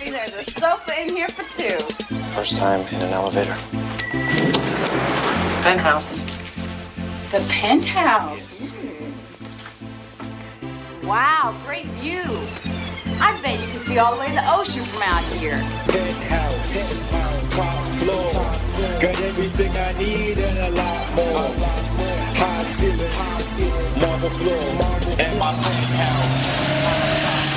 coffee. There's a sofa in here for two. First time in an elevator. Penthouse. The Penthouse. Wow, great view. I bet you can see all the way to the ocean from out here. Penthouse, top floor, got everything I need and a lot more. High ceilings, marble floor, and my penthouse.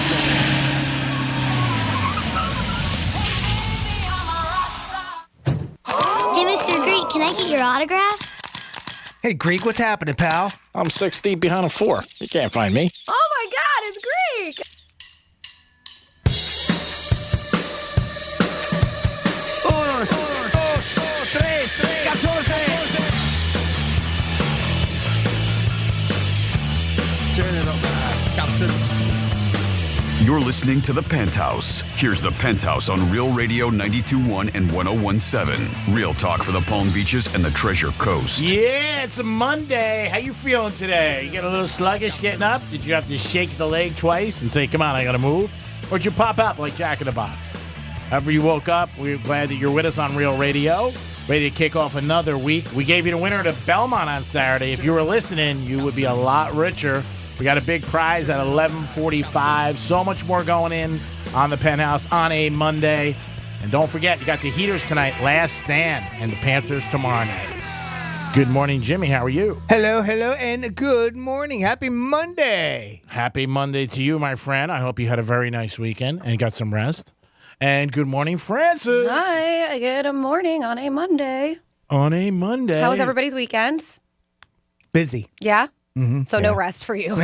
Hey, Mr. Greek, can I get your autograph? Hey, Greek, what's happening, pal? I'm 6 deep behind a 4. You can't find me. Oh my God, it's Greek! You're listening to The Penthouse. Here's The Penthouse on Real Radio 92.1 and 101.7. Real talk for the Palm Beaches and the Treasure Coast. Yeah, it's a Monday. How you feeling today? You get a little sluggish getting up? Did you have to shake the leg twice and say, come on, I got to move? Or did you pop up like Jack in the Box? However you woke up, we're glad that you're with us on Real Radio. Ready to kick off another week. We gave you the winner to Belmont on Saturday. If you were listening, you would be a lot richer. We got a big prize at 11:45. So much more going in on the Penthouse on a Monday. And don't forget, you got the Heaters tonight, last stand, and the Panthers tomorrow night. Good morning, Jimmy. How are you? Hello, and good morning. Happy Monday. Happy Monday to you, my friend. I hope you had a very nice weekend and got some rest. And good morning, Francis. Hi, good morning on a Monday. On a Monday. How was everybody's weekend? Busy. Yeah? Mm-hmm. So no rest for you. No,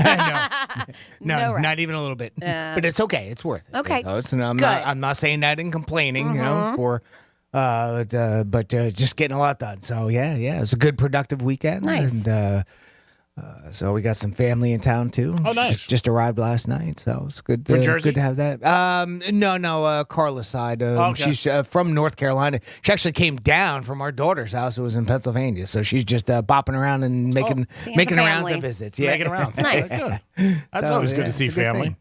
No rest. not even a little bit. Yeah. But it's okay. It's worth it. Okay. You know, so I'm Good. I'm not saying that and complaining, you know, but just getting a lot done. So yeah, it's a good productive weekend. Nice. And so we got some family in town too. Oh, nice. Just arrived last night, so it's good. From Jersey? Good to have that. No, Carla's side. Okay. She's from North Carolina. She actually came down from our daughter's house, who was in Pennsylvania. So she's just bopping around and making seeing some rounds family. of visits. Yeah, Making rounds. Nice. Good. That's So, always good yeah, to see it's a good family. thing.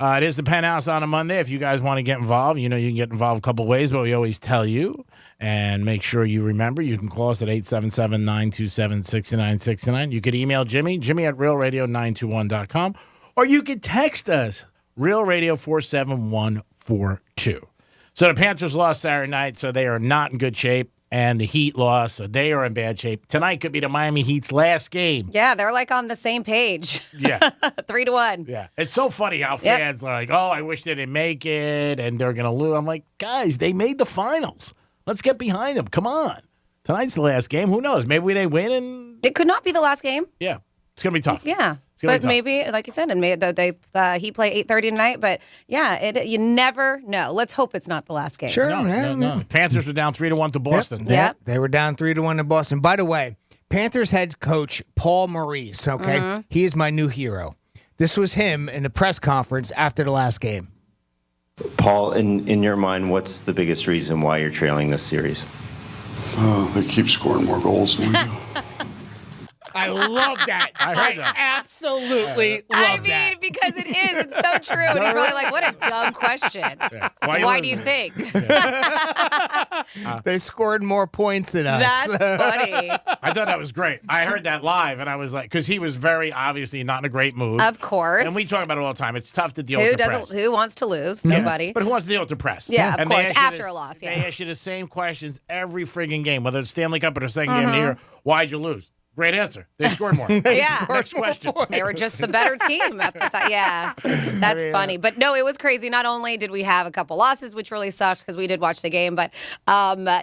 It is the Penthouse on a Monday. If you guys want to get involved, you know you can get involved a couple ways, but we always tell you. And make sure you remember, you can call us at 877-927-6969. You could email Jimmy at realradio921.com, or you could text us, realradio47142. So the Panthers lost Saturday night, so they are not in good shape. And the Heat lost, so they are in bad shape. Tonight could be the Miami Heat's last game. Yeah, they're like on the same page. Yeah. 3-1. Yeah. It's so funny how fans are like, oh, I wish they didn't make it, and they're going to lose. I'm like, guys, they made the finals. Let's get behind them. Come on. Tonight's the last game. Who knows? Maybe they win, and It could not be the last game. yeah, it's going to be tough. Yeah. It's gonna be But tough. maybe, like you said, and maybe Heat play 8:30 tonight. But yeah, you never know. Let's hope it's not the last game. Sure. No. Panthers were down 3-1 to Boston. Yep. They were down 3-1 in Boston. By the way, Panthers head coach Paul Maurice, okay? He is my new hero. This was him in the press conference after the last game. Paul, in your mind, what's the biggest reason why you're trailing this series? They keep scoring more goals than we do. I love that. I heard that. Absolutely I love mean, that. because it is. It's so true. And he's probably like, what a dumb question. Yeah. Why do you think? They scored more points than us. That's funny. I thought that was great. I heard that live, and I was like, because he was very obviously not in a great mood. Of course. And we talk about it all the time. It's tough to deal Who with the press. Who wants to lose? Yeah. Nobody. But who wants to deal with the press? Yeah, of And they course, ask you after the- a loss, They yes. ask you the same questions every friggin' game, whether it's Stanley Cup or the second game of the year. Why'd you lose? Great answer. They scored more. Yeah. Next question. They were just the better team at the time. Yeah, that's funny. But no, it was crazy. Not only did we have a couple losses, which really sucked because we did watch the game, but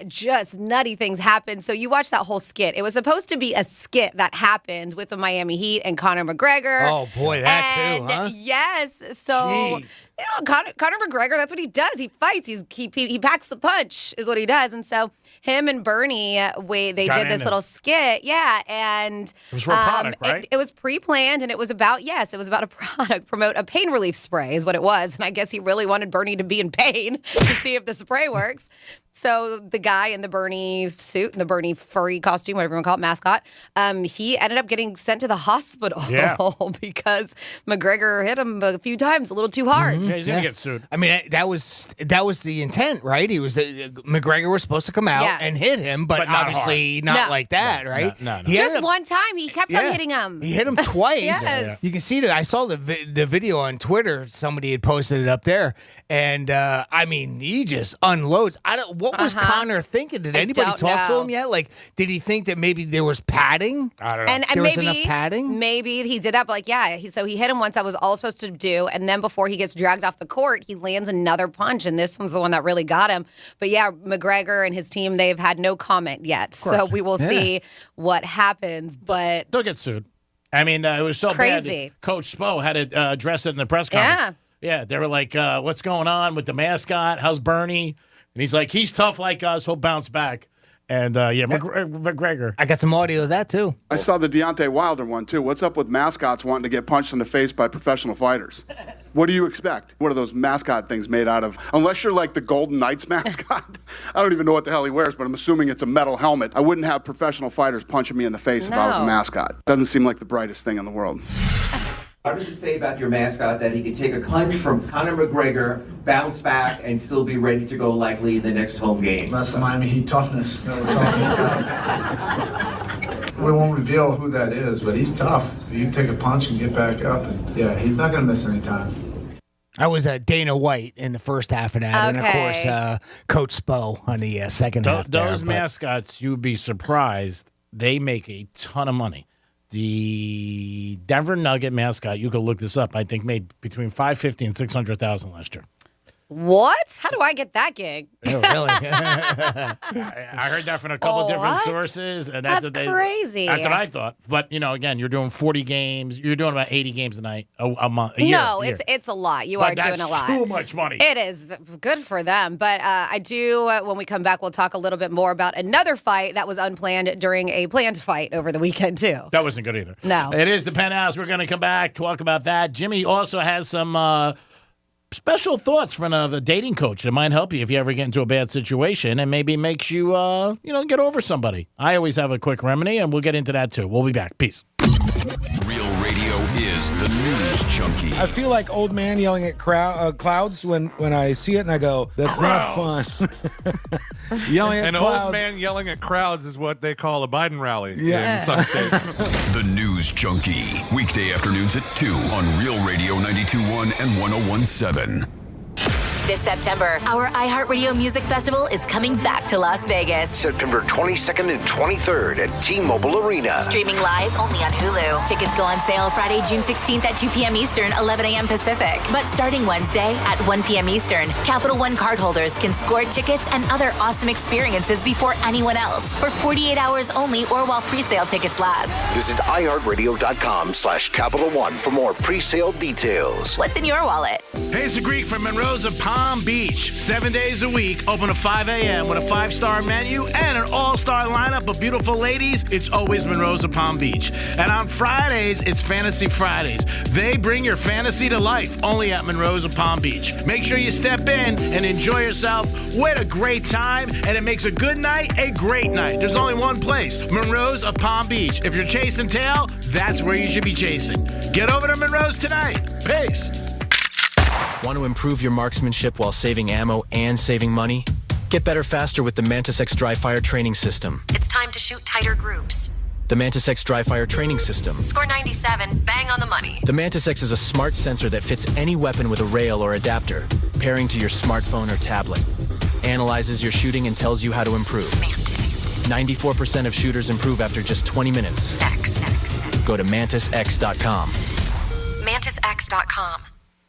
just nutty things happened. So you watched that whole skit. It was supposed to be a skit that happens with the Miami Heat and Conor McGregor. Oh, boy, that And too, huh? Yes. So, Conor McGregor, that's what he does. He fights. He packs the punch is what he does. And so him and Bernie, they did this little skit. Yeah. And It was for a product, right? It was pre-planned, and it was about a product, promote a pain relief spray is what it was. And I guess he really wanted Bernie to be in pain to see if the spray works. So the guy in the Bernie suit, in the Bernie furry costume, whatever you want to call it, mascot, he ended up getting sent to the hospital because McGregor hit him a few times a little too hard. Yeah, he's going to get sued. I mean, that was the intent, right? He was McGregor was supposed to come out and hit him, but obviously not like that, right? No. Just one time, he kept on hitting him. He hit him twice. Yes. You can see that. I saw the video on Twitter. Somebody had posted it up there, and I mean, he just unloads. What was Connor thinking? Did anybody talk to him yet? Like, did he think that maybe there was padding? I don't know. And there maybe, was enough padding? Maybe he did that, but like, so he hit him once. That was all supposed to do. And then before he gets dragged off the court, he lands another punch. And this one's the one that really got him. But yeah, McGregor and his team, they've had no comment yet. So we will see what happens. But they'll get sued. I mean, it was so crazy. Bad. Coach Spo had to address it in the press conference. Yeah, they were like, what's going on with the mascot? How's Bernie? And he's like, he's tough like us. He'll bounce back. And, McGregor. I got some audio of that, too. I saw the Deontay Wilder one, too. What's up with mascots wanting to get punched in the face by professional fighters? What do you expect? What are those mascot things made out of? Unless you're like the Golden Knights mascot. I don't even know what the hell he wears, but I'm assuming it's a metal helmet. I wouldn't have professional fighters punching me in the face if I was a mascot. Doesn't seem like the brightest thing in the world. What does it say about your mascot that he can take a punch from Conor McGregor, bounce back, and still be ready to go likely in the next home game? That's the Miami Heat toughness that we're talking about. We won't reveal who that is, but he's tough. You can take a punch and get back up. And yeah, he's not going to miss any time. I was Dana White in the first half of that, and of course Coach Spo on the second half. Those mascots, you'd be surprised, they make a ton of money. The Denver Nugget mascot, you could look this up, I think made between $550,000 and $600,000 last year. What? How do I get that gig? Oh, really? I heard that from a couple different sources. And that's crazy. That's what I thought. But, again, you're doing 40 games. You're doing about 80 games a night, a month, a year. No, it's a lot. You are doing a lot. That's too much money. It is. Good for them. But I do, when we come back, we'll talk a little bit more about another fight that was unplanned during a planned fight over the weekend, too. That wasn't good either. No. It is the Penthouse. We're going to come back, talk about that. Jimmy also has some special thoughts from a dating coach that might help you if you ever get into a bad situation and maybe makes you, get over somebody. I always have a quick remedy, and we'll get into that, too. We'll be back. Peace. Real radio is the news junkie. I feel like old man yelling at clouds when I see it, and I go, that's not fun. Yelling at clouds. Old man yelling at crowds is what they call a Biden rally in some states. The News Junkie. Weekday afternoons at 2 on Real Radio 92.1 and 101.7. This September, our iHeartRadio Music Festival is coming back to Las Vegas. September 22nd and 23rd at T-Mobile Arena. Streaming live only on Hulu. Tickets go on sale Friday, June 16th at 2 p.m. Eastern, 11 a.m. Pacific. But starting Wednesday at 1 p.m. Eastern, Capital One cardholders can score tickets and other awesome experiences before anyone else for 48 hours only or while pre-sale tickets last. Visit iHeartRadio.com/Capital One for more pre-sale details. What's in your wallet? Hey, it's the Greek from Monroe's of Palm Beach. 7 days a week, open at 5 a.m. with a 5-star menu and an all-star lineup of beautiful ladies. It's always Monroe's of Palm Beach. And on Fridays, it's Fantasy Fridays. They bring your fantasy to life only at Monroe's of Palm Beach. Make sure you step in and enjoy yourself with a great time, and it makes a good night a great night. There's only one place, Monroe's of Palm Beach. If you're chasing tail, that's where you should be chasing. Get over to Monroe's tonight. Peace. Want to improve your marksmanship while saving ammo and saving money? Get better faster with the Mantis X Dry Fire Training System. It's time to shoot tighter groups. The Mantis X Dry Fire Training System. Score 97, bang on the money. The Mantis X is a smart sensor that fits any weapon with a rail or adapter, pairing to your smartphone or tablet. Analyzes your shooting and tells you how to improve. Mantis. 94% of shooters improve after just 20 minutes. X. Go to MantisX.com. MantisX.com.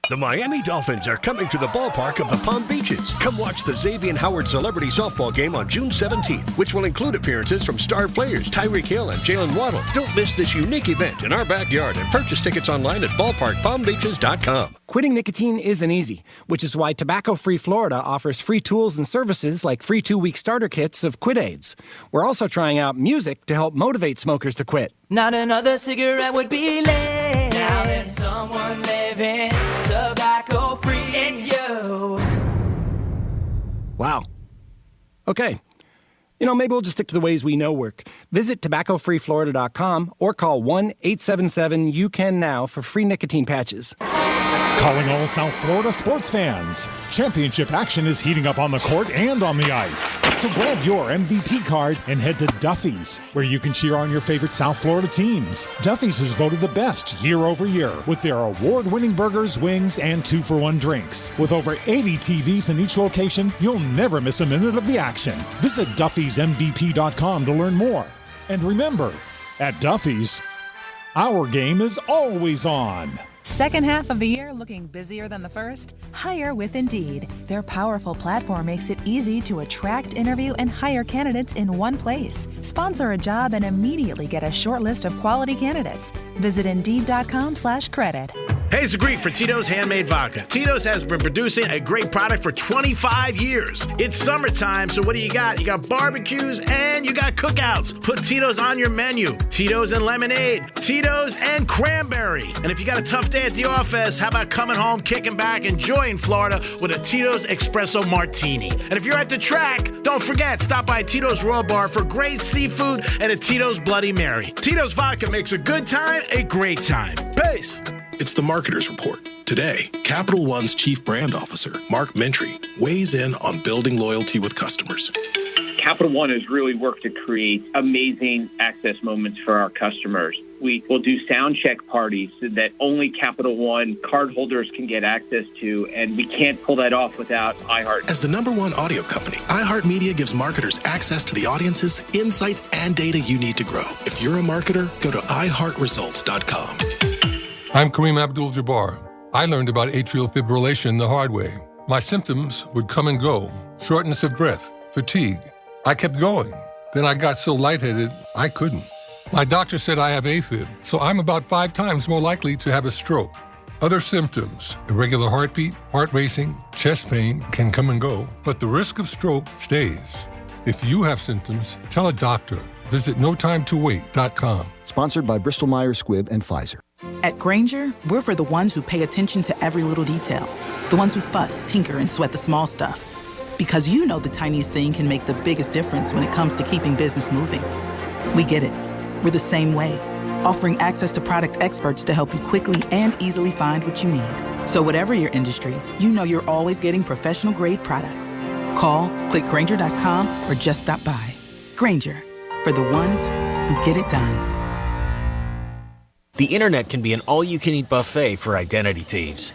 The Miami Dolphins are coming to the ballpark of the Palm Beaches. Come watch the Xavier Howard Celebrity Softball Game on June 17th, which will include appearances from star players Tyreek Hill and Jalen Waddle. Don't miss this unique event in our backyard and purchase tickets online at ballparkpalmbeaches.com. Quitting nicotine isn't easy, which is why Tobacco Free Florida offers free tools and services like free 2-week starter kits of Quit Aids. We're also trying out music to help motivate smokers to quit. Not another cigarette would be lit. Now there's someone living tobacco free. It's you. Wow. Okay. Maybe we'll just stick to the ways we know work. Visit tobaccofreeflorida.com or call 1-877-YOU-CAN-NOW for free nicotine patches. Calling all South Florida sports fans. Championship action is heating up on the court and on the ice. So grab your MVP card and head to Duffy's, where you can cheer on your favorite South Florida teams. Duffy's is voted the best year over year with their award-winning burgers, wings, and 2-for-1 drinks. With over 80 TVs in each location, you'll never miss a minute of the action. Visit Duffy'sMVP.com to learn more. And remember, at Duffy's, our game is always on. Second half of the year looking busier than the first? Hire with Indeed. Their powerful platform makes it easy to attract, interview, and hire candidates in one place. Sponsor a job and immediately get a short list of quality candidates. Visit Indeed.com/credit. Hey, it's Greek for Tito's Handmade Vodka. Tito's has been producing a great product for 25 years. It's summertime, so what do you got? You got barbecues and you got cookouts. Put Tito's on your menu. Tito's and lemonade. Tito's and cranberry. And if you got a tough day at the office, how about coming home, kicking back, enjoying Florida with a Tito's Espresso Martini? And if you're at the track, don't forget, stop by Tito's Royal Bar for great seafood and a Tito's Bloody Mary. Tito's Vodka makes a good time a great time. Peace. It's the Marketer's Report. Today, Capital One's Chief Brand Officer, Mark Mentry, weighs in on building loyalty with customers. Capital One has really worked to create amazing access moments for our customers. We will do sound check parties that only Capital One cardholders can get access to, and we can't pull that off without iHeart. As the #1 audio company, iHeartMedia gives marketers access to the audiences, insights, and data you need to grow. If you're a marketer, go to iHeartResults.com. I'm Kareem Abdul-Jabbar. I learned about atrial fibrillation the hard way. My symptoms would come and go, shortness of breath, fatigue. I kept going. Then I got so lightheaded, I couldn't. My doctor said I have AFib, so I'm about 5 times more likely to have a stroke. Other symptoms, irregular heartbeat, heart racing, chest pain can come and go, but the risk of stroke stays. If you have symptoms, tell a doctor. Visit notimetowait.com. Sponsored by Bristol-Myers Squibb and Pfizer. At Grainger, we're for the ones who pay attention to every little detail. The ones who fuss, tinker, and sweat the small stuff. Because you know the tiniest thing can make the biggest difference when it comes to keeping business moving. We get it. We're the same way, offering access to product experts to help you quickly and easily find what you need. So whatever your industry, you know you're always getting professional-grade products. Call, click Grainger.com, or just stop by. Grainger, for the ones who get it done. The internet can be an all-you-can-eat buffet for identity thieves.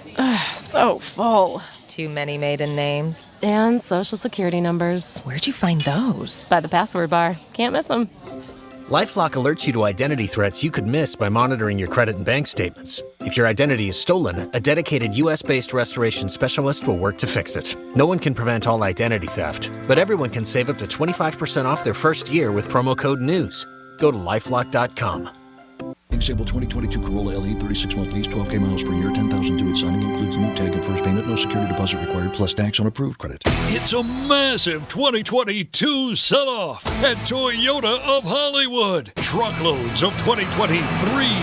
So full. Too many maiden names. And social security numbers. Where'd you find those? By the password bar. Can't miss them. LifeLock alerts you to identity threats you could miss by monitoring your credit and bank statements. If your identity is stolen, a dedicated U.S.-based restoration specialist will work to fix it. No one can prevent all identity theft, but everyone can save up to 25% off their first year with promo code NEWS. Go to LifeLock.com. Example 2022 Corolla LE, 36-month lease, 12K miles per year, 10,000 to its signing, includes new tag and first payment, no security deposit required, plus tax on approved credit. It's a massive 2022 sell-off at Toyota of Hollywood. Truckloads of 2023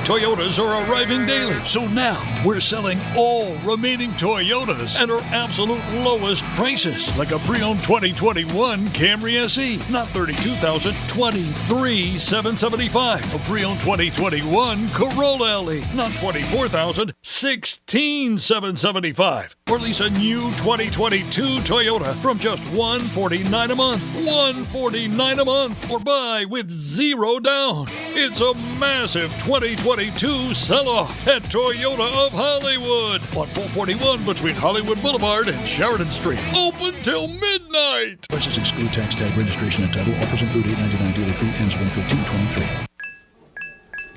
Toyotas are arriving daily. So now we're selling all remaining Toyotas at our absolute lowest prices. Like a pre-owned 2021 Camry SE, not $32,000, $23,775. A pre-owned 2021 Corolla LE, not $24,000, $16,775. Or lease a new 2022 Toyota from just $149 a month. $149 a month. Or buy with zero down. It's a massive 2022 sell-off at Toyota of Hollywood on 441 between Hollywood Boulevard and Sheridan Street. Open till midnight. Prices exclude tax, tag, registration, and title. Offers include $8.99 dealer fee. Ends 1/15/23.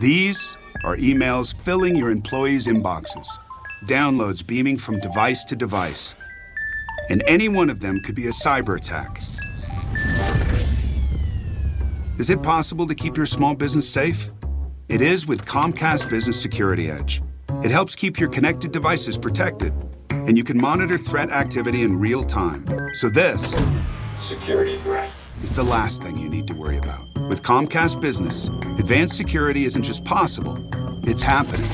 These are emails filling your employees' inboxes, downloads beaming from device to device, and any one of them could be a cyber attack. Is it possible to keep your small business safe? It is with Comcast Business Security Edge. It helps keep your connected devices protected, and you can monitor threat activity in real time. So this security threat is the last thing you need to worry about. With Comcast Business, advanced security isn't just possible, it's happening.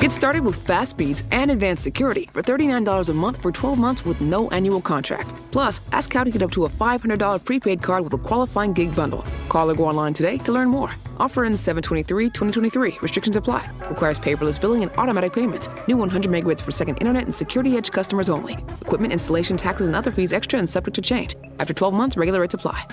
Get started with fast speeds and advanced security for $39 a month for 12 months with no annual contract. Plus, ask how to get up to a $500 prepaid card with a qualifying gig bundle. Call or go online today to learn more. Offer ends 7/23/2023. Restrictions apply. Requires paperless billing and automatic payments. New 100 megabits per second internet and Security Edge customers only. Equipment installation taxes and other fees extra and subject to change. After 12 months, regular rates apply.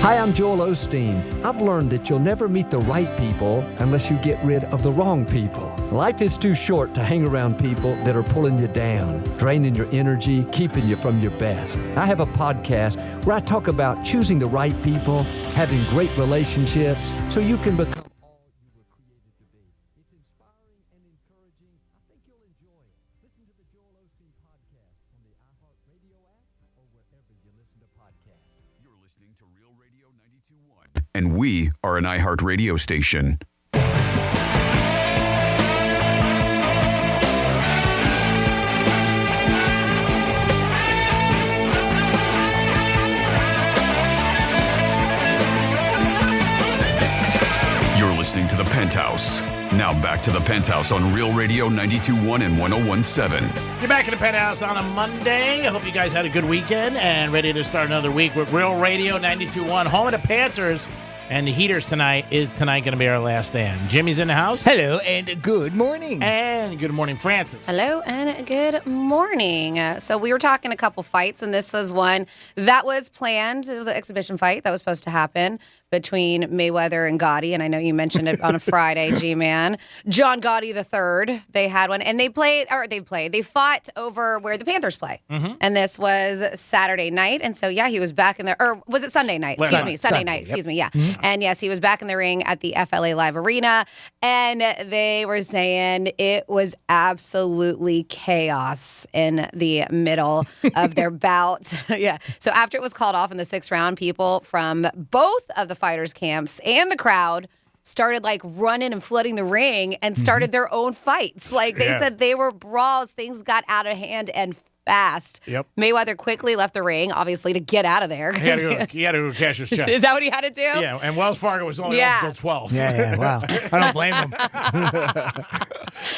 Hi, I'm Joel Osteen. I've learned that you'll never meet the right people unless you get rid of the wrong people. Life is too short to hang around people that are pulling you down, draining your energy, keeping you from your best. I have a podcast where I talk about choosing the right people, having great relationships, so you can become all you were created to be. It's inspiring and encouraging. I think you'll enjoy it. Listen to the Joel Osteen podcast on the iHeartRadio app or wherever you listen to podcasts. You're listening to Real Radio 92.1. And we are an iHeart radio station. You're listening to the Penthouse. Now back to the Penthouse on Real Radio 92.1 and 101.7. You're back in the Penthouse on a Monday. I hope you guys had a good weekend and ready to start another week with Real Radio 92.1, home of the Panthers. And the Heaters is tonight going to be our last stand. Jimmy's in the house. Hello and good morning. And good morning, Francis. Hello and good morning. So we were talking a couple fights, and this was one that was planned. It was an exhibition fight that was supposed to happen between Mayweather and Gotti, and I know you mentioned it on a Friday, G-Man. John Gotti III, they had one, and they fought over where the Panthers play. Mm-hmm. And this was Saturday night, and so, yeah, he was back in there, or was it Sunday night? Sunday night, excuse me, yeah. Mm-hmm. And yes, he was back in the ring at the FLA Live Arena, and they were saying it was absolutely chaos in the middle of their bout. Yeah. So after it was called off in the 6th round, people from both of the fighters' camps and the crowd started like running and flooding the ring and started their own fights. Like they said they were brawls. Things got out of hand and fast. Yep. Mayweather quickly left the ring, obviously, to get out of there. He had to go cash his check. Is that what he had to do? Yeah, and Wells Fargo was only open until 12. Yeah, wow. I don't blame him.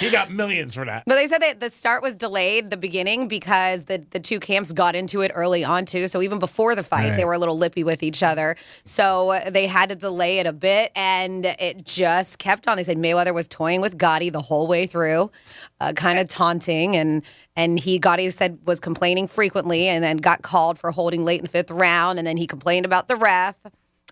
He got millions for that. But they said that the start was delayed, the beginning, because the two camps got into it early on, too. So even before the fight, they were a little lippy with each other. So they had to delay it a bit, and it just kept on. They said Mayweather was toying with Gotti the whole way through, kind of taunting, and Gotti said was complaining frequently, and then got called for holding late in the 5th round, and then he complained about the ref,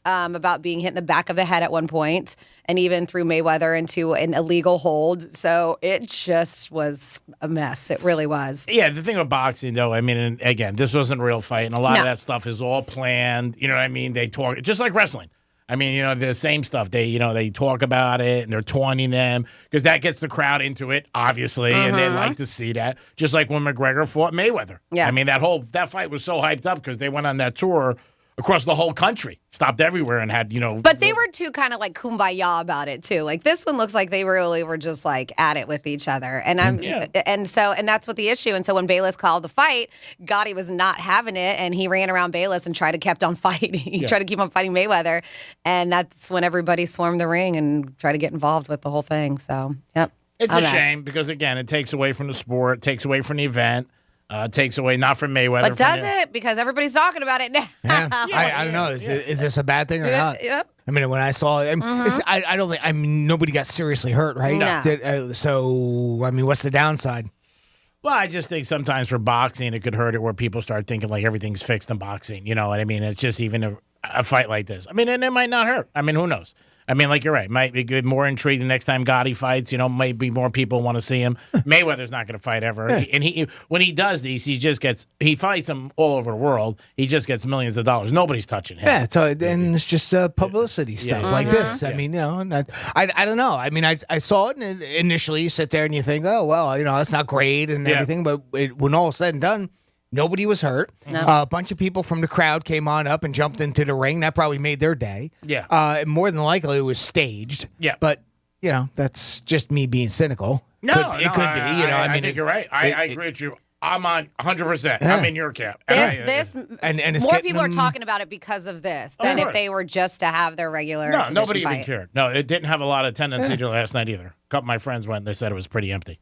about being hit in the back of the head at one point, and even threw Mayweather into an illegal hold. So it just was a mess. It really was. Yeah, the thing with boxing, though, I mean, and again, this wasn't a real fight, and a lot of that stuff is all planned. You know what I mean? They talk, just like wrestling. I mean, the same stuff. They talk about it and they're taunting them because that gets the crowd into it, obviously, and they like to see that. Just like when McGregor fought Mayweather. Yeah. I mean, that fight was so hyped up because they went on that tour across the whole country, stopped everywhere and had, But they were too kind of like kumbaya about it too. Like this one looks like they really were just like at it with each other. And and that's what the issue. And so when Bayless called the fight, Gotti was not having it, and he ran around Bayless and tried to keep on fighting. He tried to keep on fighting Mayweather, and that's when everybody swarmed the ring and tried to get involved with the whole thing. So, yep. It's a shame because again, it takes away from the sport, takes away from the event. Takes away not from Mayweather. But does it? Because everybody's talking about it now. Yeah. I don't know. Is this a bad thing or not? Yep. I mean, when I saw it, I don't think, nobody got seriously hurt, right? No. So, I mean, what's the downside? Well, I just think sometimes for boxing, it could hurt it where people start thinking like everything's fixed in boxing. You know what I mean? It's just even a fight like this. I mean, and it might not hurt. I mean, who knows? I mean, like you're right. Might be good, more intrigue the next time Gotti fights. Might be more people want to see him. Mayweather's not going to fight ever, and when he does these, he fights them all over the world. He just gets millions of dollars. Nobody's touching him. Yeah, so and it's just publicity stuff like this. I mean, and I don't know. I mean, I saw it, and initially you sit there and you think, oh well, that's not great and everything, but when all is said and done. Nobody was hurt. No. A bunch of people from the crowd came on up and jumped into the ring. That probably made their day. Yeah. More than likely, it was staged. Yeah. But, that's just me being cynical. No, it could be. I think you're right. I agree with you I'm on 100%. I'm in your camp. This and it's more getting people are them- talking about it because of this than if they were just to have their regular No, exhibition nobody fight. even cared. No, it didn't have a lot of attendance either last night either. A couple of my friends went and they said it was pretty empty.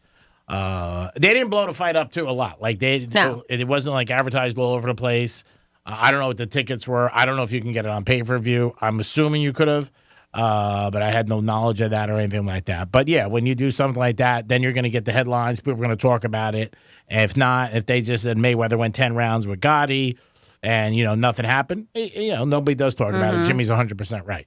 They didn't blow the fight up too a lot. Like it wasn't like advertised all over the place. I don't know what the tickets were. I don't know if you can get it on pay-per-view. I'm assuming you could have. But I had no knowledge of that or anything like that. But yeah, when you do something like that, then you're going to get the headlines. People are going to talk about it. And if not, if they just said Mayweather went 10 rounds with Gotti and, nothing happened, nobody does talk about it. Jimmy's 100% right.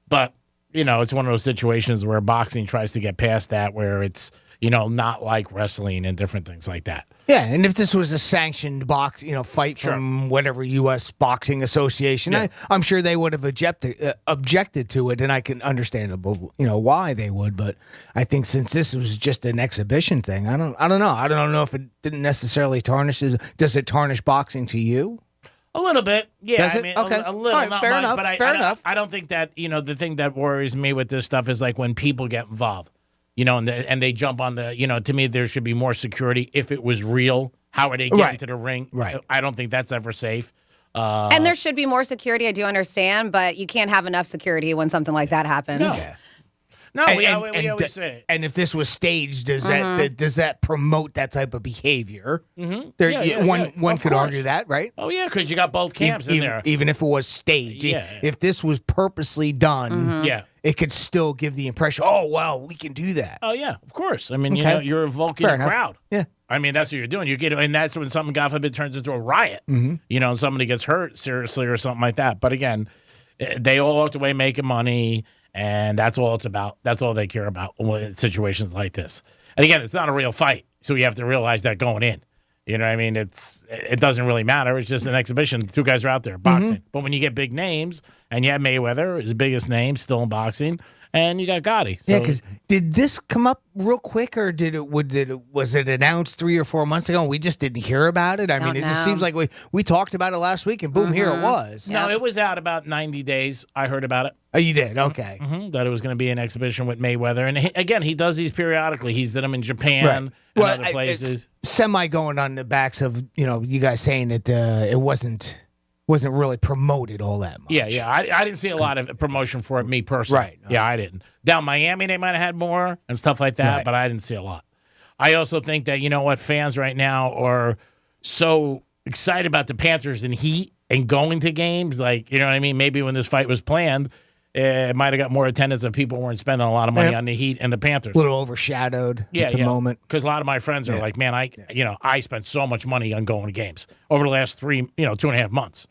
But, it's one of those situations where boxing tries to get past that, where it's, not like wrestling and different things like that. Yeah, and if this was a sanctioned fight from whatever U.S. Boxing Association, I'm sure they would have objected to it, and I can understand why they would. But I think since this was just an exhibition thing, I don't know. I don't know if it didn't necessarily tarnish. Does it tarnish boxing to you? A little bit, yeah. Does it? I mean, Okay. a little, All right, not fair much. enough, But fair enough. I don't think that the thing that worries me with this stuff is like when people get involved. And they jump on the, to me, there should be more security. If it was real, how are they getting to the ring? Right. I don't think that's ever safe. And there should be more security, I do understand, but you can't have enough security when something like that happens. No. No, we always say it. And if this was staged, does that promote that type of behavior? Mm-hmm. One could argue that, right? Oh, yeah, because you got both camps in there. Even if it was staged. Yeah. If this was purposely done, it could still give the impression, oh, well, we can do that. Oh, yeah, of course. I mean, Okay. you're evoking Fair a enough. crowd. Yeah. I mean, that's what you're doing. And that's when something, God forbid, turns into a riot. Mm-hmm. Somebody gets hurt seriously or something like that. But again, they all walked away making money, and that's all it's about. That's all they care about in situations like this. And again, it's not a real fight, so you have to realize that going in. You know what I mean? It doesn't really matter. It's just an exhibition. Two guys are out there boxing. But when you get big names, and you have Mayweather, his biggest name still in boxing, and you got Gotti. So, Yeah, because did this come up real quick, or was it announced 3 or 4 months ago and we just didn't hear about it? I mean, it just seems like we talked about it last week and boom, here it was. No, it was out about 90 days. I heard about it. Oh, you did? Okay. That it was going to be an exhibition with Mayweather. And again, he does these periodically. He's did them in Japan and other places. Semi going on the backs of, you guys saying that it wasn't really promoted all that much. Yeah. I didn't see a lot of promotion for it, me personally. Right. Yeah, I didn't. Down Miami, they might have had more and stuff like that, but I didn't see a lot. I also think that, fans right now are so excited about the Panthers and Heat and going to games. Like, you know what I mean? Maybe when this fight was planned, it might have got more attendance if people weren't spending a lot of money on the Heat and the Panthers. A little overshadowed at the moment. Because a lot of my friends are like, man, I spent so much money on going to games over the last 2.5 months.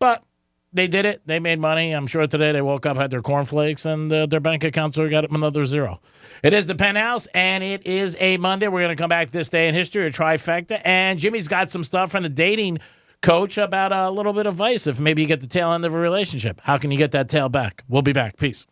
But they did it. They made money. I'm sure today they woke up, had their cornflakes, and their bank accounts got another zero. It is the Penthouse, and it is a Monday. We're going to come back to this day in history, a trifecta. And Jimmy's got some stuff from the dating coach about a little bit of advice if maybe you get the tail end of a relationship. How can you get that tail back? We'll be back. Peace.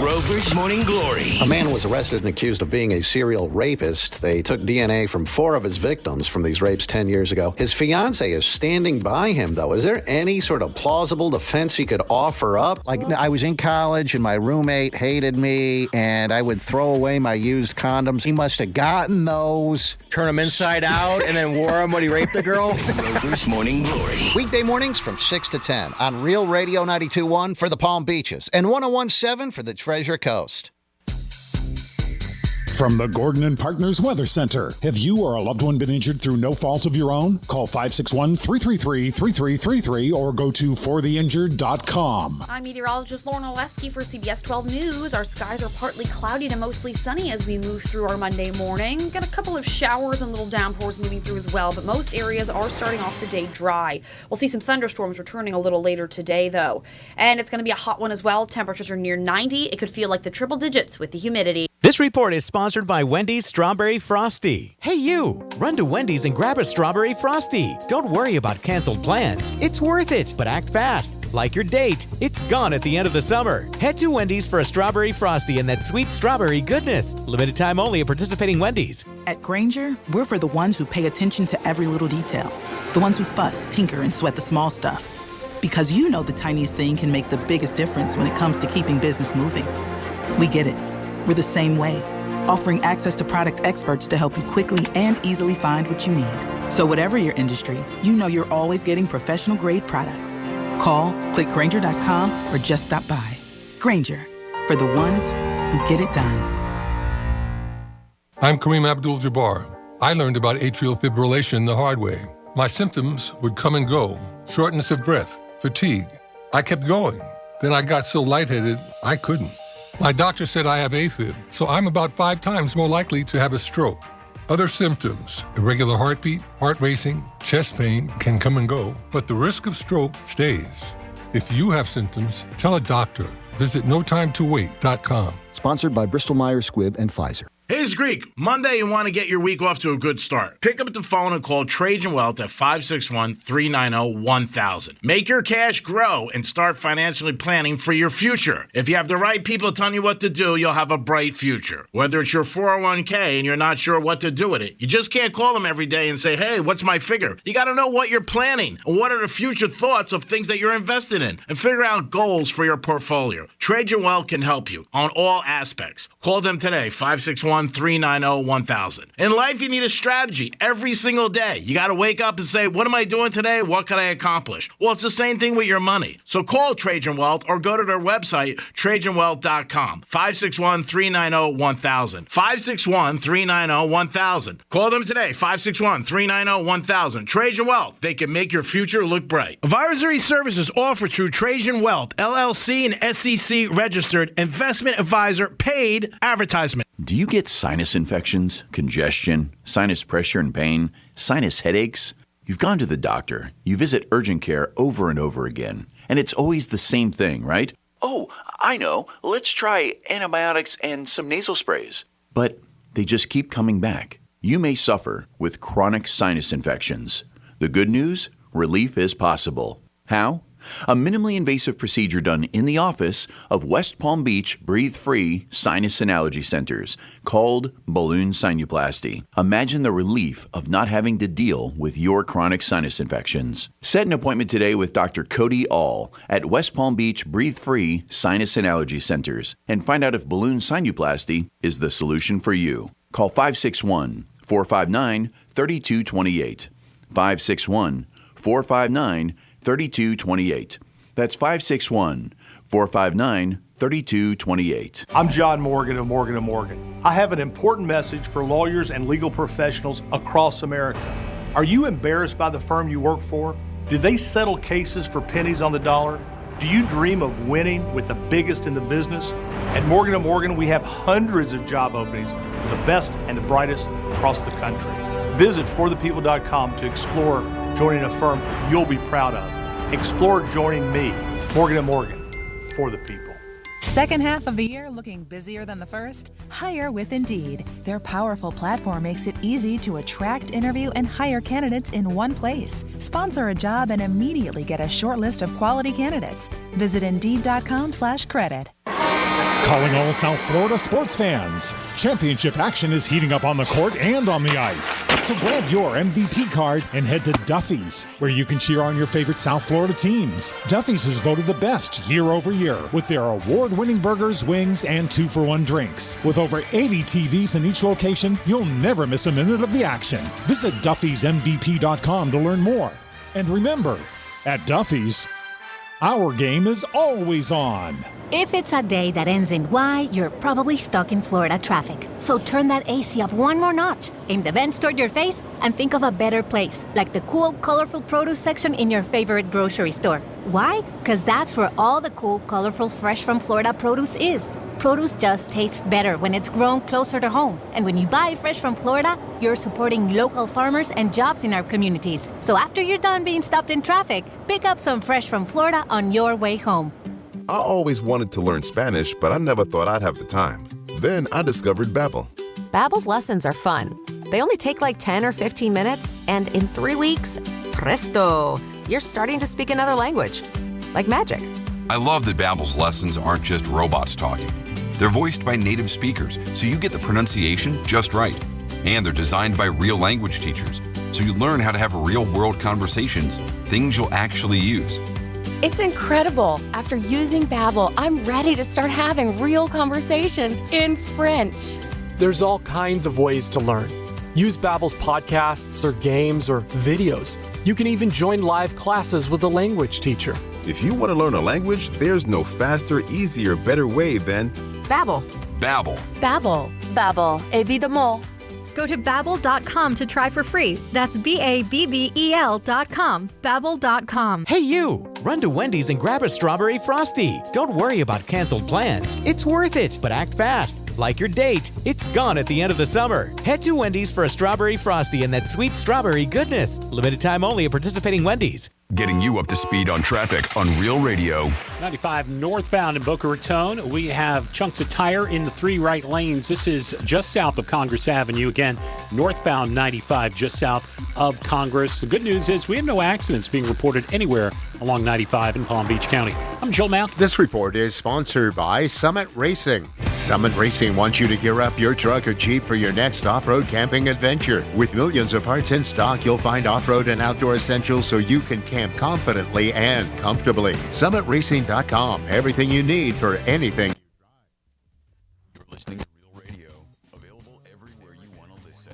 Rover's Morning Glory. A man was arrested and accused of being a serial rapist. They took DNA from 4 of his victims from these rapes 10 years ago. His fiance is standing by him, though. Is there any sort of plausible defense he could offer up? Like, I was in college and my roommate hated me and I would throw away my used condoms. He must have gotten those. Turn them inside out and then wore them when he raped the girl. Rover's Morning Glory. Weekday mornings from 6 to 10 on Real Radio 92.1 for the Palm Beaches and 101.7 for the Treasure Coast. From the Gordon and Partners Weather Center. Have you or a loved one been injured through no fault of your own? Call 561-333-3333 or go to fortheinjured.com. I'm meteorologist Lauren Oleski for CBS 12 News. Our skies are partly cloudy to mostly sunny as we move through our Monday morning. Got a couple of showers and little downpours moving through as well, but most areas are starting off the day dry. We'll see some thunderstorms returning a little later today, though. And it's going to be a hot one as well. Temperatures are near 90. It could feel like the triple digits with the humidity. This report is sponsored by Wendy's Strawberry Frosty. Hey, you! Run to Wendy's and grab a Strawberry Frosty. Don't worry about canceled plans. It's worth it, but act fast. Like your date, it's gone at the end of the summer. Head to Wendy's for a Strawberry Frosty and that sweet strawberry goodness. Limited time only at participating Wendy's. At Grainger, we're for the ones who pay attention to every little detail. The ones who fuss, tinker, and sweat the small stuff. Because you know the tiniest thing can make the biggest difference when it comes to keeping business moving. We get it. We're the same way, offering access to product experts to help you quickly and easily find what you need. So whatever your industry, you know you're always getting professional grade products. Call, click Grainger.com, or just stop by. Grainger, for the ones who get it done. I'm Kareem Abdul-Jabbar. I learned about atrial fibrillation the hard way. My symptoms would come and go, shortness of breath, fatigue. I kept going. Then I got so lightheaded, I couldn't. My doctor said I have AFib, so I'm about 5 times more likely to have a stroke. Other symptoms, irregular heartbeat, heart racing, chest pain can come and go, but the risk of stroke stays. If you have symptoms, tell a doctor. Visit notimetowait.com. Sponsored by Bristol-Myers Squibb and Pfizer. Hey, it's Greek. Monday, you want to get your week off to a good start. Pick up the phone and call Trajan Wealth at 561-390-1000. Make your cash grow and start financially planning for your future. If you have the right people telling you what to do, you'll have a bright future. Whether it's your 401k and you're not sure what to do with it, you just can't call them every day and say, hey, what's my figure? You got to know what you're planning and what are the future thoughts of things that you're invested in and figure out goals for your portfolio. Trajan Wealth can help you on all aspects. Call them today, 561-390-1000. In life, you need a strategy every single day. You got to wake up and say, what am I doing today? What can I accomplish? Well, it's the same thing with your money. So call Trajan Wealth or go to their website, TrajanWealth.com, 561-390-1000, 561-390-1000. Call them today, 561-390-1000. Trajan Wealth, they can make your future look bright. Advisory services offered through Trajan Wealth, LLC, and SEC registered investment advisor, paid advertisement. Do you get sinus infections, congestion, sinus pressure and pain, sinus headaches? You've gone to the doctor, you visit urgent care over and over again, and it's always the same thing, right? Oh, I know. Let's try antibiotics and some nasal sprays. But they just keep coming back. You may suffer with chronic sinus infections. The good news? Relief is possible. How? A minimally invasive procedure done in the office of West Palm Beach Breathe Free Sinus and Allergy Centers called balloon sinuplasty. Imagine the relief of not having to deal with your chronic sinus infections. Set an appointment today with Dr. Cody All at West Palm Beach Breathe Free Sinus and Allergy Centers and find out if balloon sinuplasty is the solution for you. Call 561-459-3228. 561-459-3228. That's 561-459-3228. I'm John Morgan of Morgan & Morgan. I have an important message for lawyers and legal professionals across America. Are you embarrassed by the firm you work for? Do they settle cases for pennies on the dollar? Do you dream of winning with the biggest in the business? At Morgan & Morgan, we have hundreds of job openings for the best and the brightest across the country. Visit forthepeople.com to explore joining a firm you'll be proud of. Explore joining me, Morgan & Morgan, for the people. Second half of the year looking busier than the first? Hire with Indeed. Their powerful platform makes it easy to attract, interview, and hire candidates in one place. Sponsor a job and immediately get a short list of quality candidates. Visit Indeed.com/credit. Calling all South Florida sports fans. Championship action is heating up on the court and on the ice. So grab your MVP card and head to Duffy's, where you can cheer on your favorite South Florida teams. Duffy's is voted the best year over year with their award-winning burgers, wings, and 2-for-1 drinks. With over 80 TVs in each location, you'll never miss a minute of the action. Visit Duffy'sMVP.com to learn more. And remember, at Duffy's, our game is always on. If it's a day that ends in Y, you're probably stuck in Florida traffic. So turn that AC up one more notch, aim the vents toward your face, and think of a better place, like the cool, colorful produce section in your favorite grocery store. Why? Because that's where all the cool, colorful, fresh from Florida produce is. Produce just tastes better when it's grown closer to home. And when you buy fresh from Florida, you're supporting local farmers and jobs in our communities. So after you're done being stopped in traffic, pick up some fresh from Florida on your way home. I always wanted to learn Spanish, but I never thought I'd have the time. Then I discovered Babbel. Babbel's lessons are fun. They only take like 10 or 15 minutes, and in 3 weeks, presto, you're starting to speak another language. Like magic. I love that Babbel's lessons aren't just robots talking. They're voiced by native speakers, so you get the pronunciation just right. And they're designed by real language teachers, so you learn how to have real-world conversations, things you'll actually use. It's incredible. After using Babbel, I'm ready to start having real conversations in French. There's all kinds of ways to learn. Use Babbel's podcasts or games or videos. You can even join live classes with a language teacher. If you want to learn a language, there's no faster, easier, better way than Babbel. Babbel. Babbel. Babbel. Évidemment. Go to Babbel.com to try for free. That's BABBEL.com. Babbel.com. Hey, you! Run to Wendy's and grab a strawberry frosty. Don't worry about canceled plans. It's worth it, but act fast. Like your date, it's gone at the end of the summer. Head to Wendy's for a strawberry frosty and that sweet strawberry goodness. Limited time only at participating Wendy's. Getting you up to speed on traffic on Real Radio. 95 northbound in Boca Raton. We have chunks of tire in the 3 right lanes. This is just south of Congress Avenue. Again, northbound 95 just south of Congress. The good news is we have no accidents being reported anywhere along 95 in Palm Beach County. I'm Joe Mount. This report is sponsored by Summit Racing. Summit Racing wants you to gear up your truck or Jeep for your next off-road camping adventure. With millions of parts in stock, you'll find off-road and outdoor essentials so you can camp confidently and comfortably. SummitRacing.com. Everything you need for anything. You're listening to Real Radio. Available everywhere you want to listen.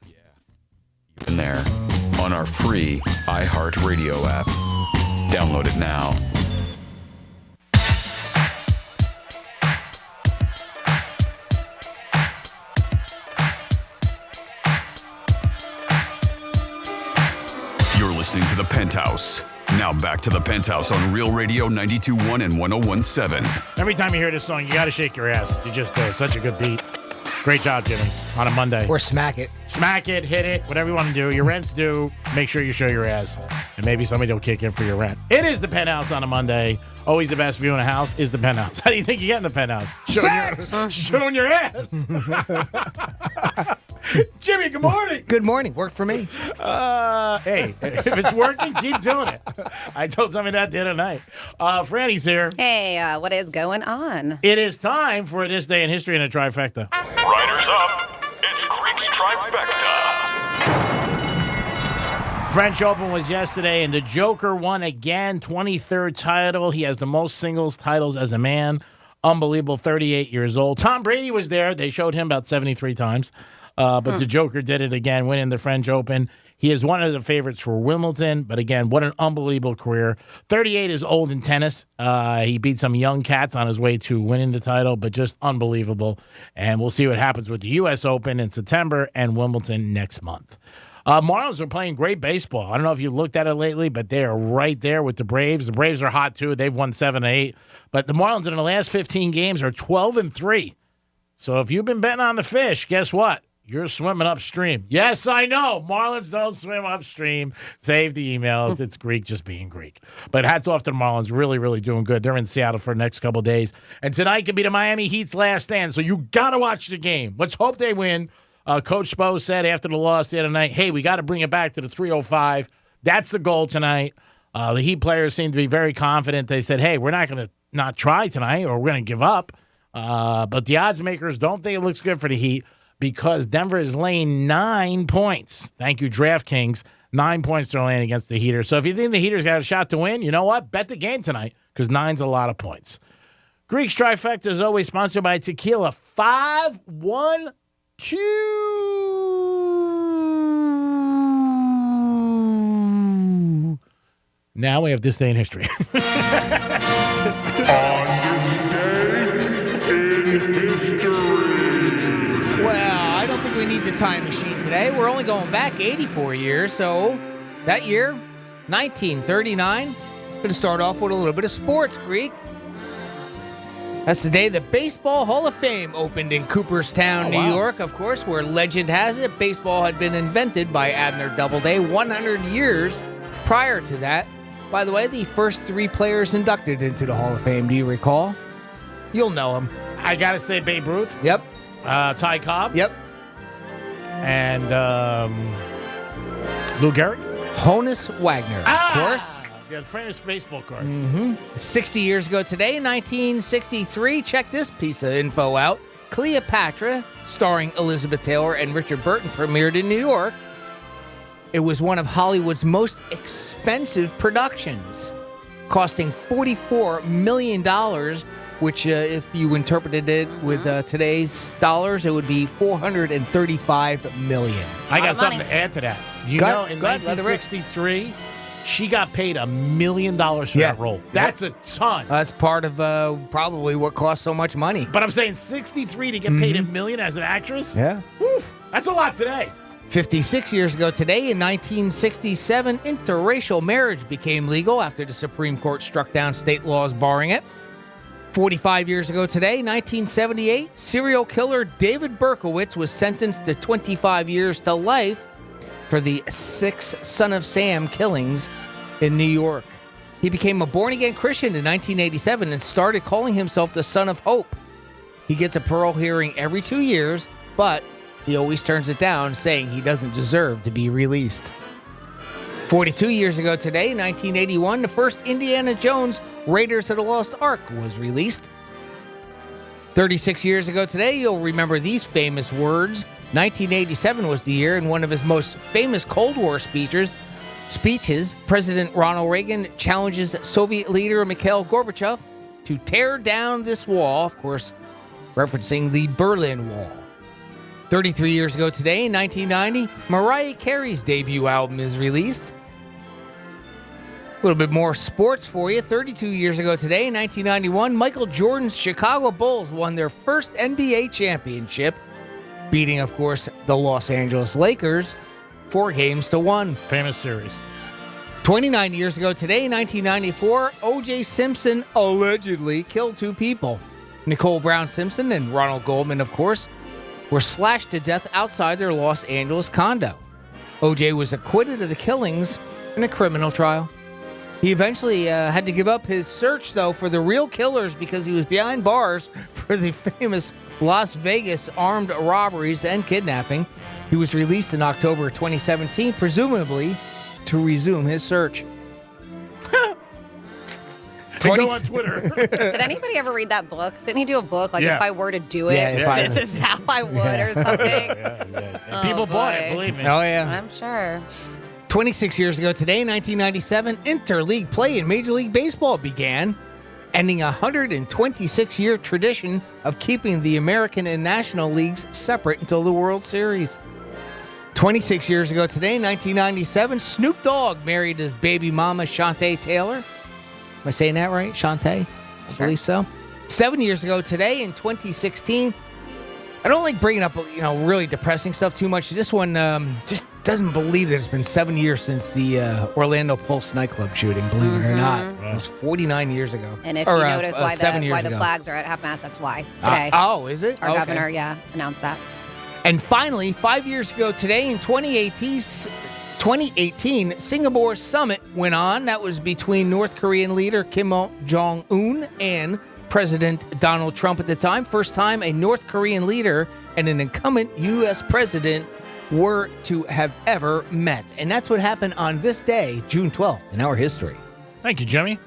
Yeah. In there on our free iHeartRadio app. Download it now. You're listening to The Penthouse. Now back to The Penthouse on Real Radio 92.1 and 101.7. Every time you hear this song, you got to shake your ass. You just do. Such a good beat. Great job, Jimmy, on a Monday. Or smack it. Smack it, hit it, whatever you want to do. Your rent's due. Make sure you show your ass. And maybe somebody will kick in for your rent. It is The Penthouse on a Monday. Always the best view in a house is The Penthouse. How do you think you get in The Penthouse? Showing your ass. Jimmy, good morning. Good morning. Worked for me. Hey, if it's working, keep doing it. I told somebody that the other night. Franny's here. Hey, what is going on? It is time for This Day in History in a Trifecta. Riders up. It's Creek's Trifecta. French Open was yesterday, and the Joker won again, 23rd title. He has the most singles titles as a man. Unbelievable, 38 years old. Tom Brady was there. They showed him about 73 times. But the Joker did it again, winning the French Open. He is one of the favorites for Wimbledon. But again, what an unbelievable career. 38 is old in tennis. He beat some young cats on his way to winning the title, but just unbelievable. And we'll see what happens with the U.S. Open in September and Wimbledon next month. Marlins are playing great baseball. I don't know if you've looked at it lately, but they are right there with the Braves. The Braves are hot, too. They've won 7-8. But the Marlins in the last 15 games are 12-3. So if you've been betting on the fish, guess what? You're swimming upstream. Yes, I know. Marlins don't swim upstream. Save the emails. It's Greek just being Greek. But hats off to the Marlins. Really, really doing good. They're in Seattle for the next couple of days. And tonight could be the Miami Heat's last stand. So you got to watch the game. Let's hope they win. Coach Spo said after the loss the other night, hey, we got to bring it back to the 305. That's the goal tonight. The Heat players seem to be very confident. They said, hey, we're not going to not try tonight or we're going to give up. But the odds makers don't think it looks good for the Heat, because Denver is laying 9 points. Thank you, DraftKings. 9 points they're laying against the Heaters. So if you think the Heaters got a shot to win, you know what? Bet the game tonight, because 9's a lot of points. Greek's Trifecta is always sponsored by Tequila 512. Now we have This Day in History. Well, I don't think we need the time machine today. We're only going back 84 years. So that year, 1939, going to start off with a little bit of sports, Greek. That's the day the Baseball Hall of Fame opened in Cooperstown, New York, of course, where legend has it baseball had been invented by Abner Doubleday 100 years prior to that. By the way, the first 3 players inducted into the Hall of Fame, do you recall? You'll know them. I got to say Babe Ruth. Yep. Ty Cobb. Yep. And Lou Gehrig. Honus Wagner, of course. The famous baseball card. 60 years ago today, 1963, check this piece of info out. Cleopatra, starring Elizabeth Taylor and Richard Burton, premiered in New York. It was one of Hollywood's most expensive productions, costing $44 million which if you interpreted it with today's dollars, it would be $435 million. I got something to add to that. You know, in go ahead, let it rip. 1963, she got paid $1 million for that role. That's a ton. That's part of probably what cost so much money. But I'm saying 63 to get paid $1 million as an actress? Yeah. Woof. That's a lot today. 56 years ago today, in 1967, interracial marriage became legal after the Supreme Court struck down state laws barring it. 45 years ago today, 1978, serial killer David Berkowitz was sentenced to 25 years to life for the 6 Son of Sam killings in New York. He became a born-again Christian in 1987 and started calling himself the Son of Hope. He gets a parole hearing every 2 years, but he always turns it down, saying he doesn't deserve to be released. 42 years ago today, 1981, the first Indiana Jones Raiders of the Lost Ark was released. 36 years ago today, you'll remember these famous words. 1987 was the year, in one of his most famous Cold War speeches, President Ronald Reagan challenges Soviet leader Mikhail Gorbachev to tear down this wall, of course, referencing the Berlin Wall. 33 years ago today, in 1990, Mariah Carey's debut album is released. A little bit more sports for you. 32 years ago today, in 1991, Michael Jordan's Chicago Bulls won their first NBA championship, beating, of course, the Los Angeles Lakers 4-1. Famous series. 29 years ago today, in 1994, O.J. Simpson allegedly killed 2 people. Nicole Brown Simpson and Ronald Goldman, of course, were slashed to death outside their Los Angeles condo. O.J. was acquitted of the killings in a criminal trial. He eventually had to give up his search, though, for the real killers because he was behind bars for the famous Las Vegas armed robberies and kidnapping. He was released in October 2017, presumably to resume his search. Go on Twitter. Did anybody ever read that book? Didn't he do a book like Yeah. if I were to do it, this is how I would or something? And people bought it, believe me. Oh, yeah. I'm sure. 26 years ago today, 1997, interleague play in Major League Baseball began, ending a 126-year tradition of keeping the American and National Leagues separate until the World Series. 26 years ago today, 1997, Snoop Dogg married his baby mama, Shantae Taylor. Am I saying that right? Shantae? I believe so. 7 years ago today, in 2016, I don't like bringing up, really depressing stuff too much. This one just doesn't believe that it's been 7 years since the Orlando Pulse nightclub shooting, believe it or not. It was 49 years ago. And if you notice why the ago. flags are at half-mast, that's why today. Is it? Our Okay. governor, announced that. And finally, 5 years ago today, in 2018, Singapore summit went on. That was between North Korean leader Kim Jong-un and President Donald Trump at the time. First time a North Korean leader and an incumbent U.S. president were to have ever met. And that's what happened on this day, June 12th, in our history. Thank you, Jimmy.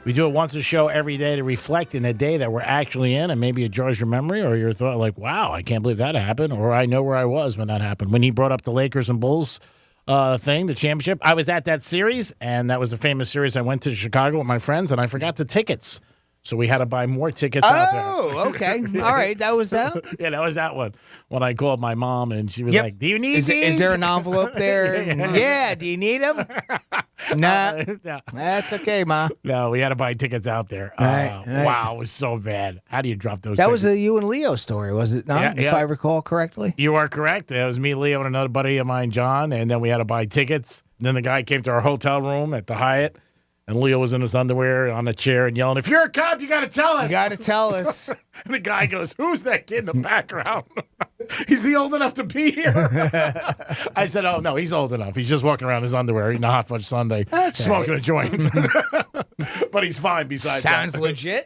We do it once a show every day to reflect in the day that we're actually in, and maybe it jars your memory or your thought like, wow, I can't believe that happened, or I know where I was when that happened. When he brought up the Lakers and Bulls thing, the championship, I was at that series, and that was the famous series. I went to Chicago with my friends, and I forgot the tickets. So we had to buy more tickets out there. Oh, okay. All right. That was that? Yeah, that was that one. When I called my mom, and she was like, do you need Is these? there an envelope there? Yeah. Do you need them? Nah. No. That's okay, Ma. No, we had to buy tickets out there. Right. Wow, it was so bad. How do you drop those That tickets? was a you and Leo story, was it not? If I recall correctly. You are correct. It was me, Leo, and another buddy of mine, John, and then we had to buy tickets. Then the guy came to our hotel room at the Hyatt, and Leo was in his underwear on a chair and yelling, "If you're a cop, you got to tell us." You got to tell us. And the guy goes, "Who's that kid in the background? Is he old enough to be here?" I said, "Oh, no, he's old enough. He's just walking around in his underwear eating a hot fudge sundae, smoking a joint." But he's fine besides Sounds that. legit.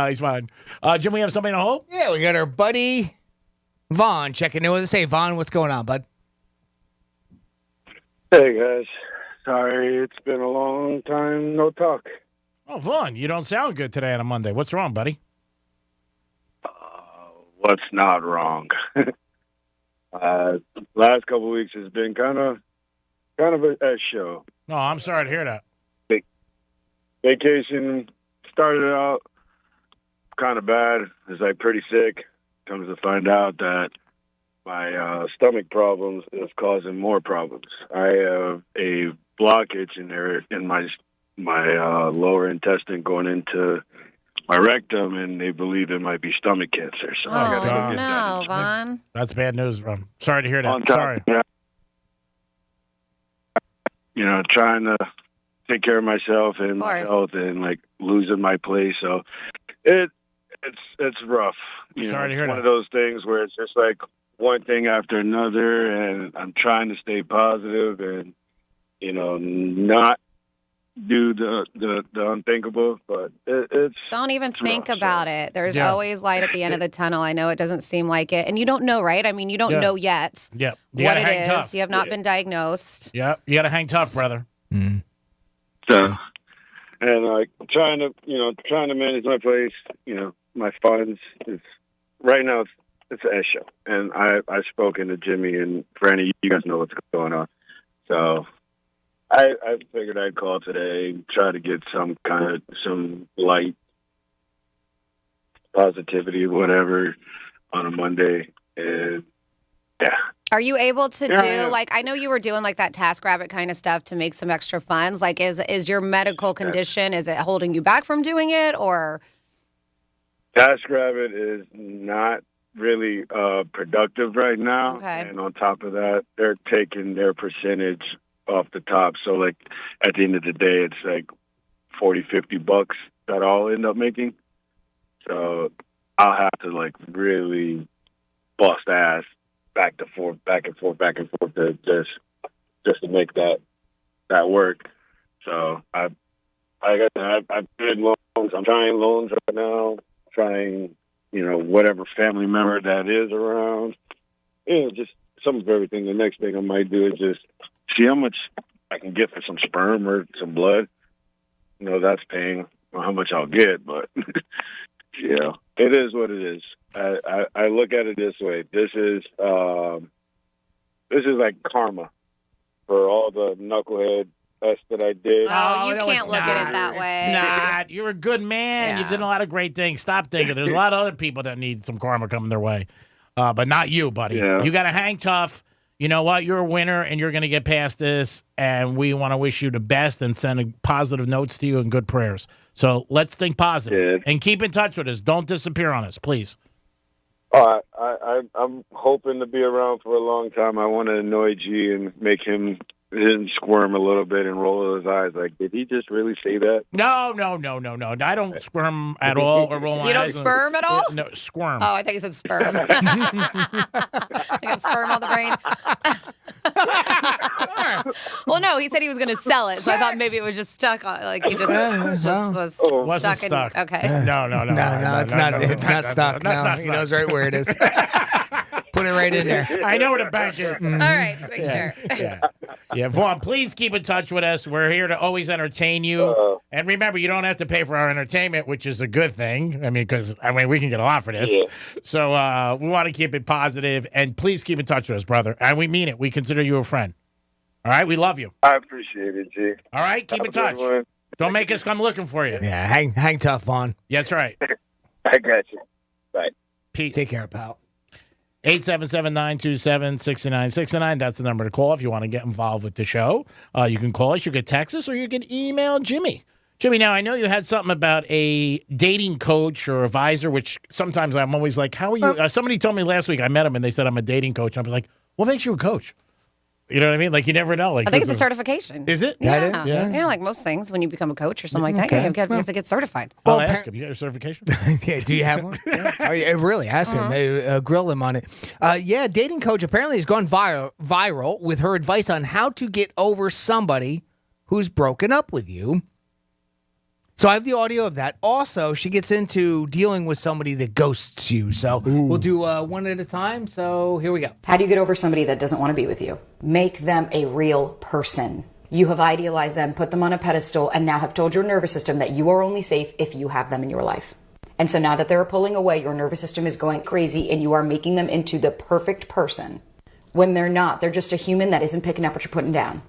He's fine. Jim, we have somebody on hold? Yeah, we got our buddy Vaughn checking in with us. Hey, Vaughn, what's going on, bud? Hey, guys. Sorry, it's been a long time no talk. Oh, Vaughn, you don't sound good today on a Monday. What's wrong, buddy? What's not wrong? Last couple of weeks has been kind of a show. No, I'm sorry to hear that. Vacation started out kind of bad. Is like pretty sick. Comes to find out that my stomach problems is causing more problems. I have a blockage in there in my lower intestine going into my rectum, and they believe it might be stomach cancer. So I got to go get that. Vaughn. That's bad news, Ron. Sorry to hear that. On top Sorry. of that, trying to take care of myself and my health, and like losing my place. So it's rough. Sorry to hear it's one that. of those things where it's just like one thing after another, and I'm trying to stay positive and not do the unthinkable, but it's Don't even think rough, about it. There's Yeah. always light at the end of the tunnel. I know it doesn't seem like it, and you don't know, right? I mean, you don't Yeah. know yet Yep. You what gotta it hang is. tough. You have not been diagnosed. Yeah, you got to hang tough, brother. So, and like trying to manage my place, my funds. Right now it's an S show, and I've spoken to Jimmy, and Franny, you guys know what's going on. So I figured I'd call today, try to get some light positivity, whatever, on a Monday, and yeah. Are you able to Yeah, do, yeah. like, I know you were doing, like, that TaskRabbit kind of stuff to make some extra funds. Like, is your medical condition, is it holding you back from doing it, or? TaskRabbit is not really productive right now. Okay. And on top of that, they're taking their percentage off the top. So, like, at the end of the day, it's like $40-50 that I'll end up making. So I'll have to, like, really bust ass back and forth to just to make that work. So I've did loans. I'm trying loans right now. Trying, whatever family member that is around. Just some of everything. The next thing I might do is just see how much I can get for some sperm or some blood. That's paying how much I'll get, but it is what it is. I look at it this way. This is like karma for all the knucklehead test that I did. Oh, you no, can't it's look at it that not. way. It's not. You're a good man. Yeah. You did a lot of great things. Stop thinking. There's a lot of other people that need some karma coming their way, but not you, buddy. Yeah. You got to hang tough. You know what? You're a winner, and you're going to get past this, and we want to wish you the best and send positive notes to you and good prayers. So let's think positive and keep in touch with us. Don't disappear on us, please. I'm hoping to be around for a long time. I want to annoy G and make him squirm a little bit and roll his eyes. Like, did he just really say that? No. I don't squirm at all or roll my eyes. You don't sperm at all? No, squirm. Oh, I thought you said sperm. I got sperm on the brain. Well, no, he said he was going to sell it, so I thought maybe it was just stuck on, like he just was Wasn't stuck. stuck. Okay. No, It's not stuck. That's not He stuck. knows right where it is. Put it right in there. I know where the bank is. All right, just make sure. Yeah, Vaughn, please keep in touch with us. We're here to always entertain you. And remember, you don't have to pay for our entertainment, which is a good thing. I mean, because we can get a lot for this. Yeah. So we want to keep it positive. And please keep in touch with us, brother. And we mean it. We consider you a friend. All right? We love you. I appreciate it, G. All right? Keep in touch. Don't make us come looking for you. Yeah, hang tough, Vaughn. That's right. I got you. Bye. Peace. Take care, pal. 877-927-6969. That's the number to call if you want to get involved with the show. You can call us, you can text us, or you can email Jimmy. Jimmy, now I know you had something about a dating coach or advisor, which sometimes I'm always like, how are you? Somebody told me last week, I met him, and they said I'm a dating coach. I was like, what makes you a coach? You know what I mean? Like, you never know. Like, I think it's a certification. Is it? Yeah. Yeah. Yeah, like most things, when you become a coach or something like that, you have to get certified. I'll ask him. You got your certification? Yeah, do you have one? Really, ask him. Grill him on it. Yeah, dating coach apparently has gone viral with her advice on how to get over somebody who's broken up with you. So I have the audio of that. Also, she gets into dealing with somebody that ghosts you. So we'll do one at a time. So here we go. How do you get over somebody that doesn't want to be with you? Make them a real person. You have idealized them, put them on a pedestal, and now have told your nervous system that you are only safe if you have them in your life. And so now that they're pulling away, your nervous system is going crazy and you are making them into the perfect person. When they're not, they're just a human that isn't picking up what you're putting down.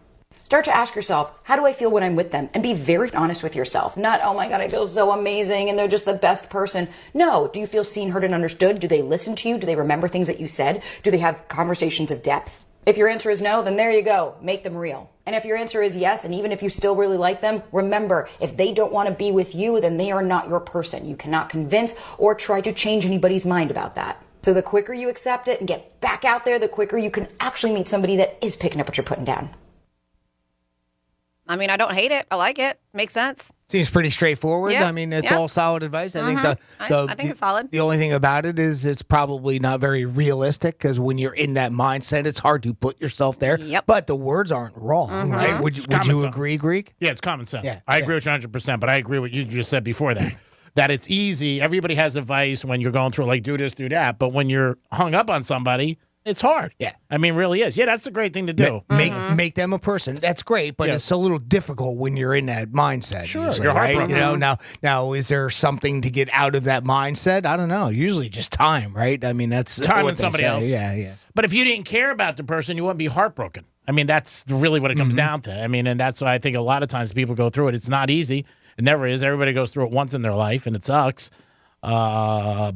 Start to ask yourself, how do I feel when I'm with them? And be very honest with yourself. Not, oh my God, I feel so amazing and they're just the best person. No, do you feel seen, heard, and understood? Do they listen to you? Do they remember things that you said? Do they have conversations of depth? If your answer is no, then there you go. Make them real. And if your answer is yes, and even if you still really like them, remember, if they don't want to be with you, then they are not your person. You cannot convince or try to change anybody's mind about that. So the quicker you accept it and get back out there, the quicker you can actually meet somebody that is picking up what you're putting down. I mean, I don't hate it. I like it. Makes sense. Seems pretty straightforward. Yeah. I mean, it's Yeah. all solid advice. I think I think it's solid. The only thing about it is it's probably not very realistic because when you're in that mindset, it's hard to put yourself there. Yep. But the words aren't wrong, right? Would you agree, Greek? Yeah, it's common sense. Yeah, I agree with you 100%, but I agree with what you just said before that. That it's easy. Everybody has advice when you're going through, like, do this, do that. But when you're hung up on somebody, it's hard. Yeah. I mean, really is. Yeah, that's a great thing to do. Make them a person. That's great, but it's a little difficult when you're in that mindset. Sure, usually, you're right? heartbroken. Now, is there something to get out of that mindset? I don't know. Usually, just time, right? I mean, that's Time what and they somebody say. else. Yeah. But if you didn't care about the person, you wouldn't be heartbroken. I mean, that's really what it comes down to. I mean, and that's why I think a lot of times people go through it. It's not easy. It never is. Everybody goes through it once in their life, and it sucks. But, I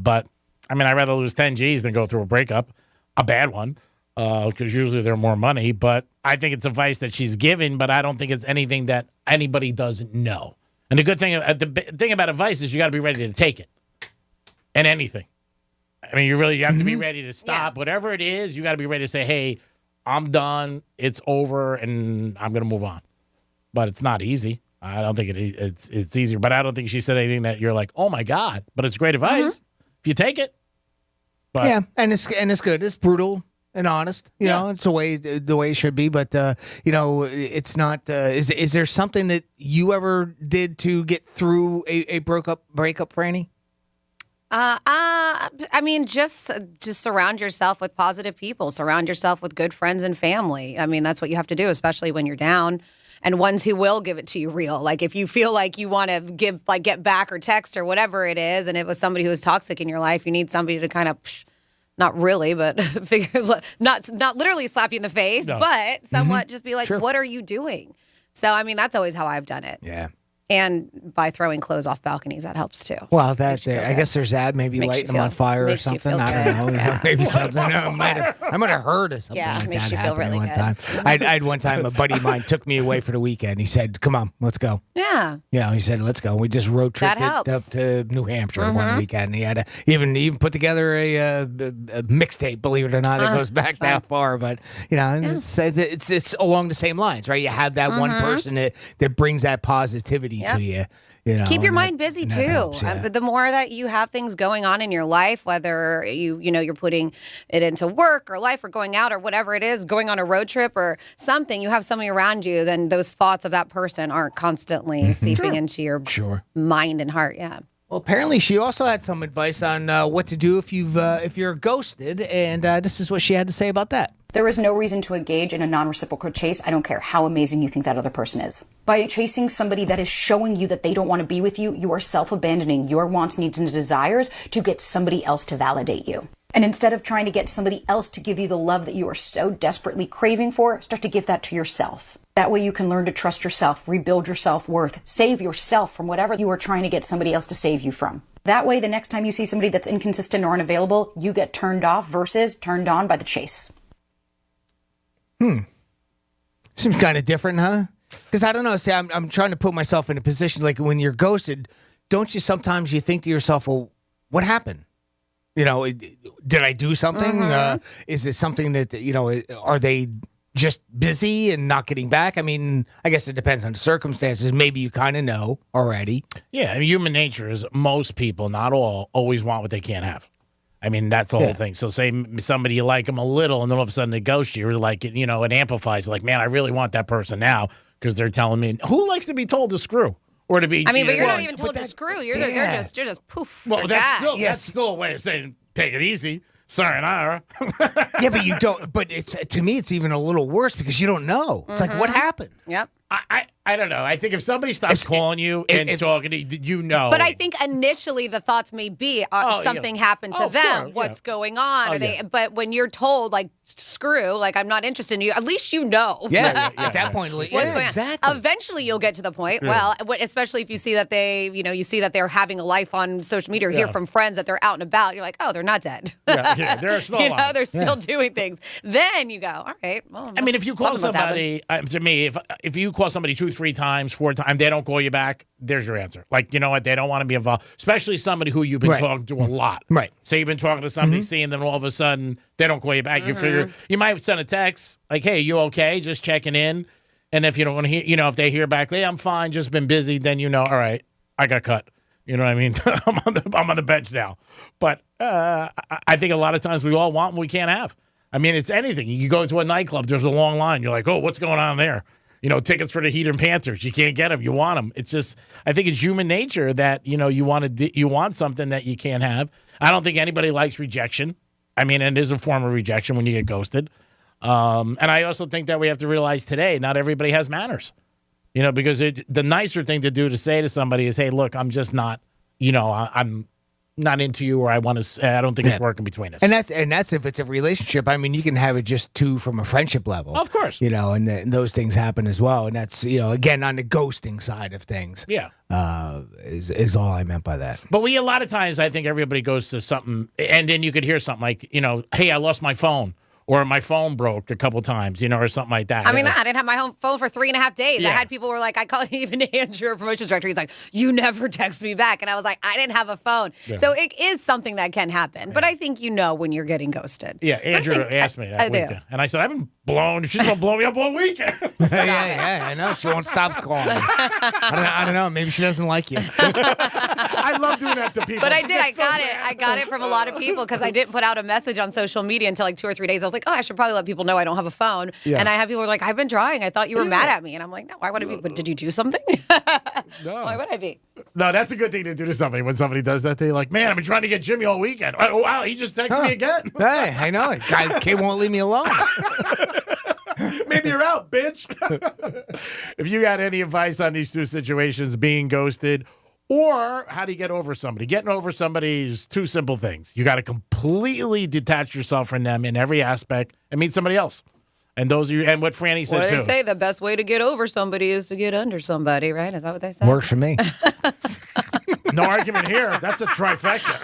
mean, I'd rather lose 10 G's than go through a breakup, a bad one, because usually they're more money. But I think it's advice that she's given, but I don't think it's anything that anybody doesn't know. And the good thing, the thing about advice is you got to be ready to take it. And anything. I mean, you have to be ready to stop. Whatever it is, you got to be ready to say, hey, I'm done. It's over, and I'm going to move on. But it's not easy. I don't think it's easier. But I don't think she said anything that you're like, oh, my God. But it's great advice if you take it. But, yeah, and it's good. It's brutal and honest. You know, it's the way it should be. But it's not. Is there something that you ever did to get through a breakup, Franny? I mean, just surround yourself with positive people. Surround yourself with good friends and family. I mean, that's what you have to do, especially when you're down. And ones who will give it to you real. Like if you feel like you want to get back or text or whatever it is, and it was somebody who was toxic in your life, you need somebody to kind of, not really, but not literally slap you in the face, but somewhat just be like, what are you doing? So, I mean, that's always how I've done it. Yeah. And by throwing clothes off balconies, that helps too. Well, that's there. I guess there's that. Maybe lighting them on fire or something. I don't know. Yeah. Maybe something. I might have heard of something like makes that you feel happening really one good. time. I had one time a buddy of mine took me away for the weekend. He said, "Come on, let's go." Yeah. He said, "Let's go." We just road tripped That up helps. to New Hampshire one weekend. And he had to even put together a mixtape. Believe it or not, it goes back that far. But it's along the same lines, right? You have that one person that brings that positivity to you. Keep your mind busy too. helps, yeah. The more that you have things going on in your life, whether you're putting it into work or life or going out or whatever it is, going on a road trip or something, you have somebody around you, then those thoughts of that person aren't constantly seeping into your mind and heart. Yeah. Well, apparently she also had some advice on what to do if you're ghosted, and this is what she had to say about that. There is no reason to engage in a non-reciprocal chase. I don't care how amazing you think that other person is. By chasing somebody that is showing you that they don't want to be with you, you are self-abandoning your wants, needs, and desires to get somebody else to validate you. And instead of trying to get somebody else to give you the love that you are so desperately craving for, start to give that to yourself. That way you can learn to trust yourself, rebuild your self-worth, save yourself from whatever you are trying to get somebody else to save you from. That way, the next time you see somebody that's inconsistent or unavailable, you get turned off versus turned on by the chase. Seems kind of different, huh? Because I don't know. See, I'm trying to put myself in a position like when you're ghosted. Don't you sometimes you think to yourself, "Well, what happened? Did I do something? Is it something that Are they just busy and not getting back? I mean, I guess it depends on the circumstances. Maybe you kind of know already. Yeah, I mean, human nature is most people, not all, always want what they can't have. I mean, that's the whole thing. So say somebody, you like them a little, and then all of a sudden they ghost you. Or like, it amplifies. Like, man, I really want that person now because they're telling me. Who likes to be told to screw or to be? I mean, but you're not even told to screw. You're just poof. Well, that's still a way of saying take it easy. Sayonara. Yeah, but you don't. But to me, it's even a little worse because you don't know. It's like what happened. Yep. I I don't know. I think if somebody stops calling you and talking to you, But I think initially the thoughts may be something happened to them. What's going on? But when you're told, like, screw, like, I'm not interested in you, at least you know. At that point, What's going on. exactly. Eventually you'll get to the point, especially if you see that you see that they're having a life on social media or hear from friends that they're out and about, you're like, oh, they're not dead. They're still alive. They're still doing things. Then you go, all right, well, I mean, if you call somebody, to me, if you call somebody 2, 3 times, 4 times, they don't call you back, there's your answer. Like, you know what? They don't want to be involved, especially somebody who you've been talking to a lot. Right. So you've been talking to somebody, seeing them, all of a sudden, they don't call you back. You figure, you might send a text, like, hey, you okay? Just checking in. And if you don't want to hear, if they hear back, hey, I'm fine, just been busy, then all right, I got cut. You know what I mean? I'm on the bench now. But I think a lot of times we all want what we can't have. I mean, it's anything. You go to a nightclub, there's a long line. You're like, oh, what's going on there? Tickets for the Heat and Panthers. You can't get them. You want them. It's just, I think it's human nature that, you want something that you can't have. I don't think anybody likes rejection. I mean, and it is a form of rejection when you get ghosted. And I also think that we have to realize today, not everybody has manners. Because the nicer thing to do to say to somebody is, hey, look, I'm just not, I'm not into you, or I don't think it's working between us. And that's if it's a relationship. I mean, you can have it just from a friendship level. Of course. And those things happen as well. And that's, again, on the ghosting side of things. Yeah. Is all I meant by that. But a lot of times, I think everybody goes to something, and then you could hear something like, hey, I lost my phone. Or my phone broke a couple times, or something like that. I mean, I didn't have my phone for 3.5 days. I had people who were like, I called even Andrew, our promotions director. He's like, you never text me back. And I was like, I didn't have a phone. Yeah. So it is something that can happen. Yeah. But I think when you're getting ghosted. Yeah, Andrew asked me that weekend. And I said, I've been blown. She's going to blow me up all weekend. yeah, I know. She won't stop calling. I don't know. Maybe she doesn't like you. I love doing that to people. But I did. I got it from a lot of people because I didn't put out a message on social media until like 2 or 3 days. I was like, oh, I should probably let people know I don't have a phone. Yeah. And I have people who are like, I've been trying. I thought you were mad at me. And I'm like, no, why would I be? But did you do something? No. Why would I be? No, that's a good thing to do to somebody. When somebody does that, they're like, man, I've been trying to get Jimmy all weekend. Oh, wow, he just texted me again. Hey, I know. Kay won't leave me alone. Maybe you're out, bitch. If you got any advice on these 2 situations, being ghosted or how do you get over somebody? Getting over somebody is 2 simple things. You got to completely detach yourself from them in every aspect and meet somebody else. And those are and what Franny said, what do too. They say? The best way to get over somebody is to get under somebody, right? Is that what they say? Works for me. No argument here. That's a trifecta.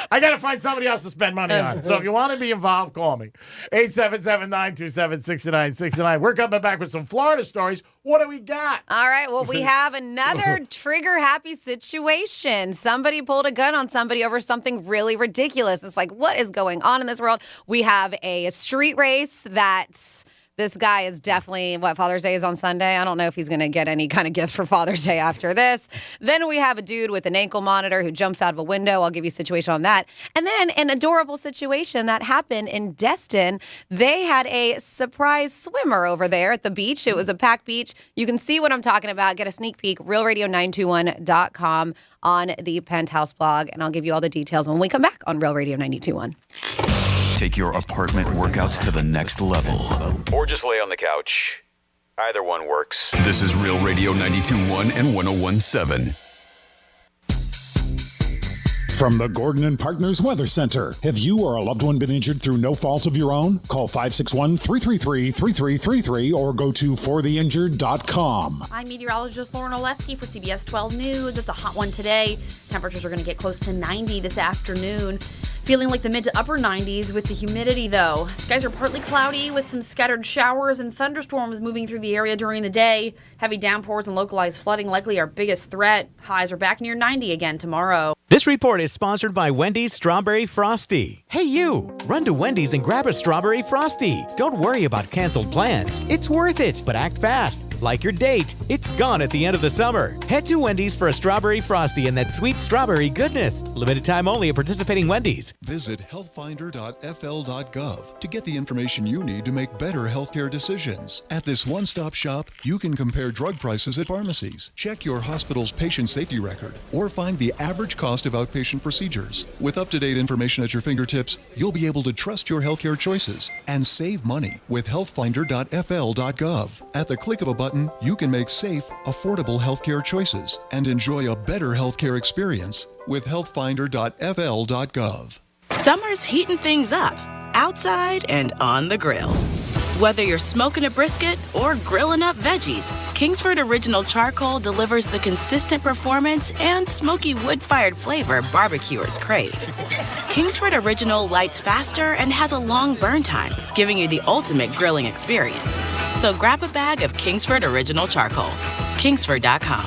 I got to find somebody else to spend money on. So if you want to be involved, call me. 877-927-6969. We're coming back with some Florida stories. What do we got? All right. Well, we have another trigger-happy situation. Somebody pulled a gun on somebody over something really ridiculous. It's like, what is going on in this world? We have a street race that's... This guy is definitely, Father's Day is on Sunday. I don't know if he's going to get any kind of gift for Father's Day after this. Then we have a dude with an ankle monitor who jumps out of a window. I'll give you a situation on that. And then an adorable situation that happened in Destin. They had a surprise swimmer over there at the beach. It was a packed beach. You can see what I'm talking about. Get a sneak peek, realradio921.com on the Penthouse blog. And I'll give you all the details when we come back on Real Radio 92.1. Take your apartment workouts to the next level. Or just lay on the couch. Either one works. This is Real Radio 92.1 and 101.7. From the Gordon and Partners Weather Center. Have you or a loved one been injured through no fault of your own? Call 561-333-3333 or go to fortheinjured.com. I'm meteorologist Lauren Oleski for CBS 12 News. It's a hot one today. Temperatures are going to get close to 90 this afternoon. Feeling like the mid to upper 90s with the humidity, though. Skies are partly cloudy with some scattered showers and thunderstorms moving through the area during the day. Heavy downpours and localized flooding likely our biggest threat. Highs are back near 90 again tomorrow. This report is sponsored by Wendy's Strawberry Frosty. Hey, you! Run to Wendy's and grab a Strawberry Frosty. Don't worry about canceled plans. It's worth it, but act fast. Like your date, it's gone at the end of the summer. Head to Wendy's for a Strawberry Frosty and that sweet strawberry goodness. Limited time only at participating Wendy's. Visit healthfinder.fl.gov to get the information you need to make better healthcare decisions. At this one-stop shop, you can compare drug prices at pharmacies, check your hospital's patient safety record, or find the average cost of outpatient procedures. With up-to-date information at your fingertips, you'll be able to trust your healthcare choices and save money with healthfinder.fl.gov. At the click of a button, you can make safe, affordable healthcare choices and enjoy a better healthcare experience with healthfinder.fl.gov. Summer's heating things up, outside and on the grill. Whether you're smoking a brisket or grilling up veggies, Kingsford Original Charcoal delivers the consistent performance and smoky wood-fired flavor barbecuers crave. Kingsford Original lights faster and has a long burn time, giving you the ultimate grilling experience. So grab a bag of Kingsford Original Charcoal. Kingsford.com.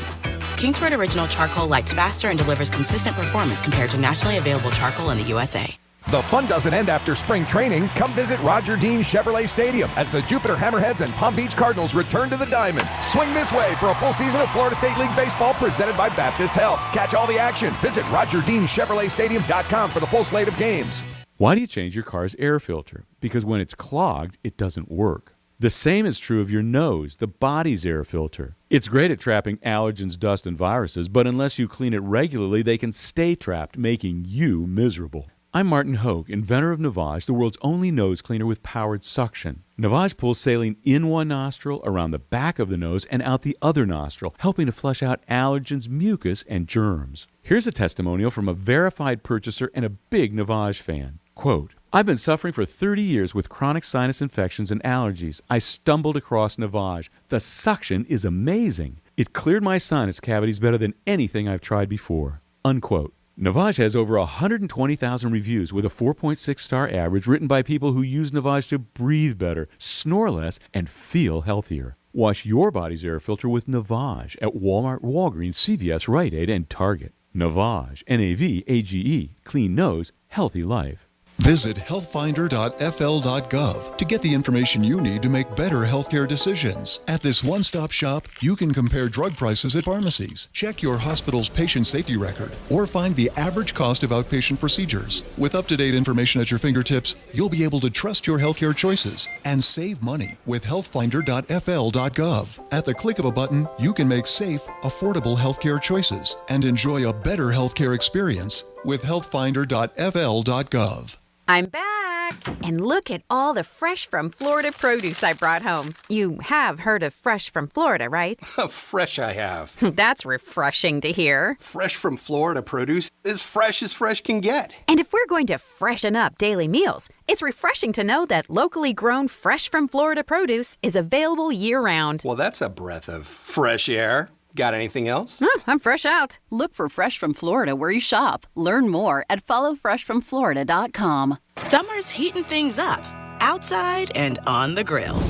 Kingsford Original Charcoal lights faster and delivers consistent performance compared to nationally available charcoal in the USA. The fun doesn't end after spring training. Come visit Roger Dean Chevrolet Stadium as the Jupiter Hammerheads and Palm Beach Cardinals return to the Diamond. Swing this way for a full season of Florida State League baseball presented by Baptist Health. Catch all the action. Visit RogerDeanChevroletStadium.com for the full slate of games. Why do you change your car's air filter? Because when it's clogged, it doesn't work. The same is true of your nose, the body's air filter. It's great at trapping allergens, dust, and viruses, but unless you clean it regularly, they can stay trapped, making you miserable. I'm Martin Hogue, inventor of Navage, the world's only nose cleaner with powered suction. Navage pulls saline in one nostril, around the back of the nose, and out the other nostril, helping to flush out allergens, mucus, and germs. Here's a testimonial from a verified purchaser and a big Navage fan. Quote, I've been suffering for 30 years with chronic sinus infections and allergies. I stumbled across Navage. The suction is amazing. It cleared my sinus cavities better than anything I've tried before. Unquote. Navage has over 120,000 reviews with a 4.6-star average written by people who use Navage to breathe better, snore less, and feel healthier. Wash your body's air filter with Navage at Walmart, Walgreens, CVS, Rite Aid, and Target. Navage, N-A-V-A-G-E, clean nose, healthy life. Visit healthfinder.fl.gov to get the information you need to make better healthcare decisions. At this one-stop shop, you can compare drug prices at pharmacies, check your hospital's patient safety record, or find the average cost of outpatient procedures. With up-to-date information at your fingertips, you'll be able to trust your healthcare choices and save money with healthfinder.fl.gov. At the click of a button, you can make safe, affordable healthcare choices and enjoy a better healthcare experience with healthfinder.fl.gov. I'm back! And look at all the fresh from Florida produce I brought home. You have heard of fresh from Florida, right? Fresh I have. That's refreshing to hear. Fresh from Florida produce is fresh as fresh can get. And if we're going to freshen up daily meals, it's refreshing to know that locally grown fresh from Florida produce is available year-round. Well, that's a breath of fresh air. Got anything else? Oh, I'm fresh out. Look for Fresh from Florida where you shop. Learn more at followfreshfromflorida.com. Summer's heating things up, outside and on the grill.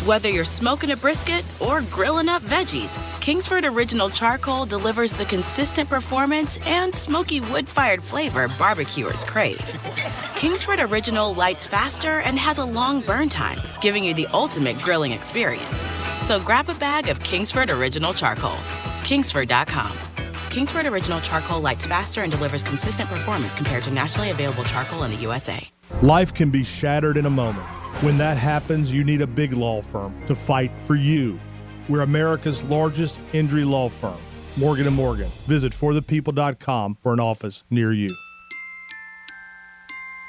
Whether you're smoking a brisket or grilling up veggies, Kingsford Original Charcoal delivers the consistent performance and smoky wood-fired flavor barbecuers crave. Kingsford Original lights faster and has a long burn time, giving you the ultimate grilling experience. So grab a bag of Kingsford Original Charcoal. Kingsford.com. Kingsford Original Charcoal lights faster and delivers consistent performance compared to nationally available charcoal in the USA. Life can be shattered in a moment. When that happens, you need a big law firm to fight for you. We're America's largest injury law firm, Morgan & Morgan. Visit forthepeople.com for an office near you.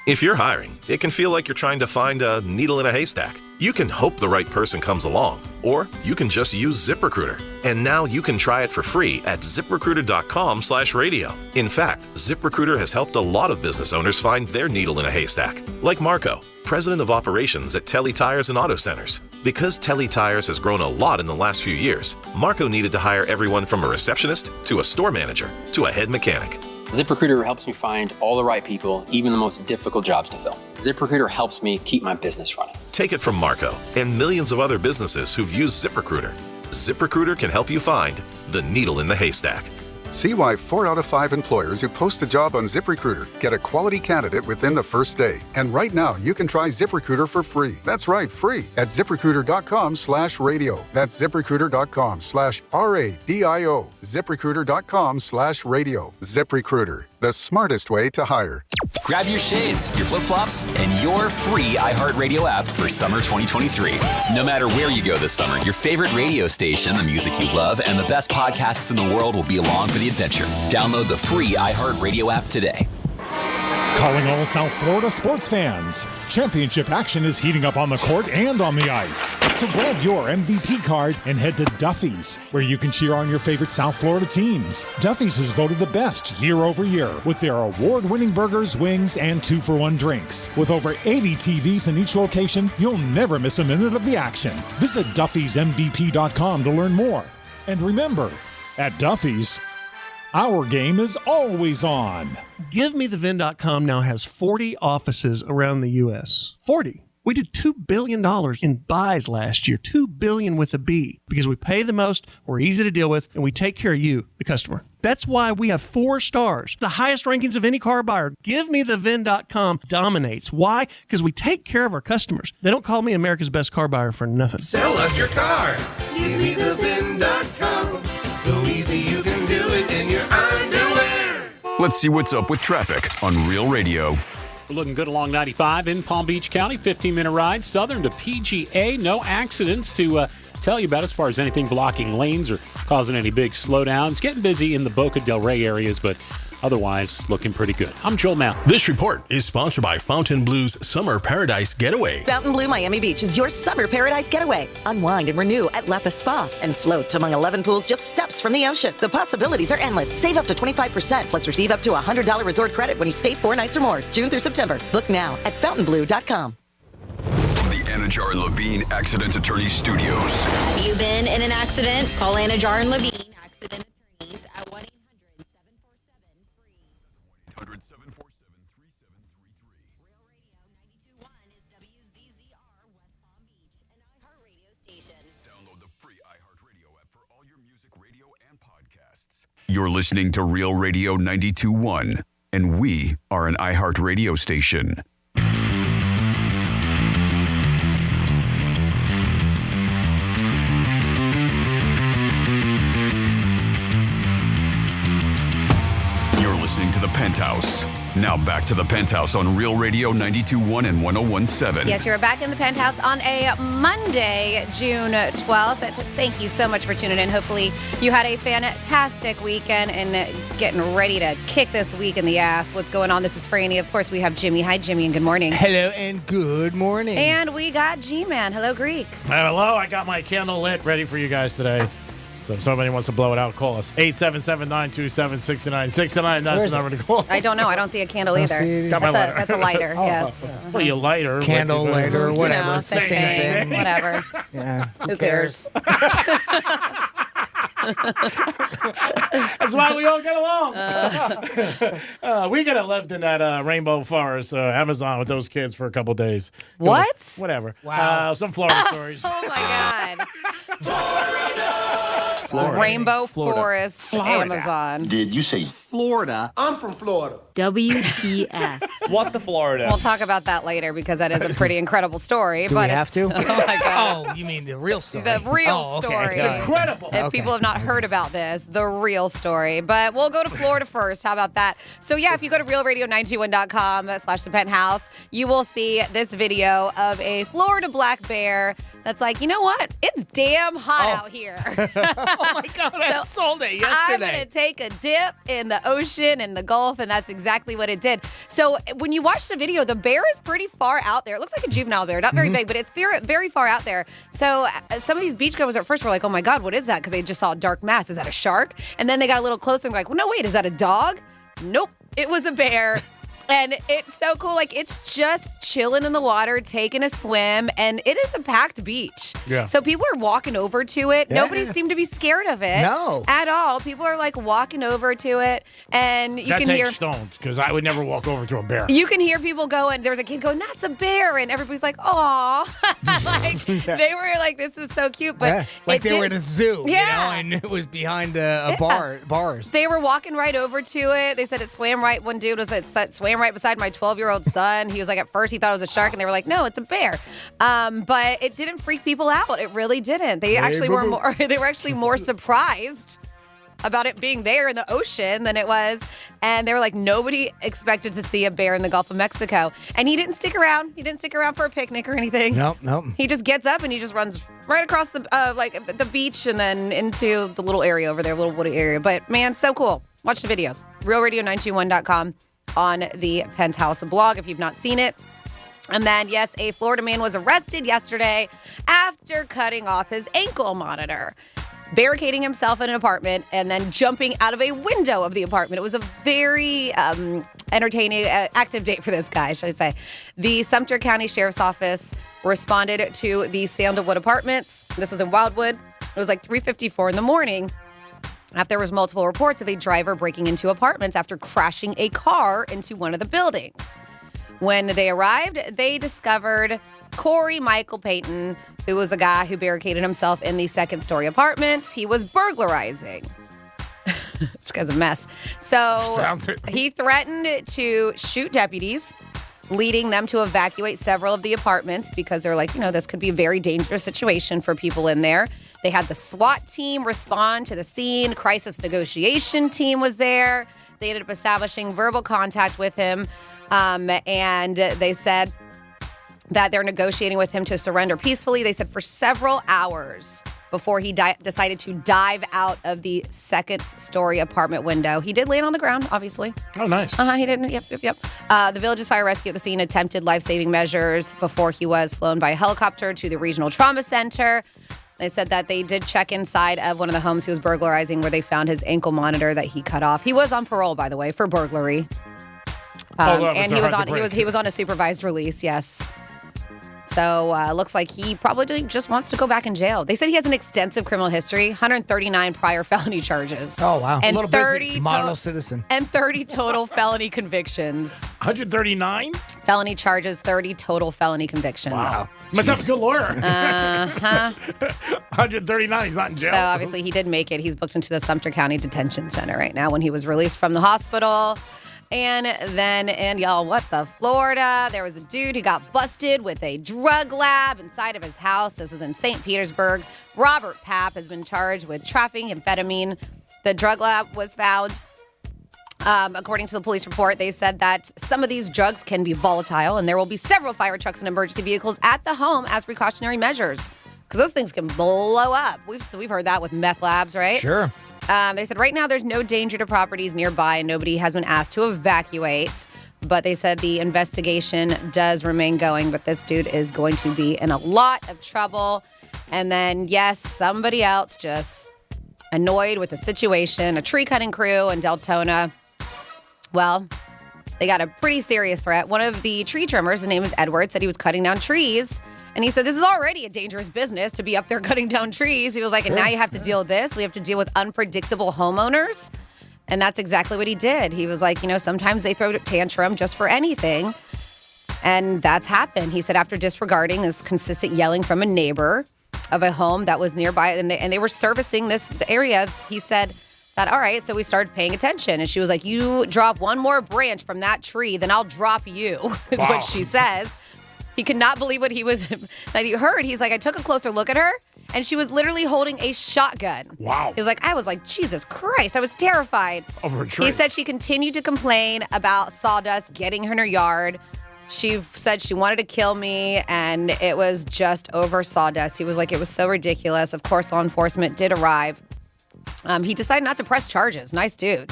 If you're hiring, it can feel like you're trying to find a needle in a haystack. You can hope the right person comes along, or you can just use ZipRecruiter. And now you can try it for free at ZipRecruiter.com/radio. In fact, ZipRecruiter has helped a lot of business owners find their needle in a haystack, like Marco, president of operations at Telly Tires and Auto Centers. Because Telly Tires has grown a lot in the last few years, Marco needed to hire everyone from a receptionist to a store manager to a head mechanic. ZipRecruiter helps me find all the right people, even the most difficult jobs to fill. ZipRecruiter helps me keep my business running. Take it from Marco and millions of other businesses who've used ZipRecruiter. ZipRecruiter can help you find the needle in the haystack. See why 4 out of 5 employers who post a job on ZipRecruiter get a quality candidate within the first day. And right now, you can try ZipRecruiter for free. That's right, free at ZipRecruiter.com/radio. That's ZipRecruiter.com/RADIO. ZipRecruiter.com/radio. ZipRecruiter, the smartest way to hire. Grab your shades, your flip-flops, and your free iHeartRadio app for summer 2023. No matter where you go this summer, your favorite radio station, the music you love, and the best podcasts in the world will be along for the adventure. Download the free iHeartRadio app today. Calling all South Florida sports fans. Championship action is heating up on the court and on the ice. So grab your MVP card and head to Duffy's, where you can cheer on your favorite South Florida teams. Duffy's is voted the best year over year with their award-winning burgers, wings, and 2-for-1 drinks. With over 80 TVs in each location, you'll never miss a minute of the action. Visit Duffy'sMVP.com to learn more. And remember, at Duffy's, our game is always on. GiveMeTheVin.com now has 40 offices around the U.S. 40. We did $2 billion in buys last year, $2 billion with a B, because we pay the most, we're easy to deal with, and we take care of you, the customer. That's why we have 4 stars, the highest rankings of any car buyer. GiveMeTheVin.com dominates. Why? Because we take care of our customers. They don't call me America's best car buyer for nothing. Sell us your car. GiveMeTheVin.com. So easy you can do it in your underwear. Let's see what's up with traffic on Real Radio. We're looking good along 95 in Palm Beach County. 15-minute ride southern to PGA. No accidents to tell you about as far as anything blocking lanes or causing any big slowdowns. Getting busy in the Boca del Rey areas, but otherwise looking pretty good. I'm Joel Mount. This report is sponsored by Fontainebleau's Summer Paradise Getaway. Fontainebleau Miami Beach is your summer paradise getaway. Unwind and renew at Lefa Spa and float among 11 pools just steps from the ocean. The possibilities are endless. Save up to 25%, plus receive up to $100 resort credit when you stay 4 nights or more. June through September. Book now at FountainBlue.com. From the Anajar and Levine Accident Attorney Studios. Have you been in an accident? Call Anajar and Levine Accident Attorneys at 1-800-747-FREE. 1-800-747-3733. Real Radio 92.1 is WZZR West Palm Beach, an iHeartRadio station. Download the free iHeartRadio app for all your music, radio, and podcasts. You're listening to Real Radio 92.1, and we are an iHeartRadio station. Listening to the Penthouse. Now back to the Penthouse on Real Radio 92.1 and 101.7. Yes, you're back in the Penthouse on a Monday, June 12th. Thank you so much for tuning in. Hopefully you had a fantastic weekend and getting ready to kick this week in the ass. What's going on? This is Franny. Of course, we have Jimmy. Hi, Jimmy, and good morning. Hello, and good morning. And we got G-Man. Hello, Greek. Hello, I got my candle lit ready for you guys today. So if somebody wants to blow it out, call us. 877-927-6969. That's the number to call. I don't know. I don't see a candle either. That's a lighter, yes. Well, you lighter. Candle, lighter, whatever. You know, same thing. Whatever. Yeah. Who cares? That's why we all get along. We could have lived in that rainbow forest, Amazon, with those kids for a couple days. What? Whatever. Wow. Some Florida stories. Oh, my God. Florida. Rainbow Forest, Florida. Amazon. Did you say Florida? I'm from Florida. WTF. What the Florida? We'll talk about that later because that is a pretty incredible story. Do but we have to? Oh, my God. Oh, you mean the real story? The real story. It's incredible. If people have not heard about this, the real story. But we'll go to Florida first. How about that? So, yeah, if you go to realradio921.com/the Penthouse, you will see this video of a Florida black bear that's like, you know what? It's damn hot out here. Oh, my God. I sold it yesterday. I'm going to take a dip in the ocean and the Gulf, and that's exactly what it did. So when you watch the video, the bear is pretty far out there. It looks like a juvenile bear, not very big, but it's very, very far out there. So some of these beachgoers at first were like, oh my God, what is that? Because they just saw a dark mass. Is that a shark? And then they got a little closer and were like, well, no, wait, is that a dog? Nope, it was a bear. And it's so cool. Like, it's just chilling in the water, taking a swim, and it is a packed beach. Yeah. So people are walking over to it. Yeah. Nobody seemed to be scared of it. No. At all. People are, like, walking over to it, and you that can takes hear... stones, because I would never walk over to a bear. You can hear people going, there's a kid going, that's a bear, and everybody's like, aw. Like, they were like, this is so cute. But like they were in a zoo, Yeah. and it was behind a bars. They were walking right over to it. They said it swam right. One dude swam right beside my 12-year-old son. He was like, at first he thought it was a shark, and they were like, no, it's a bear. But it didn't freak people out. It really didn't. They actually were more. They were actually more surprised about it being there in the ocean than it was. And they were like, nobody expected to see a bear in the Gulf of Mexico. And he didn't stick around. He didn't stick around for a picnic or anything. Nope. He just gets up and he just runs right across the beach and then into the little area over there, little woody area. But man, so cool. Watch the video. RealRadio921.com on the Penthouse blog if you've not seen it. And then, yes, a Florida man was arrested yesterday after cutting off his ankle monitor, barricading himself in an apartment, and then jumping out of a window of the apartment. It was a very entertaining, active date for this guy, should I say. The Sumter County Sheriff's Office responded to the Sandalwood Apartments. This was in Wildwood. It was like 3:54 in the morning after there was multiple reports of a driver breaking into apartments after crashing a car into one of the buildings. When they arrived, they discovered Corey Michael Payton, who was the guy who barricaded himself in the second-story apartment. He was burglarizing. This guy's a mess. So he threatened to shoot deputies, leading them to evacuate several of the apartments because they're like, this could be a very dangerous situation for people in there. They had the SWAT team respond to the scene. Crisis negotiation team was there. They ended up establishing verbal contact with him. And they said that they're negotiating with him to surrender peacefully. They said for several hours before he decided to dive out of the second-story apartment window. He did land on the ground, obviously. Oh, nice. He didn't. Yep. The Village's fire rescue at the scene attempted life-saving measures before he was flown by helicopter to the regional trauma center. They said that they did check inside of one of the homes he was burglarizing where they found his ankle monitor that he cut off. He was on parole, by the way, for burglary. And he was on a supervised release, yes. So looks like he probably just wants to go back in jail. They said he has an extensive criminal history, 139 prior felony charges. Oh, wow. And a little 30 model citizen. And 30 total felony convictions. 139? Felony charges, 30 total felony convictions. Wow. Must have a good lawyer. 139, he's not in jail. So obviously he did make it. He's booked into the Sumter County Detention Center right now when he was released from the hospital. And then, y'all, what the Florida? There was a dude who got busted with a drug lab inside of his house. This is in St. Petersburg. Robert Papp has been charged with trafficking amphetamine. The drug lab was found. According to the police report, they said that some of these drugs can be volatile, and there will be several fire trucks and emergency vehicles at the home as precautionary measures. Because those things can blow up. We've heard that with meth labs, right? Sure. They said right now there's no danger to properties nearby and nobody has been asked to evacuate. But they said the investigation does remain going, but this dude is going to be in a lot of trouble. And then, yes, somebody else just annoyed with the situation, a tree cutting crew in Deltona. Well, they got a pretty serious threat. One of the tree trimmers, his name is Edward, said he was cutting down trees. And he said, this is already a dangerous business to be up there cutting down trees. He was like, and now you have to deal with this. We have to deal with unpredictable homeowners. And that's exactly what he did. He was like, sometimes they throw a tantrum just for anything. And that's happened. He said after disregarding this consistent yelling from a neighbor of a home that was nearby, and they were servicing this area, he said that, all right, so we started paying attention. And she was like, you drop one more branch from that tree, then I'll drop you, is what she says. He could not believe what that he heard. He's like, I took a closer look at her, and she was literally holding a shotgun. Wow. He's like, I was like, Jesus Christ. I was terrified. Over a tree. He said she continued to complain about sawdust getting her in her yard. She said she wanted to kill me, and it was just over sawdust. He was like, it was so ridiculous. Of course, law enforcement did arrive. He decided not to press charges. Nice dude.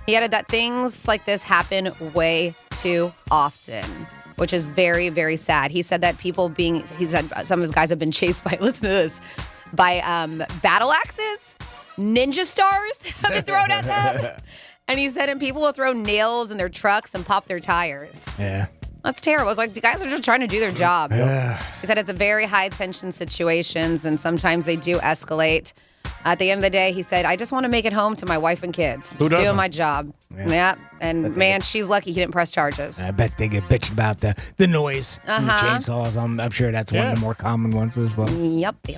He added that things like this happen way too often, which is very, very sad. He said that he said some of his guys have been chased by, listen to this, by battle axes, ninja stars have been thrown at them. And he said, and people will throw nails in their trucks and pop their tires. Yeah. That's terrible. I was like, the guys are just trying to do their job. Yeah. He said it's a very high tension situations, and sometimes they do escalate. At the end of the day, he said, I just want to make it home to my wife and kids. Who Just doing doesn't? my job. Yeah. And man, she's lucky he didn't press charges. I bet they get bitched about the noise and the chainsaws. I'm sure that's one of the more common ones as well. Yep.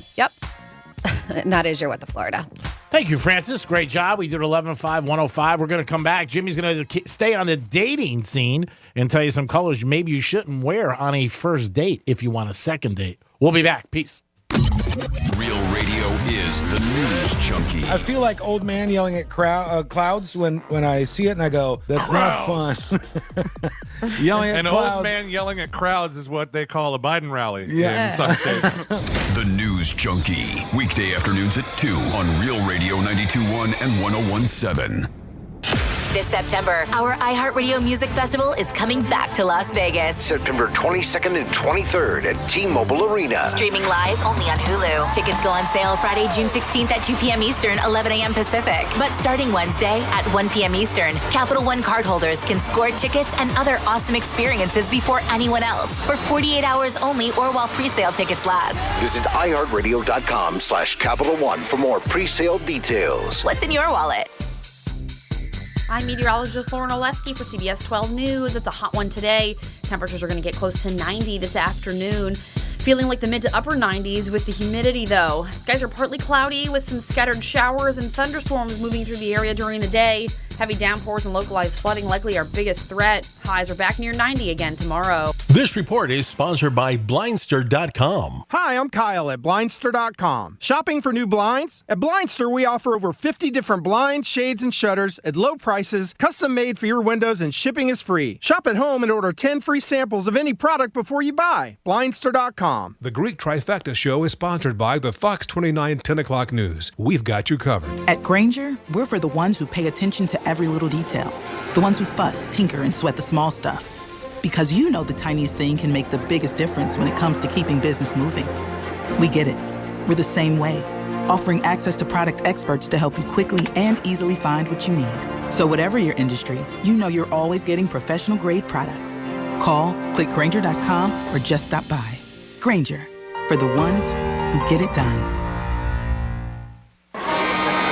And that is your What the Florida. Thank you, Francis. Great job. We did 11-5-105. We're going to come back. Jimmy's going to stay on the dating scene and tell you some colors maybe you shouldn't wear on a first date if you want a second date. We'll be back. Peace. Real Radio is is the News Junkie. I feel like old man yelling at clouds when I see it, and I go, "That's not fun." Yelling at An clouds. old man yelling at crowds is what they call a Biden rally Yeah. in some states. The News Junkie. Weekday afternoons at 2 on Real Radio 92.1 and 101.7. This September, our iHeartRadio Music Festival is coming back to Las Vegas. September 22nd and 23rd at T-Mobile Arena. Streaming live only on Hulu. Tickets go on sale Friday, June 16th at 2 p.m. Eastern, 11 a.m. Pacific. But starting Wednesday at 1 p.m. Eastern, Capital One cardholders can score tickets and other awesome experiences before anyone else for 48 hours only or while pre-sale tickets last. Visit iHeartRadio.com/Capital One for more pre-sale details. What's in your wallet? I'm meteorologist Lauren Oleski for CBS 12 News. It's a hot one today. Temperatures are going to get close to 90 this afternoon. Feeling like the mid to upper 90s with the humidity, though. Skies are partly cloudy with some scattered showers and thunderstorms moving through the area during the day. Heavy downpours and localized flooding likely our biggest threat. Highs are back near 90 again tomorrow. This report is sponsored by Blindster.com. Hi, I'm Kyle at Blindster.com. Shopping for new blinds? At Blindster, we offer over 50 different blinds, shades, and shutters at low prices, custom made for your windows, and shipping is free. Shop at home and order 10 free samples of any product before you buy. Blindster.com. The Greek Trifecta Show is sponsored by the Fox 29 10 o'clock news. We've got you covered. At Grainger, we're for the ones who pay attention to every little detail. The ones who fuss, tinker, and sweat the small stuff. Because you know the tiniest thing can make the biggest difference when it comes to keeping business moving. We get it. We're the same way, offering access to product experts to help you quickly and easily find what you need. So whatever your industry, you know you're always getting professional-grade products. Call, click Grainger.com, or just stop by. Grainger, for the ones who get it done.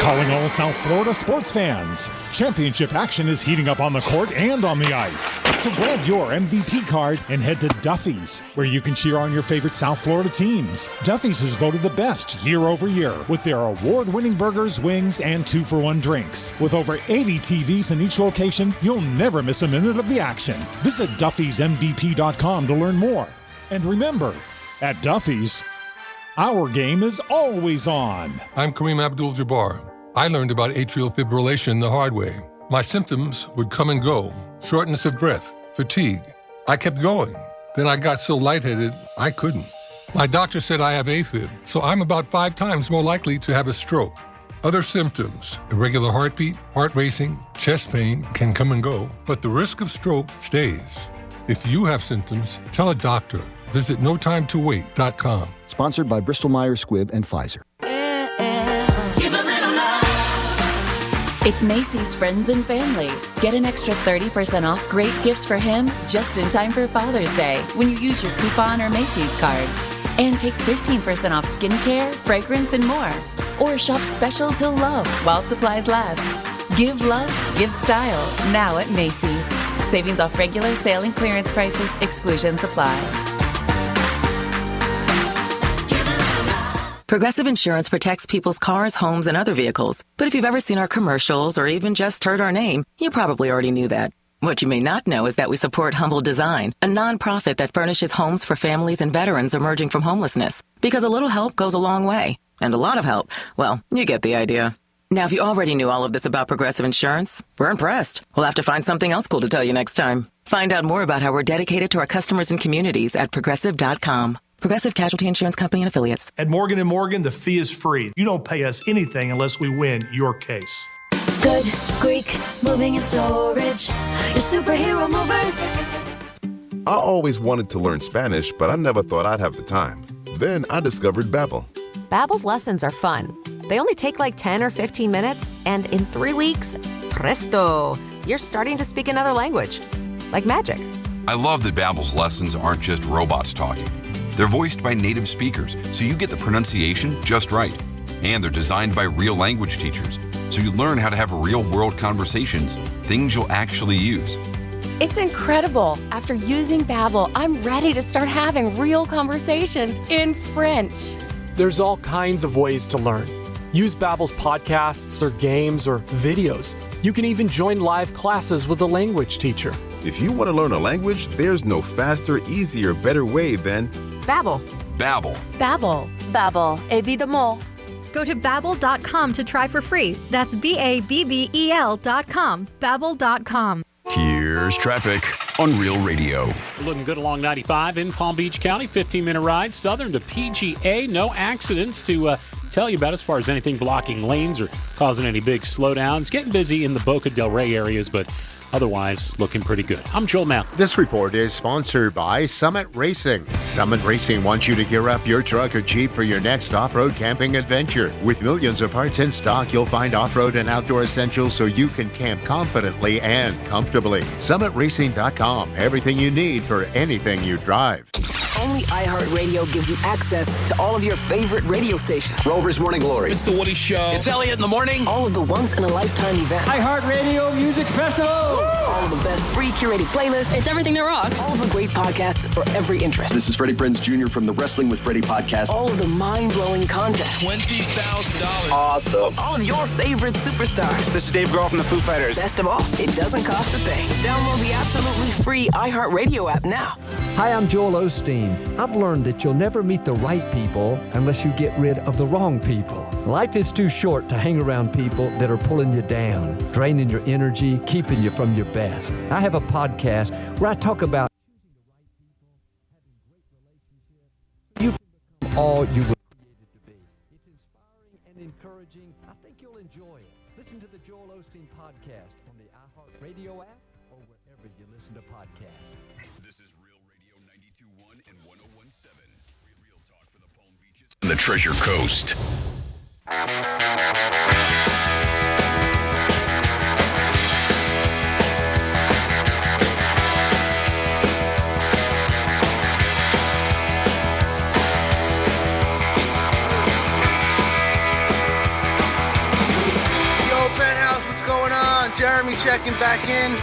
Calling all South Florida sports fans. Championship action is heating up on the court and on the ice. So grab your MVP card and head to Duffy's, where you can cheer on your favorite South Florida teams. Duffy's is voted the best year over year with their award-winning burgers, wings, and 2-for-1 drinks. With over 80 TVs in each location, you'll never miss a minute of the action. Visit Duffy'sMVP.com to learn more. And remember, at Duffy's, our game is always on. I'm Kareem Abdul-Jabbar. I learned about atrial fibrillation the hard way. My symptoms would come and go, shortness of breath, fatigue. I kept going. Then I got so lightheaded, I couldn't. My doctor said I have AFib, so I'm about 5 times more likely to have a stroke. Other symptoms, irregular heartbeat, heart racing, chest pain can come and go, but the risk of stroke stays. If you have symptoms, tell a doctor. Visit notimetowait.com. Sponsored by Bristol-Myers Squibb and Pfizer. Give a little love. It's Macy's Friends and Family. Get an extra 30% off great gifts for him just in time for Father's Day when you use your coupon or Macy's card. And take 15% off skincare, fragrance, and more. Or shop specials he'll love while supplies last. Give love, give style, now at Macy's. Savings off regular sale and clearance prices, exclusions apply. Progressive Insurance protects people's cars, homes, and other vehicles. But if you've ever seen our commercials or even just heard our name, you probably already knew that. What you may not know is that we support Humble Design, a nonprofit that furnishes homes for families and veterans emerging from homelessness. Because a little help goes a long way. And a lot of help, well, you get the idea. Now, if you already knew all of this about Progressive Insurance, we're impressed. We'll have to find something else cool to tell you next time. Find out more about how we're dedicated to our customers and communities at Progressive.com. Progressive Casualty Insurance Company and Affiliates. At Morgan & Morgan, the fee is free. You don't pay us anything unless we win your case. Good Greek moving and storage. Your superhero movers. I always wanted to learn Spanish, but I never thought I'd have the time. Then I discovered Babbel. Babbel's lessons are fun. They only take like 10 or 15 minutes, and in 3 weeks, presto, you're starting to speak another language. Like magic. I love that Babbel's lessons aren't just robots talking. They're voiced by native speakers, so you get the pronunciation just right. And they're designed by real language teachers, so you learn how to have real-world conversations, things you'll actually use. It's incredible. After using Babbel, I'm ready to start having real conversations in French. There's all kinds of ways to learn. Use Babbel's podcasts or games or videos. You can even join live classes with a language teacher. If you want to learn a language, there's no faster, easier, better way than Babbel. Babbel. Babbel. Babbel, évidemment. Go to Babbel.com to try for free. That's BABBEL.com. Babbel.com. Here's traffic on Real Radio. Looking good along 95 in Palm Beach County. 15-minute ride southern to PGA. No accidents to tell you about as far as anything blocking lanes or causing any big slowdowns. Getting busy in the Boca Del Rey areas, but otherwise looking pretty good. I'm Joel Mount. This report is sponsored by Summit Racing. Summit Racing wants you to gear up your truck or Jeep for your next off-road camping adventure. With millions of parts in stock, you'll find off-road and outdoor essentials so you can camp confidently and comfortably. SummitRacing.com. Everything you need for anything you drive. Only iHeartRadio gives you access to all of your favorite radio stations. Rover's Morning Glory. It's The Woody Show. It's Elliot in the morning. All of the once-in-a-lifetime events. iHeartRadio Music Festival. All of the best free curated playlists. It's everything that rocks. All of the great podcasts for every interest. This is Freddie Prinze Jr. from the Wrestling with Freddie podcast. All of the mind-blowing contests. $20,000. Awesome. All of your favorite superstars. This is Dave Grohl from the Foo Fighters. Best of all, it doesn't cost a thing. Download the absolutely free iHeartRadio app now. Hi, I'm Joel Osteen. I've learned that you'll never meet the right people unless you get rid of the wrong people. Life is too short to hang around people that are pulling you down, draining your energy, keeping you from your best. I have a podcast where I talk about you become all you were created to be. It's inspiring and encouraging. I think you'll enjoy it. Listen to the Joel Osteen podcast on the iHeartRadio app or wherever you listen to podcasts. This is Real Radio 92.1 and 101.7. Real talk for the Palm Beaches and the Treasure Coast. Penthouse, what's going on? Jeremy checking back in.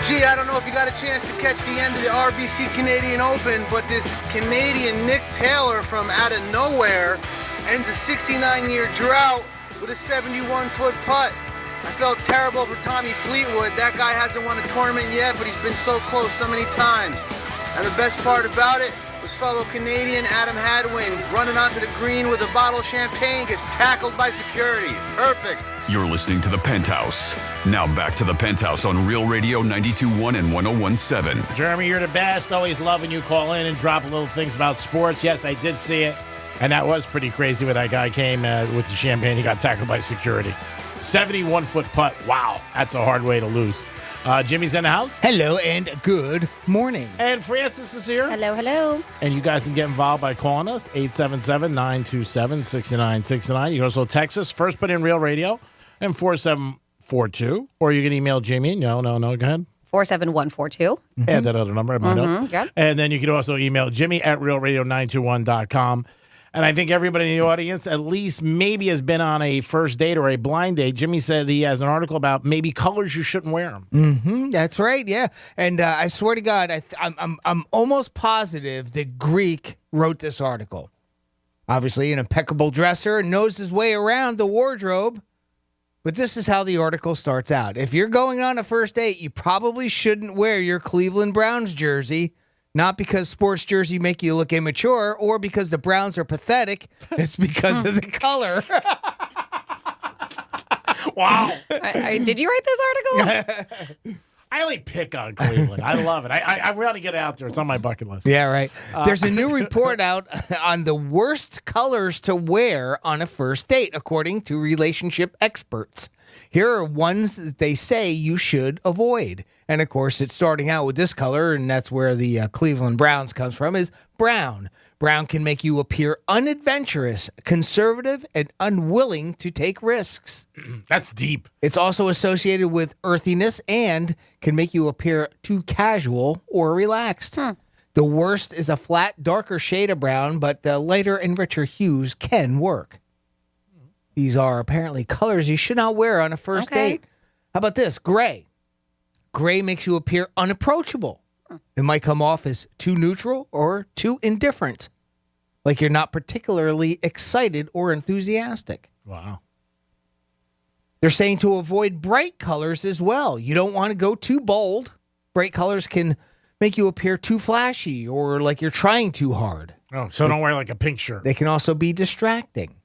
Gee, I don't know if you got a chance to catch the end of the RBC Canadian Open, but this Canadian Nick Taylor from out of nowhere ends a 69-year drought with a 71-foot putt. I felt terrible for Tommy Fleetwood. That guy hasn't won a tournament yet, but he's been so close so many times. And the best part about it was fellow Canadian Adam Hadwin running onto the green with a bottle of champagne, gets tackled by security. Perfect. You're listening to The Penthouse. Now back to The Penthouse on Real Radio 92.1 and 101.7. Jeremy, you're the best. Always loving you call in and drop little things about sports. Yes, I did see it. And that was pretty crazy when that guy came with the champagne. He got tackled by security. 71-foot putt. Wow, that's a hard way to lose. Jimmy's in the house. Hello and good morning. And Francis is here. Hello, hello. And you guys can get involved by calling us, 877-927-6969. You can also text us. First put in Real Radio and 4742. Or you can email Jimmy. No, go ahead. 47142. Add that other number. I might know. Good. And then you can also email Jimmy at realradio921.com. And I think everybody in the audience at least maybe has been on a first date or a blind date. Jimmy said he has an article about maybe colors you shouldn't wear them. Mm-hmm, that's right, yeah. And I swear to God, I'm almost positive that Greek wrote this article. Obviously an impeccable dresser, knows his way around the wardrobe. But this is how the article starts out. If you're going on a first date, you probably shouldn't wear your Cleveland Browns jersey. Not because sports jersey make you look immature or because the Browns are pathetic. It's because of the color. Wow. Did you write this article? I only pick on Cleveland. I love it. I really get out there. It's on my bucket list. Yeah, right. There's a new report out on the worst colors to wear on a first date, according to relationship experts. Here are ones that they say you should avoid. And, of course, it's starting out with this color, and that's where the Cleveland Browns comes from, is brown. Brown can make you appear unadventurous, conservative, and unwilling to take risks. That's deep. It's also associated with earthiness and can make you appear too casual or relaxed. The worst is a flat, darker shade of brown, but lighter and richer hues can work. These are apparently colors you should not wear on a first date. How about this? Gray. Gray makes you appear unapproachable. It might come off as too neutral or too indifferent, like you're not particularly excited or enthusiastic. Wow. They're saying to avoid bright colors as well. You don't want to go too bold. Bright colors can make you appear too flashy or like you're trying too hard. Oh, so don't wear like a pink shirt. They can also be distracting.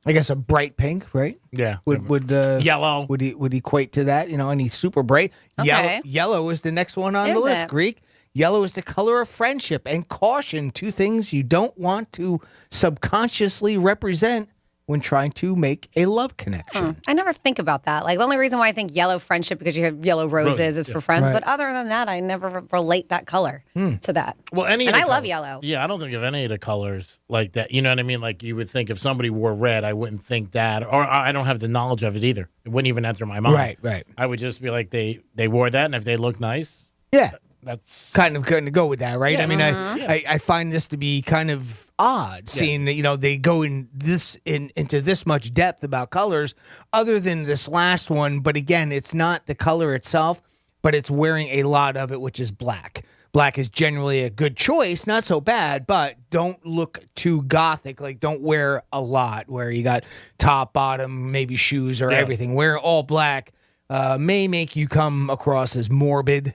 I guess a bright pink, right? Yeah. Would yellow would equate to that? And he's super bright. Okay. Yellow is the next one on the Is list. it? Greek. Yellow is the color of friendship and caution. Two things you don't want to subconsciously represent when trying to make a love connection. I never think about that. Like, the only reason why I think yellow friendship, because you have yellow roses, is for friends. Right. But other than that, I never relate that color to that. Well, and I love yellow. Yeah, I don't think of any of the colors like that. You know what I mean? Like, you would think if somebody wore red, I wouldn't think that. Or I don't have the knowledge of it either. It wouldn't even enter my mind. Right. I would just be like, they wore that, and if they look nice, Yeah. that's Kind of going to go with that, right? Yeah. I mean, I find this to be kind of odd, seeing that they go into this much depth about colors, other than this last one. But again, it's not the color itself, but it's wearing a lot of it, which is black. Black is generally a good choice, not so bad, but don't look too gothic. Like, don't wear a lot where you got top, bottom, maybe shoes or everything. Wear all black. May make you come across as morbid.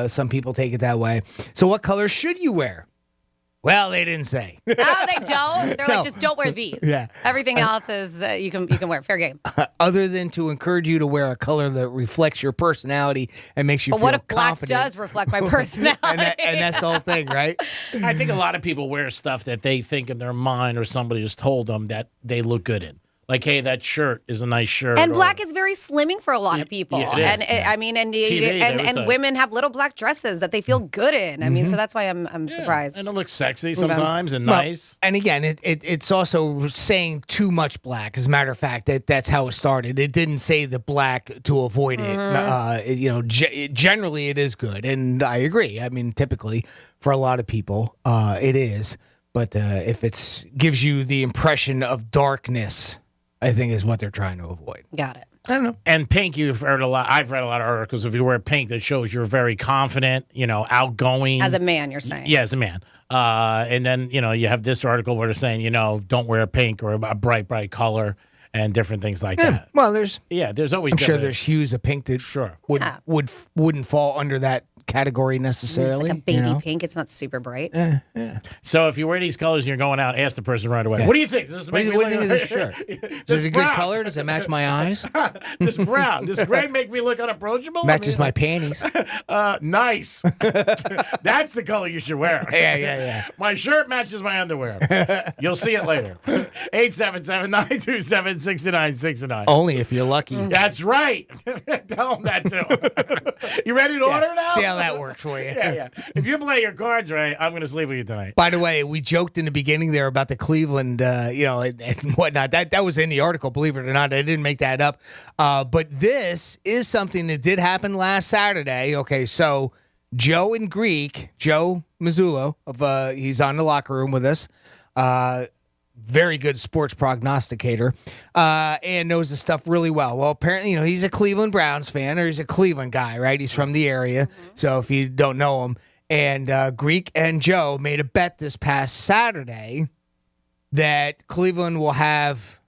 Some people take it that way. So what color should you wear? Well, they didn't say. Oh, they don't? They're No. like, just don't wear these. Yeah. Everything else is, you can wear. Fair game. Other than to encourage you to wear a color that reflects your personality and makes you But feel what if black confident. does reflect my personality? and that's the whole thing, right? I think a lot of people wear stuff that they think in their mind or somebody has told them that they look good in. Like, hey, that shirt is a nice shirt. And or- black is very slimming for a lot of people. Yeah, it is. And I mean, and TV, and women have little black dresses that they feel good in. I mean, so that's why I'm surprised. And it looks sexy sometimes and Well, nice. And again, it's also saying too much black. As a matter of fact, that's how it started. It didn't say the black to avoid it. Generally, it is good, and I agree. I mean, typically for a lot of people, it is. But if it gives you the impression of darkness, I think is what they're trying to avoid. Got it. I don't know. And pink, you've heard a lot. I've read a lot of articles. If you wear pink, that shows you're very confident, outgoing. As a man, you're saying. Yeah, as a man. And then, you have this article where they're saying, don't wear pink or a bright color and different things like that. Well, there's always. I'm sure there's hues of pink that wouldn't fall under that category necessarily. It's like a baby pink. It's not super bright. So if you wear these colors and you're going out, ask the person right away. Yeah. What do you think? Does this What do make you me think of look- this shirt? This Is it a good brown. color? Does it match my eyes? This brown. Does gray make me look unapproachable? Matches my panties. Nice. That's the color you should wear. Yeah. My shirt matches my underwear. You'll see it later. 877-927-6969. Only if you're lucky. That's right. Tell them that too. You ready to order now? See how that works for you. Yeah. If you play your cards right, I'm going to sleep with you tonight. By the way, we joked in the beginning there about the Cleveland, and whatnot. That was in the article, believe it or not. I didn't make that up. But this is something that did happen last Saturday. Okay, so Joe Mazzullo, he's on the locker room with us. Very good sports prognosticator, and knows the stuff really well. Well, apparently, he's a Cleveland Browns fan, or he's a Cleveland guy, right? He's from the area. So if you don't know him, and Greek and Joe made a bet this past Saturday that Cleveland will have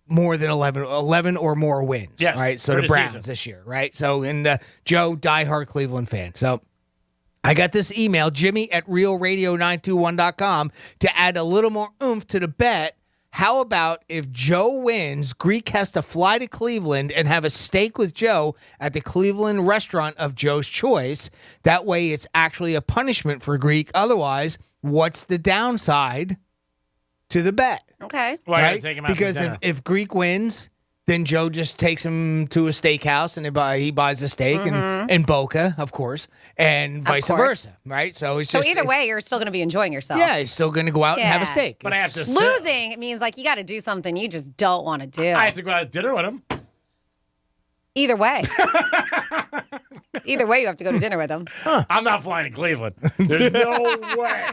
more than 11 or more wins. Yes, right? So for the the Browns season. this year, right? So, and Joe, diehard Cleveland fan. So I got this email, Jimmy@realradio921.com, to add a little more oomph to the bet. How about if Joe wins, Greek has to fly to Cleveland and have a steak with Joe at the Cleveland restaurant of Joe's choice? That way it's actually a punishment for Greek. Otherwise, what's the downside to the bet? Okay. Well, I gotta Right? take him out to Because dinner. if Greek wins, then Joe just takes him to a steakhouse and he buys a steak and Boca, of course, and vice course. versa, right? So it's just either way, you're still going to be enjoying yourself. yeah, he's still going to go out and have a Yeah. steak. But I have to Losing, it means like you got to do something you just don't want to do. I have to go out to dinner with him. Either way. Either way, you have to go to dinner with him. I'm not flying to Cleveland. There's no way.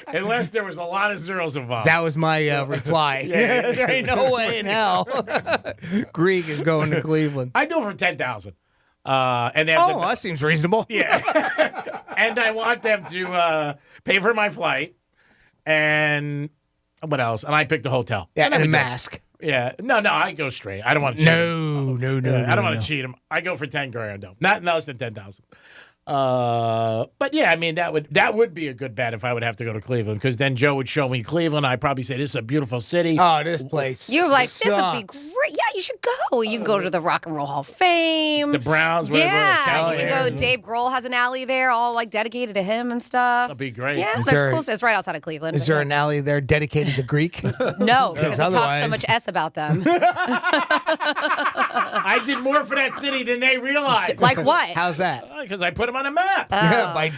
Unless there was a lot of zeros involved. That was my reply. Yeah. There ain't no way in hell Greek is going to Cleveland. I do it for $10,000. And they have Oh, that seems reasonable. Yeah. And I want them to pay for my flight. And what else? And I pick the hotel. Yeah, and a we go. mask. Yeah. No, I go straight. I don't want to cheat him. No. I don't want to cheat him. I go for $10,000 though. Not less than $10,000. But yeah, I mean that would be a good bet if I would have to go to Cleveland, because then Joe would show me Cleveland. I'd probably say this is a beautiful city. Oh, this place. You're like, this would be great. Yeah, you should go. You can go to the Rock and Roll Hall of Fame. The Browns. Yeah, you can go. Dave Grohl has an alley there, all like dedicated to him and stuff. That'd be great. Yeah, that's cool. It's right outside of Cleveland. Is there an alley there dedicated to Greek? No, because he talks so much S about them. I did more for that city than they realized. Like what? How's that? Because I put them on a map. By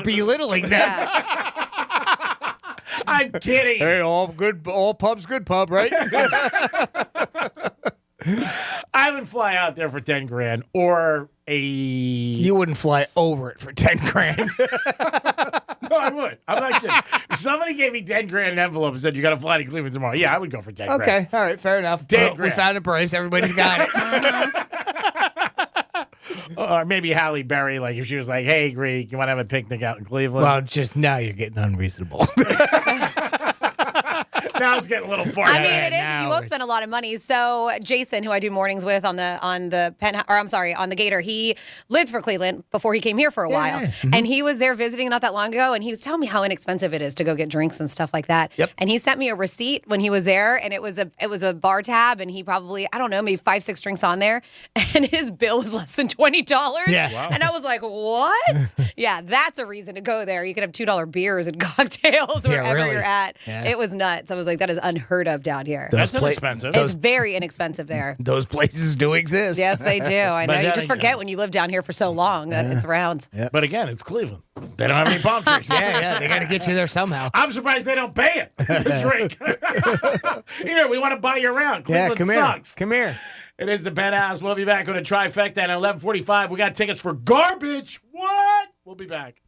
belittling them. I'm kidding. Hey, all pubs, good pub, right? I would fly out there for 10 grand or a. You wouldn't fly over it for 10 grand. No, I would. I'm not kidding. If somebody gave me 10 grand in an envelope and said, you got to fly to Cleveland tomorrow, yeah, I would go for 10 grand. Okay, all right, fair enough. 10 grand. We found a price. Everybody's got it. Or maybe Halle Berry, like if she was like, hey, Greek, you want to have a picnic out in Cleveland? Well, just now you're getting unreasonable. Now it's getting a little far. I mean, it is. You will spend a lot of money. So Jason, who I do mornings with on the Penthouse, or I'm sorry, on the Gator, he lived for Cleveland before he came here for a while, and he was there visiting not that long ago, and he was telling me how inexpensive it is to go get drinks and stuff like that. Yep. And he sent me a receipt when he was there, and it was a bar tab, and he probably, I don't know, maybe 5-6 drinks on there, and his bill was less than $20. Yeah. Wow. And I was like, what? Yeah, that's a reason to go there. You could have $2 beers and cocktails wherever you're at. Yeah. It was nuts. I was like, that is unheard of down here. That's inexpensive. It's very inexpensive there. Those places do exist. Yes, they do. I know. But You then just forget when you live down here for so long that it's around. Yep. But again, it's Cleveland. They don't have any palm trees. Yeah, they got to get you there somehow. I'm surprised they don't pay it to drink. Here, we want to buy you around. Cleveland sucks. Come here. It is the Penthouse. We'll be back on a trifecta at 11:45. We got tickets for garbage. What? We'll be back.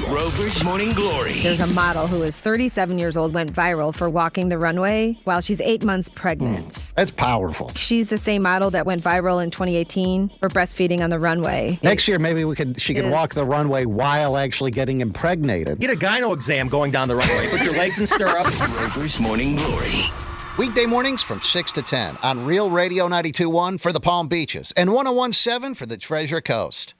Rover's Morning Glory. There's a model who is 37 years old, went viral for walking the runway while she's 8 months pregnant. That's powerful. She's the same model that went viral in 2018 for breastfeeding on the runway. Next year, maybe she could walk the runway while actually getting impregnated. Get a gyno exam going down the runway. Put your legs in stirrups. Rover's Morning Glory. Weekday mornings from 6 to 10 on Real Radio 92.1 for the Palm Beaches and 101.7 for the Treasure Coast.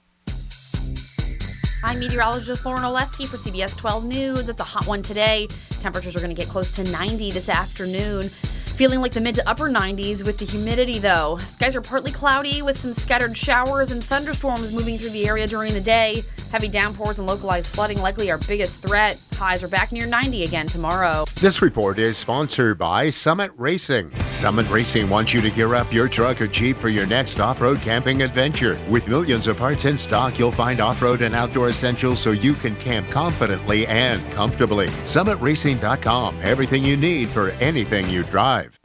I'm meteorologist Lauren Oleski for CBS 12 News. It's a hot one today. Temperatures are going to get close to 90 this afternoon. Feeling like the mid to upper 90s with the humidity, though. Skies are partly cloudy with some scattered showers and thunderstorms moving through the area during the day. Heavy downpours and localized flooding likely our biggest threat. Highs are back near 90 again tomorrow. This report is sponsored by Summit Racing. Summit Racing wants you to gear up your truck or Jeep for your next off-road camping adventure. With millions of parts in stock, you'll find off-road and outdoor essentials so you can camp confidently and comfortably. SummitRacing.com. Everything you need for anything you drive.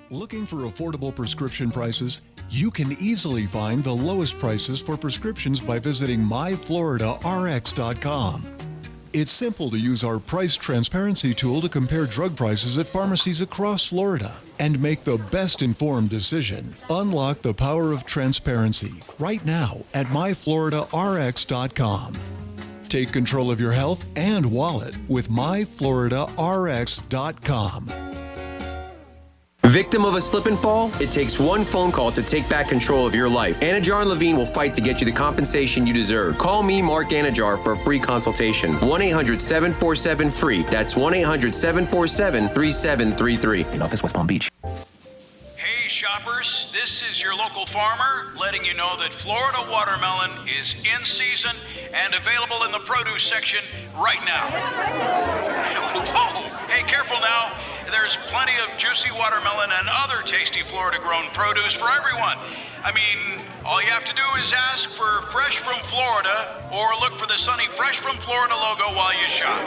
Looking for affordable prescription prices? You can easily find the lowest prices for prescriptions by visiting myfloриdarx.com. It's simple to use our price transparency tool to compare drug prices at pharmacies across Florida and make the best informed decision. Unlock the power of transparency right now at myfloриdarx.com. Take control of your health and wallet with myfloриdarx.com. Victim of a slip and fall? It takes one phone call to take back control of your life. Anajar and Levine will fight to get you the compensation you deserve. Call me, Mark Anajar, for a free consultation. 1-800-747-FREE. That's 1-800-747-3733. In office, West Palm Beach. Hey shoppers, this is your local farmer letting you know that Florida watermelon is in season and available in the produce section right now. Whoa, hey, careful now. There's plenty of juicy watermelon and other tasty Florida-grown produce for everyone. I mean, all you have to do is ask for Fresh from Florida or look for the sunny Fresh from Florida logo while you shop.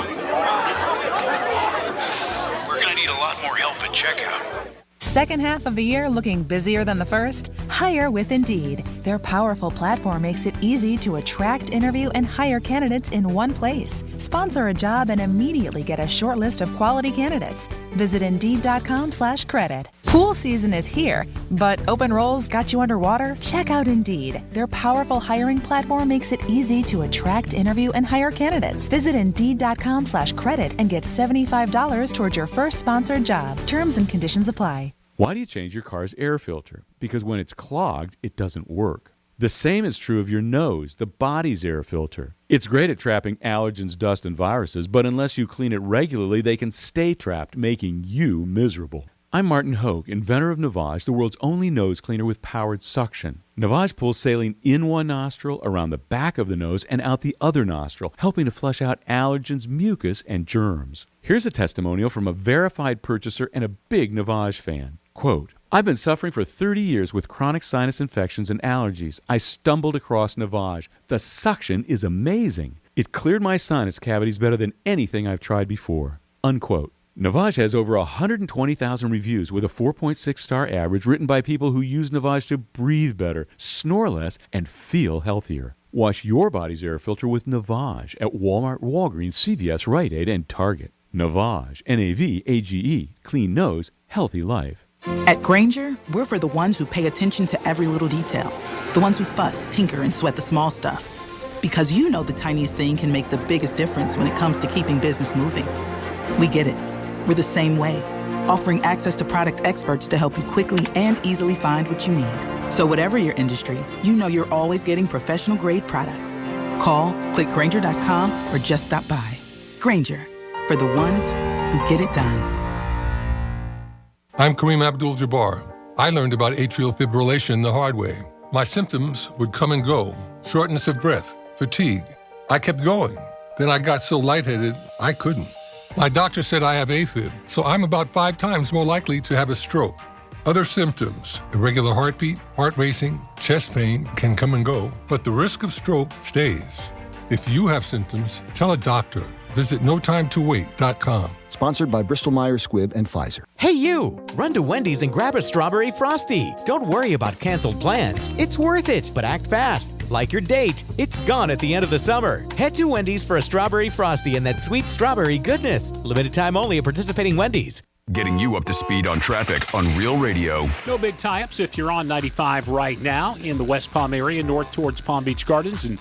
We're going to need a lot more help at checkout. Second half of the year looking busier than the first? Hire with Indeed. Their powerful platform makes it easy to attract, interview, and hire candidates in one place. Sponsor a job and immediately get a short list of quality candidates. Visit Indeed.com/credit. Pool season is here, but open roles got you underwater? Check out Indeed. Their powerful hiring platform makes it easy to attract, interview, and hire candidates. Visit Indeed.com/credit and get $75 towards your first sponsored job. Terms and conditions apply. Why do you change your car's air filter? Because when it's clogged, it doesn't work. The same is true of your nose, the body's air filter. It's great at trapping allergens, dust, and viruses, but unless you clean it regularly, they can stay trapped, making you miserable. I'm Martin Hogue, inventor of Navage, the world's only nose cleaner with powered suction. Navage pulls saline in one nostril, around the back of the nose, and out the other nostril, helping to flush out allergens, mucus, and germs. Here's a testimonial from a verified purchaser and a big Navage fan. Quote, I've been suffering for 30 years with chronic sinus infections and allergies. I stumbled across Navage. The suction is amazing. It cleared my sinus cavities better than anything I've tried before. Unquote. Navage has over 120,000 reviews with a 4.6-star average written by people who use Navage to breathe better, snore less, and feel healthier. Wash your body's air filter with Navage at Walmart, Walgreens, CVS, Rite Aid, and Target. Navage, N-A-V-A-G-E, clean nose, healthy life. At Grainger, we're for the ones who pay attention to every little detail. The ones who fuss, tinker, and sweat the small stuff. Because you know the tiniest thing can make the biggest difference when it comes to keeping business moving. We get it. We're the same way, offering access to product experts to help you quickly and easily find what you need. So whatever your industry, you know you're always getting professional-grade products. Call, click Grainger.com, or just stop by. Grainger, for the ones who get it done. I'm Kareem Abdul-Jabbar. I learned about atrial fibrillation the hard way. My symptoms would come and go, shortness of breath, fatigue. I kept going. Then I got so lightheaded, I couldn't. My doctor said I have AFib, so I'm about 5 times more likely to have a stroke. Other symptoms, irregular heartbeat, heart racing, chest pain can come and go, but the risk of stroke stays. If you have symptoms, tell a doctor. Visit notimetowait.com. Sponsored by Bristol-Myers Squibb and Pfizer. Hey you! Run to Wendy's and grab a strawberry Frosty. Don't worry about canceled plans. It's worth it, but act fast. Like your date, it's gone at the end of the summer. Head to Wendy's for a strawberry Frosty and that sweet strawberry goodness. Limited time only at participating Wendy's. Getting you up to speed on traffic on Real Radio. No big tie-ups if you're on 95 right now in the West Palm area, north towards Palm Beach Gardens and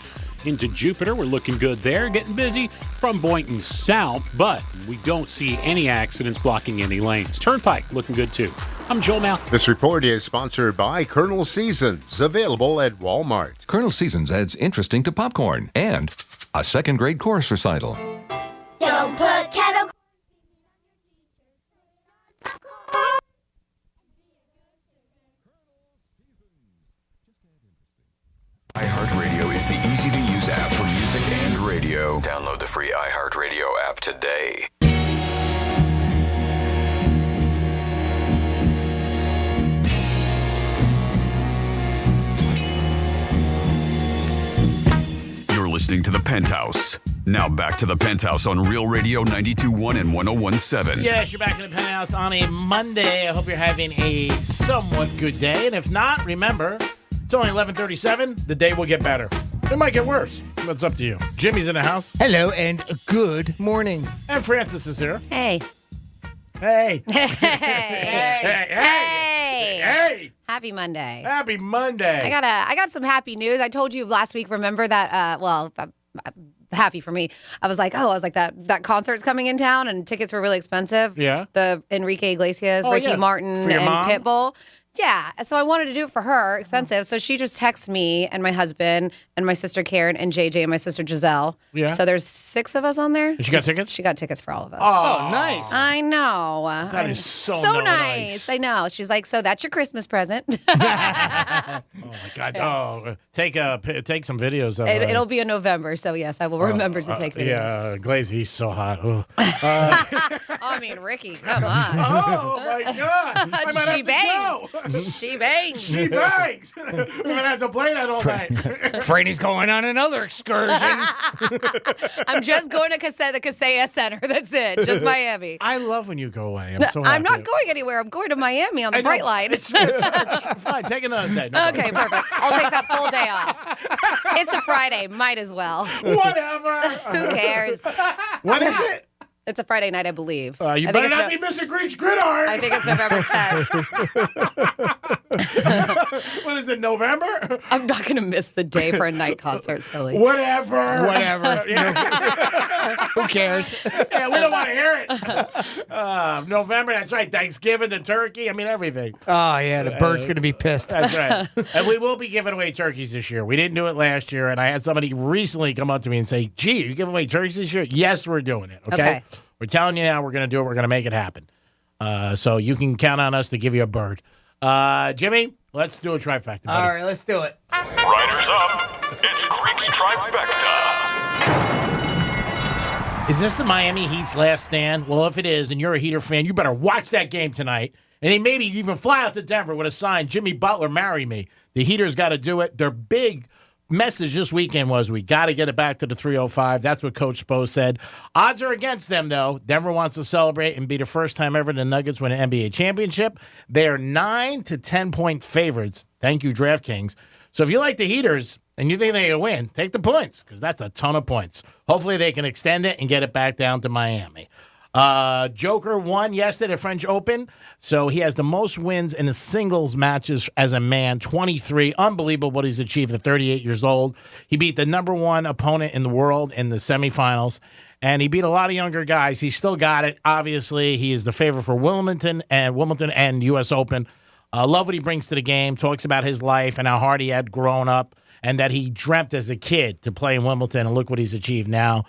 into Jupiter. We're looking good there. Getting busy from Boynton south, but we don't see any accidents blocking any lanes. Turnpike looking good too. I'm Joel Mouth. This report is sponsored by Colonel Seasons, available at Walmart. Colonel Seasons adds interesting to popcorn and a second-grade chorus recital. Don't put kettle. iHeartRadio is the easy-to-use app for music and radio. Download the free iHeartRadio app today. You're listening to The Penthouse. Now back to The Penthouse on Real Radio 92.1 and 101.7. Yes, you're back in The Penthouse on a Monday. I hope you're having a somewhat good day. And if not, remember, it's only 11:37. The day will get better. It might get worse. It's up to you. Jimmy's in the house. Hello and good morning. And Francis is here. Hey. Hey. Hey. Hey. Happy Monday. Happy Monday. I got some happy news. I told you last week, remember that, happy for me. I was like, that concert's coming in town and tickets were really expensive. Yeah. The Enrique Iglesias, Ricky Martin, and mom? Pitbull. Yeah, so I wanted to do it for her, expensive. So she just texted me and my husband and my sister Karen and JJ and my sister Giselle. Yeah. So there's 6 of us on there. And she got tickets? She got tickets for all of us. Oh, nice. I know. That is so nice. I know. She's like, so that's your Christmas present. Oh my God. Oh, take some videos of it. It'll be in November, so yes, I will remember to take videos. Yeah, Glaze, he's so hot. Oh. I mean, Ricky, come on. Oh my God. I might have to go. She bangs. She bangs. I'm going to have to play that all night. Franny's going on another excursion. I'm just going to the Kaseya Center. That's it. Just Miami. I love when you go away. I'm so happy. I'm not going anywhere. I'm going to Miami on the Bright Line. It's fine. Take another day. No okay, perfect. I'll take that full day off. It's a Friday. Might as well. Whatever. Who cares? When is it? It's a Friday night, I believe. You better not be missing Greek's Gridiron. I think it's November 10th. What is it, November? I'm not going to miss the day for a night concert, silly. Whatever. Who cares? Yeah, we don't want to hear it. November, that's right. Thanksgiving, the turkey. I mean, everything. Oh, yeah, the bird's going to be pissed. That's right. And we will be giving away turkeys this year. We didn't do it last year, and I had somebody recently come up to me and say, gee, you giving away turkeys this year? Yes, we're doing it, okay? We're telling you now we're going to do it. We're going to make it happen. So you can count on us to give you a bird. Jimmy, let's do a trifecta, buddy. All right, let's do it. Riders up. It's Creek's Trifecta. Is this the Miami Heat's last stand? Well, if it is, and you're a Heater fan, you better watch that game tonight. And then maybe even fly out to Denver with a sign, Jimmy Butler, marry me. The Heaters got to do it. Their big message this weekend was we got to get it back to the 305. That's what Coach Spo said. Odds are against them, though. Denver wants to celebrate and be the first time ever the Nuggets win an NBA championship. They are 9 to 10-point favorites. Thank you, DraftKings. So if you like the Heaters and you think they can win, take the points because that's a ton of points. Hopefully they can extend it and get it back down to Miami. Joker won yesterday at French Open, so he has the most wins in the singles matches as a man, 23. Unbelievable what he's achieved at 38 years old. He beat the number one opponent in the world in the semifinals, and he beat a lot of younger guys. He still got it. Obviously, he is the favorite for Wimbledon and U.S. Open. Love what he brings to the game, talks about his life and how hard he had grown up and that he dreamt as a kid to play in Wimbledon, and look what he's achieved now.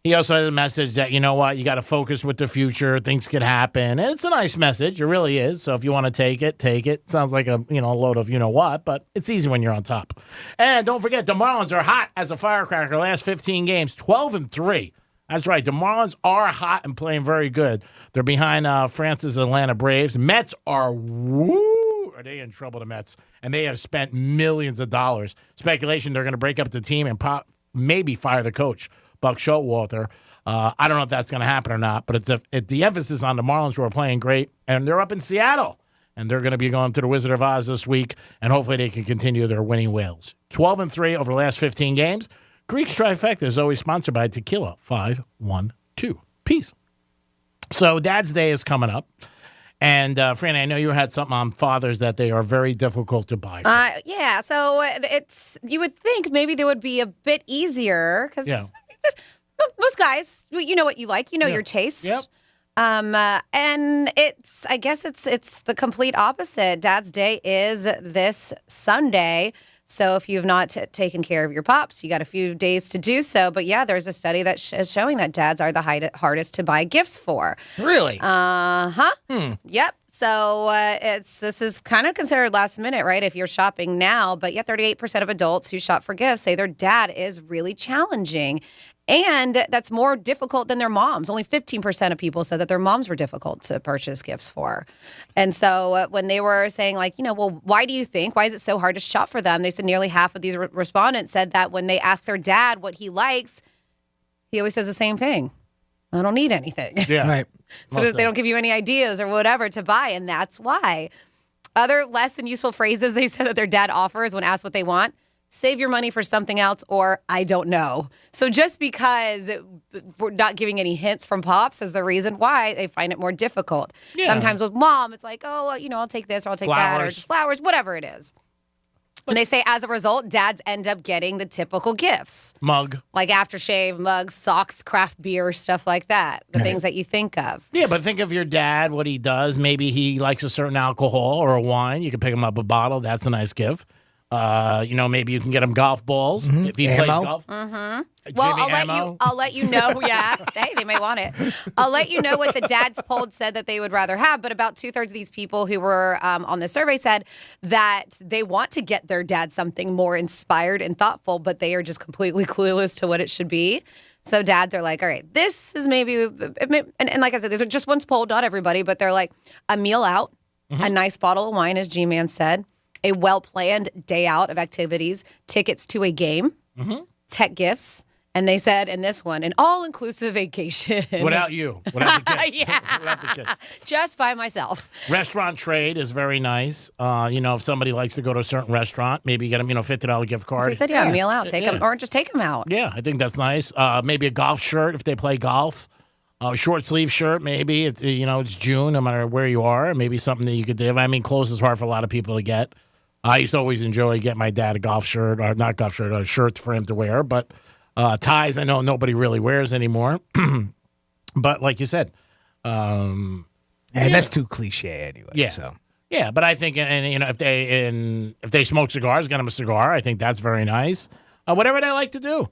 He also has a message that, you know what, you got to focus with the future. Things could happen. And it's a nice message. It really is. So if you want to take it, take it. Sounds like a load of you-know-what, but it's easy when you're on top. And don't forget, the Marlins are hot as a firecracker. Last 15 games, 12-3. That's right. The Marlins are hot and playing very good. They're behind France's Atlanta Braves. Mets are Are they in trouble, the Mets? And they have spent millions of dollars. Speculation they're going to break up the team and maybe fire the coach. Buck Showalter. I don't know if that's going to happen or not, but it's the emphasis on the Marlins, who are playing great, and they're up in Seattle, and they're going to be going to the Wizard of Oz this week, and hopefully they can continue their winning ways. 12-3 over the last 15 games. Greek's Trifecta is always sponsored by Tequila 512. Peace. So Dad's Day is coming up, and Franny, I know you had something on fathers that they are very difficult to buy. Yeah, so you would think maybe they would be a bit easier because. Yeah. Most guys, you know what you like, your taste. Yep. And I guess it's the complete opposite. Dad's Day is this Sunday. So if you've not taken care of your pops, you got a few days to do so. But yeah, there's a study that is showing that dads are the hardest to buy gifts for. Really? Yep. So this is kind of considered last minute, right? If you're shopping now, but 38% of adults who shop for gifts say their dad is really challenging. And that's more difficult than their moms. Only 15% of people said that their moms were difficult to purchase gifts for. And so when they were saying, well, why is it so hard to shop for them? They said nearly half of these respondents said that when they ask their dad what he likes, he always says the same thing. I don't need anything. Yeah. Right. So they don't give you any ideas or whatever to buy, and that's why. Other less than useful phrases they said that their dad offers when asked what they want: save your money for something else, or I don't know. So just because we're not giving any hints from Pops is the reason why they find it more difficult. Yeah. Sometimes with Mom, it's like, I'll take this or I'll take that, or just flowers, whatever it is. And they say as a result, dads end up getting the typical gifts. Mug. Like aftershave, mugs, socks, craft beer, stuff like that. The things that you think of. Yeah, but think of your dad, what he does. Maybe he likes a certain alcohol or a wine. You can pick him up a bottle. That's a nice gift. Maybe you can get him golf balls if he plays golf. Mm-hmm. Well, I'll let you know. Yeah, hey, they may want it. I'll let you know what the dads polled said that they would rather have. But about 2/3 of these people who were on the survey said that they want to get their dad something more inspired and thoughtful, but they are just completely clueless to what it should be. So dads are like, all right, this is maybe, and like I said, there's just one poll, not everybody, but they're like a meal out, a nice bottle of wine, as G-Man said, a well-planned day out of activities, tickets to a game, tech gifts, and they said in this one, an all-inclusive vacation. Without you. Without the kids. Yeah. Without the kids. Just by myself. Restaurant trade is very nice. If somebody likes to go to a certain restaurant, maybe get them, $50 gift card. So he said, meal out. Take them, or just take them out. Yeah, I think that's nice. Maybe a golf shirt if they play golf. Short sleeve shirt, maybe. It's it's June, no matter where you are. Maybe something that you could do. I mean, clothes is hard for a lot of people to get. I used to always enjoy getting my dad a golf shirt, or not golf shirt, a shirt for him to wear. But ties, I know nobody really wears anymore. But like you said, that's too cliche anyway. Yeah. So. Yeah, but I think, if they smoke cigars, get them a cigar. I think that's very nice. Whatever they like to do.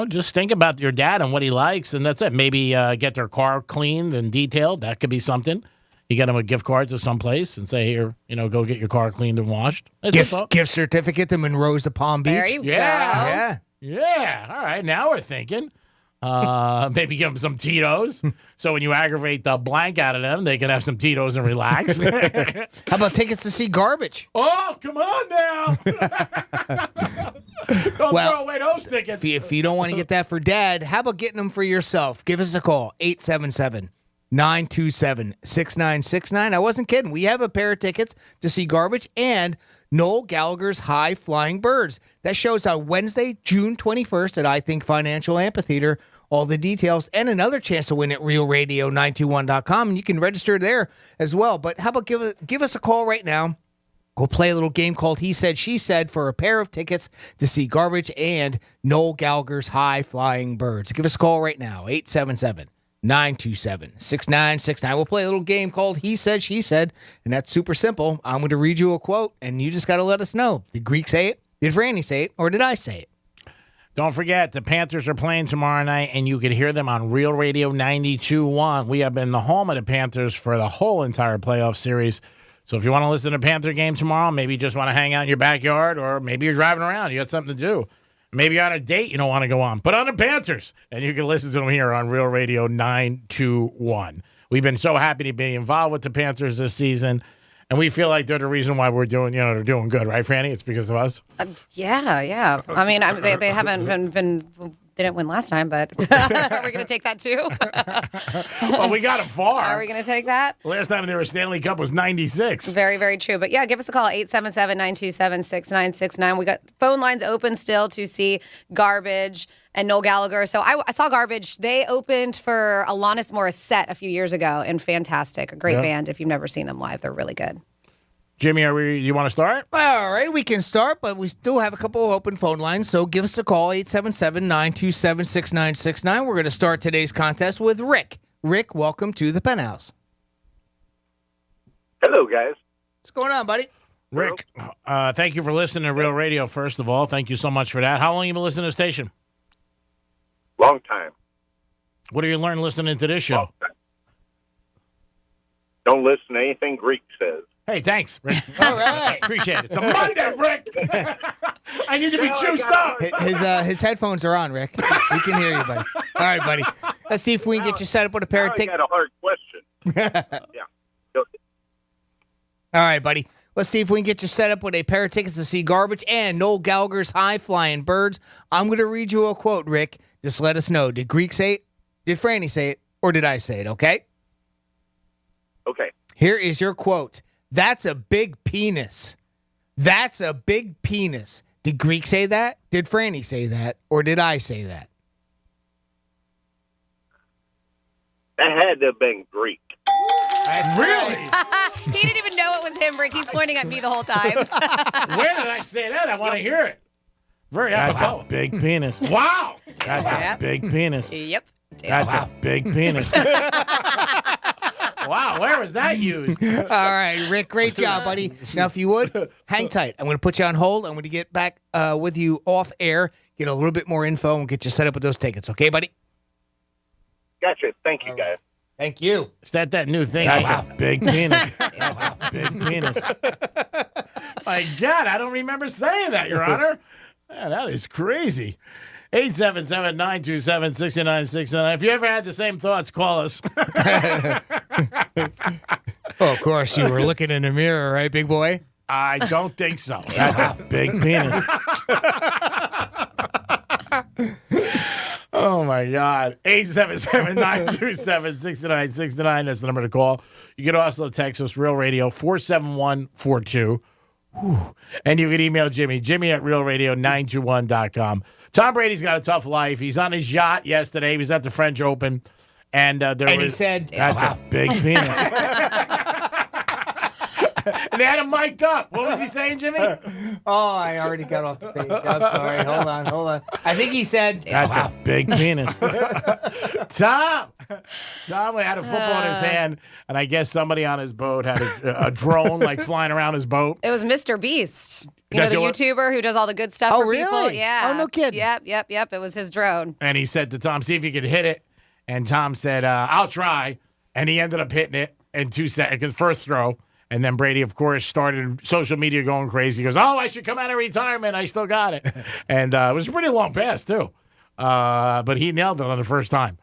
Just think about your dad and what he likes, and that's it. Maybe get their car cleaned and detailed. That could be something. You get them a gift card to someplace and say, here, go get your car cleaned and washed. Gift certificate to Monroe's to Palm Beach. There you go. Yeah. All right, now we're thinking. Maybe give them some Tito's. So when you aggravate the blank out of them, they can have some Tito's and relax. How about tickets to see Garbage? Oh, come on now. Don't throw away those tickets. If you don't want to get that for Dad, how about getting them for yourself? Give us a call, 877-927-6969. I wasn't kidding. We have a pair of tickets to see Garbage and Noel Gallagher's High Flying Birds. That show's on Wednesday, June 21st at I Think Financial Amphitheater. All the details and another chance to win at realradio921.com, and you can register there as well. But how about give us a call right now? We'll play a little game called He Said, She Said for a pair of tickets to see Garbage and Noel Gallagher's High Flying Birds. Give us a call right now, 877-927-6969. We'll play a little game called He Said, She Said, and that's super simple. I'm going to read you a quote, and you just got to let us know. Did Greek say it? Did Franny say it? Or did I say it? Don't forget, the Panthers are playing tomorrow night, and you can hear them on Real Radio 92.1. We have been the home of the Panthers for the whole entire playoff series. So if you want to listen to a Panther game tomorrow, maybe you just want to hang out in your backyard, or maybe you're driving around, you got something to do. Maybe you're on a date you don't want to go on. Put on the Panthers, and you can listen to them here on Real Radio 921. We've been so happy to be involved with the Panthers this season, and we feel like they're the reation why we're doing, they're doing good, right, Franny? It's because of us? Yeah. I mean, they haven't been they didn't win last time, but are we going to take that too? Well, we got them far. Are we going to take that? Last time they were Stanley Cup was 96. Very, very true. But yeah, give us a call, 877-927-6969. We got phone lines open still to see Garbage and Noel Gallagher. So I saw Garbage. They opened for Alanis Morissette a few years ago, and fantastic. A great band. If you've never seen them live, they're really good. Jimmy, you want to start? All right, we can start, but we still have a couple of open phone lines, so give us a call, 877-927-6969. We're going to start today's contest with Rick. Rick, welcome to the Penthouse. Hello, guys. What's going on, buddy? Rick, thank you for listening to Real Radio, first of all. Thank you so much for that. How long have you been listening to the station? Long time. What do you learn listening to this show? Don't listen to anything Greek says. Hey, thanks, Rick. All right. Appreciate it. It's a Monday, Rick. I need to be juiced up. His headphones are on, Rick. We can hear you, buddy. All right, buddy. Let's see if we can get you set up with a pair of tickets. I got a hard question. Yeah. All right, buddy. Let's see if we can get you set up with a pair of tickets to see Garbage and Noel Gallagher's High Flying Birds. I'm going to read you a quote, Rick. Just let us know. Did Greek say it? Did Franny say it? Or did I say it? Okay? Okay. Here is your quote. That's a big penis. That's a big penis. Did Greek say that? Did Franny say that? Or did I say that? That had to have been Greek. Really? He didn't even know it was him, Rick. He's pointing at me the whole time. Where did I say that? I want to hear it. Very apropos. That's a big penis. Wow. That's a big penis. Yep. That's a big penis. Wow, where was that used? All right, Rick, great job, buddy. Now, if you would, hang tight. I'm going to put you on hold. I'm going to get back with you off air, get a little bit more info, and get you set up with those tickets. Okay, buddy? Gotcha. Thank you, guys. Thank you. Is that new thing? That's a big penis. That's a big penis. My God, I don't remember saying that, Your Honor. Man, that is crazy. 877-927-6969. If you ever had the same thoughts, call us. Oh, of course, you were looking in the mirror, right, big boy? I don't think so. That's a big penis. Oh, my God. 877-927-6969. That's the number to call. You can also text us, Real Radio, 47142. And you can email Jimmy at realradio921.com. Tom Brady's got a tough life. He's on his yacht yesterday. He was at the French Open. And he said, that's a big penis. And they had him mic'd up. What was he saying, Jimmy? Oh, I already got off the page. I'm sorry. Hold on. I think he said, that's a big penis. Tom had a football in his hand, and I guess somebody on his boat had a drone like flying around his boat. It was Mr. Beast. You Does know, the it what? YouTuber who does all the good stuff Oh, for people? really? Yeah. Oh, no kidding. Yep. It was his drone. And he said to Tom, see if you could hit it. And Tom said, I'll try. And he ended up hitting it in 2 seconds, first throw. And then Brady, of course, started social media going crazy. He goes, I should come out of retirement. I still got it. And it was a pretty long pass, too. But he nailed it on the first time.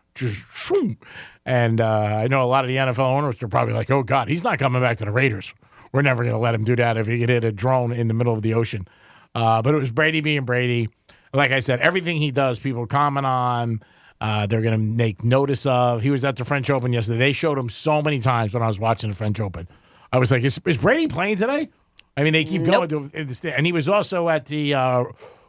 And I know a lot of the NFL owners are probably like, oh, God, he's not coming back to the Raiders. We're never going to let him do that if he could hit a drone in the middle of the ocean. But it was Brady being Brady. Like I said, everything he does, people comment on. They're going to make notice of. He was at the French Open yesterday. They showed him so many times when I was watching the French Open. I was like, is Brady playing today? I mean, they keep going to the and he was also at the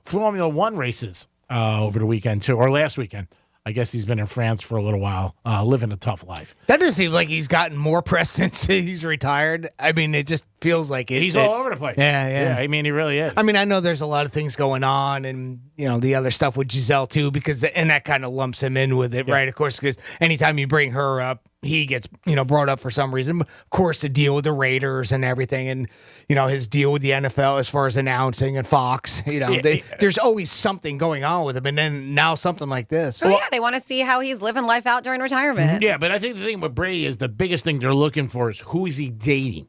Formula One races over the weekend, too, or last weekend. I guess he's been in France for a little while, living a tough life. That doesn't seem like he's gotten more press since he's retired. I mean, it just feels like it. He's all over the place. Yeah. I mean, he really is. I mean, I know there's a lot of things going on, and the other stuff with Giselle too, and that kind of lumps him in with it, right? Of course, because anytime you bring her up, he gets brought up for some reason. But of course, the deal with the Raiders and everything, and his deal with the NFL as far as announcing and Fox. There's always something going on with him, and then now something like this. Oh, they want to see how he's living life out during retirement. Yeah, but I think the thing with Brady is the biggest thing they're looking for is who is he dating.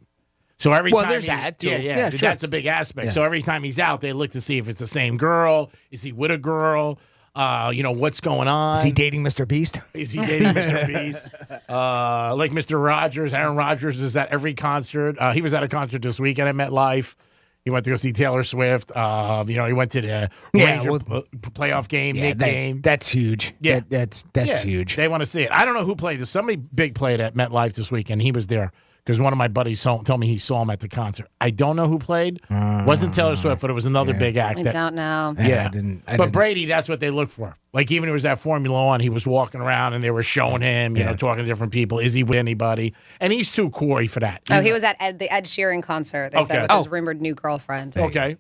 So every time there's that too. Yeah, sure. that's a big aspect. Yeah. So every time he's out, they look to see if it's the same girl. Is he with a girl? What's going on? Is he dating Mr. Beast? Is he dating Mr. Beast? Like Mr. Rogers. Aaron Rodgers is at every concert. He was at a concert this weekend at MetLife. He went to go see Taylor Swift. He went to the Ranger playoff game, game. That's huge. Yeah, that's huge. They want to see it. I don't know who played this. Somebody big played at MetLife this weekend. He was there. Because one of my buddies told me he saw him at the concert. I don't know who played. Wasn't Taylor Swift, but it was another big act. I don't know. Yeah. But Brady, that's what they look for. Like, even when he was at Formula One, he was walking around and they were showing him, talking to different people. Is he with anybody? And he's too coy for that. He was at the Ed Sheeran concert, they said, with his rumored new girlfriend. Okay.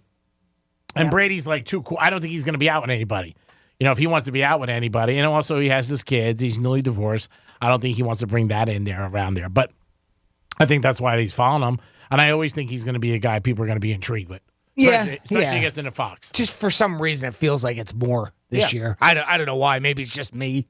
And Brady's like too cool. I don't think he's going to be out with anybody. If he wants to be out with anybody. And also, he has his kids. He's newly divorced. I don't think he wants to bring that in there around there. But I think that's why he's following him. And I always think he's going to be a guy people are going to be intrigued with. Especially he gets into Fox. Just for some reason, it feels like it's more this year. I don't know why. Maybe it's just me.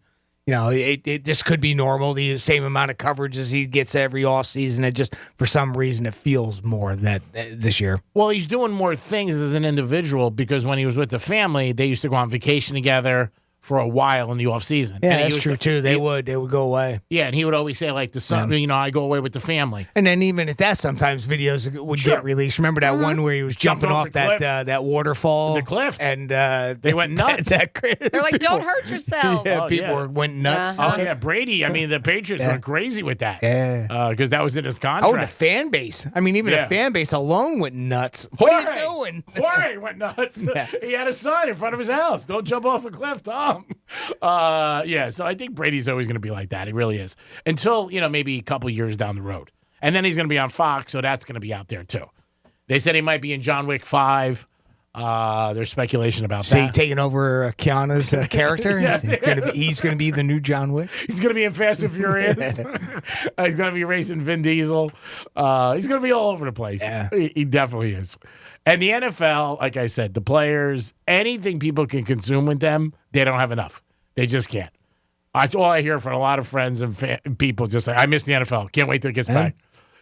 This could be normal. The same amount of coverage as he gets every offseason. It just, for some reason, it feels more that this year. Well, he's doing more things as an individual because when he was with the family, they used to go on vacation together for a while in the off season. Yeah, that's true too. They would go away. Yeah, and he would always say like the son, I go away with the family. And then even at that, sometimes videos would get released. Remember that one where he was jumping off that waterfall, the cliff, and they went nuts. They're like, "Don't hurt yourself." Yeah, people went nuts. Oh yeah, Brady. I mean, the Patriots went crazy with that. Yeah, because that was in his contract. Oh, and the fan base. I mean, even the fan base alone went nuts. What are you doing? Jorge went nuts. He had a sign in front of his house. Don't jump off a cliff, Tom. So I think Brady's always going to be like that. He really is. Until, maybe a couple years down the road. And then he's going to be on Fox, so that's going to be out there too. They said he might be in John Wick 5. There's speculation about that. He taking over Keanu's character? He's going to be the new John Wick? He's going to be in Fast and Furious. He's going to be racing Vin Diesel. He's going to be all over the place. Yeah. He definitely is. And the NFL, like I said, the players, anything people can consume with them, they don't have enough. They just can't. That's all I hear from a lot of friends and people just say, I miss the NFL. Can't wait till it gets back.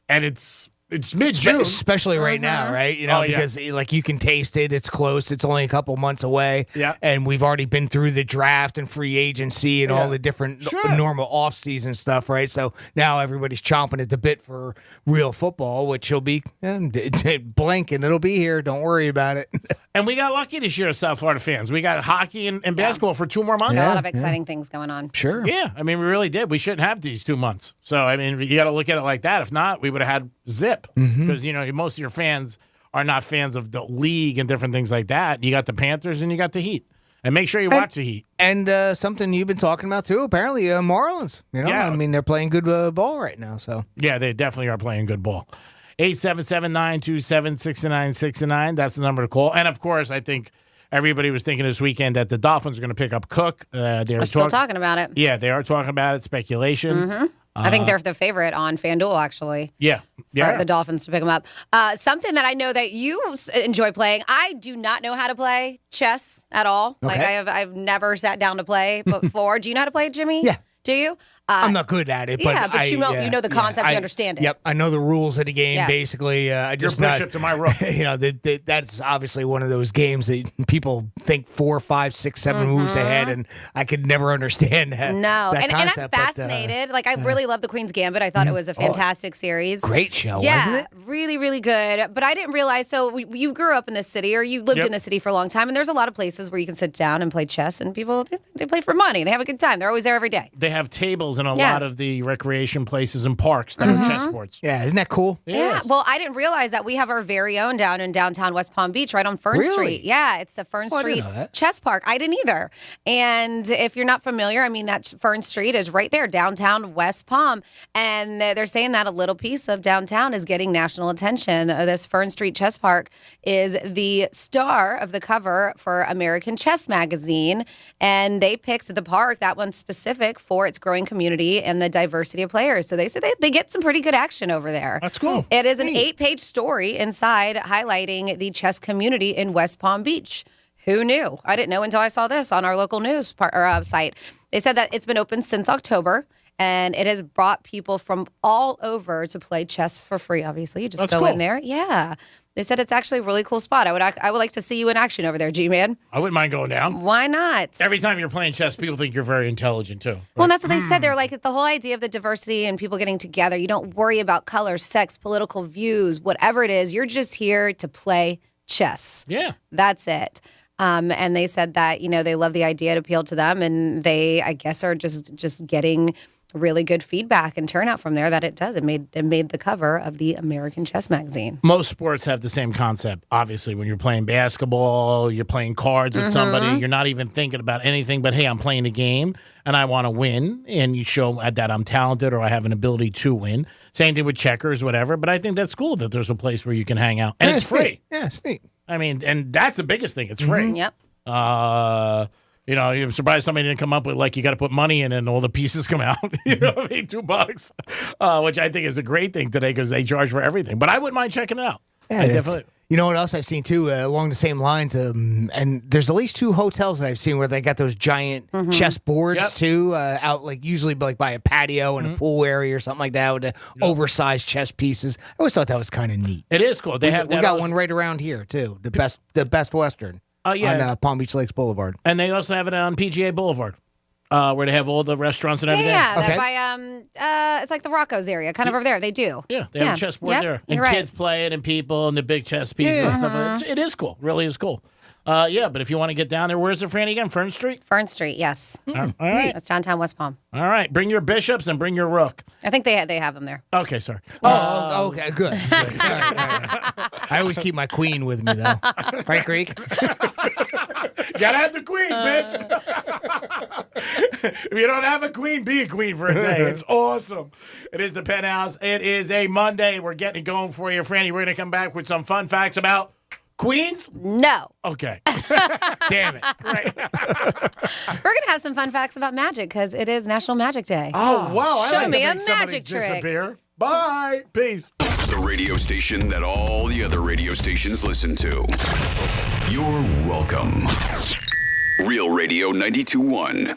And it's mid-June. Especially right now, right? Because like you can taste it. It's close. It's only a couple months away. Yeah. And we've already been through the draft and free agency and all the different normal off-season stuff, right? So now everybody's chomping at the bit for real football, which will be blank and it'll be here. Don't worry about it. And we got lucky this year as South Florida fans. We got hockey and basketball for 2 more months. A lot of exciting things going on. Sure. Yeah. I mean, we really did. We shouldn't have these 2 months. So, I mean, you got to look at it like that. If not, we would have had zip. Because, most of your fans are not fans of the league and different things like that. You got the Panthers and you got the Heat. And make sure you watch the Heat. And something you've been talking about, too, apparently, Marlins. You know, Yeah. I mean, they're playing good ball right now, so. Yeah, they definitely are playing good ball. 877-927-6969. That's the number to call. And, of course, I think everybody was thinking this weekend that the Dolphins are going to pick up Cook. We're still talking about it. Yeah, they are talking about it. Speculation. Mm-hmm. I think they're the favorite on FanDuel, actually. Yeah. For the Dolphins to pick them up. Something that I know that you enjoy playing. I do not know how to play chess at all. Okay. Like I've never sat down to play before. Do you know how to play it, Jimmy? Yeah. Do you? I'm not good at it, but yeah, but you know the concept, you understand it. Yep, I know the rules of the game. Yeah. Basically, I just You're bishop to my rook. You know, that's obviously one of those games that people think 4, 5, 6, 7 moves ahead, and I could never understand that. No, that and I'm concept, but, fascinated. I really love the Queen's Gambit. I thought it was a fantastic series. Great show, yeah, wasn't it? Really, really good. But I didn't realize. So you grew up in this city, or you lived in the city for a long time, and there's a lot of places where you can sit down and play chess, and people they play for money. They have a good time. They're always there every day. They have tables in a Yes. lot of the recreation places and parks that are chess courts. Yeah, isn't that cool? Yeah. Well, I didn't realize that we have our very own down in downtown West Palm Beach, right on Fern Really? Street. Yeah, it's the Fern Oh, I didn't Street know that. Chess Park. I didn't either. And if you're not familiar, I mean, that Fern Street is right there, downtown West Palm. And they're saying that a little piece of downtown is getting national attention. This Fern Street Chess Park is the star of the cover for American Chess Magazine. And they picked the park, that one specific, for its growing community and the diversity of players. So they said they get some pretty good action over there. That's cool. It is an 8-page story inside highlighting the chess community in West Palm Beach. Who knew? I didn't know until I saw this on our local news site. They said that it's been open since October, and it has brought people from all over to play chess for free, obviously. You just That's go cool. in there. Yeah. They said it's actually a really cool spot. I would like to see you in action over there, G-Man. I wouldn't mind going down. Why not? Every time you're playing chess, people think you're very intelligent, too. Well, that's what they said. They're like, the whole idea of the diversity and people getting together. You don't worry about color, sex, political views, whatever it is. You're just here to play chess. Yeah. That's it. And they said that, they love the idea. It appealed to them. And they, I guess, are just getting really good feedback and turnout from there that it does. It made the cover of the American Chess Magazine. Most sports have the same concept. Obviously, when you're playing basketball, you're playing cards with somebody, you're not even thinking about anything but, hey, I'm playing a game and I want to win. And you show that I'm talented or I have an ability to win. Same thing with checkers, whatever. But I think that's cool that there's a place where you can hang out. And it's free. Neat. Yeah, it's neat. I mean, and that's the biggest thing. It's free. Yep. I'm surprised somebody didn't come up with, you got to put money in and all the pieces come out. You know what I mean? $2, which I think is a great thing today because they charge for everything. But I wouldn't mind checking it out. Yeah, I definitely. You know what else I've seen too along the same lines, and there's at least 2 hotels that I've seen where they got those giant chess boards too, out usually by a patio and a pool area or something like that with the oversized chess pieces. I always thought that was kind of neat. It is cool. They We got one right around here too, the Best Western on Palm Beach Lakes Boulevard, and they also have it on PGA Boulevard. Where they have all the restaurants and everything. Yeah, they're by it's like the Rocco's area, kind of over there. They do. Yeah, they have a chessboard there, and you're right. kids play it, and people, and the big chess pieces and stuff like that. It is cool. Really is cool. But if you want to get down there, where's it, Franny, again? Fern Street? Fern Street, yes. All right. That's downtown West Palm. All right. Bring your bishops and bring your rook. I think they have them there. Okay, sorry. okay, good. I always keep my queen with me though. Right, Greek? Gotta have the queen, bitch. If you don't have a queen, be a queen for a day. It's awesome. It is the Penthouse. It is a Monday. We're getting it going for you, Franny. We're going to come back with some fun facts about queens. No. Okay. Damn it. Right. We're going to have some fun facts about magic because it is National Magic Day. Oh, wow. Show me a magic trick. Disappear. Bye. Peace. The radio station that all the other radio stations listen to. You're welcome. Real Radio 92.1.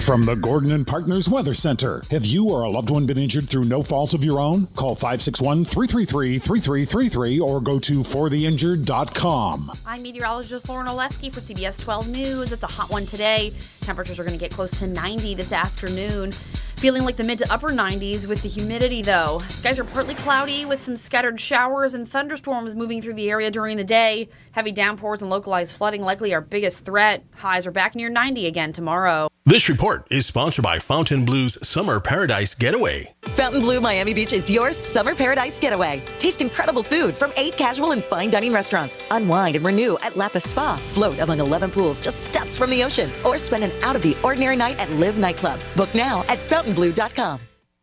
From the Gordon and Partners Weather Center. Have you or a loved one been injured through no fault of your own? Call 561-333-3333 or go to fortheinjured.com. I'm meteorologist Lauren Oleski for CBS 12 News. It's a hot one today. Temperatures are going to get close to 90 this afternoon. Feeling like the mid to upper 90s with the humidity, though. Skies are partly cloudy with some scattered showers and thunderstorms moving through the area during the day. Heavy downpours and localized flooding likely our biggest threat. Highs are back near 90 again tomorrow. This report is sponsored by Fontainebleau's Summer Paradise Getaway. Fontainebleau Miami Beach is your summer paradise getaway. Taste incredible food from 8 casual and fine dining restaurants. Unwind and renew at Lapis Spa. Float among 11 pools just steps from the ocean. Or spend an out-of-the-ordinary night at Live Nightclub. Book now at FountainBleu.com.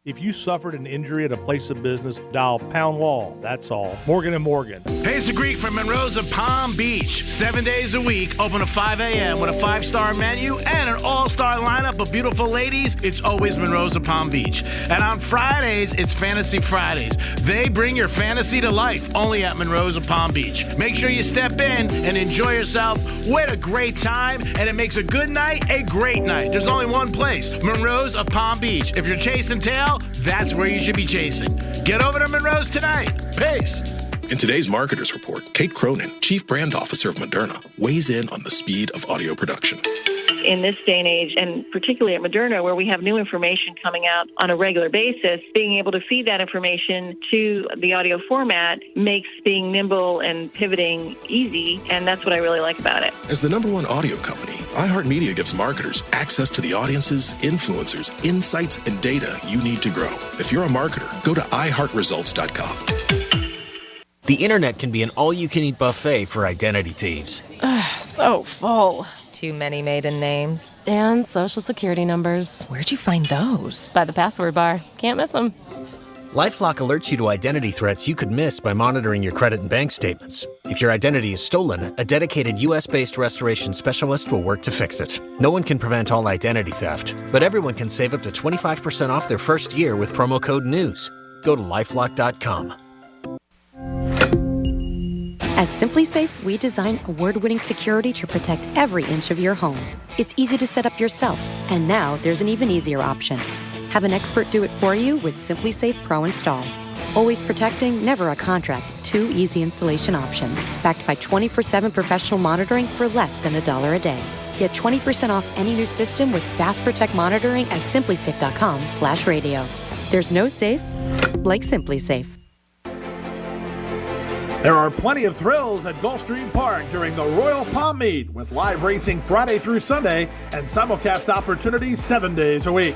If you suffered an injury at a place of business, dial Pound Wall. That's all. Morgan & Morgan. Hey, it's the Greek from Monroe's of Palm Beach. 7 days a week, open at 5 a.m. with a 5-star menu and an all-star lineup of beautiful ladies. It's always Monroe's of Palm Beach. And on Fridays, it's Fantasy Fridays. They bring your fantasy to life only at Monroe's of Palm Beach. Make sure you step in and enjoy yourself with a great time, and it makes a good night a great night. There's only one place, Monroe's of Palm Beach. If you're chasing tail, that's where you should be chasing. Get over to Monroe's tonight. Peace. In today's Marketers Report, Kate Cronin, Chief Brand Officer of Moderna, weighs in on the speed of audio production. In this day and age, and particularly at Moderna, where we have new information coming out on a regular basis, being able to feed that information to the audio format makes being nimble and pivoting easy, and that's what I really like about it. As the #1 audio company, iHeartMedia gives marketers access to the audiences, influencers, insights, and data you need to grow. If you're a marketer, go to iHeartResults.com. The internet can be an all-you-can-eat buffet for identity thieves. So full. Too many maiden names. And social security numbers. Where'd you find those? By the password bar. Can't miss them. LifeLock alerts you to identity threats you could miss by monitoring your credit and bank statements. If your identity is stolen, a dedicated U.S.-based restoration specialist will work to fix it. No one can prevent all identity theft, but everyone can save up to 25% off their first year with promo code NEWS. Go to LifeLock.com. At SimpliSafe, we design award-winning security to protect every inch of your home. It's easy to set up yourself, and now there's an even easier option. Have an expert do it for you with SimpliSafe Pro Install. Always protecting, never a contract. 2 easy installation options, backed by 24/7 professional monitoring for less than $1 a day. Get 20% off any new system with Fast Protect monitoring at simplisafe.com/radio. There's no safe like SimpliSafe. There are plenty of thrills at Gulfstream Park during the Royal Palm Meet with live racing Friday through Sunday and simulcast opportunities 7 days a week.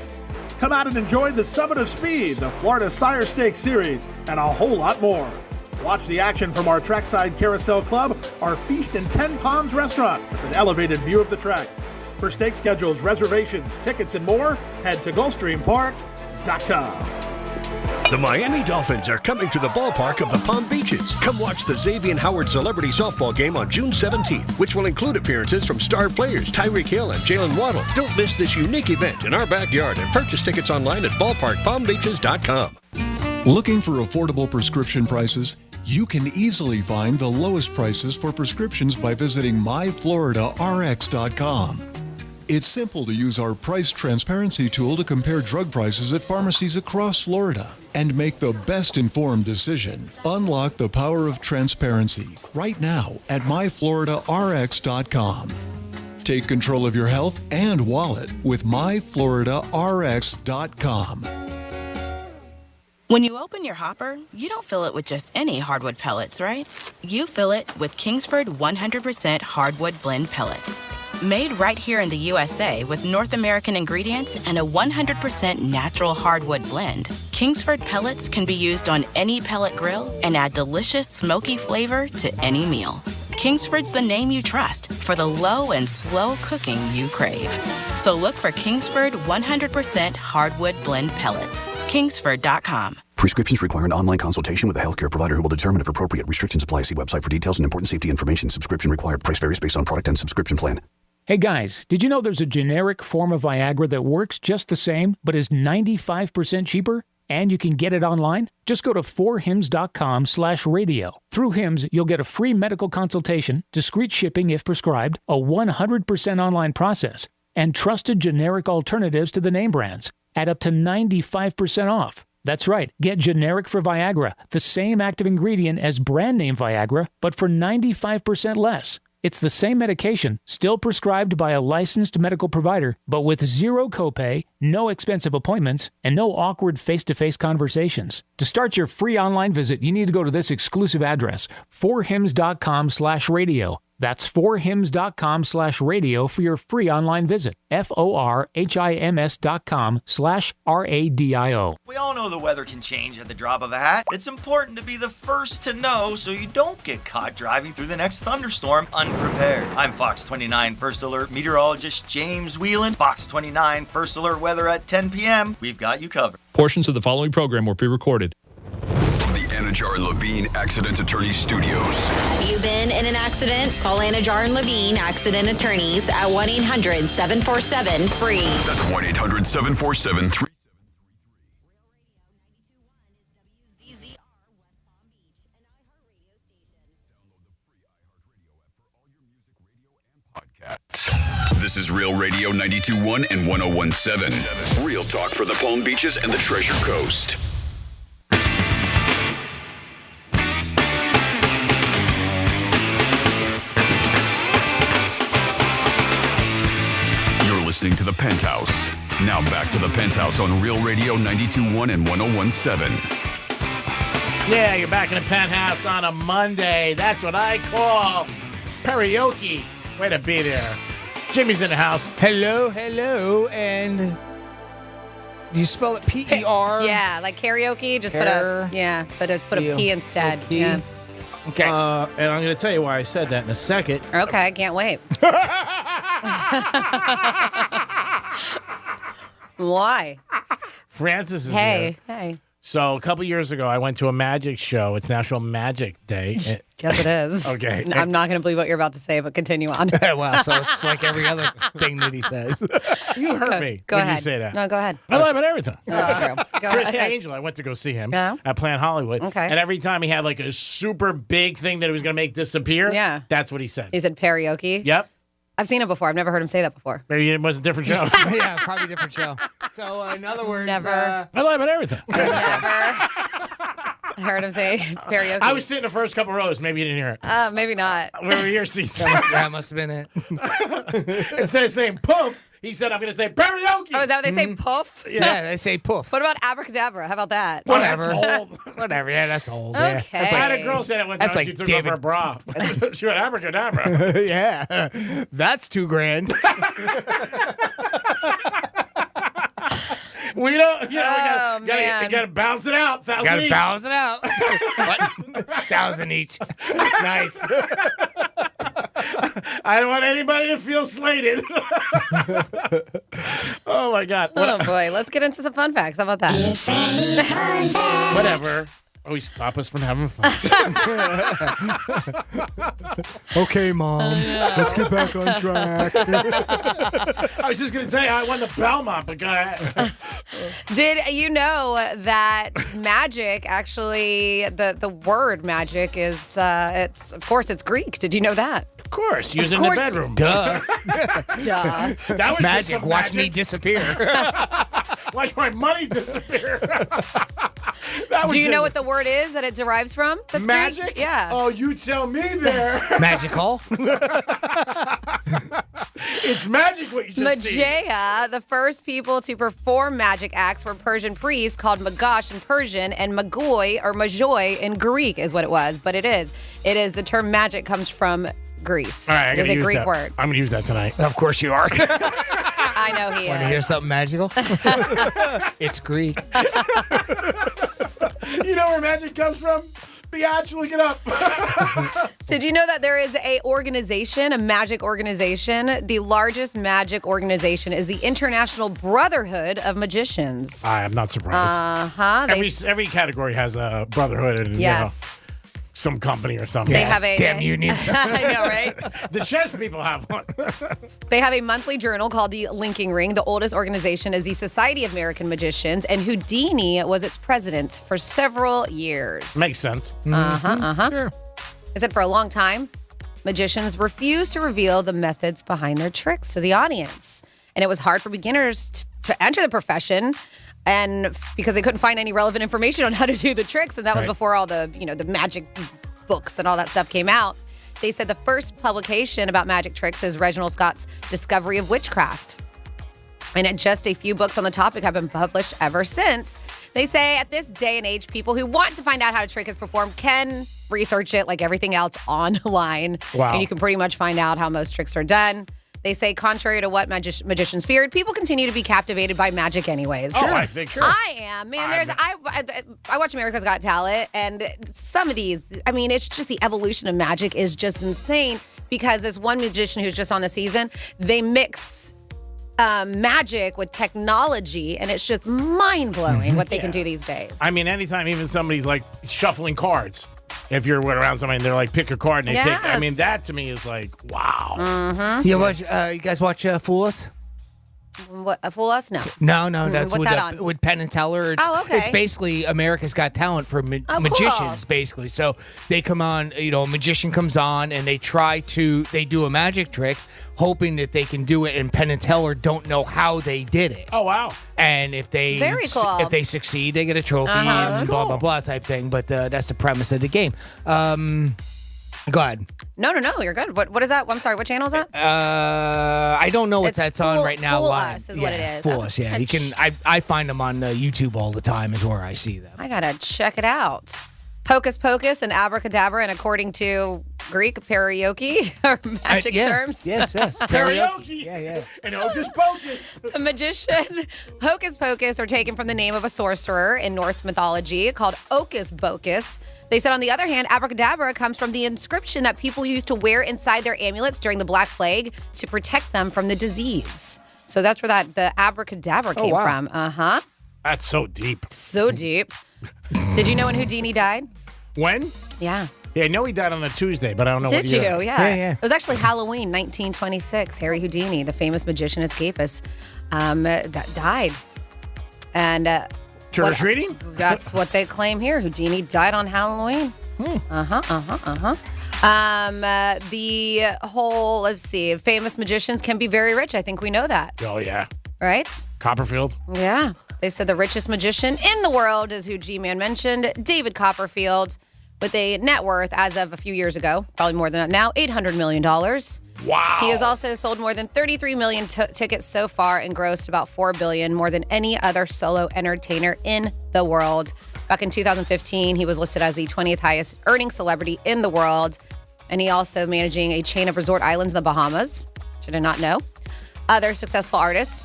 Come out and enjoy the Summit of Speed, the Florida Sire Stakes Series, and a whole lot more. Watch the action from our Trackside Carousel Club, our Feast in 10 Palms restaurant with an elevated view of the track. For stake schedules, reservations, tickets, and more, head to GulfstreamPark.com. The Miami Dolphins are coming to the ballpark of the Palm Beaches. Come watch the Xavier Howard Celebrity Softball Game on June 17th, which will include appearances from star players Tyreek Hill and Jalen Waddle. Don't miss this unique event in our backyard and purchase tickets online at ballparkpalmbeaches.com. Looking for affordable prescription prices? You can easily find the lowest prices for prescriptions by visiting myfloриdaRx.com. It's simple to use our price transparency tool to compare drug prices at pharmacies across Florida and make the best informed decision. Unlock the power of transparency right now at myfloриdaRx.com. Take control of your health and wallet with myfloриdaRx.com. When you open your hopper, you don't fill it with just any hardwood pellets, right? You fill it with Kingsford 100% hardwood blend pellets. Made right here in the USA with North American ingredients and a 100% natural hardwood blend, Kingsford pellets can be used on any pellet grill and add delicious smoky flavor to any meal. Kingsford's the name you trust for the low and slow cooking you crave. So look for Kingsford 100% hardwood blend pellets. Kingsford.com. Prescriptions require an online consultation with a healthcare provider who will determine if appropriate. Restrictions apply. See website for details and important safety information. Subscription required. Price varies based on product and subscription plan. Hey guys, did you know there's a generic form of Viagra that works just the same, but is 95% cheaper? And you can get it online? Just go to 4hims.com/radio. Through Hims, you'll get a free medical consultation, discreet shipping if prescribed, a 100% online process, and trusted generic alternatives to the name brands at up to 95% off. That's right, get generic for Viagra, the same active ingredient as brand name Viagra, but for 95% less. It's the same medication, still prescribed by a licensed medical provider, but with zero copay, no expensive appointments, and no awkward face-to-face conversations. To start your free online visit, you need to go to this exclusive address, 4hims.com/radio. That's forhims.com/radio for your free online visit. forhims.com/radio. We all know the weather can change at the drop of a hat. It's important to be the first to know so you don't get caught driving through the next thunderstorm unprepared. I'm Fox 29 First Alert meteorologist James Whelan. Fox 29 First Alert weather at 10 p.m. We've got you covered. Portions of the following program were pre-recorded. From the Anajar and Levine Accident Attorney Studios. Have you been in an accident? Call Anajar and Levine Accident Attorneys at 1-800-747-FREE. That's 1-800-747-3733. This is Real Radio 92.1 and 101.7. Real talk for the Palm Beaches and the Treasure Coast. You're listening to the Penthouse. Now back to the Penthouse on Real Radio 92.1 and 101.7. Yeah, you're back in the Penthouse on a Monday. That's what I call karaoke. Way to be there. Jimmy's in the house. Hello, and do you spell it P-E-R? Yeah, like karaoke. Just put a P instead. P. Yeah. Okay. And I'm going to tell you why I said that in a second. Okay, I can't wait. Why? Francis is here. Hey. So a couple years ago, I went to a magic show. It's National Magic Day. Yes, it is. Okay. I'm not going to believe what you're about to say, but continue on. Wow, so it's like every other thing that he says. You hurt me Go when ahead. you say that. No, go ahead. I lie about everything. That's true. Go Chris ahead. Angel, I went to go see him Yeah. at Plant Hollywood. Okay. And every time he had like a super big thing that he was going to make disappear, Yeah. that's what he said. He said karaoke. Yep. I've seen it before. I've never heard him say that before. Maybe it was a different show. Yeah, probably a different show. So, in other words, Never. I lie about everything. Never heard him say karaoke. I was sitting in the first couple rows. Maybe you didn't hear it. Maybe not. Where were your seats? that must have been it. Instead of saying poof, he said, I'm going to say karaoke. Oh, is that what they say? Poof? Yeah, they say poof. What about abracadabra? How about that? Whatever. That's old. Whatever. Yeah, that's old. Okay. Yeah. That's I like, had a girl say that one time. That's like She took David- off her bra. She went abracadabra. yeah, that's $2,000. We don't, you Oh, know, man. you gotta balance it out. $1,000 Gotta each. balance it out. What? 1,000 each. Nice. I don't want anybody to feel slated. Oh my God. Oh boy, let's get into some fun facts. How about that? Whatever. Always stop us from having fun. Okay, Mom. Let's get back on track. I was just gonna tell you I won the Belmont, but go ahead. Did you know that magic actually the word magic is it's Greek? Did you know that? Of course, use it in Of the course. bedroom. Duh. Duh. That was just Magic. some Watch magic. me disappear. Watch my money disappear. That was Do you know just- what the word is that it derives from? That's Magic? Greek? Yeah. Oh, you tell me there. Magical. It's magic what you just see. Magia, the first people to perform magic acts were Persian priests called Magash in Persian and Magoi or Majoi in Greek is what it was. But it is. The term magic comes from Greece. All right, I It gotta is a use Greek that. word. I'm gonna use that tonight. Of course you are. I know he Want to is. hear something magical? It's Greek. You know where magic comes from? Biatch, look it up. Did you know that there is a organization, a magic organization? The largest magic organization is the International Brotherhood of Magicians. I am not surprised. Every category has a brotherhood and Yes. some company or something. They have a Damn unions. I know, right? The chess people have one. They have a monthly journal called the Linking Ring. The oldest organization is the Society of American Magicians, and Houdini was its president for several years. Makes sense. Sure. It said for a long time, magicians refused to reveal the methods behind their tricks to the audience. And it was hard for beginners to enter the profession. And because they couldn't find any relevant information on how to do the tricks, and that was before all the, the magic books and all that stuff came out. They said the first publication about magic tricks is Reginald Scott's Discovery of Witchcraft. And just a few books on the topic have been published ever since. They say at this day and age, people who want to find out how a trick is performed can research it like everything else online. Wow. And you can pretty much find out how most tricks are done. They say, contrary to what magicians feared, people continue to be captivated by magic anyways. Oh, I think so. I am. Man, I watch America's Got Talent, and some of these, I mean, it's just the evolution of magic is just insane because this one magician who's just on the season, they mix magic with technology, and it's just mind-blowing what they can do these days. I mean, anytime even somebody's like shuffling cards, if you're around somebody and they're like, pick a card and they pick, I mean, that to me is like, wow. Mm-hmm. You guys watch Fool Us? What, Fool Us? No. No. That's What's with, that on? With Penn and Teller. It's basically America's Got Talent for magicians, basically. So they come on, a magician comes on and they do a magic trick, hoping that they can do it, and Penn and Teller don't know how they did it. Oh, wow. And if they Very cool. if they succeed, they get a trophy and blah, blah, blah type thing. But that's the premise of the game. Go ahead. No, you're good. What is that? I'm sorry, what channel is that? I don't know what that's on right now. Fool live. Us is what it is. Fool Us, yeah. You can. I find them on YouTube all the time. Is where I see them. I gotta check it out. Hocus pocus and abracadabra, and according to Greek karaoke or magic terms. Yes. Karaoke. Yeah. And hocus pocus. The magician hocus pocus are taken from the name of a sorcerer in Norse mythology called Ocus Bocus. They said, on the other hand, abracadabra comes from the inscription that people used to wear inside their amulets during the Black Plague to protect them from the disease. So that's where the abracadabra came from. Uh-huh. That's so deep. So deep. Did you know when Houdini died? When? Yeah. Yeah, I know he died on a Tuesday, but I don't know Did what year. you? Yeah. It was actually Halloween, 1926. Harry Houdini, the famous magician escapist, that died. And trick-or-treating? That's what they claim here. Houdini died on Halloween. The whole, let's see, famous magicians can be very rich. I think we know that. Oh, yeah. Right? Copperfield? Yeah. They said the richest magician in the world is who G-Man mentioned, David Copperfield, with a net worth as of a few years ago, probably more than that now, $800 million. Wow. He has also sold more than 33 million tickets so far and grossed about $4 billion, more than any other solo entertainer in the world. Back in 2015, he was listed as the 20th highest earning celebrity in the world. And he also managing a chain of resort islands in the Bahamas, which I did not know. Other successful artists,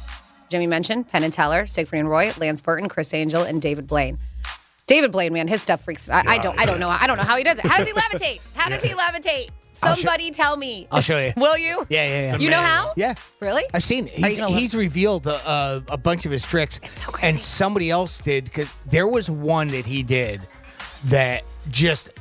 Jimmy mentioned, Penn and Teller, Siegfried and Roy, Lance Burton, Chris Angel, and David Blaine. David Blaine, man, his stuff freaks me. I don't know how he does it. How does he levitate? How does he levitate? Somebody tell me. I'll show you. Will you? Yeah. You know how? Yeah. Really? I've seen it. He's revealed a bunch of his tricks. It's so crazy. And somebody else did, because there was one that he did that just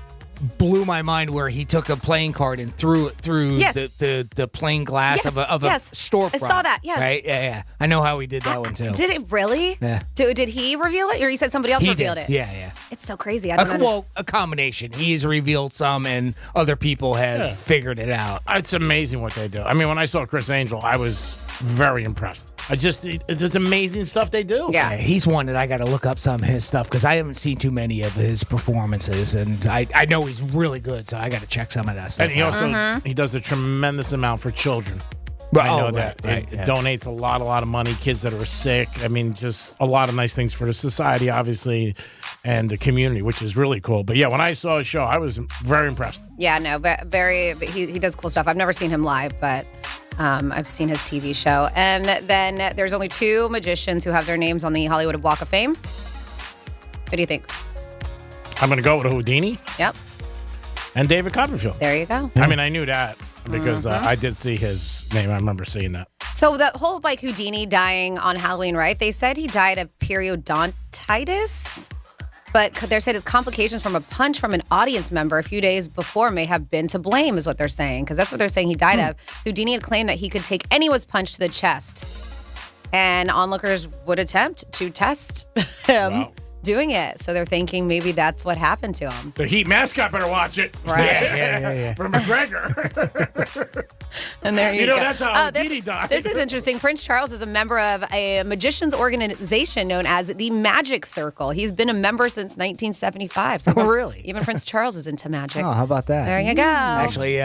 blew my mind, where he took a playing card and threw it through the plain glass of a storefront. I saw that, yes. Right? Yeah. I know how he did that one, too. Did it really? Yeah. Did he reveal it, or you said somebody else revealed it? Yeah. It's so crazy. I don't know. Well, a combination. He's revealed some, and other people have figured it out. It's amazing what they do. I mean, when I saw Chris Angel, I was very impressed. It's amazing stuff they do. Yeah. He's one that I got to look up some of his stuff, because I haven't seen too many of his performances, and I know he's really good, so I got to check some of that stuff. And he also he does a tremendous amount for children. Right. I know Oh, that. right, It yeah. donates a lot of money, kids that are sick. I mean, just a lot of nice things for the society, obviously, and the community, which is really cool. But yeah, when I saw his show, I was very impressed. Yeah, no, but he does cool stuff. I've never seen him live, but I've seen his TV show. And then there's only 2 magicians who have their names on the Hollywood Walk of Fame. What do you think? I'm going to go with Houdini. Yep. And David Copperfield. There you go. I mean, I knew that because I did see his name. I remember seeing that. So the whole Houdini dying on Halloween, right? They said he died of periodontitis, but they said his complications from a punch from an audience member a few days before may have been to blame, is what they're saying, because that's what they're saying he died of. Houdini had claimed that he could take anyone's punch to the chest, and onlookers would attempt to test him doing it. So they're thinking maybe that's what happened to him. The Heat mascot better watch it. Right. Yeah. From McGregor. And there you, know, go. that's how Didi died. This is interesting. Prince Charles is a member of a magician's organization known as the Magic Circle. He's been a member since 1975. So really? Even Prince Charles is into magic. Oh, how about that? There you go. Actually,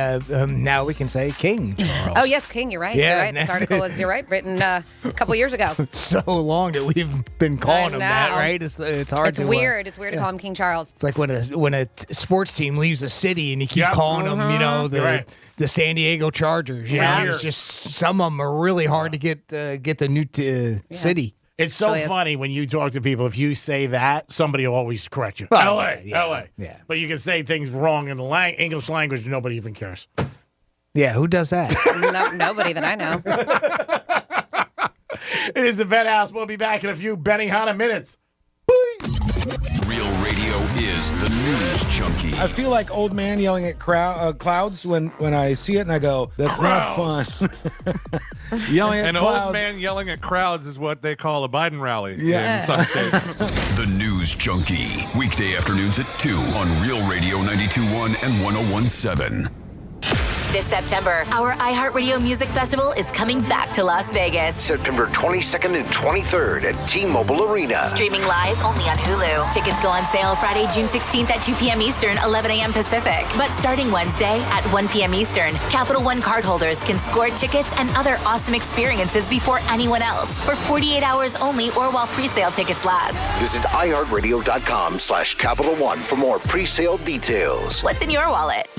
now we can say King Charles. Oh, yes, King. You're right. Yeah. You're right. This article was, you're right, written a couple years ago. So long that we've been calling him that, right? It's hard It's to... weird. It's weird to call him King Charles. It's like when a sports team leaves a city and you keep calling them, you know, the San Diego Chargers. You know, it's just some of them are really hard to get the new city. It's so funny when you talk to people. If you say that, somebody will always correct you. Oh, LA. Yeah. But you can say things wrong in the English language, nobody even cares. Yeah, who does that? Nobody that I know. It is the Penthouse. We'll be back in a few Benihana minutes. Real radio is the news junkie. I feel like old man yelling at clouds when I see it, and I go, "That's not fun." Yelling at An clouds. old man yelling at crowds is what they call a Biden rally Yeah. in some states. The News Junkie. Weekday afternoons at 2 on Real Radio 92.1 and 101.7. This September, our iHeartRadio Music Festival is coming back to Las Vegas. September 22nd and 23rd at T-Mobile Arena. Streaming live only on Hulu. Tickets go on sale Friday, June 16th at 2 p.m. Eastern, 11 a.m. Pacific. But starting Wednesday at 1 p.m. Eastern, Capital One cardholders can score tickets and other awesome experiences before anyone else for 48 hours only or while pre-sale tickets last. Visit iHeartRadio.com/Capital One for more pre-sale details. What's in your wallet?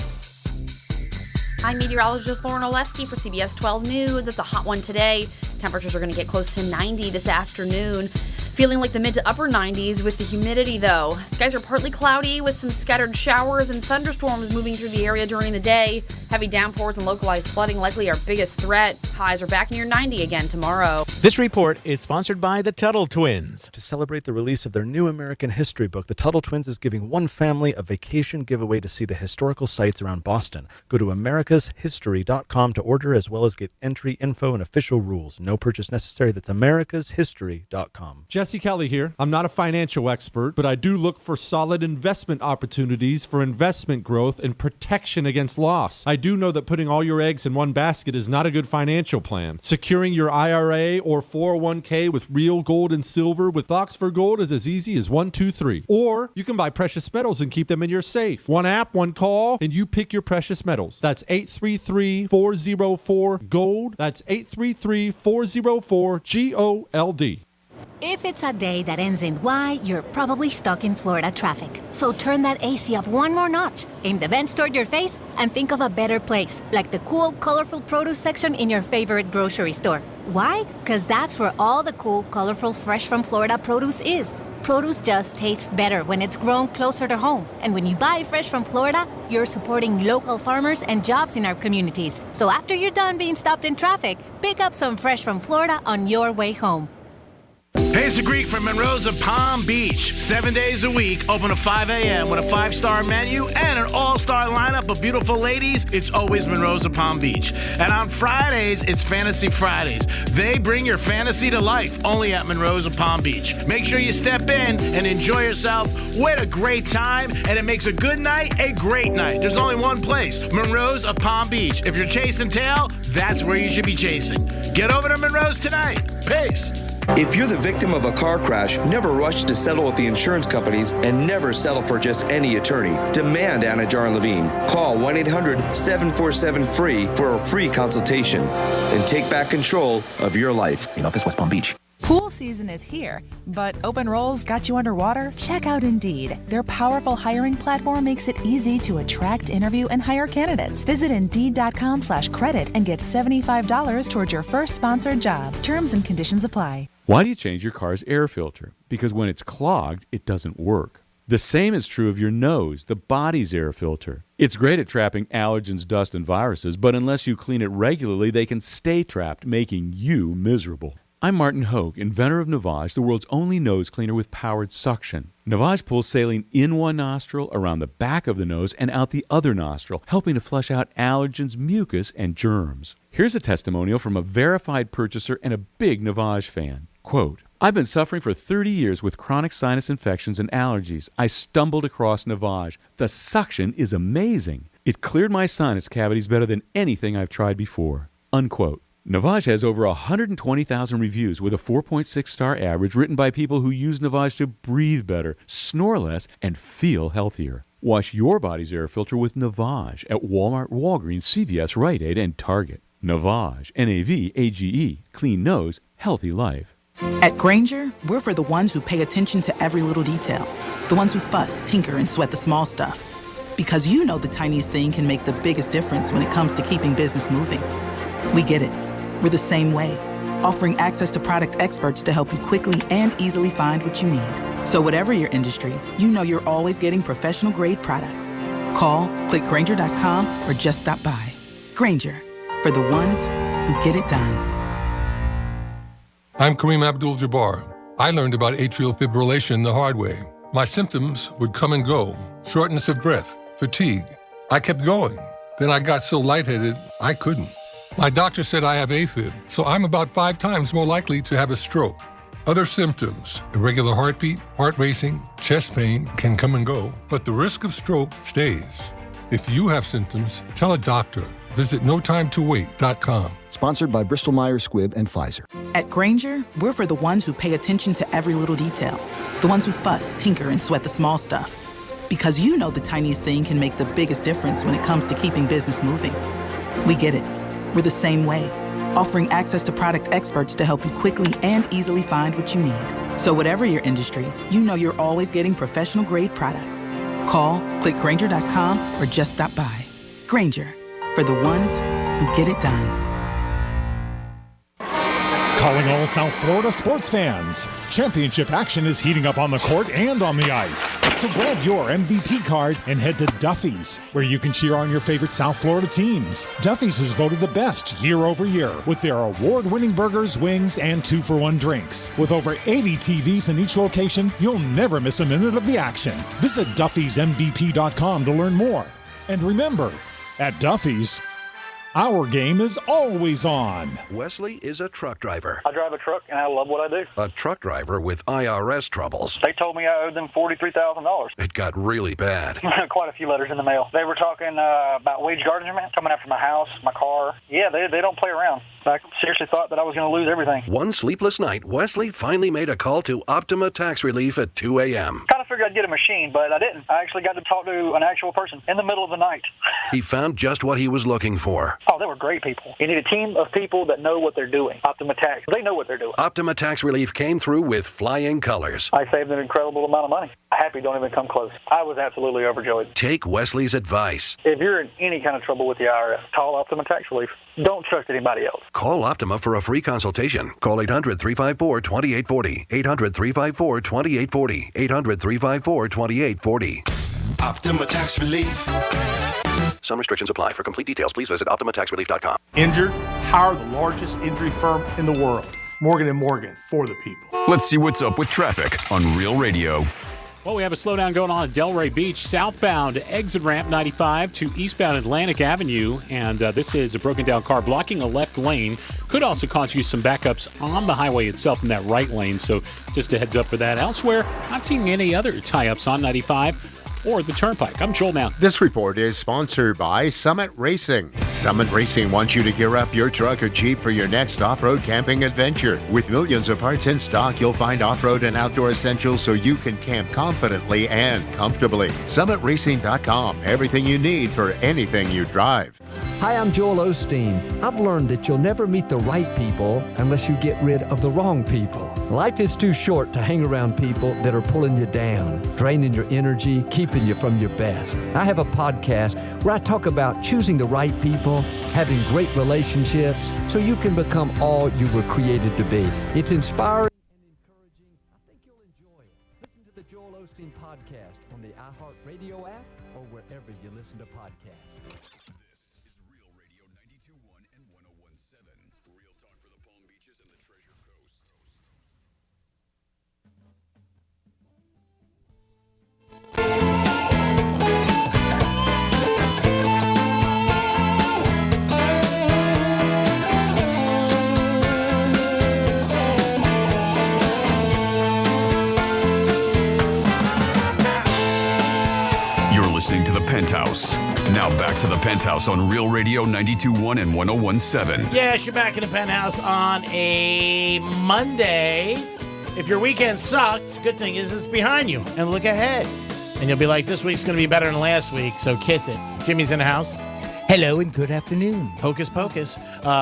I'm meteorologist Lauren Oleski for CBS 12 News. It's a hot one today. Temperatures are going to get close to 90 this afternoon. Feeling like the mid to upper 90s with the humidity, though. Skies are partly cloudy with some scattered showers and thunderstorms moving through the area during the day. Heavy downpours and localized flooding likely our biggest threat. Highs are back near 90 again tomorrow. This report is sponsored by the Tuttle Twins. To celebrate the release of their new American history book, the Tuttle Twins is giving one family a vacation giveaway to see the historical sites around Boston. Go to americashistory.com to order, as well as get entry info and official rules. No purchase necessary. That's americashistory.com. Jesse Kelly here. I'm not a financial expert, but I do look for solid investment opportunities for investment growth and protection against loss. I do know that putting all your eggs in one basket is not a good financial plan. Securing your IRA or 401k with real gold and silver with Oxford Gold is as easy as 1, 2, 3. Or you can buy precious metals and keep them in your safe. One app, one call, and you pick your precious metals. That's 833-404-GOLD. That's 833-404-GOLD. If it's a day that ends in Y, you're probably stuck in Florida traffic. So turn that AC up one more notch, aim the vents toward your face, and think of a better place, like the cool, colorful produce section in your favorite grocery store. Why? Because that's where all the cool, colorful, fresh from Florida produce is. Produce just tastes better when it's grown closer to home. And when you buy fresh from Florida, you're supporting local farmers and jobs in our communities. So after you're done being stopped in traffic, pick up some fresh from Florida on your way home. Hey, it's the Greek from Monroe's of Palm Beach. 7 days a week, open at 5 a.m. with a 5-star menu and an all-star lineup of beautiful ladies. It's always Monroe's of Palm Beach. And on Fridays, it's Fantasy Fridays. They bring your fantasy to life only at Monroe's of Palm Beach. Make sure you step in and enjoy yourself with a great time, and it makes a good night a great night. There's only one place, Monroe's of Palm Beach. If you're chasing tail, that's where you should be chasing. Get over to Monroe's tonight. Peace. If you're the victim of a car crash, never rush to settle with the insurance companies and never settle for just any attorney. Demand Anna Jar and Levine. Call 1-800-747-FREE for a free consultation and take back control of your life. In office, West Palm Beach. Pool season is here, but open roles got you underwater? Check out Indeed. Their powerful hiring platform makes it easy to attract, interview, and hire candidates. Visit Indeed.com/credit and get $75 towards your first sponsored job. Terms and conditions apply. Why do you change your car's air filter? Because when it's clogged, it doesn't work. The same is true of your nose, the body's air filter. It's great at trapping allergens, dust, and viruses, but unless you clean it regularly, they can stay trapped, making you miserable. I'm Martin Hogue, inventor of Navage, the world's only nose cleaner with powered suction. Navage pulls saline in one nostril, around the back of the nose, and out the other nostril, helping to flush out allergens, mucus, and germs. Here's a testimonial from a verified purchaser and a big Navage fan. Quote, I've been suffering for 30 years with chronic sinus infections and allergies. I stumbled across Navage. The suction is amazing. It cleared my sinus cavities better than anything I've tried before. Unquote. Navage has over 120,000 reviews with a 4.6-star average written by people who use Navage to breathe better, snore less, and feel healthier. Wash your body's air filter with Navage at Walmart, Walgreens, CVS, Rite Aid, and Target. Navage, N-A-V-A-G-E, clean nose, healthy life. At Grainger, we're for the ones who pay attention to every little detail. The ones who fuss, tinker, and sweat the small stuff. Because you know the tiniest thing can make the biggest difference when it comes to keeping business moving. We get it. We're the same way, offering access to product experts to help you quickly and easily find what you need. So whatever your industry, you know you're always getting professional-grade products. Call, click Grainger.com, or just stop by. Grainger, for the ones who get it done. I'm Kareem Abdul-Jabbar. I learned about atrial fibrillation the hard way. My symptoms would come and go, shortness of breath, fatigue. I kept going. Then I got so lightheaded, I couldn't. My doctor said I have AFib, so I'm about 5 times more likely to have a stroke. Other symptoms, irregular heartbeat, heart racing, chest pain can come and go, but the risk of stroke stays. If you have symptoms, tell a doctor. Visit notimetowait.com. Sponsored by Bristol-Myers Squibb and Pfizer. At Grainger, we're for the ones who pay attention to every little detail. The ones who fuss, tinker, and sweat the small stuff. Because you know the tiniest thing can make the biggest difference when it comes to keeping business moving. We get it. We're the same way, offering access to product experts to help you quickly and easily find what you need. So whatever your industry, you know you're always getting professional-grade products. Call, click Grainger.com, or just stop by. Grainger, for the ones who get it done. Calling all South Florida sports fans. Championship action is heating up on the court and on the ice. So grab your MVP card and head to Duffy's, where you can cheer on your favorite South Florida teams. Duffy's is voted the best year over year with their award-winning burgers, wings, and 2-for-1 drinks. With over 80 TVs in each location, you'll never miss a minute of the action. Visit Duffy'sMVP.com to learn more. And remember, at Duffy's, our game is always on. Wesley is a truck driver. I drive a truck and I love what I do. A truck driver with IRS troubles. They told me I owed them $43,000. It got really bad. Quite a few letters in the mail. They were talking about wage garnishment, coming after my house, my car. Yeah, they don't play around. I seriously thought that I was going to lose everything. One sleepless night, Wesley finally made a call to Optima Tax Relief at 2 a.m. Kind of figured I'd get a machine, but I didn't. I actually got to talk to an actual person in the middle of the night. He found just what he was looking for. Oh, they were great people. You need a team of people that know what they're doing. Optima Tax, they know what they're doing. Optima Tax Relief came through with flying colors. I saved an incredible amount of money. Happy don't even come close. I was absolutely overjoyed. Take Wesley's advice. If you're in any kind of trouble with the IRS, call Optima Tax Relief. Don't trust anybody else. Call Optima for a free consultation. Call 800-354-2840. 800-354-2840. 800-354-2840. Optima Tax Relief. Some restrictions apply. For complete details, please visit OptimaTaxRelief.com. Injured? Hire the largest injury firm in the world. Morgan & Morgan, for the people. Let's see what's up with traffic on Real Radio. Well, we have a slowdown going on at Delray Beach, southbound exit ramp 95 to eastbound Atlantic Avenue, and this is a broken down car blocking a left lane. Could also cause you some backups on the highway itself in that right lane, so just a heads up for that. Elsewhere, not seeing any other tie-ups on 95 or the Turnpike. I'm Joel Mountain. This report is sponsored by Summit Racing. Summit Racing wants you to gear up your truck or Jeep for your next off-road camping adventure. With millions of parts in stock, you'll find off-road and outdoor essentials so you can camp confidently and comfortably. SummitRacing.com. Everything you need for anything you drive. Hi, I'm Joel Osteen. I've learned that you'll never meet the right people unless you get rid of the wrong people. Life is too short to hang around people that are pulling you down, draining your energy, keeping you from your best. I have a podcast where I talk about choosing the right people, having great relationships, so you can become all you were created to be. It's inspiring and encouraging. I think you'll enjoy it. Listen to the Joel Osteen podcast on the iHeartRadio app or wherever you listen to podcasts. Listening to the Penthouse Now back to the Penthouse on Real Radio 92.1 and 101.7. Yes, you're back in the Penthouse on a Monday. If your weekend sucked, good thing is it's behind you. And look ahead. And you'll be like, this week's going to be better than last week, so kiss it. Jimmy's in the house. Hello and good afternoon. Hocus Pocus.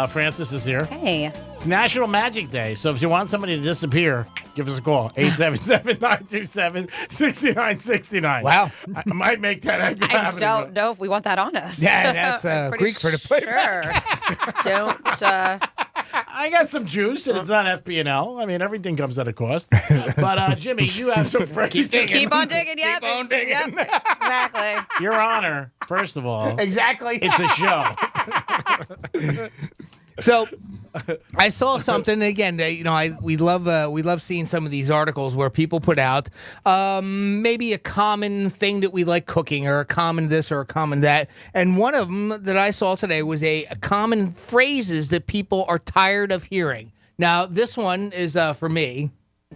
Francis is here. Hey. It's National Magic Day, so if you want somebody to disappear, give us a call. 877-927-6969. Wow. I might make that happen. I don't know if we want that on us. Yeah, that's Greek for the playback. Sure. Don't. I got some juice, and it's not FP&L. I mean, everything comes at a cost. But, Jimmy, you have some phrases. Keep on digging, yep. Keep on digging. Yep, exactly. Your Honor, first of all. Exactly. It's a show. So, I saw something again. We love seeing some of these articles where people put out maybe a common thing that we like cooking, or a common this or a common that. And one of them that I saw today was a common phrases that people are tired of hearing. Now, this one is for me.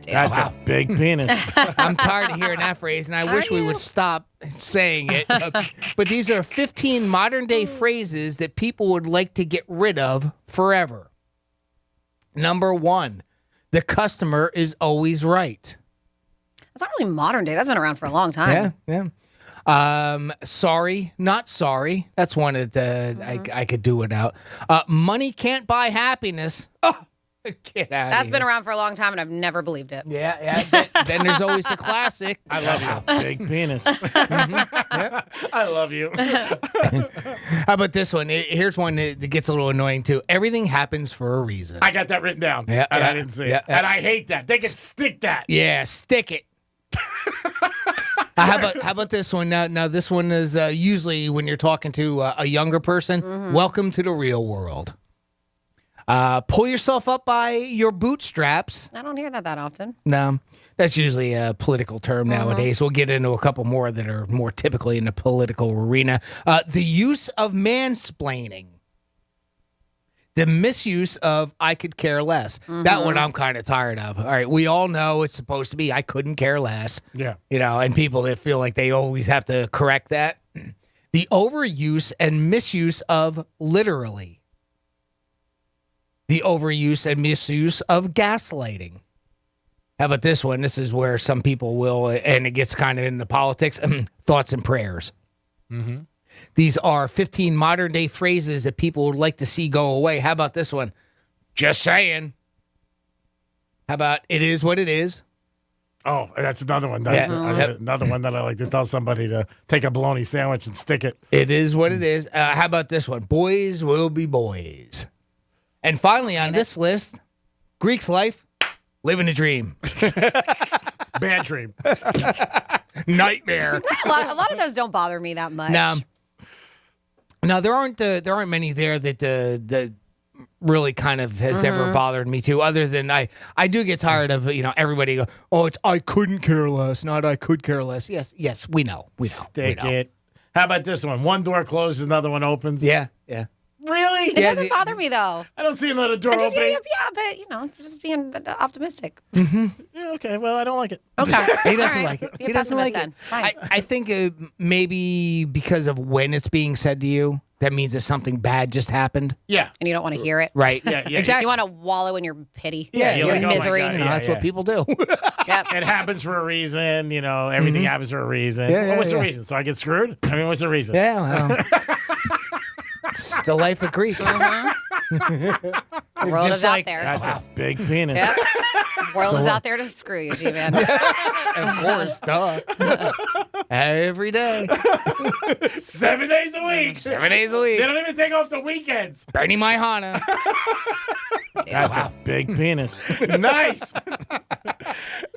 That's a big penis. I'm tired of hearing that phrase, and I wish we would stop saying it. But these are 15 modern-day phrases that people would like to get rid of forever. Number 1, the customer is always right. That's not really modern day. That's been around for a long time. Yeah. Sorry, not sorry. That's one that I could do without. Money can't buy happiness. Oh, get out. That's been around for a long time, and I've never believed it. Yeah. Then there's always a classic. I love you. Big penis. I love you. How about this one? Here's one that gets a little annoying, too. Everything happens for a reason. I got that written down, and I didn't see it. And I hate that. They can stick that. Yeah, stick it. How about this one? Now this one is usually when you're talking to a younger person. Mm-hmm. Welcome to the real world. Pull yourself up by your bootstraps. I don't hear that often. No, that's usually a political term nowadays. We'll get into a couple more that are more typically in the political arena. The use of mansplaining. The misuse of I could care less. Mm-hmm. That one I'm kind of tired of. All right, we all know it's supposed to be I couldn't care less. Yeah. And people that feel like they always have to correct that. The overuse and misuse of literally. The overuse and misuse of gaslighting. How about this one? This is where some people will, and it gets kind of into politics, thoughts and prayers. Mm-hmm. These are 15 modern-day phrases that people would like to see go away. How about this one? Just saying. How about it is what it is? Oh, that's another one. That's another one that I like to tell somebody to take a bologna sandwich and stick it. It is what it is. How about this one? Boys will be boys. And finally on this list, Greek's life, living a dream. Bad dream. Nightmare. A lot of those don't bother me that much. Now there aren't many there that really kind of has ever bothered me too. Other than I do get tired of everybody go, oh, it's I couldn't care less, not I could care less. Yes, we know. Stick it. How about this one? One door closes, another one opens. Yeah. Really? It doesn't bother me though. I don't see another door opening. Yeah, but just being optimistic. Mm-hmm. Yeah, okay. Well, I don't like it. Okay. He doesn't like it. Be a He doesn't like it. I think maybe because of when it's being said to you, that means that something bad just happened. Yeah. And you don't want to hear it. Right. Yeah. Exactly. You want to wallow in your pity. Yeah. Your like, misery. Oh my God. That's what people do. Yep. It happens for a reason. Everything happens for a reason. Yeah, what's the reason? So I get screwed? I mean, what's the reason? Yeah. Well, it's the life of Greek. The world is out there. That's a big penis. Yep. The world is out there to screw you, G-Man. Of course. Duh. Every day. 7 days a week. 7 days a week. They don't even take off the weekends. Bernie my Hana. That's a big penis. Nice.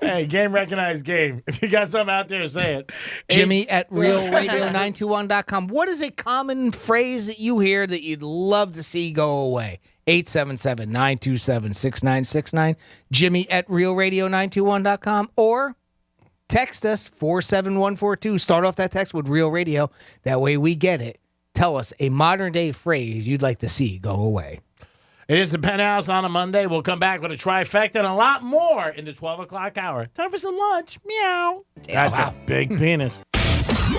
Hey, game recognized game. If you got something out there, say it. Jimmy at realradio921.com. What is a common phrase that you hear that you'd love to see go away? 877-927-6969. Jimmy at realradio921.com or text us 47142. Start off that text with Real Radio. That way we get it. Tell us a modern day phrase you'd like to see go away. It is the Penthouse on a Monday. We'll come back with a trifecta and a lot more in the 12 o'clock hour. Time for some lunch. Meow. That's a big penis.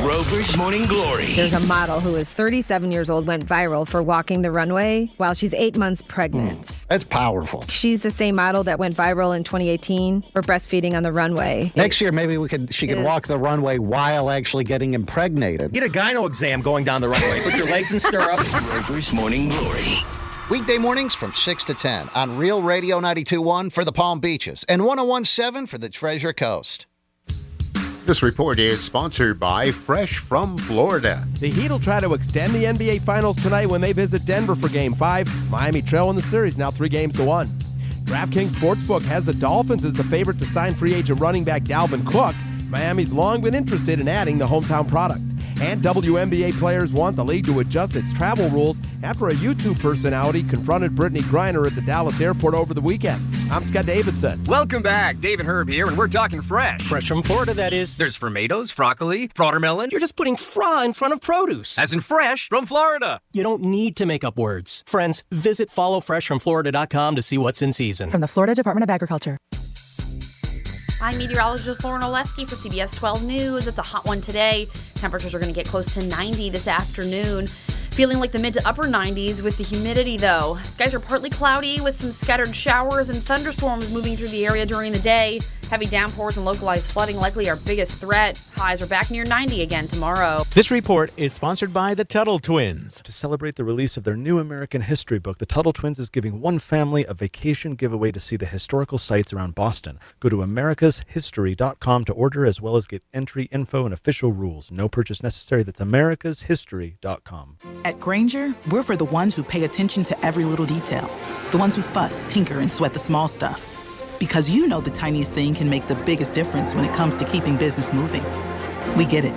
Rover's Morning Glory. There's a model who is 37 years old, went viral for walking the runway while she's 8 months pregnant. That's powerful. She's the same model that went viral in 2018 for breastfeeding on the runway. Next year, maybe she could walk the runway while actually getting impregnated. Get a gyno exam going down the runway. Put your legs in stirrups. Rover's Morning Glory. Weekday mornings from 6 to 10 on Real Radio 92.1 for the Palm Beaches and 101.7 for the Treasure Coast. This report is sponsored by Fresh from Florida. The Heat will try to extend the NBA Finals tonight when they visit Denver for Game 5. Miami trail in the series, now 3-1. DraftKings Sportsbook has the Dolphins as the favorite to sign free agent running back Dalvin Cook. Miami's long been interested in adding the hometown product. And WNBA players want the league to adjust its travel rules after a YouTube personality confronted Brittany Griner at the Dallas airport over the weekend. I'm Scott Davidson. Welcome back. David Herb here, and we're talking fresh. Fresh from Florida, that is. There's tomatoes, broccoli, watermelon. You're just putting fra in front of produce. As in fresh from Florida. You don't need to make up words. Friends, visit followfreshfromflorida.com to see what's in season. From the Florida Department of Agriculture. I'm meteorologist Lauren Oleski for CBS 12 News. It's a hot one today. Temperatures are going to get close to 90 this afternoon. Feeling like the mid to upper 90s with the humidity, though. Skies are partly cloudy with some scattered showers and thunderstorms moving through the area during the day. Heavy downpours and localized flooding likely our biggest threat. Highs are back near 90 again tomorrow. This report is sponsored by the Tuttle Twins. To celebrate the release of their new American history book, the Tuttle Twins is giving one family a vacation giveaway to see the historical sites around Boston. Go to americashistory.com to order, as well as get entry info and official rules. No purchase necessary. That's americashistory.com. At Grainger, we're for the ones who pay attention to every little detail. The ones who fuss, tinker, and sweat the small stuff. Because you know the tiniest thing can make the biggest difference when it comes to keeping business moving. We get it.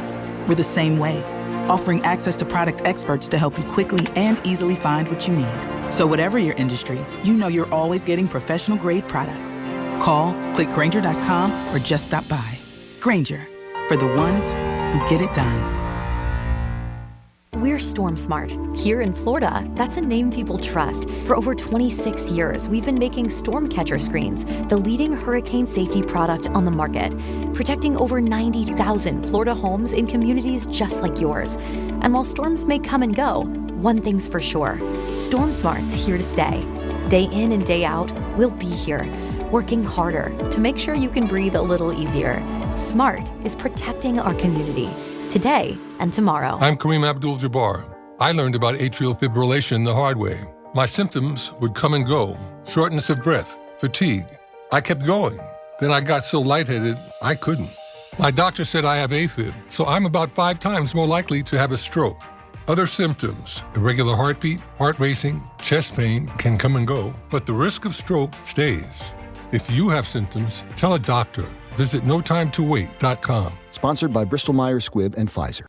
We're the same way, offering access to product experts to help you quickly and easily find what you need. So whatever your industry, you know you're always getting professional-grade products. Call, click Grainger.com, or just stop by. Grainger, for the ones who get it done. We're Storm Smart. Here in Florida, that's a name people trust. For over 26 years, we've been making Storm Catcher Screens, the leading hurricane safety product on the market, protecting over 90,000 Florida homes in communities just like yours. And while storms may come and go, one thing's for sure, Storm Smart's here to stay. Day in and day out, we'll be here, working harder to make sure you can breathe a little easier. SMART is protecting our community today and tomorrow. I'm Kareem Abdul-Jabbar. I learned about atrial fibrillation the hard way. My symptoms would come and go: shortness of breath, fatigue. I kept going. Then I got so lightheaded, I couldn't. My doctor said I have AFib, so I'm about 5 times more likely to have a stroke. Other symptoms: irregular heartbeat, heart racing, chest pain can come and go, but the risk of stroke stays. If you have symptoms, tell a doctor. Visit notimetowait.com. Sponsored by Bristol-Myers Squibb and Pfizer.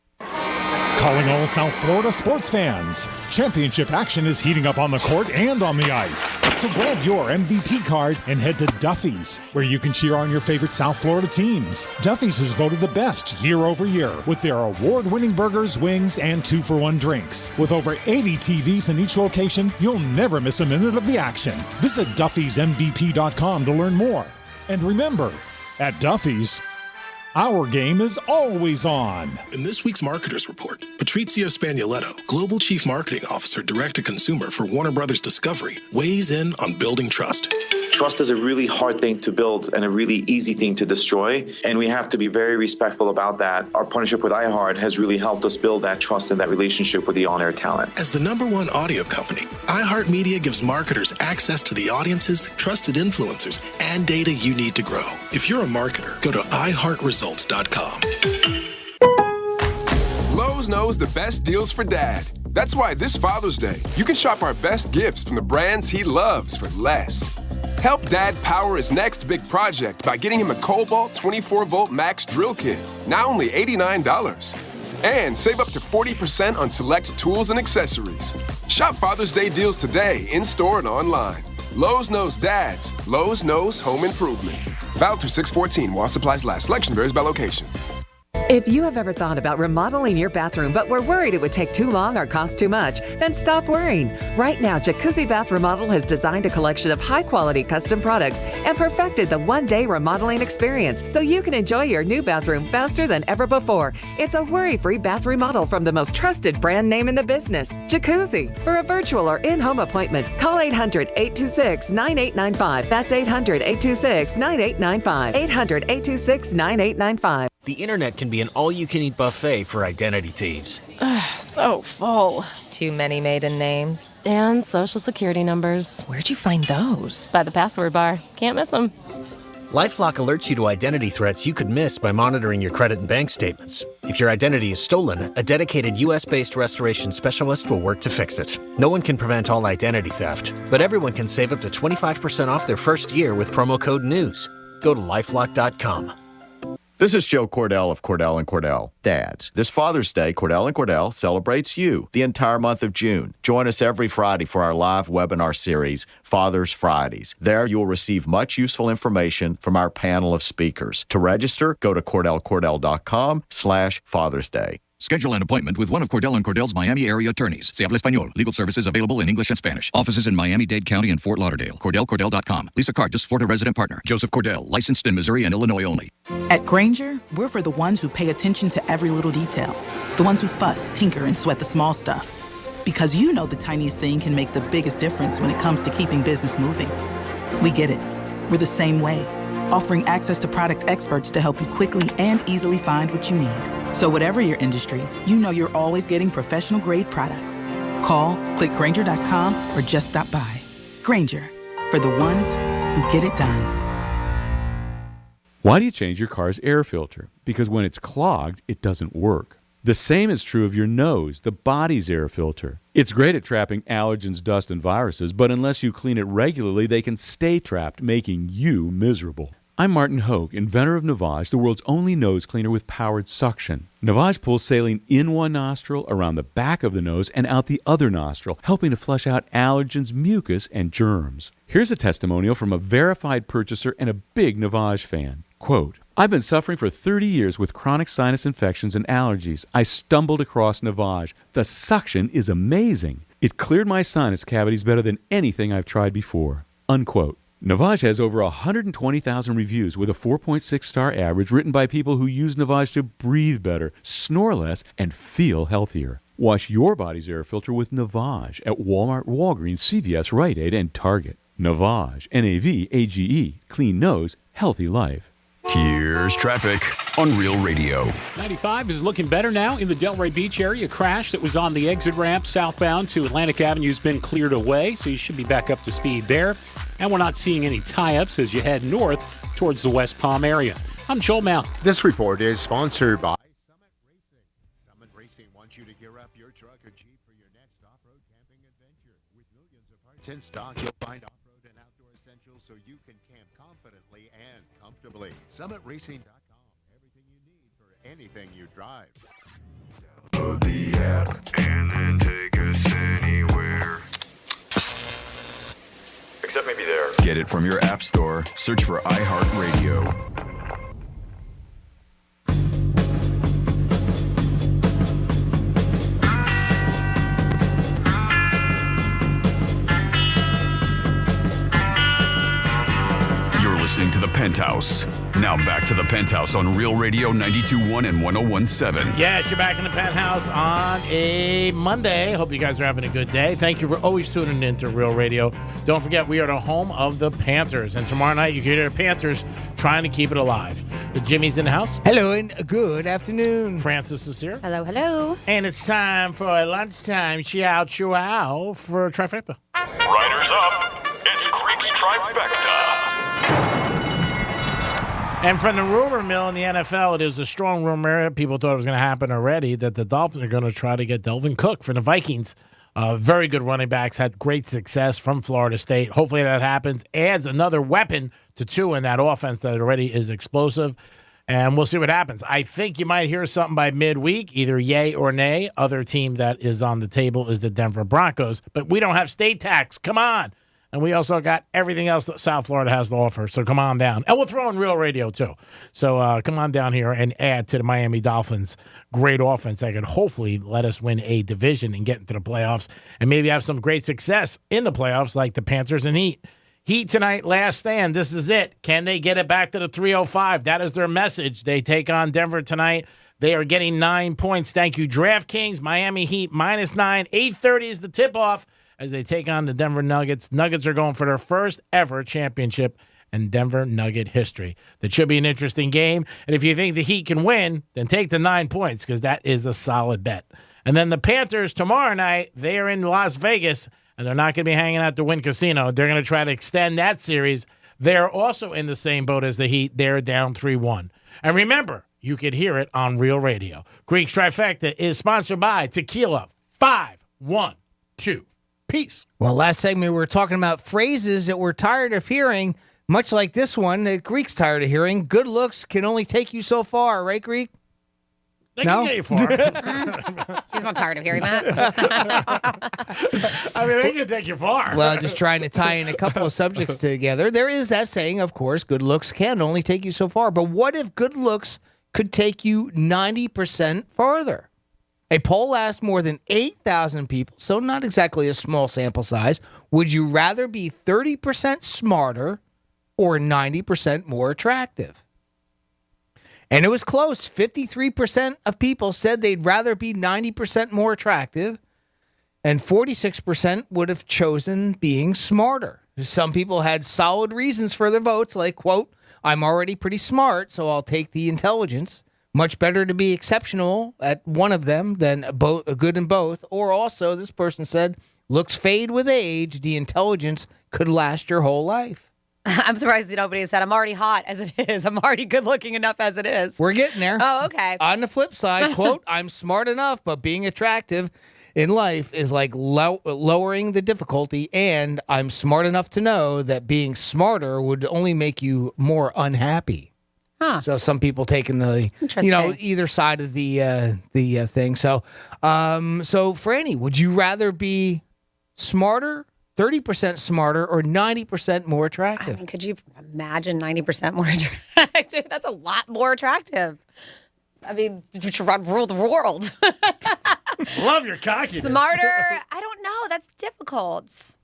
Calling all South Florida sports fans. Championship action is heating up on the court and on the ice. So grab your MVP card and head to Duffy's, where you can cheer on your favorite South Florida teams. Duffy's is voted the best year over year with their award-winning burgers, wings, and 2-for-1 drinks. With over 80 TVs in each location, you'll never miss a minute of the action. Visit Duffy'sMVP.com to learn more. And remember, at Duffy's, our game is always on. In this week's Marketers Report, Patrizio Spagnoletto, Global Chief Marketing Officer, Direct-to-Consumer for Warner Brothers Discovery, weighs in on building trust. Trust is a really hard thing to build and a really easy thing to destroy, and we have to be very respectful about that. Our partnership with iHeart has really helped us build that trust and that relationship with the on-air talent. As the #1 audio company, iHeartMedia gives marketers access to the audiences, trusted influencers, and data you need to grow. If you're a marketer, go to iHeartResults.com. Lowe's knows the best deals for Dad. That's why this Father's Day, you can shop our best gifts from the brands he loves for less. Help Dad power his next big project by getting him a Cobalt 24-volt Max drill kit, now only $89. And save up to 40% on select tools and accessories. Shop Father's Day deals today, in-store and online. Lowe's knows dads. Lowe's knows home improvement. Valid through 6/14 while supplies last. Selection varies by location. If you have ever thought about remodeling your bathroom but were worried it would take too long or cost too much, then stop worrying. Right now, Jacuzzi Bath Remodel has designed a collection of high-quality custom products and perfected the one-day remodeling experience so you can enjoy your new bathroom faster than ever before. It's a worry-free bath remodel from the most trusted brand name in the business, Jacuzzi. For a virtual or in-home appointment, call 800-826-9895. That's 800-826-9895. 800-826-9895. The internet can be an all-you-can-eat buffet for identity thieves. So full. Too many maiden names. And social security numbers. Where'd you find those? By the password bar. Can't miss them. LifeLock alerts you to identity threats you could miss by monitoring your credit and bank statements. If your identity is stolen, a dedicated U.S.-based restoration specialist will work to fix it. No one can prevent all identity theft, but everyone can save up to 25% off their first year with promo code NEWS. Go to LifeLock.com. This is Joe Cordell of Cordell & Cordell. Dads, this Father's Day, Cordell & Cordell celebrates you the entire month of June. Join us every Friday for our live webinar series, Father's Fridays. There you'll receive much useful information from our panel of speakers. To register, go to CordellCordell.com/Father's Day. Schedule an appointment with one of Cordell & Cordell's Miami area attorneys. Se habla español. Legal services available in English and Spanish. Offices in Miami-Dade County and Fort Lauderdale. CordellCordell.com. Lisa Cargis, Florida resident partner. Joseph Cordell, licensed in Missouri and Illinois only. At Grainger, we're for the ones who pay attention to every little detail. The ones who fuss, tinker, and sweat the small stuff. Because you know the tiniest thing can make the biggest difference when it comes to keeping business moving. We get it. We're the same way. Offering access to product experts to help you quickly and easily find what you need. So whatever your industry, you know you're always getting professional-grade products. Call, click Grainger.com, or just stop by. Grainger, for the ones who get it done. Why do you change your car's air filter? Because when it's clogged, it doesn't work. The same is true of your nose, the body's air filter. It's great at trapping allergens, dust, and viruses, but unless you clean it regularly, they can stay trapped, making you miserable. I'm Martin Hogue, inventor of Navage, the world's only nose cleaner with powered suction. Navage pulls saline in one nostril, around the back of the nose, and out the other nostril, helping to flush out allergens, mucus, and germs. Here's a testimonial from a verified purchaser and a big Navage fan. Quote, I've been suffering for 30 years with chronic sinus infections and allergies. I stumbled across Navage. The suction is amazing. It cleared my sinus cavities better than anything I've tried before. Unquote. Navage has over 120,000 reviews with a 4.6-star average written by people who use Navage to breathe better, snore less, and feel healthier. Wash your body's air filter with Navage at Walmart, Walgreens, CVS, Rite Aid, and Target. Navage, N-A-V-A-G-E, clean nose, healthy life. Here's traffic on Real Radio. 95 is looking better now in the Delray Beach area. A crash that was on the exit ramp southbound to Atlantic Avenue has been cleared away, so you should be back up to speed there. And we're not seeing any tie-ups as you head north towards the West Palm area. I'm Joel Mountain. This report is sponsored by Summit Racing. Summit Racing wants you to gear up your truck or Jeep for your next off-road camping adventure. With millions of parts in stock, you'll find off-road and outdoor essentials so you can camp confidently and comfortably. SummitRacing.com. Everything you need for anything you drive. Download the app and then take us anywhere. Except maybe there. Get it from your app store. Search for iHeartRadio. Listening to the Penthouse. Now back to the Penthouse on Real Radio 92.1 and 101.7. Yes, you're back in the Penthouse on a Monday. Hope you guys are having a good day. Thank you for always tuning in to Real Radio. Don't forget, we are the home of the Panthers. And tomorrow night, you can hear the Panthers trying to keep it alive. The Jimmy's in the house. Hello and good afternoon. Francis is here. Hello, hello. And it's time for a lunchtime chow for Trifecta. Riders up. It's Creek's Trifecta. And from the rumor mill in the NFL, it is a strong rumor. People thought it was going to happen already that the Dolphins are going to try to get Delvin Cook from the Vikings. Very good running backs, had great success from Florida State. Hopefully that happens. Adds another weapon to Tua in that offense that already is explosive. And we'll see what happens. I think you might hear something by midweek, either yay or nay. Other team that is on the table is the Denver Broncos. But we don't have state tax. Come on. And we also got everything else that South Florida has to offer. So come on down. And we'll throw in real radio, too. So come on down here and add to the Miami Dolphins' great offense that could hopefully let us win a division and get into the playoffs and maybe have some great success in the playoffs like the Panthers and Heat. Heat tonight, last stand. This is it. Can they get it back to the 305? That is their message. They take on Denver tonight. They are getting 9 points. Thank you, DraftKings. Miami Heat -9. 8:30 is the tip-off as they take on the Denver Nuggets. Nuggets are going for their first ever championship in Denver Nugget history. That should be an interesting game. And if you think the Heat can win, then take the 9 points because that is a solid bet. And then the Panthers tomorrow night, they are in Las Vegas, and they're not going to be hanging at the Wynn Casino. They're going to try to extend that series. They're also in the same boat as the Heat. They're down 3-1. And remember, you can hear it on Real Radio. Greek's Trifecta is sponsored by Tequila 512. Peace. Well, last segment we were talking about phrases that we're tired of hearing, much like this one that Greek's tired of hearing. Good looks can only take you so far, right, Greek? They No? can get you far. He's not tired of hearing that. I mean, they can take you far. Well, just trying to tie in a couple of subjects together. There is that saying, of course, good looks can only take you so far. But what if good looks could take you 90% farther? A poll asked more than 8,000 people, so not exactly a small sample size. Would you rather be 30% smarter or 90% more attractive? And it was close. 53% of people said they'd rather be 90% more attractive, and 46% would have chosen being smarter. Some people had solid reasons for their votes, like, quote, I'm already pretty smart, so I'll take the intelligence. Much better to be exceptional at one of them than good in both. Or also, this person said, looks fade with age. The intelligence could last your whole life. I'm surprised nobody said, I'm already hot as it is. I'm already good looking enough as it is. We're getting there. Oh, okay. On the flip side, quote, I'm smart enough, but being attractive in life is like lowering the difficulty, and I'm smart enough to know that being smarter would only make you more unhappy. Huh. So some people taking the, either side of the thing. So, so Franny, would you rather be smarter, 30% smarter, or 90% more attractive? I mean, could you imagine 90% more attractive? That's a lot more attractive. I mean, you should rule the world. Love your cockiness. Smarter? I don't know. That's difficult.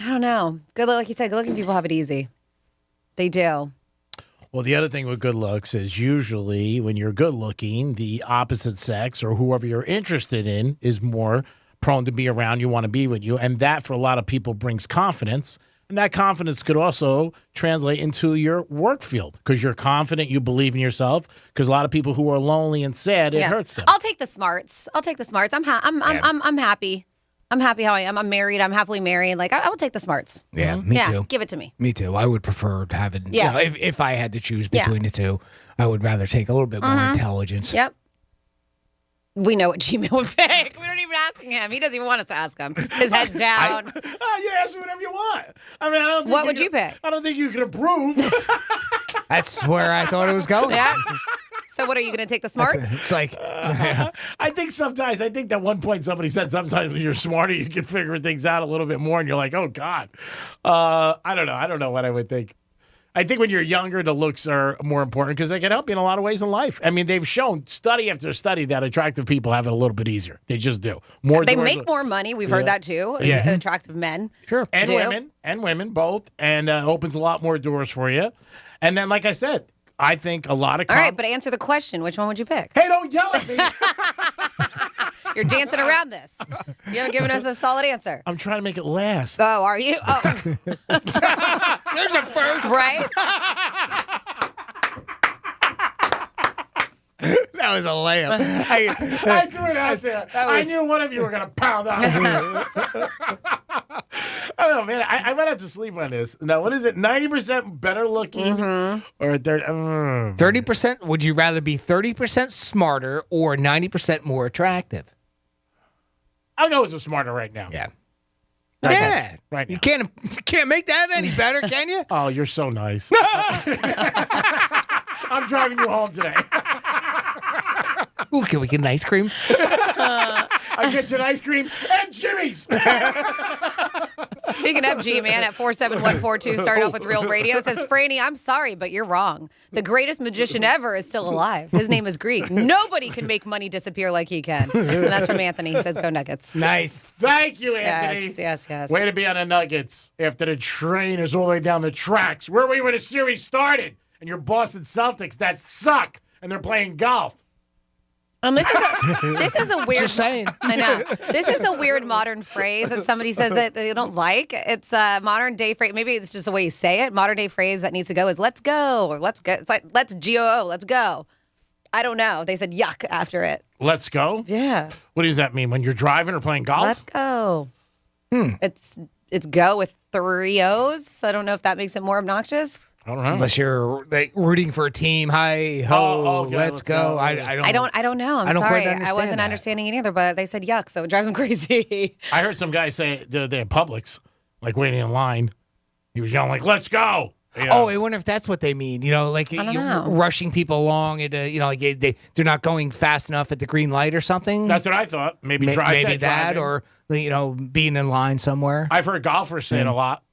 I don't know. Good, like you said, good-looking people have it easy. They do. Well, the other thing with good looks is usually when you're good looking, the opposite sex or whoever you're interested in is more prone to be around you, want to be with you. And that, for a lot of people, brings confidence. And that confidence could also translate into your work field because you're confident, you believe in yourself. Because a lot of people who are lonely and sad, it hurts them. I'll take the smarts. I'm happy. I'm happy how I am. I'm married. I'm happily married. Like, I will take the smarts. Yeah, me too. Give it to me. Me too. I would prefer having, Yes. if I had to choose between the two, I would rather take a little bit more intelligence. Yep. We know what Gmail would pick. We're not even asking him. He doesn't even want us to ask him. His head's down. You ask me whatever you want. I mean, I don't think What would you pick? I don't think you can approve. That's where I thought it was going. Yeah. So what, are you going to take the smarts? It's like, I think that one point somebody said sometimes when you're smarter, you can figure things out a little bit more, and you're like, oh, God. I don't know. I don't know what I would think. I think when you're younger, the looks are more important because they can help you in a lot of ways in life. I mean, they've shown study after study that attractive people have it a little bit easier. They just do. They make more money. We've heard that too. Yeah. Attractive men. Sure. And women both. And opens a lot more doors for you. And then, like I said, I think a lot of... All right, but answer the question. Which one would you pick? Hey, don't yell at me. You're dancing around this. You haven't given us a solid answer. I'm trying to make it last. Oh, are you? Oh. There's a first. Right? That was a layup. I threw it out there. I knew one of you were going to pound out. I don't know, man. I might have to sleep on this. Now, what is it? 90% better looking or 30%? Would you rather be 30% smarter or 90% more attractive? I'll go with the smarter right now. Yeah. Yeah. Right now. You can't make that any better, can you? Oh, you're so nice. I'm driving you home today. Ooh, can we get an ice cream? I get you an ice cream and Jimmy's. Speaking of G-Man at 47142, starting off with Real Radio, says, Franny, I'm sorry, but you're wrong. The greatest magician ever is still alive. His name is Greek. Nobody can make money disappear like he can. And that's from Anthony. He says, go Nuggets. Nice. Thank you, Anthony. Yes. Way to be on the Nuggets after the train is all the way down the tracks. Where we when the series started. And your Boston Celtics that suck. And they're playing golf. This is a weird. Just saying. I know. This is a weird modern phrase that somebody says that they don't like. It's a modern day phrase. Maybe it's just the way you say it. Modern day phrase that needs to go is "let's go" or "let's go." It's like "let's go," "let's go." I don't know. They said "yuck" after it. Let's go. Yeah. What does that mean? When you're driving or playing golf? Let's go. It's go with 3 O's. I don't know if that makes it more obnoxious. I don't know. Unless you're like rooting for a team, hi ho, okay, let's go. I don't know. I'm I don't sorry. quite understand I wasn't that. understanding it either, but they said yuck, so it drives them crazy. I heard some guy say the other day at Publix, like waiting in line, he was yelling like, "Let's go!" You know? Oh, I wonder if that's what they mean. You know, like don't you're know. rushing people along at you know, like they're not going fast enough at the green light or something. That's what I thought. Maybe maybe that, driving. or you know, being in line somewhere. I've heard golfers say it a lot.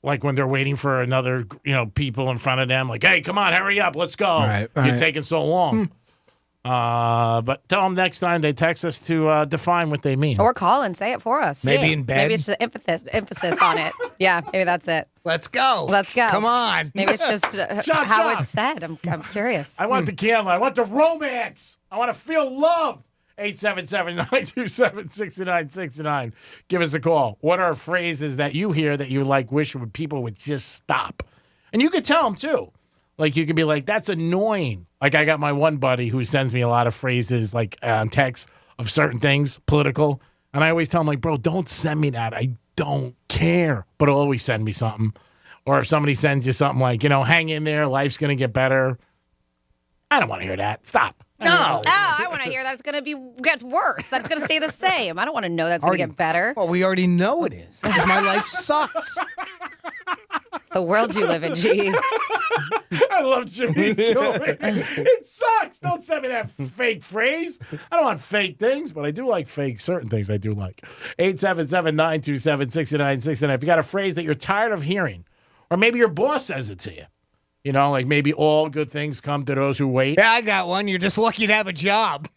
Like when they're waiting for another, people in front of them, like, hey, come on, hurry up, let's go. You're taking so long. But tell them next time they text us to define what they mean. Or call and say it for us. Maybe in bed. Maybe it's just emphasis on it. Yeah, maybe that's it. Let's go. Let's go. Come on. Maybe it's just Chop, how chop. it's said. I'm curious. I want the camera. I want the romance. I want to feel loved. 877-927-6969. Give us a call. What are phrases that you hear that you wish people would just stop? And you could tell them, too. Like, you could be like, that's annoying. Like, I got my one buddy who sends me a lot of phrases, like, on text of certain things, political. And I always tell him, like, bro, don't send me that. I don't care. But he'll always send me something. Or if somebody sends you something like, hang in there, life's going to get better. I don't want to hear that. Stop. No. I want to hear that it's going to gets worse. That it's going to stay the same. I don't want to know that's going to get better. Well, we already know it is. Because my life sucks. The world you live in, G. I love Jimmy's going. It sucks. Don't send me that fake phrase. I don't want fake things, but I do like certain things I do like. 877-927-6969. If you got a phrase that you're tired of hearing, or maybe your boss says it to you. Like maybe all good things come to those who wait. Yeah, I got one. You're just lucky to have a job.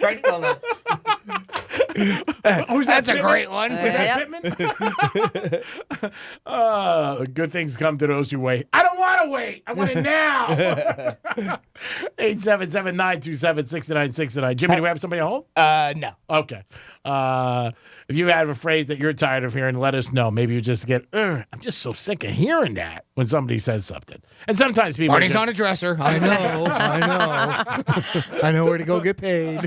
Right? That's a great one. Was that Pittman? Good things come to those who wait. I don't want to wait. I want it now. 877-927-6969. Jimmy, do we have somebody at home? No. Okay. If you have a phrase that you're tired of hearing, let us know. Maybe you just get, I'm just so sick of hearing that when somebody says something. And sometimes people... Marty's on a dresser. I know. I know where to go get paid.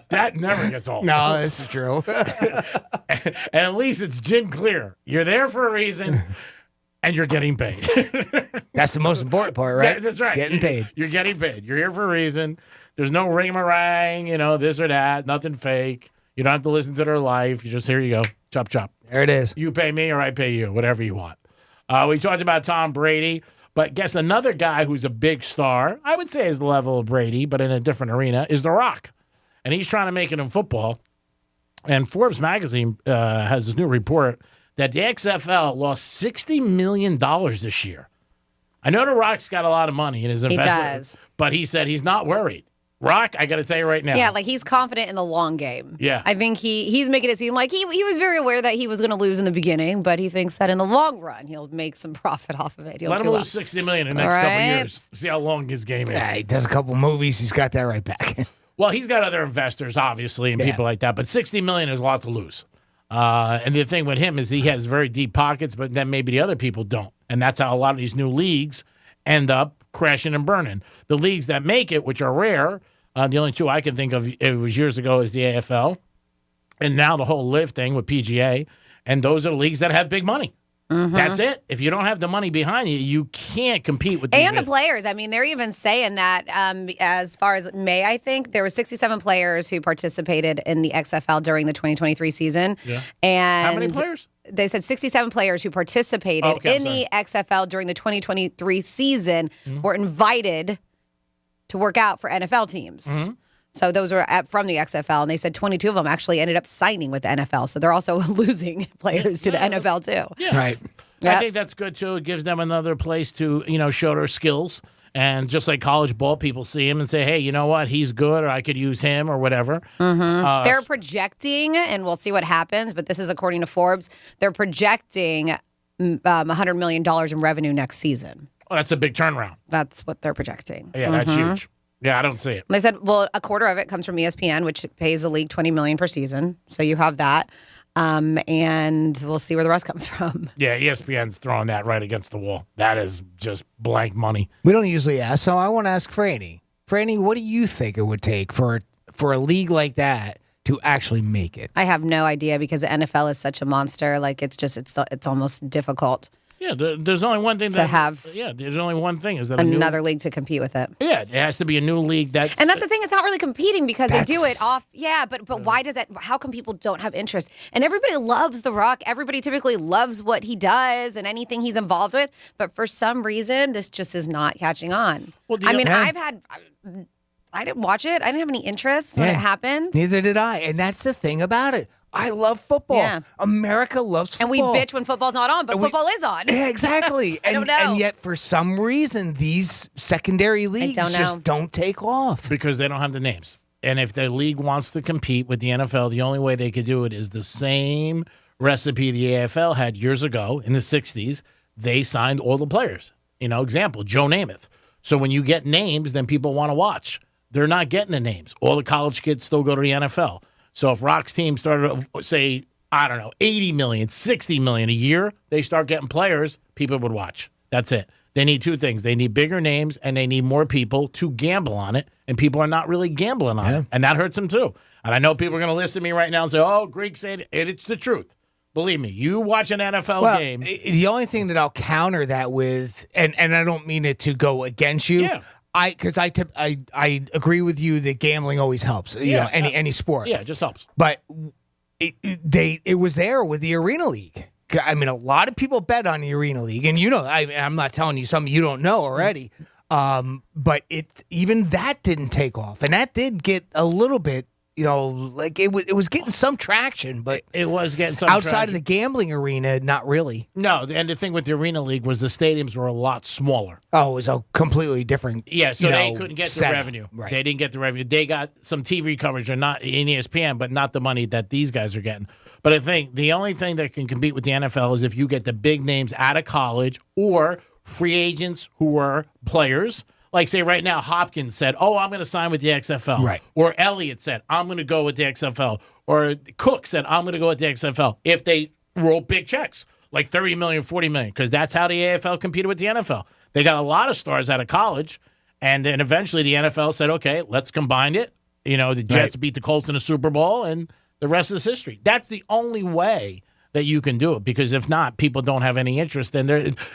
That never gets old. No, this is true. And at least it's gin clear. You're there for a reason, and you're getting paid. That's the most important part, right? That's right. Getting paid. You're getting paid. You're here for a reason. There's no ring-a-rang, this or that, nothing fake. You don't have to listen to their life. You just, here you go. Chop, chop. There it is. You pay me or I pay you, whatever you want. We talked about Tom Brady, but guess another guy who's a big star, I would say is the level of Brady, but in a different arena, is The Rock. And he's trying to make it in football. And Forbes magazine has this new report that the XFL lost $60 million this year. I know The Rock's got a lot of money in his investment. He does. But he said he's not worried. Rock, I got to tell you right now. Yeah, he's confident in the long game. Yeah. I think he's making it seem like he was very aware that he was going to lose in the beginning, but he thinks that in the long run, he'll make some profit off of it. Let him lose $60 million in the next couple of years. See how long his game is. Yeah, he does a couple movies. He's got that right back. Well, he's got other investors, obviously, and people like that, but $60 million is a lot to lose. And the thing with him is he has very deep pockets, but then maybe the other people don't. And that's how a lot of these new leagues end up crashing and burning. The leagues that make it, which are rare, the only two I can think of, it was years ago, is the AFL. And now the whole live thing with PGA. And those are the leagues that have big money. Mm-hmm. That's it. If you don't have the money behind you, you can't compete with the players. I mean, they're even saying that as far as May, I think, there were 67 players who participated in the XFL during the 2023 season. Yeah. And how many players? They said 67 players who participated in the XFL during the 2023 season were invited to work out for NFL teams. Mm-hmm. So those were from the XFL, and they said 22 of them actually ended up signing with the NFL. So they're also losing players to the NFL too. Yeah. Right. I think that's good too. It gives them another place to, show their skills. And just like college ball, people see him and say, hey, you know what? He's good, or I could use him, or whatever. They're projecting, and we'll see what happens, but this is according to Forbes, they're projecting $100 million in revenue next season. Oh, that's a big turnaround. That's what they're projecting. Yeah, that's huge. Yeah, I don't see it. They said, well, a quarter of it comes from ESPN, which pays the league $20 million per season. So you have that. And we'll see where the rest comes from. Yeah, ESPN's throwing that right against the wall. That is just blank money. We don't usually ask, so I want to ask Franny. Franny, what do you think it would take for a league like that to actually make it? I have no idea because the NFL is such a monster. Like it's almost difficult. Yeah, there's only one thing to have. Yeah, there's only one thing is that another league to compete with it. Yeah, it has to be a new league and that's the thing. It's not really competing because they do it off. Yeah, but why does that? How come people don't have interest? And everybody loves The Rock. Everybody typically loves what he does and anything he's involved with. But for some reason, this just is not catching on. Well, I didn't watch it. I didn't have any interest when it happened. Neither did I. And that's the thing about it. I love football. Yeah. America loves football. And we bitch when football's not on, but football is on. Yeah, exactly. I don't know. And yet, for some reason, these secondary leagues just don't take off. Because they don't have the names. And if the league wants to compete with the NFL, the only way they could do it is the same recipe the AFL had years ago in the 60s. They signed all the players. Example, Joe Namath. So when you get names, then people want to watch. They're not getting the names. All the college kids still go to the NFL. So if Rock's team started, say, I don't know, 80 million, 60 million a year, they start getting players, people would watch. That's it. They need two things. They need bigger names, and they need more people to gamble on it, and people are not really gambling on it, and that hurts them too. And I know people are going to listen to me right now and say, oh, Greek said it. It's the truth. Believe me, you watch an NFL game. The only thing that I'll counter that with, and I don't mean it to go against you, because I agree with you that gambling always helps. Any sport. Yeah, it just helps. But it was there with the Arena League. I mean, a lot of people bet on the Arena League, and I'm not telling you something you don't know already. But even that didn't take off, and that did get a little bit. It was getting some traction, but it was getting some outside traction. of the gambling arena, not really. No, and the thing with the Arena League was the stadiums were a lot smaller. Oh, it was a completely different. Yeah, so they couldn't get the revenue. Right. They didn't get the revenue. They got some TV coverage, or not in ESPN, but not the money that these guys are getting. But I think the only thing that can compete with the NFL is if you get the big names out of college or free agents who were players. Like, say, right now, Hopkins said, I'm going to sign with the XFL. Right. Or Elliott said, I'm going to go with the XFL. Or Cook said, I'm going to go with the XFL. If they roll big checks, like $30 million, $40 million, because that's how the AFL competed with the NFL. They got a lot of stars out of college, and then eventually the NFL said, okay, let's combine it. The Jets beat the Colts in the Super Bowl, and the rest is history. That's the only way that you can do it, because if not, people don't have any interest. Then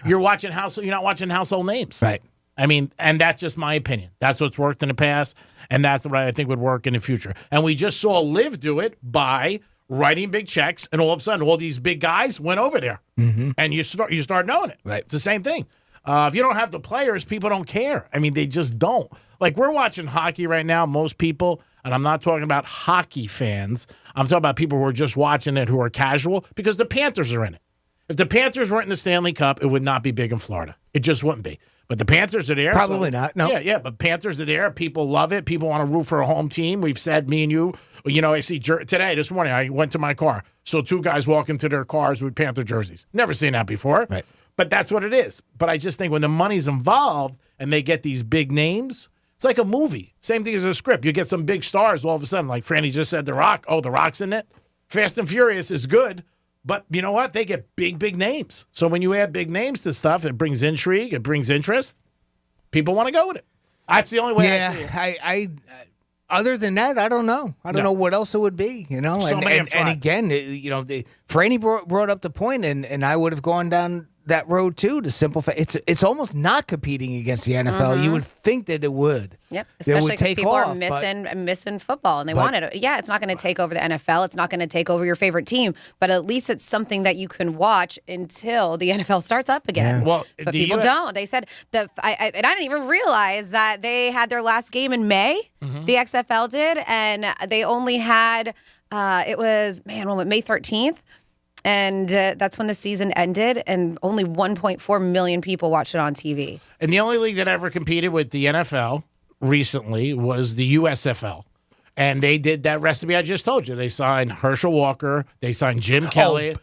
you're not watching household names. Right. I mean, and that's just my opinion. That's what's worked in the past, and that's what I think would work in the future. And we just saw Liv do it by writing big checks, and all of a sudden, all these big guys went over there, and you start knowing it. Right. It's the same thing. If you don't have the players, people don't care. I mean, they just don't. Like, we're watching hockey right now. Most people, and I'm not talking about hockey fans. I'm talking about people who are just watching it, who are casual, because the Panthers are in it. If the Panthers weren't in the Stanley Cup, it would not be big in Florida. It just wouldn't be. But the Panthers are there. Probably not. No. Yeah, but Panthers are there. People love it. People want to root for a home team. We've said, me and you, I see this morning, I went to my car. So two guys walk into their cars with Panther jerseys. Never seen that before. Right. But that's what it is. But I just think when the money's involved and they get these big names, it's like a movie. Same thing as a script. You get some big stars all of a sudden, like Franny just said, The Rock. Oh, The Rock's in it. Fast and Furious is good. But you know what? They get big, big names. So when you add big names to stuff, it brings intrigue. It brings interest. People want to go with it. That's the only way I see it. I other than that, I don't know. I don't know what else it would be, So many have tried. and again, Franny brought up the point, and I would have gone down that road too to simplify. It's almost not competing against the NFL. You would think that it would. Yep, It especially would because take people off, are but- missing football and they want it. Yeah, it's not going to take over the NFL. It's not going to take over your favorite team, but at least it's something that you can watch until the NFL starts up again. Yeah. Well, but do people you- don't. They said and I didn't even realize that they had their last game in May. The XFL did, and they only had it was May 13th. And that's when the season ended, and only 1.4 million people watched it on TV. And the only league that ever competed with the NFL recently was the USFL. And they did that recipe I just told you. They signed Herschel Walker. They signed Jim Kelly.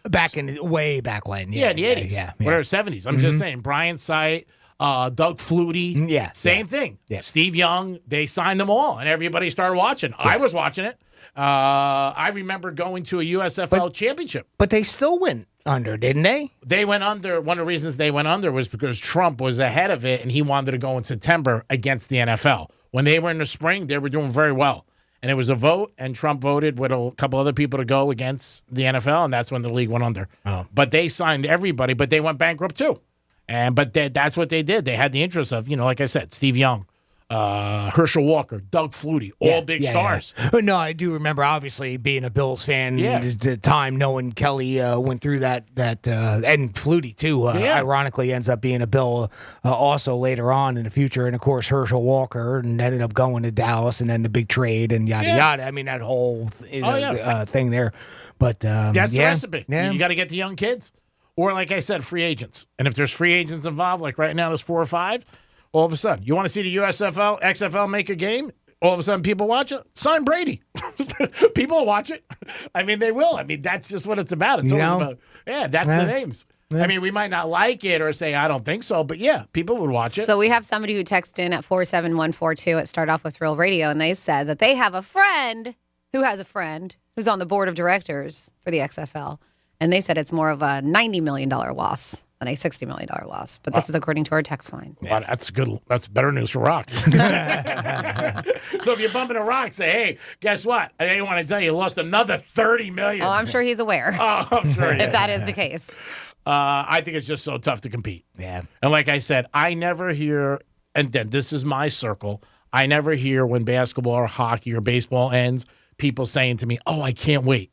Way back when. Yeah, in the 80s. Yeah. Whatever, 70s. I'm just saying. Brian Sight, Doug Flutie. Yeah. Same thing. Yeah. Steve Young. They signed them all, and everybody started watching. I was watching it. I remember going to a USFL championship. But they still went under, didn't they? They went under. One of the reasons they went under was because Trump was ahead of it, and he wanted to go in September against the NFL. When they were in the spring, they were doing very well. And it was a vote, and Trump voted with a couple other people to go against the NFL, and that's when the league went under. Oh. But they signed everybody, but they went bankrupt too. But that's what they did. They had the interest of, like I said, Steve Young, Herschel Walker, Doug Flutie, all big stars. Yeah. No, I do remember, obviously, being a Bills fan at the time, knowing Kelly went through that and Flutie, too, ironically ends up being a Bill also later on in the future. And, of course, Herschel Walker and ended up going to Dallas and then the big trade and yada, yada. I mean, that whole thing there. But that's the recipe. Yeah. You got to get the young kids. Or, like I said, free agents. And if there's free agents involved, like right now there's 4 or 5, all of a sudden, you want to see the USFL, XFL make a game? All of a sudden, people watch it? Sign Brady. People will watch it. I mean, they will. I mean, that's just what it's about. It's always about, that's the names. Yeah. I mean, we might not like it or say, I don't think so, but yeah, people would watch it. So we have somebody who texted in at 47142 at Start Off with Real Radio, and they said that they have a friend who has a friend who's on the board of directors for the XFL, and they said it's more of a $90 million loss than a $60 million loss. But this is according to our text line. Well, that's good. That's better news for Rock. So if you're bumping a Rock, say, hey, guess what? I didn't want to tell you, lost another $30 million. Oh, I'm sure he's aware. Oh, I'm sure he if is. that is the case. I think it's just so tough to compete. Yeah. And like I said, I never hear, and then this is my circle, I never hear when basketball or hockey or baseball ends, people saying to me, oh, I can't wait.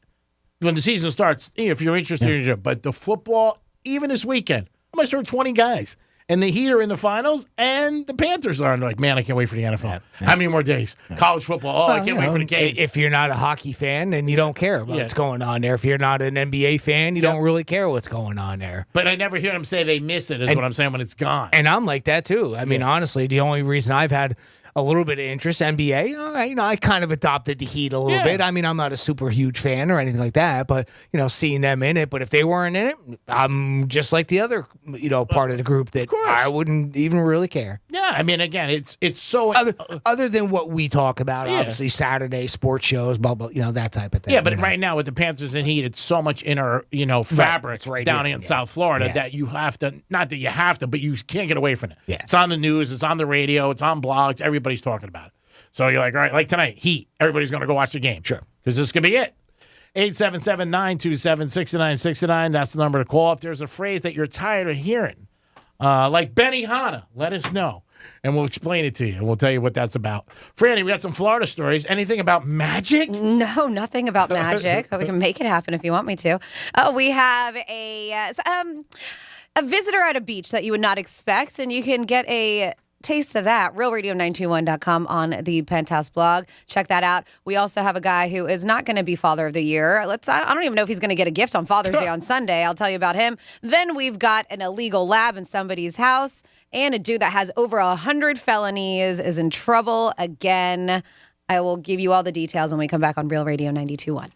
When the season starts, if you're interested, but the football, even this weekend, I might start 20 guys. And the Heat are in the finals, and the Panthers are. And they're like, man, I can't wait for the NFL. How many more days? College football. I can't wait for the game. If you're not a hockey fan, then you don't care about what's going on there. If you're not an NBA fan, you don't really care what's going on there. But I never hear them say they miss it, is what I'm saying, when it's gone. And I'm like that, too. I mean, honestly, the only reason I've had a little bit of interest, NBA, I kind of adopted the Heat a little bit. I mean, I'm not a super huge fan or anything like that, but, seeing them in it. But if they weren't in it, I'm just like the other, part of the group that I wouldn't even really care. Yeah, I mean, again, it's so... Other than what we talk about, obviously, Saturday sports shows, blah, blah, that type of thing. Yeah, but right now with the Panthers and Heat, it's so much inner, fabric down in South Florida that you have to, not that you have to, but you can't get away from it. Yeah. It's on the news, it's on the radio, it's on blogs, everybody's talking about it. So you're like, all right, like tonight, Heat, everybody's going to go watch the game. Sure. Because this could be it. 877-927-6969, that's the number to call. If there's a phrase that you're tired of hearing, like Benny Hanna, let us know. And we'll explain it to you. We'll tell you what that's about. Franny, we got some Florida stories. Anything about magic? No, nothing about magic. But we can make it happen if you want me to. We have a visitor at a beach that you would not expect, and you can get a taste of that. RealRadio921.com on the Penthouse blog. Check that out. We also have a guy who is not going to be Father of the Year. I don't even know if he's going to get a gift on Father's Day on Sunday. I'll tell you about him. Then we've got an illegal lab in somebody's house, and a dude that has over 100 felonies is in trouble again. I will give you all the details when we come back on Real Radio 92.1.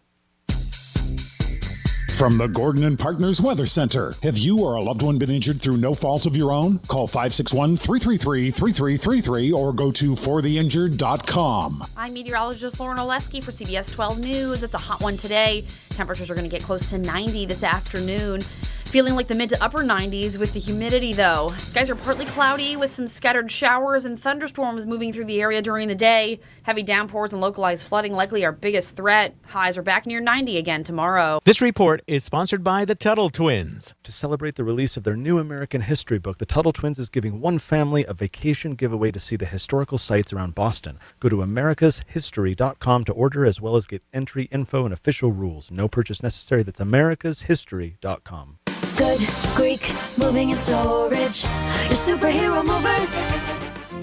From the Gordon and Partners Weather Center. Have you or a loved one been injured through no fault of your own? Call 561-333-3333 or go to fortheinjured.com. I'm meteorologist Lauren Oleski for CBS 12 News. It's a hot one today. Temperatures are going to get close to 90 this afternoon. Feeling like the mid to upper 90s with the humidity, though. Skies are partly cloudy with some scattered showers and thunderstorms moving through the area during the day. Heavy downpours and localized flooding likely our biggest threat. Highs are back near 90 again tomorrow. This report is sponsored by the Tuttle Twins. To celebrate the release of their new American history book, the Tuttle Twins is giving one family a vacation giveaway to see the historical sites around Boston. Go to americashistory.com to order, as well as get entry info and official rules. No purchase necessary. That's americashistory.com. Good Greek moving and storage. Your superhero movers.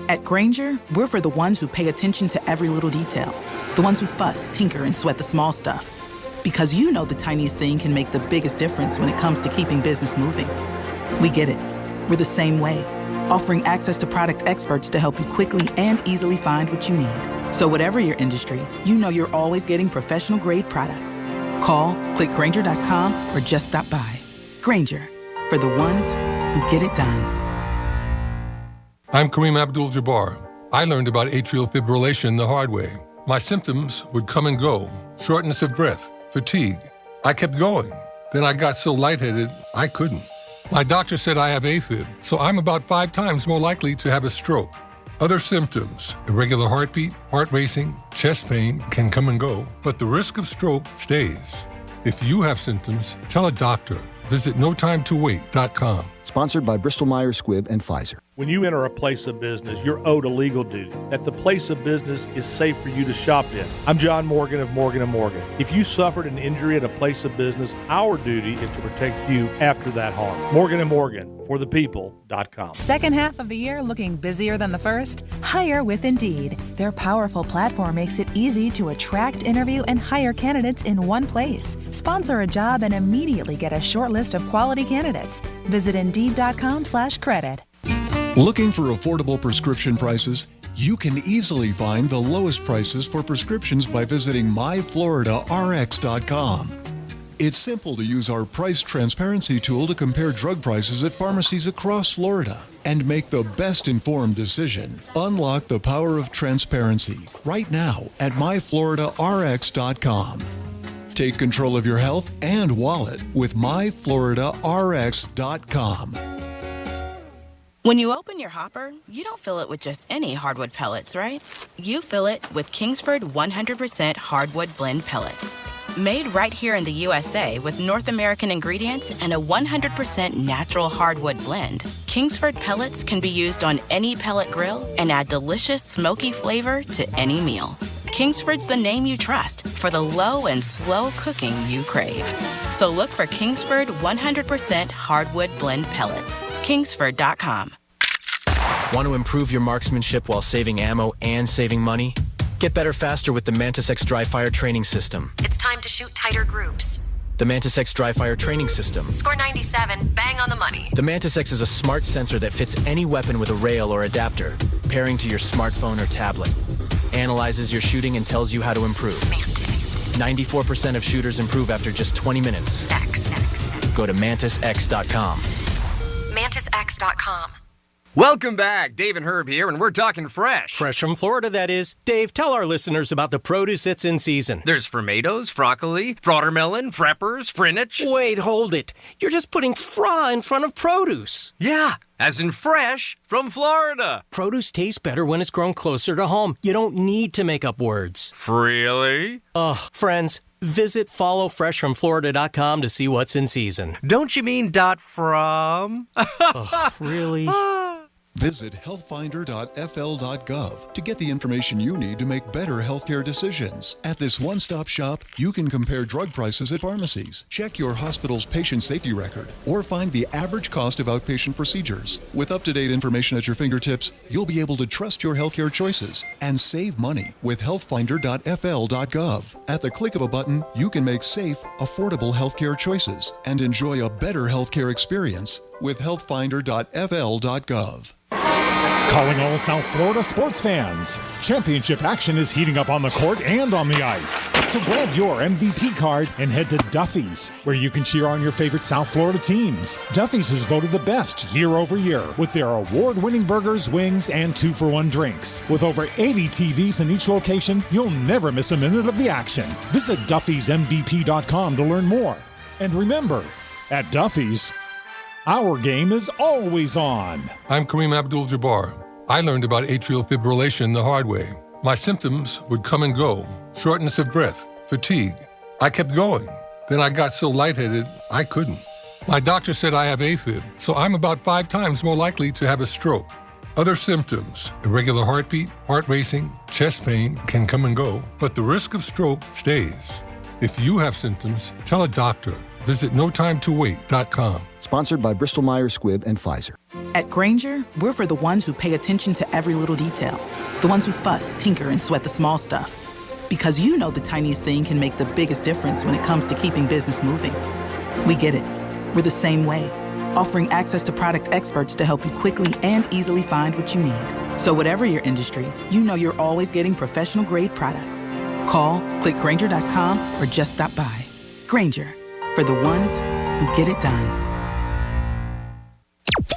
At Grainger, we're for the ones who pay attention to every little detail. The ones who fuss, tinker, and sweat the small stuff. Because you know the tiniest thing can make the biggest difference when it comes to keeping business moving. We get it. We're the same way. Offering access to product experts to help you quickly and easily find what you need. So whatever your industry, you know you're always getting professional-grade products. Call, click Grainger.com, or just stop by. Grainger, for the ones who get it done. I'm Kareem Abdul-Jabbar. I learned about atrial fibrillation the hard way. My symptoms would come and go: shortness of breath, fatigue. I kept going. Then I got so lightheaded, I couldn't. My doctor said I have AFib, so I'm about 5 times more likely to have a stroke. Other symptoms: irregular heartbeat, heart racing, chest pain can come and go, but the risk of stroke stays. If you have symptoms, tell a doctor. Visit notimetowait.com. Sponsored by Bristol-Myers Squibb and Pfizer. When you enter a place of business, you're owed a legal duty, that the place of business is safe for you to shop in. I'm John Morgan of Morgan & Morgan. If you suffered an injury at a place of business, our duty is to protect you after that harm. Morgan & Morgan, for the people.com. Second half of the year looking busier than the first? Hire with Indeed. Their powerful platform makes it easy to attract, interview, and hire candidates in one place. Sponsor a job and immediately get a short list of quality candidates. Visit Indeed.com/credit. Looking for affordable prescription prices? You can easily find the lowest prices for prescriptions by visiting myfloridarx.com. It's simple to use our price transparency tool to compare drug prices at pharmacies across Florida and make the best informed decision. Unlock the power of transparency right now at myfloridarx.com. Take control of your health and wallet with myfloridarx.com. When you open your hopper, you don't fill it with just any hardwood pellets, right? You fill it with Kingsford 100% hardwood blend pellets. Made right here in the USA with North American ingredients and a 100% natural hardwood blend, Kingsford pellets can be used on any pellet grill and add delicious smoky flavor to any meal. Kingsford's the name you trust for the low and slow cooking you crave. So look for Kingsford 100% hardwood blend pellets. Kingsford.com. Want to improve your marksmanship while saving ammo and saving money? Get better faster with the Mantis X Dry Fire Training System. It's time to shoot tighter groups. The Mantis X Dry Fire Training System. Score 97, bang on the money. The Mantis X is a smart sensor that fits any weapon with a rail or adapter, pairing to your smartphone or tablet. Analyzes your shooting and tells you how to improve. Mantis. 94% of shooters improve after just 20 minutes. X. Go to mantisx.com. MantisX.com. Welcome back. Dave and Herb here, and we're talking fresh. Fresh from Florida, that is. Dave, tell our listeners about the produce that's in season. There's tomatoes, broccoli, frottermelon, freppers, spinach. Wait, hold it. You're just putting fra in front of produce. Yeah, as in fresh from Florida. Produce tastes better when it's grown closer to home. You don't need to make up words. Really? Ugh, friends, visit followfreshfromflorida.com to see what's in season. Don't you mean .from? Ugh, really? Visit healthfinder.fl.gov to get the information you need to make better healthcare decisions. At this one-stop shop, you can compare drug prices at pharmacies, check your hospital's patient safety record, or find the average cost of outpatient procedures. With up-to-date information at your fingertips, you'll be able to trust your healthcare choices and save money with healthfinder.fl.gov. At the click of a button, you can make safe, affordable healthcare choices and enjoy a better healthcare experience with healthfinder.fl.gov. Calling all South Florida sports fans. Championship action is heating up on the court and on the ice. So grab your MVP card and head to Duffy's, where you can cheer on your favorite South Florida teams. Duffy's is voted the best year over year with their award-winning burgers, wings, and 2-for-1 drinks. With over 80 TVs in each location, you'll never miss a minute of the action. Visit Duffy'sMVP.com to learn more. And remember, At Duffy's, our game is always on. I'm Kareem Abdul-Jabbar. I learned about atrial fibrillation the hard way. My symptoms would come and go, shortness of breath, fatigue. I kept going. Then I got so lightheaded, I couldn't. My doctor said I have AFib, so I'm about 5 times more likely to have a stroke. Other symptoms, irregular heartbeat, heart racing, chest pain can come and go, but the risk of stroke stays. If you have symptoms, tell a doctor. Visit notimetowait.com. Sponsored by Bristol Myers Squibb and Pfizer. At Grainger, we're for the ones who pay attention to every little detail. The ones who fuss, tinker, and sweat the small stuff. Because you know the tiniest thing can make the biggest difference when it comes to keeping business moving. We get it. We're the same way. Offering access to product experts to help you quickly and easily find what you need. So whatever your industry, you know you're always getting professional-grade products. Call, click Grainger.com, or just stop by. Grainger, for the ones who get it done.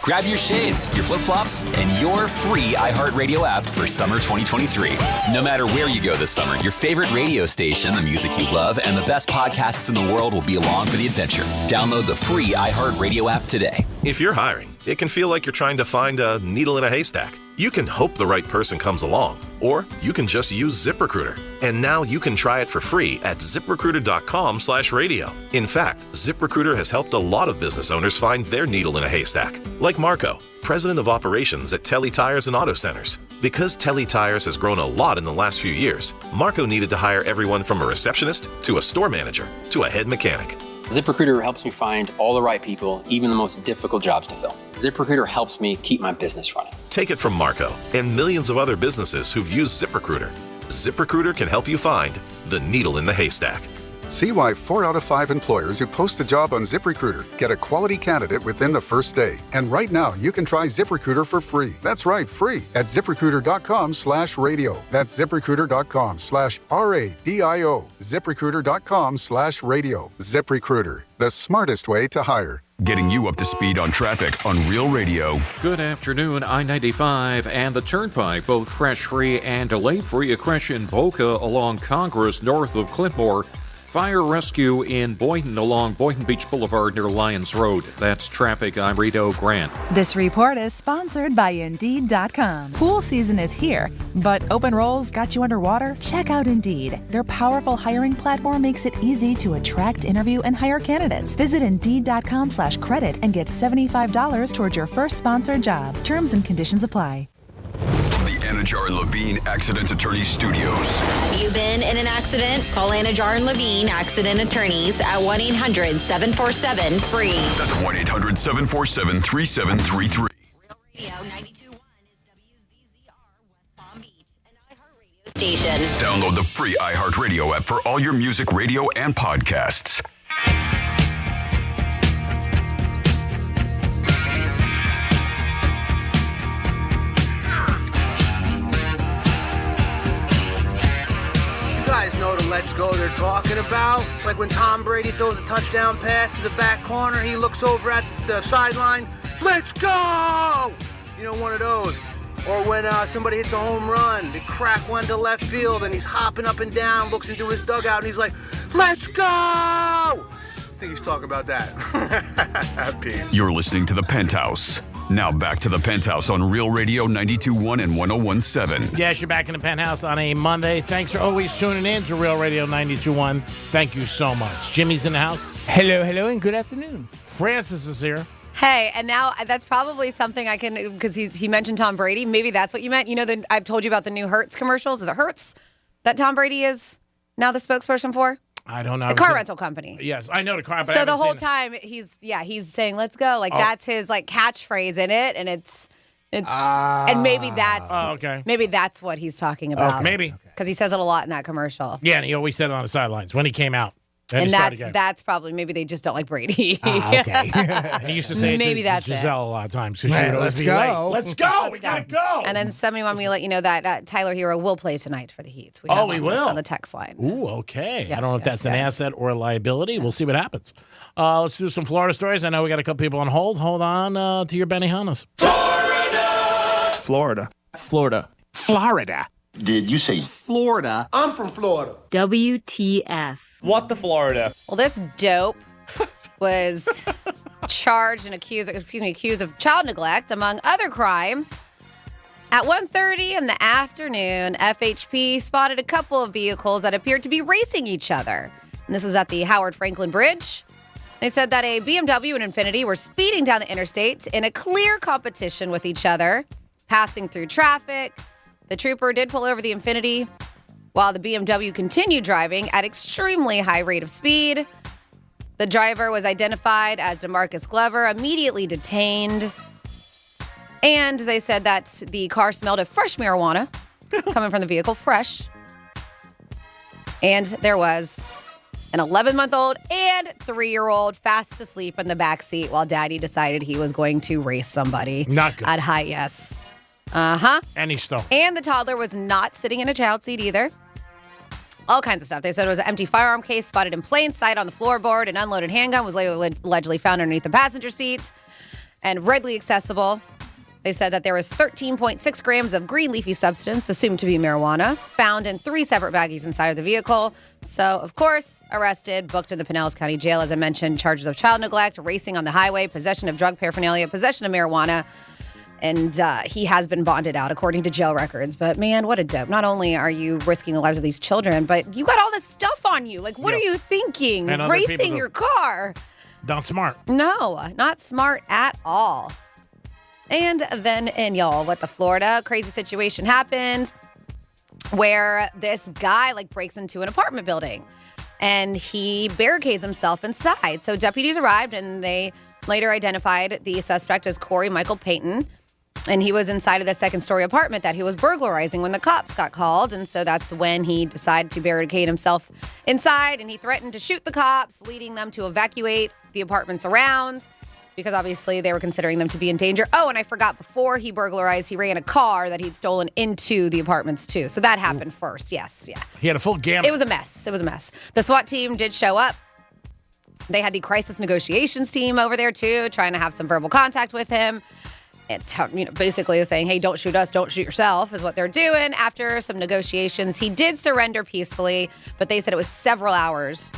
Grab your shades, your flip-flops, and your free iHeartRadio app for summer 2023. No matter where you go this summer, your favorite radio station, the music you love, and the best podcasts in the world will be along for the adventure. Download the free iHeartRadio app today. If you're hiring, it can feel like you're trying to find a needle in a haystack. You can hope the right person comes along, or you can just use ZipRecruiter. And now you can try it for free at ZipRecruiter.com/radio. In fact, ZipRecruiter has helped a lot of business owners find their needle in a haystack. Like Marco, president of operations at Telly Tires and Auto Centers. Because Telly Tires has grown a lot in the last few years, Marco needed to hire everyone from a receptionist to a store manager to a head mechanic. ZipRecruiter helps me find all the right people, even the most difficult jobs to fill. ZipRecruiter helps me keep my business running. Take it from Marco and millions of other businesses who've used ZipRecruiter. ZipRecruiter can help you find the needle in the haystack. See why 4 out of 5 employers who post a job on ZipRecruiter get a quality candidate within the first day. And right now, you can try ZipRecruiter for free. That's right, free at ZipRecruiter.com/radio. That's ZipRecruiter.com/RADIO. ZipRecruiter.com/radio. ZipRecruiter, the smartest way to hire. Getting you up to speed on traffic on Real Radio. Good afternoon, I-95 and the Turnpike, both crash-free and delay-free. A crash in Boca along Congress north of Clipmore. Fire rescue in Boynton along Boynton Beach Boulevard near Lyons Road. That's traffic. I'm Rito Grant. This report is sponsored by Indeed.com. Pool season is here, but open roles got you underwater? Check out Indeed. Their powerful hiring platform makes it easy to attract, interview, and hire candidates. Visit Indeed.com/credit and get $75 towards your first sponsored job. Terms and conditions apply. From the Anajar and Levine Accident Attorney Studios. Have you been in an accident? Call Anajar and Levine Accident Attorneys at 1-800-747-FREE. That's 1-800-747-3733. Real Radio 92.1 is WZZR West Palm Beach, an iHeartRadio station. Download the free iHeartRadio app for all your music, radio, and podcasts. Know the let's go they're talking about. It's like when Tom Brady throws a touchdown pass to the back corner, he looks over at the sideline, let's go! You know, one of those. Or when somebody hits a home run, they crack one to left field and he's hopping up and down, looks into his dugout and he's like, let's go! I think he's talking about that. Peace. You're listening to The Penthouse. Now back to The Penthouse on Real Radio 92.1 and 101.7. Yes, you're back in The Penthouse on a Monday. Thanks for always tuning in to Real Radio 92.1. Thank you so much. Jimmy's in the house. Hello, and good afternoon. Francis is here. Hey, and now that's probably something I can, because he mentioned Tom Brady. Maybe that's what you meant. You know, I've told you about the new Hertz commercials. Is it Hertz that Tom Brady is now the spokesperson for? I don't know. The car rental company. Yes, I know the car. But so the whole time he's saying "Let's go," like that's his like catchphrase in it, and it's and maybe that's okay. Maybe that's what he's talking about. Okay. Maybe because he says it a lot in that commercial. Yeah, and he always said it on the sidelines when he came out. And that's probably maybe they just don't like Brady. Okay. He used to say maybe it to that's Giselle a lot of times. Let's go. Let's go. We gotta go. And then somebody wanted me to let you know that Tyler Hero will play tonight for the Heat. He will on the text line. Ooh, okay. Yes, I don't know if that's an asset or a liability. We'll see what happens. Let's do some Florida stories. I know we got a couple people on hold. Hold on to your Benihanas. Florida. Did you say Florida? I'm from Florida. WTF. What the Florida? Well, this dope was charged and accused of child neglect, among other crimes. At 1:30 in the afternoon, FHP spotted a couple of vehicles that appeared to be racing each other. And this is at the Howard Franklin Bridge. They said that a BMW and Infiniti were speeding down the interstate in a clear competition with each other, passing through traffic. The trooper did pull over the Infiniti, while the BMW continued driving at extremely high rate of speed. The driver was identified as DeMarcus Glover, immediately detained. And they said that the car smelled of fresh marijuana coming from the vehicle, fresh. And there was an 11-month-old and 3-year-old fast asleep in the back seat while Daddy decided he was going to race somebody. Not good. At high, yes. Uh-huh. And he stole. And the toddler was not sitting in a child seat either. All kinds of stuff. They said it was an empty firearm case spotted in plain sight on the floorboard. An unloaded handgun was later allegedly found underneath the passenger seat and readily accessible. They said that there was 13.6 grams of green leafy substance, assumed to be marijuana, found in 3 separate baggies inside of the vehicle. So, of course, arrested, booked in the Pinellas County Jail, as I mentioned, charges of child neglect, racing on the highway, possession of drug paraphernalia, possession of marijuana. And he has been bonded out, according to jail records. But, man, what a dope. Not only are you risking the lives of these children, but you got all this stuff on you. Like, what are you thinking? Racing your car. Not smart. No, not smart at all. And then in what the Florida crazy situation happened where this guy breaks into an apartment building and he barricades himself inside. So deputies arrived and they later identified the suspect as Corey Michael Payton. And he was inside of the second-story apartment that he was burglarizing when the cops got called. And so that's when he decided to barricade himself inside and he threatened to shoot the cops, leading them to evacuate the apartments around, because obviously they were considering them to be in danger. Oh, and I forgot, before he burglarized, he ran a car that he'd stolen into the apartments too. So that happened first. Yes, yeah. He had a full gamut. It was a mess. The SWAT team did show up. They had the crisis negotiations team over there too, trying to have some verbal contact with him. It's, basically saying, hey, don't shoot us, don't shoot yourself, is what they're doing. After some negotiations, he did surrender peacefully, but they said it was several hours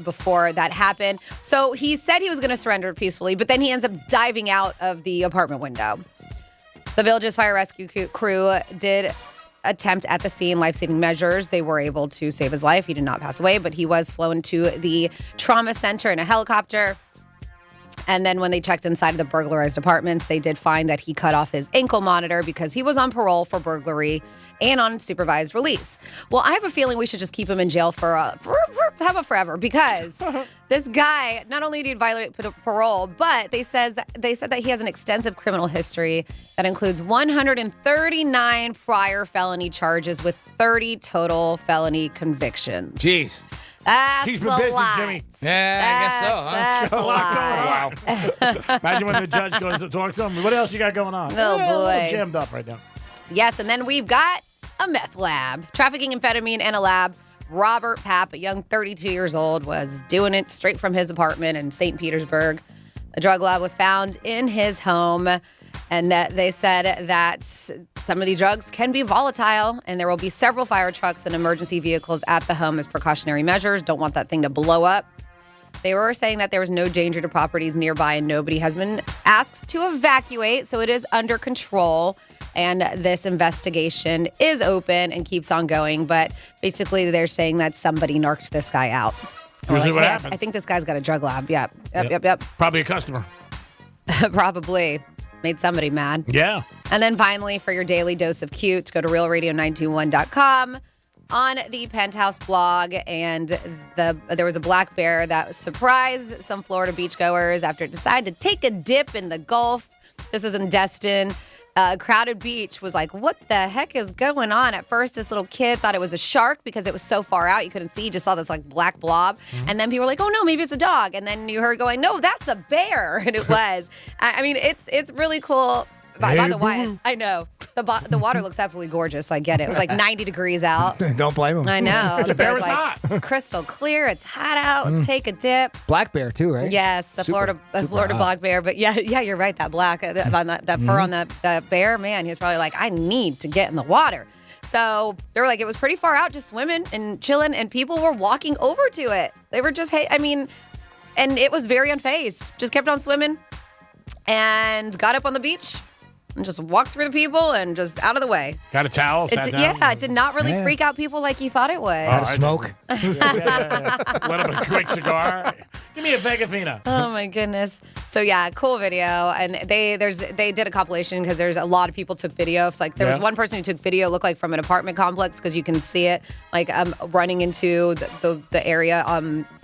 before that happened. So he said he was going to surrender peacefully, but then he ends up diving out of the apartment window. The Village's fire rescue crew did attempt at the scene life-saving measures. They were able to save his life. He did not pass away, but he was flown to the trauma center in a helicopter. And then when they checked inside of the burglarized apartments, they did find that he cut off his ankle monitor because he was on parole for burglary and on supervised release. Well, I have a feeling we should just keep him in jail for forever, because this guy, not only did he violate parole, but they said that he has an extensive criminal history that includes 139 prior felony charges with 30 total felony convictions. Jeez. He's been busy, Jimmy. Yeah, I guess so. Huh? A lot going on. Wow. Imagine when the judge goes to talk to him. What else you got going on? Oh, boy. A little jammed up right now. Yes, and then we've got a meth lab. Trafficking amphetamine in a lab. Robert Papp, a young 32 years old, was doing it straight from his apartment in St. Petersburg. A drug lab was found in his home, and they said that some of these drugs can be volatile, and there will be several fire trucks and emergency vehicles at the home as precautionary measures. Don't want that thing to blow up. They were saying that there was no danger to properties nearby, and nobody has been asked to evacuate, so it is under control. And this investigation is open and keeps on going. But basically, they're saying that somebody narked this guy out. Usually what happens. I think this guy's got a drug lab. Yep. Probably a customer. Probably. Made somebody mad. Yeah. And then finally, for your daily dose of cute, go to realradio921.com. On the Penthouse blog, and there was a black bear that surprised some Florida beachgoers after it decided to take a dip in the Gulf. This was in Destin. Crowded Beach was like, what the heck is going on? At first, this little kid thought it was a shark because it was so far out you couldn't see. You just saw this black blob. Mm-hmm. And then people were like, oh no, maybe it's a dog. And then you heard going, no, that's a bear. And it was. I mean, it's really cool. By the way, I know. The water looks absolutely gorgeous. I get it. It was 90 degrees out. Don't blame him. I know. The bear was hot. It's crystal clear. It's hot out. Let's take a dip. Black bear too, right? Yes, a Florida black bear. But yeah, you're right. That black, on that fur on that bear, man, he was probably like, I need to get in the water. So they were like, it was pretty far out, just swimming and chilling, and people were walking over to it. They were just, And it was very unfazed. Just kept on swimming and got up on the beach and just walked through the people and just out of the way. Got a towel, sat down? Yeah, it did not really freak out people like you thought it would. Got a smoke. Let him a quick cigar. Give me a Vegafina. Oh my goodness. So yeah, cool video. And they did a compilation because there's a lot of people took video. It's like there was one person who took video, looked like from an apartment complex because you can see it like running into the area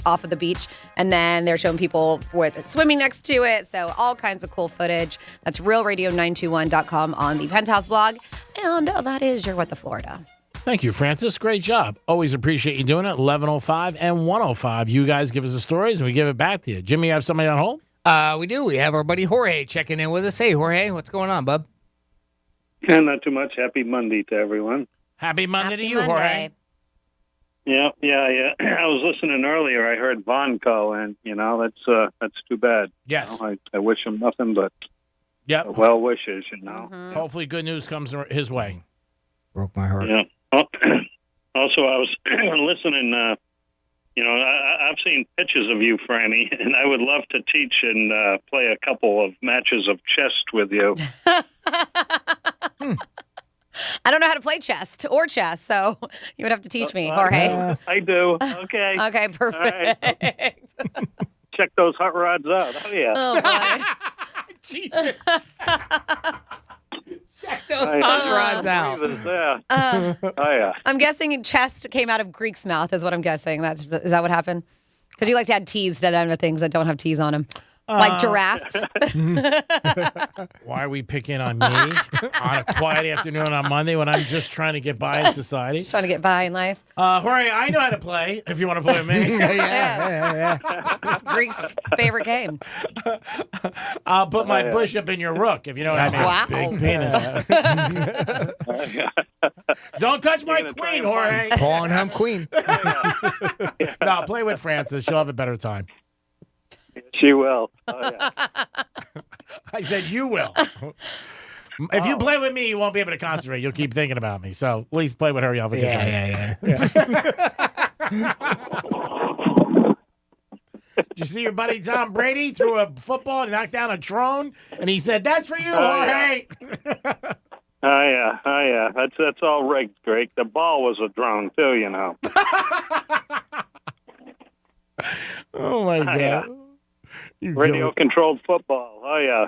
off of the beach. And then they're showing people with swimming next to it. So all kinds of cool footage. That's realradio921.com on the Penthouse blog. And that is your What the Florida. Thank you, Francis. Great job. Always appreciate you doing it. 11:05 and 1:05. You guys give us the stories and we give it back to you. Jimmy, you have somebody on hold? We do. We have our buddy Jorge checking in with us. Hey, Jorge, what's going on, bub? Not too much. Happy Monday to everyone. Happy Monday to you, Jorge. Yeah. I was listening earlier. I heard Vaughn call, and that's too bad. Yes. I wish him nothing but well wishes. Mm-hmm. Hopefully, good news comes his way. Broke my heart. Yeah. Also, I was listening. I've seen pictures of you, Franny, and I would love to teach and play a couple of matches of chess with you. I don't know how to play chess, so you would have to teach me, Jorge. I do. Okay. Okay, perfect. Right. Check those hot rods out. Oh, yeah. Oh, boy. Jesus. Check those hot rods out. Oh, yeah. I'm guessing chest came out of Greek's mouth is what I'm guessing. Is that what happened? Because you like to add T's to the end of things that don't have T's on them. Like giraffe. Why are we picking on me on a quiet afternoon on Monday when I'm just trying to get by in society? Just trying to get by in life. Jorge, I know how to play if you want to play with me. Yeah. It's Greek's favorite game. I'll put my bush up in your rook if you know what I mean. Wow. Big penis. Don't touch my queen, Jorge. Pornhub queen. No, play with Francis. She'll have a better time. She will. Oh, yeah. I said you will. If you play with me, you won't be able to concentrate. You'll keep thinking about me. So please play with her. You'll have a good time. Did you see your buddy Tom Brady threw a football and knocked down a drone? And he said, "That's for you, Jorge." Oh yeah. That's all rigged, Greg. The ball was a drone too, Oh my God. Yeah. Radio-controlled football. Oh, yeah.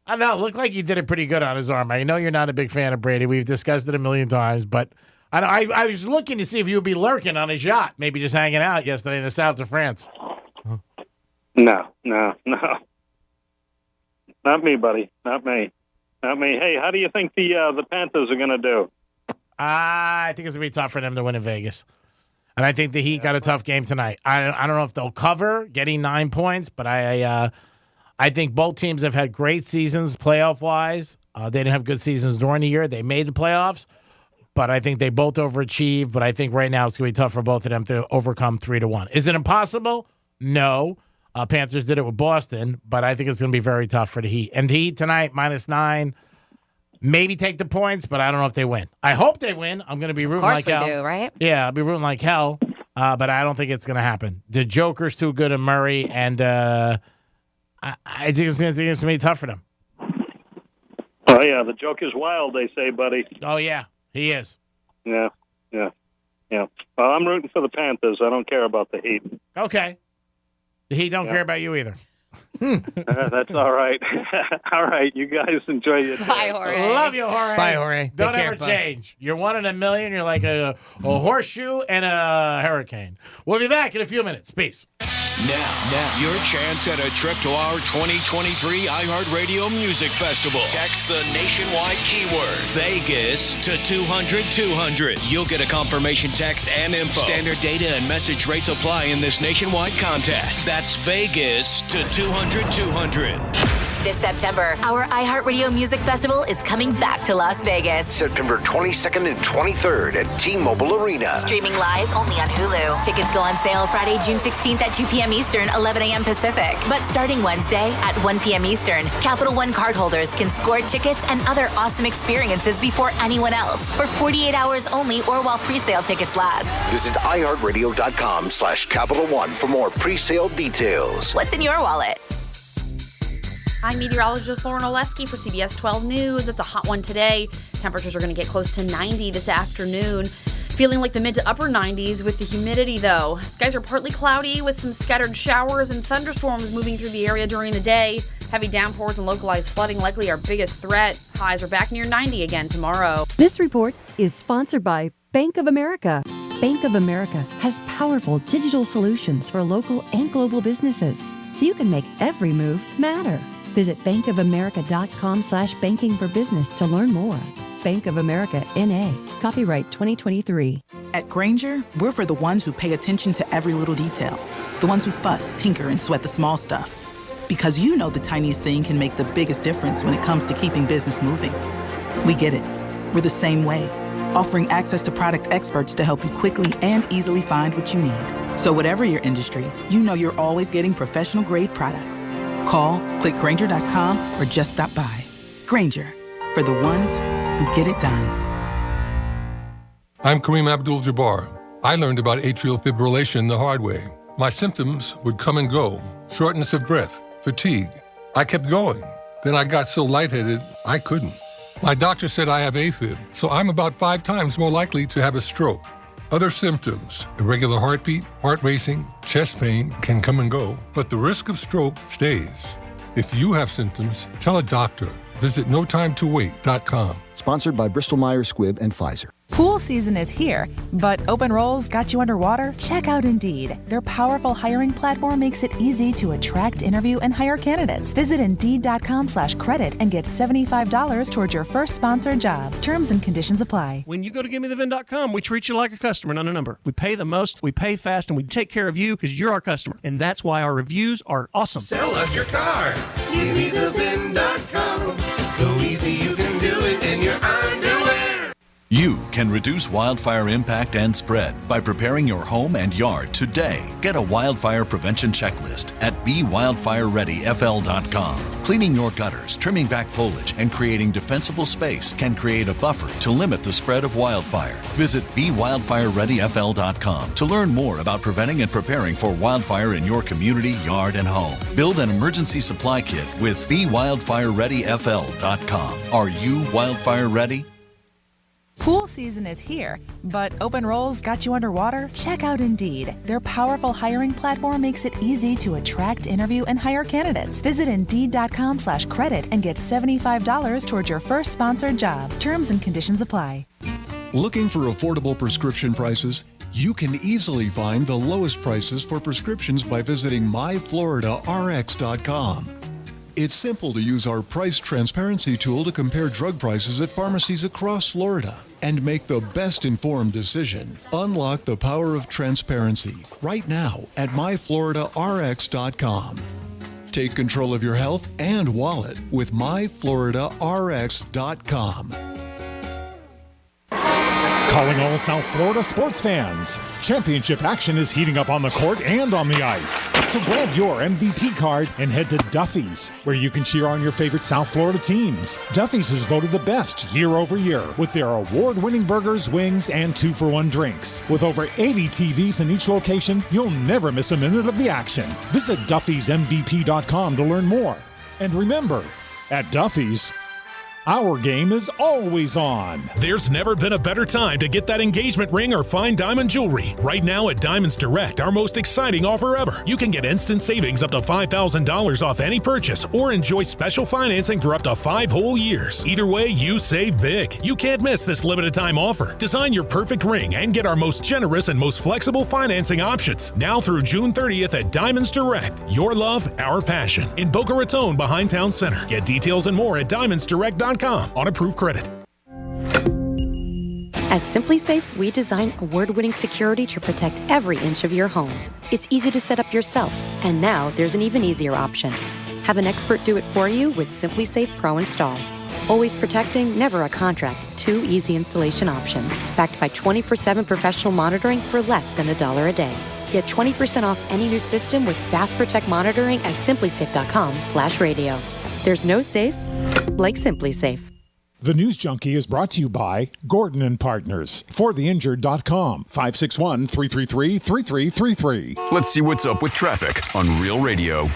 I know. It looked like you did it pretty good on his arm. I know you're not a big fan of Brady. We've discussed it a million times, but I was looking to see if you would be lurking on his yacht, maybe just hanging out yesterday in the south of France. No. Not me, buddy. Not me. Hey, how do you think the Panthers are going to do? I think it's going to be tough for them to win in Vegas. And I think the Heat got a tough game tonight. I don't know if they'll cover getting 9 points, but I think both teams have had great seasons playoff-wise. They didn't have good seasons during the year. They made the playoffs, but I think they both overachieved. But I think right now it's going to be tough for both of them to overcome 3-1. Is it impossible? No. Panthers did it with Boston, but I think it's going to be very tough for the Heat. And the Heat tonight, -9. Maybe take the points, but I don't know if they win. I hope they win. I'm going to be rooting like hell. Of course we do, right? Yeah, I'll be rooting like hell, but I don't think it's going to happen. The Joker's too good at Murray, and I think it's going to be tough for them. Oh, yeah, the Joker's wild, they say, buddy. Oh, yeah, he is. Yeah. Well, I'm rooting for the Panthers. I don't care about the Heat. Okay. The Heat don't care about you either. That's all right. All right, you guys enjoy your day. Bye, Jorge. Love you, Jorge. Bye, Jorge. Don't Take ever care, change. You're 1 in a million. You're like a horseshoe and a hurricane. We'll be back in a few minutes. Peace. Now, your chance at a trip to our 2023 iHeartRadio Music Festival. Text the nationwide keyword Vegas to 200-200. You'll get a confirmation text and info. Standard data and message rates apply in this nationwide contest. That's Vegas to 200-200. This September, our iHeartRadio Music Festival is coming back to Las Vegas. September 22nd and 23rd at T-Mobile Arena. Streaming live only on Hulu. Tickets go on sale Friday, June 16th at 2 p.m. Eastern, 11 a.m. Pacific. But starting Wednesday at 1 p.m. Eastern, Capital One cardholders can score tickets and other awesome experiences before anyone else for 48 hours only or while pre-sale tickets last. Visit iHeartRadio.com/Capital One for more pre-sale details. What's in your wallet? I'm meteorologist Lauren Oleski for CBS 12 News. It's a hot one today. Temperatures are going to get close to 90 this afternoon. Feeling like the mid to upper 90s with the humidity, though. Skies are partly cloudy with some scattered showers and thunderstorms moving through the area during the day. Heavy downpours and localized flooding likely our biggest threat. Highs are back near 90 again tomorrow. This report is sponsored by Bank of America. Bank of America has powerful digital solutions for local and global businesses, so you can make every move matter. Visit bankofamerica.com/banking for business to learn more. Bank of America, N.A. Copyright 2023. At Grainger, we're for the ones who pay attention to every little detail. The ones who fuss, tinker, and sweat the small stuff. Because you know the tiniest thing can make the biggest difference when it comes to keeping business moving. We get it. We're the same way. Offering access to product experts to help you quickly and easily find what you need. So whatever your industry, you know you're always getting professional-grade products. Call, click Grainger.com, or just stop by. Grainger, for the ones who get it done. I'm Kareem Abdul-Jabbar. I learned about atrial fibrillation the hard way. My symptoms would come and go: shortness of breath, fatigue. I kept going. Then I got so lightheaded, I couldn't. My doctor said I have AFib, so I'm about 5 times more likely to have a stroke. Other symptoms: irregular heartbeat, heart racing, chest pain can come and go, but the risk of stroke stays. If you have symptoms, tell a doctor. Visit notimetowait.com. Sponsored by Bristol-Myers Squibb and Pfizer. Pool season is here, but open roles got you underwater? Check out Indeed. Their powerful hiring platform makes it easy to attract, interview, and hire candidates. Visit Indeed.com/credit and get $75 towards your first sponsored job. Terms and conditions apply. When you go to GiveMeTheVin.com, we treat you like a customer, not a number. We pay the most, we pay fast, and we take care of you because you're our customer. And that's why our reviews are awesome. Sell us your car. GiveMeTheVin.com. So easy you can do it in your underwear. You can reduce wildfire impact and spread by preparing your home and yard today. Get a wildfire prevention checklist at BeWildfireReadyFL.com. Cleaning your gutters, trimming back foliage, and creating defensible space can create a buffer to limit the spread of wildfire. Visit BeWildfireReadyFL.com to learn more about preventing and preparing for wildfire in your community, yard, and home. Build an emergency supply kit with BeWildfireReadyFL.com. Are you wildfire ready? Pool season is here, but open roles got you underwater? Check out Indeed. Their powerful hiring platform makes it easy to attract, interview, and hire candidates. Visit Indeed.com/credit and get $75 towards your first sponsored job. Terms and conditions apply. Looking for affordable prescription prices? You can easily find the lowest prices for prescriptions by visiting myfloridarx.com. It's simple to use our price transparency tool to compare drug prices at pharmacies across Florida and make the best informed decision. Unlock the power of transparency right now at myfloridarx.com. Take control of your health and wallet with myfloridarx.com. Calling all South Florida sports fans. Championship action is heating up on the court and on the ice. So grab your MVP card and head to Duffy's, where you can cheer on your favorite South Florida teams. Duffy's is voted the best year over year with their award-winning burgers, wings, and 2-for-1 drinks. With over 80 TVs in each location, you'll never miss a minute of the action. Visit Duffy'sMVP.com to learn more. And remember, at Duffy's, our game is always on. There's never been a better time to get that engagement ring or fine diamond jewelry. Right now at Diamonds Direct, our most exciting offer ever. You can get instant savings up to $5,000 off any purchase or enjoy special financing for up to 5 whole years. Either way, you save big. You can't miss this limited time offer. Design your perfect ring and get our most generous and most flexible financing options. Now through June 30th at Diamonds Direct. Your love, our passion. In Boca Raton behind Town Center. Get details and more at DiamondsDirect.com on approved credit. At SimpliSafe, we design award-winning security to protect every inch of your home. It's easy to set up yourself, and now there's an even easier option. Have an expert do it for you with Simply Safe Pro Install. Always protecting, never a contract. 2 easy installation options. Backed by 24/7 professional monitoring for less than $1 a day. Get 20% off any new system with Fast Protect monitoring at simplysafe.com/radio. There's no safe like Simply Safe. The News Junkie is brought to you by Gordon and Partners. ForTheInjured.com. 561-333-3333. Let's see what's up with traffic on Real Radio.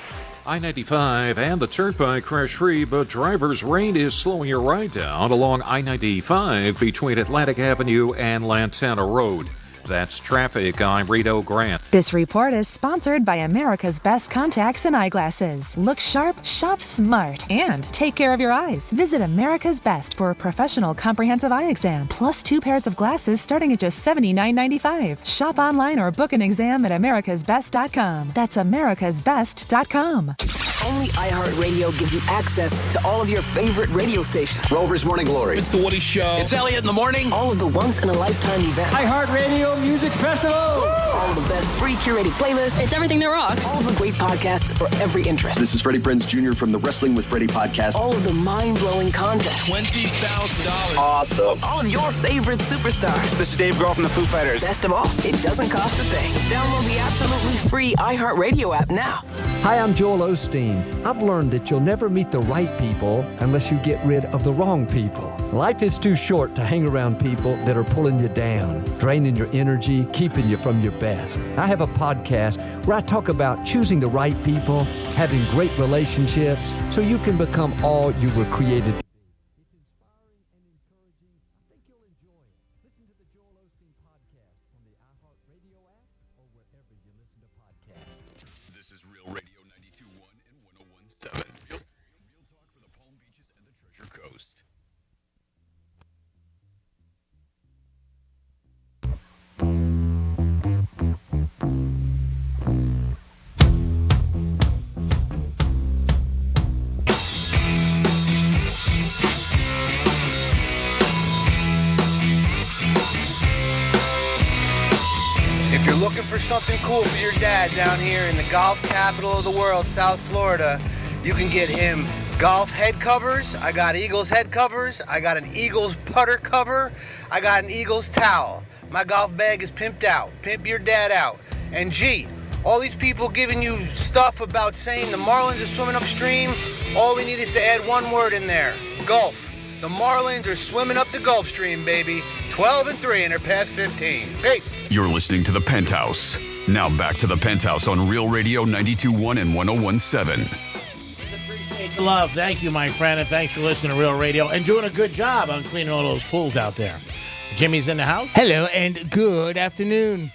I-95 and the Turnpike crash-free, but driver's rain is slowing your ride down along I-95 between Atlantic Avenue and Lantana Road. That's traffic. I'm Rito Grant. This report is sponsored by America's Best Contacts and Eyeglasses. Look sharp, shop smart, and take care of your eyes. Visit America's Best for a professional comprehensive eye exam, plus 2 pairs of glasses starting at just $79.95. Shop online or book an exam at americasbest.com. That's americasbest.com. Only iHeartRadio gives you access to all of your favorite radio stations. Rover's Morning Glory. It's The Woody Show. It's Elliot in the morning. All of the once-in-a-lifetime events. iHeartRadio Music Festival. All of the best free curated playlists. It's everything that rocks. All of the great podcasts for every interest. This is Freddie Prinze Jr. from the Wrestling with Freddie podcast. All of the mind-blowing contests. $20,000. Awesome. All of your favorite superstars. This is Dave Grohl from the Foo Fighters. Best of all, it doesn't cost a thing. Download the absolutely free iHeartRadio app now. Hi, I'm Joel Osteen. I've learned that you'll never meet the right people unless you get rid of the wrong people. Life is too short to hang around people that are pulling you down, draining your energy, keeping you from your best. I have a podcast where I talk about choosing the right people, having great relationships, so you can become all you were created to be. This is Real Radio 92.1 and 101.7. Real talk for the Palm Beaches and the Treasure Coast. If you're looking for something cool for your dad down here in the golf capital of the world, South Florida, you can get him golf head covers. I got Eagles head covers. I got an Eagles putter cover. I got an Eagles towel. My golf bag is pimped out. Pimp your dad out. And gee, all these people giving you stuff about saying the Marlins are swimming upstream, all we need is to add one word in there: Gulf. The Marlins are swimming up the Gulf Stream, baby. 12-3 and they're past 15. Peace. You're listening to The Penthouse. Now back to The Penthouse on Real Radio 92.1 and 101.7. Love. Thank you, my friend, and thanks for listening to Real Radio and doing a good job on cleaning all those pools out there. Jimmy's in the house. Hello and good afternoon.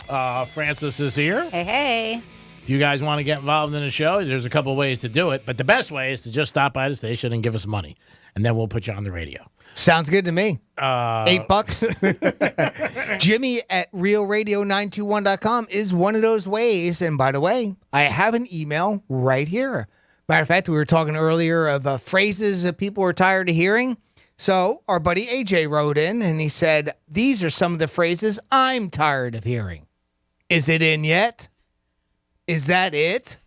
Francis is here. Hey, hey. If you guys want to get involved in the show, there's a couple ways to do it, but the best way is to just stop by the station and give us money, and then we'll put you on the radio. Sounds good to me. $8. Jimmy at realradio921.com is one of those ways. And by the way, I have an email right here. Matter of fact, we were talking earlier of phrases that people were tired of hearing. So our buddy AJ wrote in and he said, these are some of the phrases I'm tired of hearing. Is it in yet? Is that it?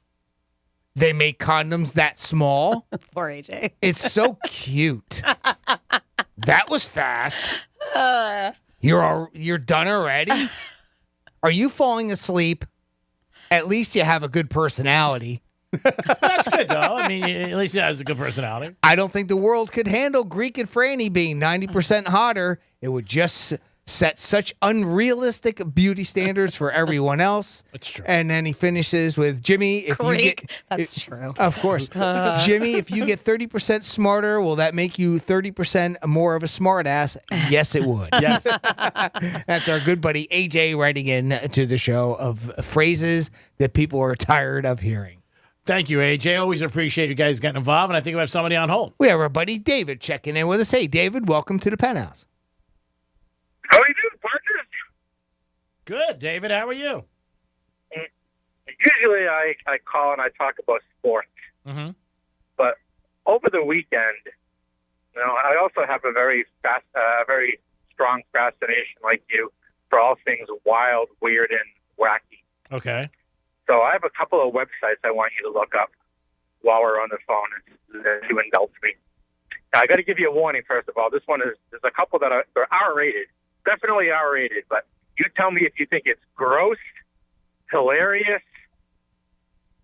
They make condoms that small. Poor AJ. It's so cute. That was fast. You're done already? Are you falling asleep? At least you have a good personality. That's good, though. I mean, at least he has a good personality. I don't think the world could handle Greek and Franny being 90% hotter. It would just set such unrealistic beauty standards for everyone else. That's true. And then he finishes with, Jimmy, if you get... That's true. Of course. Jimmy, if you get 30% smarter, will that make you 30% more of a smart ass? Yes, it would. Yes. That's our good buddy AJ writing in to the show of phrases that people are tired of hearing. Thank you, AJ. Always appreciate you guys getting involved, and I think we have somebody on hold. We have our buddy David checking in with us. Hey, David, welcome to the Penthouse. How are you doing, partners? Good, David. How are you? Usually I call and I talk about sports. Mm-hmm. But over the weekend, I also have a very strong fascination like you for all things wild, weird, and wacky. Okay. So I have a couple of websites I want you to look up. while we're on the phone to indulge me. Now, I got to give you a warning, first of all. This one there's a couple that are R-rated, definitely R-rated, but you tell me if you think it's gross, hilarious,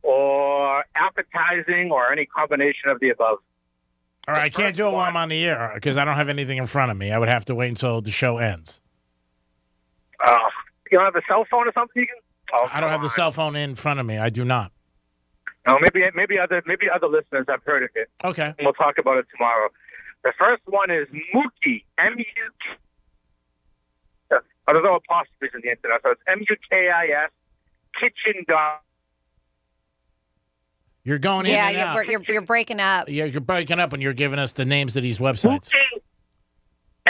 or appetizing, or any combination of the above. All right, I can't do it while I'm on the air because I don't have anything in front of me. I would have to wait until the show ends. You don't have a cell phone or something? You can. I don't have the cell phone in front of me. I do not. No, maybe other listeners have heard of it. Okay. And we'll talk about it tomorrow. The first one is Mookie, M-U-K. There's no apostrophes in the internet, so it's M-U-K-I-S, kitchen dot. You're going in and out. You're breaking up. Yeah, you're breaking up when you're giving us the names of these websites. Mookie,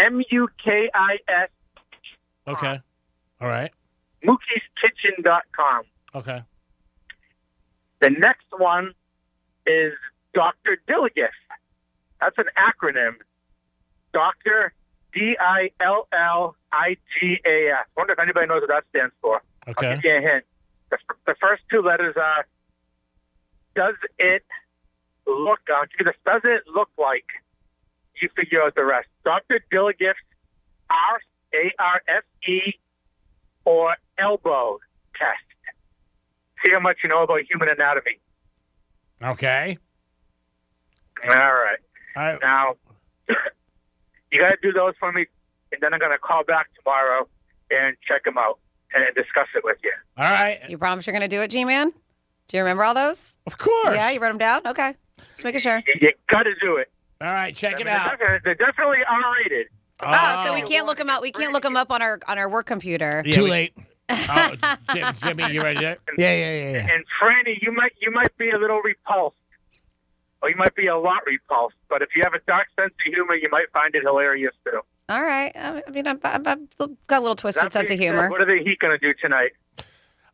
M-U-K-I-S. Okay. All right. Mookie'sKitchen.com. Okay. The next one is Dr. Dilligiff. That's an acronym. Dr. D-I-L-L-I-G-A-F. Wonder if anybody knows what that stands for. Okay. I'll give you a hint. The first two letters are, does it look like? You figure out the rest. Dr. Dilligiff's R-A-R-S-E or elbow test. See how much you know about human anatomy. Okay. All right. Now, you got to do those for me, and then I'm going to call back tomorrow and check them out and discuss it with you. All right. You promise you're going to do it, G-Man? Do you remember all those? Of course. Yeah, you wrote them down? Okay. Just making sure. You got to do it. All right, check it out. They're definitely R-rated. Oh, so we can't look them up. We can't look them up on our work computer. Yeah, Too late. Jimmy, you ready yet? Yeah. And Franny, you might be a little repulsed, or you might be a lot repulsed. But if you have a dark sense of humor, you might find it hilarious too. All right. I mean, I've got a little twisted sense of humor. What are the Heat going to do tonight?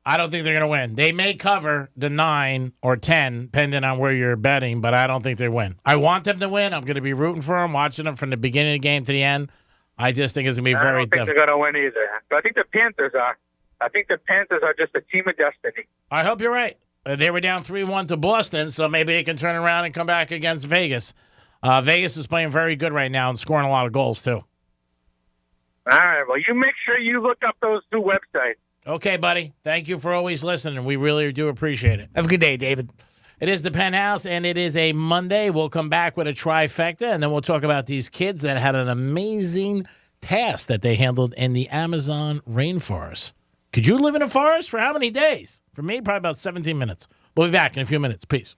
I don't think they're going to win. They may cover the 9 or 10, depending on where you're betting, but I don't think they win. I want them to win. I'm going to be rooting for them, watching them from the beginning of the game to the end. I just think it's going to be very I don't think difficult. they're going to win either. But I think the Panthers are. I think the Panthers are just a team of destiny. I hope you're right. They were down 3-1 to Boston, so maybe they can turn around and come back against Vegas. Vegas is playing very good right now and scoring a lot of goals, too. All right. Well, you make sure you look up those two websites. Okay, buddy. Thank you for always listening. We really do appreciate it. Have a good day, David. It is the Penthouse, and it is a Monday. We'll come back with a trifecta, and then we'll talk about these kids that had an amazing task that they handled in the Amazon rainforest. Could you live in a forest for how many days? For me, probably about 17 minutes. We'll be back in a few minutes. Peace.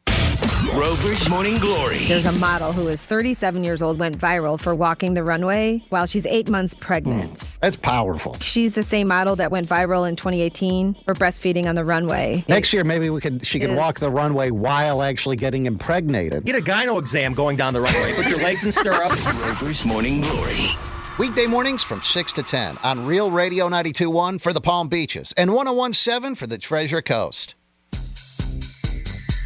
Rover's Morning Glory. There's a model who is 37 years old, went viral for walking the runway while she's 8 months pregnant. That's powerful. She's the same model that went viral in 2018 for breastfeeding on the runway. Next year, maybe she could walk the runway while actually getting impregnated. Get a gyno exam going down the runway. Put your legs in stirrups. Rover's Morning Glory. Weekday mornings from 6 to 10 on Real Radio 92.1 for the Palm Beaches and 101.7 for the Treasure Coast.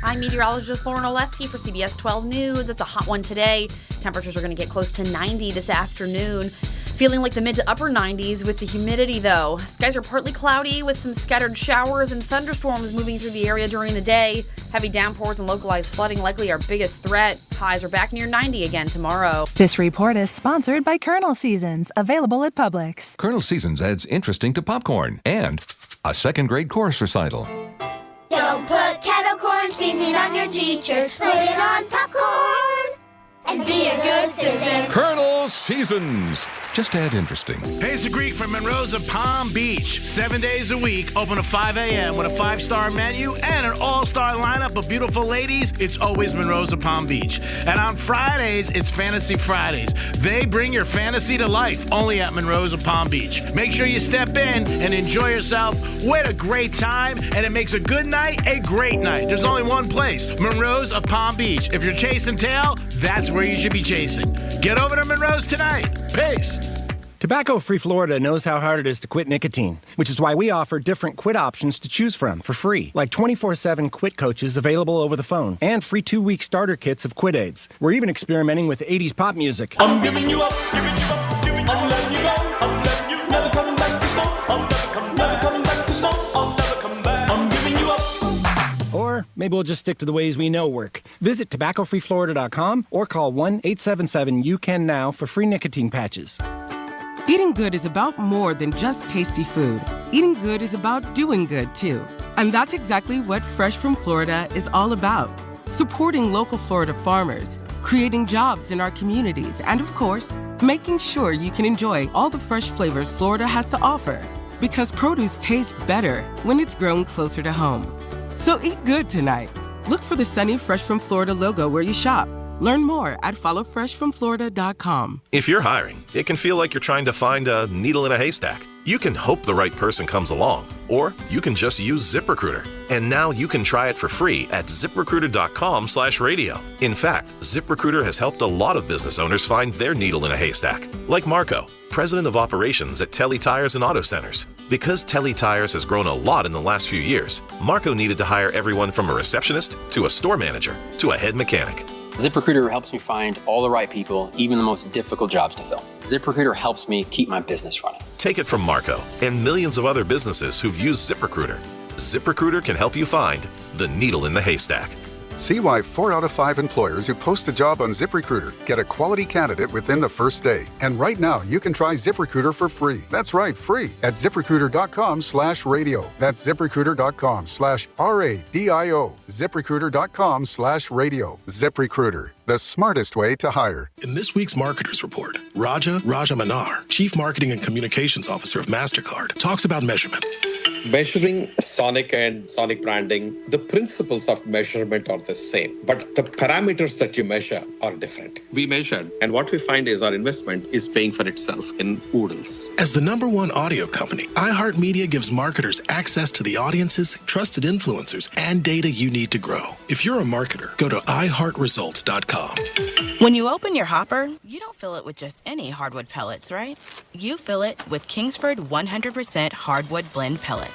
I'm meteorologist Lauren Oleski for CBS 12 News. It's a hot one today. Temperatures are going to get close to 90 this afternoon. Feeling like the mid to upper 90s with the humidity, though. Skies are partly cloudy with some scattered showers and thunderstorms moving through the area during the day. Heavy downpours and localized flooding likely our biggest threat. Highs are back near 90 again tomorrow. This report is sponsored by Colonel Seasons, available at Publix. Colonel Seasons adds interesting to popcorn and a second-grade chorus recital. Don't put kettle corn seasoning on your teachers. Put it on popcorn and be a good citizen. Colonel Seasons. Just add interesting. Hey, it's the Greek from Monroe's of Palm Beach. 7 days a week, open at 5 a.m. with a 5-star menu and an all-star lineup of beautiful ladies. It's always Monroe's of Palm Beach. And on Fridays, it's Fantasy Fridays. They bring your fantasy to life only at Monroe's of Palm Beach. Make sure you step in and enjoy yourself with a great time, and it makes a good night a great night. There's only one place, Monroe's of Palm Beach. If you're chasing tail, that's where you should be chasing. Get over to Monroe's tonight. Peace. Tobacco-Free Florida knows how hard it is to quit nicotine, which is why we offer different quit options to choose from for free, like 24/7 quit coaches available over the phone and free 2-week starter kits of quit aids. We're even experimenting with 80s pop music. I'm giving you up, giving you up, giving you up. I'm letting you go, I'm letting you never coming back to smoke. I'm never coming back to smoke. I'll never come back. I'm giving you up. Or Maybe we'll just stick to the ways we know work. Visit tobaccofreeflorida.com or call 1-877-YOU-CAN-NOW for free nicotine patches. Eating good is about more than just tasty food. Eating good is about doing good, too. And that's exactly what Fresh from Florida is all about. Supporting local Florida farmers, creating jobs in our communities, and of course, making sure you can enjoy all the fresh flavors Florida has to offer. Because produce tastes better when it's grown closer to home. So eat good tonight. Look for the Sunny Fresh from Florida logo where you shop. Learn more at followfreshfromflorida.com. If you're hiring, it can feel like you're trying to find a needle in a haystack. You can hope the right person comes along, or you can just use ZipRecruiter. And now you can try it for free at ZipRecruiter.com/radio. In fact, ZipRecruiter has helped a lot of business owners find their needle in a haystack, like Marco, president of operations at Telly Tires and Auto Centers. Because Telly Tires has grown a lot in the last few years, Marco needed to hire everyone from a receptionist to a store manager to a head mechanic. ZipRecruiter helps me find all the right people, even the most difficult jobs to fill. ZipRecruiter helps me keep my business running. Take it from Marco and millions of other businesses who've used ZipRecruiter. ZipRecruiter can help you find the needle in the haystack. See why 4 out of 5 employers who post a job on ZipRecruiter get a quality candidate within the first day. And right now, you can try ZipRecruiter for free. That's right, free at ZipRecruiter.com/radio. That's ZipRecruiter.com/RADIO. ZipRecruiter.com/radio. ZipRecruiter, the smartest way to hire. In this week's Marketers Report, Raja Manar, Chief Marketing and Communications Officer of MasterCard, talks about measurement. Measuring sonic and sonic branding, the principles of measurement are the same, but the parameters that you measure are different. We measured, and what we find is our investment is paying for itself in oodles. As the #1 audio company, iHeartMedia gives marketers access to the audiences, trusted influencers, and data you need to grow. If you're a marketer, go to iHeartResults.com. When you open your hopper, you don't fill it with just any hardwood pellets, right? You fill it with Kingsford 100% hardwood blend pellets.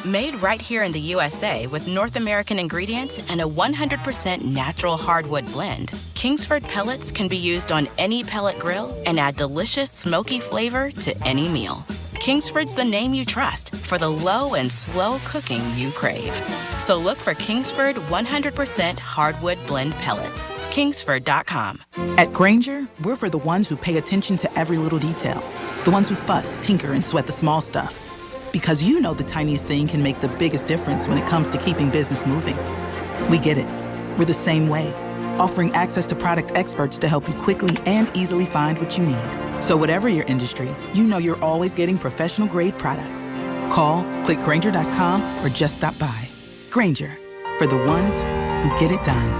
Made right here in the USA with North American ingredients and a 100% natural hardwood blend, Kingsford pellets can be used on any pellet grill and add delicious smoky flavor to any meal. Kingsford's the name you trust for the low and slow cooking you crave. So look for Kingsford 100% hardwood blend pellets. Kingsford.com. At Grainger, we're for the ones who pay attention to every little detail. The ones who fuss, tinker, and sweat the small stuff. Because you know the tiniest thing can make the biggest difference when it comes to keeping business moving. We get it. We're the same way, offering access to product experts to help you quickly and easily find what you need. So whatever your industry, you know you're always getting professional-grade products. Call, click Grainger.com, or just stop by. Grainger, for the ones who get it done.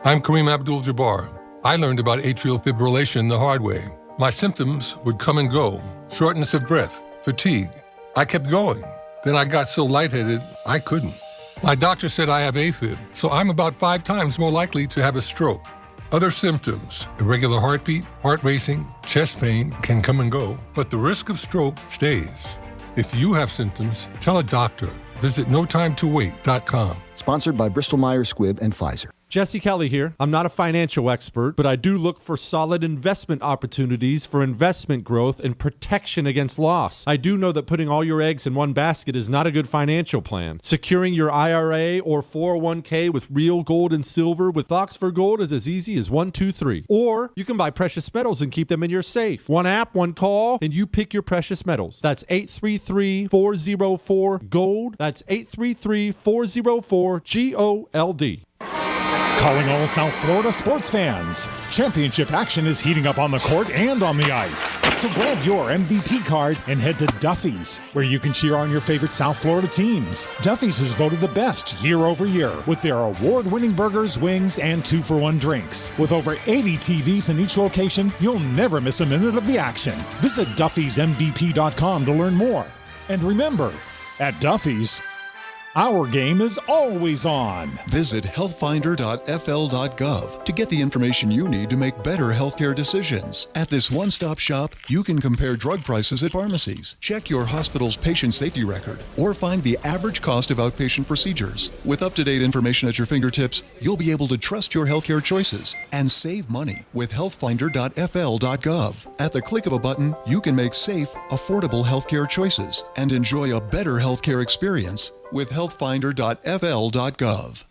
I'm Kareem Abdul-Jabbar. I learned about atrial fibrillation the hard way. My symptoms would come and go, shortness of breath, fatigue. I kept going. Then I got so lightheaded, I couldn't. My doctor said I have AFib, so I'm about 5 times more likely to have a stroke. Other symptoms, irregular heartbeat, heart racing, chest pain can come and go, but the risk of stroke stays. If you have symptoms, tell a doctor. Visit notimetowait.com. Sponsored by Bristol-Myers Squibb and Pfizer. Jesse Kelly here. I'm not a financial expert, but I do look for solid investment opportunities for investment growth and protection against loss. I do know that putting all your eggs in one basket is not a good financial plan. Securing your IRA or 401k with real gold and silver with Oxford Gold is as easy as 1, 2, 3. Or you can buy precious metals and keep them in your safe. One app, one call, and you pick your precious metals. That's 833-404-GOLD. That's 833-404-GOLD. Calling all South Florida sports fans. Championship action is heating up on the court and on the ice. So grab your MVP card and head to Duffy's, where you can cheer on your favorite South Florida teams. Duffy's is voted the best year over year with their award-winning burgers, wings, and 2-for-1 drinks. With over 80 TVs in each location, you'll never miss a minute of the action. Visit Duffy'sMVP.com to learn more. And remember, at Duffy's, our game is always on. Visit healthfinder.fl.gov to get the information you need to make better healthcare decisions. At this one-stop shop, you can compare drug prices at pharmacies, check your hospital's patient safety record, or find the average cost of outpatient procedures. With up-to-date information at your fingertips, you'll be able to trust your healthcare choices and save money with healthfinder.fl.gov. At the click of a button, you can make safe, affordable healthcare choices and enjoy a better healthcare experience with healthfinder.fl.gov.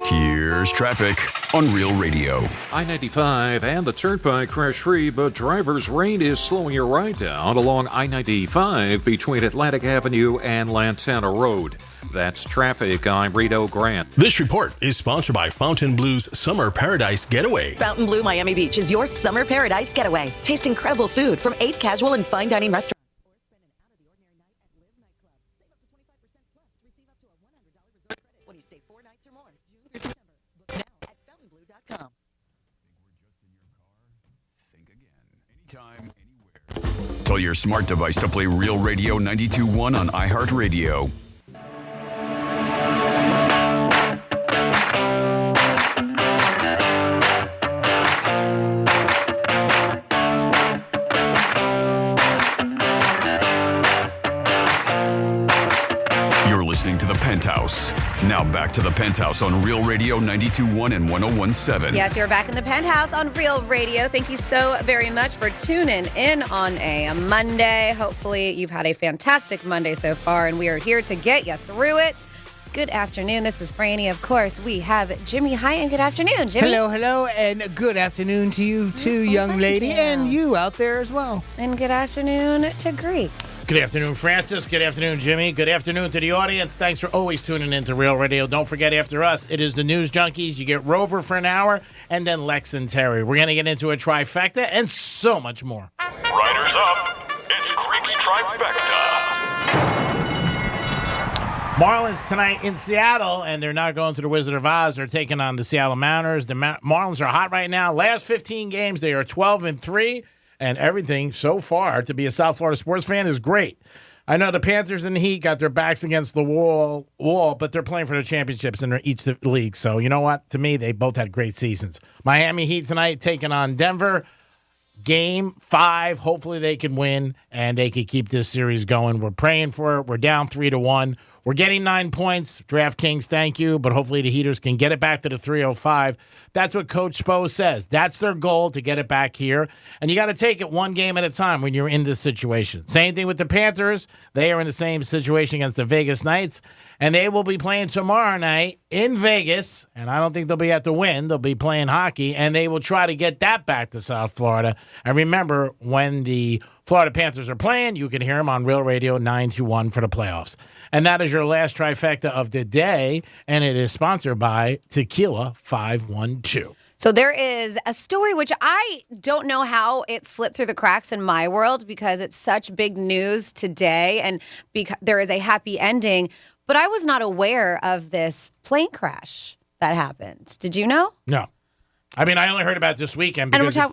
Here's traffic on Real Radio. I-95 and the Turnpike crash-free, but driver's rain is slowing your ride down along I-95 between Atlantic Avenue and Lantana Road. That's traffic. I'm Rito Grant. This report is sponsored by Fontainebleau's Summer Paradise Getaway. Fontainebleau Miami Beach is your summer paradise getaway. Taste incredible food from 8 casual and fine dining restaurants. When you stay 4 nights or more, June through September. Book now at fountainblue.com. Anytime, anywhere. Tell your smart device to play Real Radio 92.1 on iHeartRadio. Listening to the Penthouse. Now back to the Penthouse on Real Radio 92.1 and 101.7. Yes, you're back in the Penthouse on Real Radio. Thank you so very much for tuning in on a Monday. Hopefully you've had a fantastic Monday so far, and we are here to get you through it. Good afternoon. This is Franny. Of course, we have Jimmy. Hi, and good afternoon, Jimmy. Hello, and good afternoon to you too, young lady, and you out there as well. And good afternoon to Greek. Good afternoon, Francis. Good afternoon, Jimmy. Good afternoon to the audience. Thanks for always tuning in to Real Radio. Don't forget, after us, it is the News Junkies. You get Rover for an hour, and then Lex and Terry. We're going to get into a trifecta and so much more. Riders up. It's Creek's Trifecta. Marlins tonight in Seattle, and they're not going to the Wizard of Oz. They're taking on the Seattle Mariners. The Marlins are hot right now. Last 15 games, they are 12-3. And everything so far to be a South Florida sports fan is great. I know the Panthers and the Heat got their backs against the wall, but they're playing for the championships in each league. So you know what? To me, they both had great seasons. Miami Heat tonight taking on Denver. Game 5. Hopefully they can win and they can keep this series going. We're praying for it. We're down 3-1. We're getting 9 points. DraftKings, thank you. But hopefully the Heaters can get it back to the 305. That's what Coach Spo says. That's their goal, to get it back here. And you got to take it one game at a time when you're in this situation. Same thing with the Panthers. They are in the same situation against the Vegas Knights. And they will be playing tomorrow night in Vegas. And I don't think they'll be at the Wynn. They'll be playing hockey. And they will try to get that back to South Florida. And remember, when the Florida Panthers are playing, you can hear them on Real Radio 921 for the playoffs. And that is your last trifecta of the day, and it is sponsored by Tequila 512. So there is a story which I don't know how it slipped through the cracks in my world because it's such big news today, and because there is a happy ending, but I was not aware of this plane crash that happened. Did you know? No. I mean, I only heard about it this weekend And because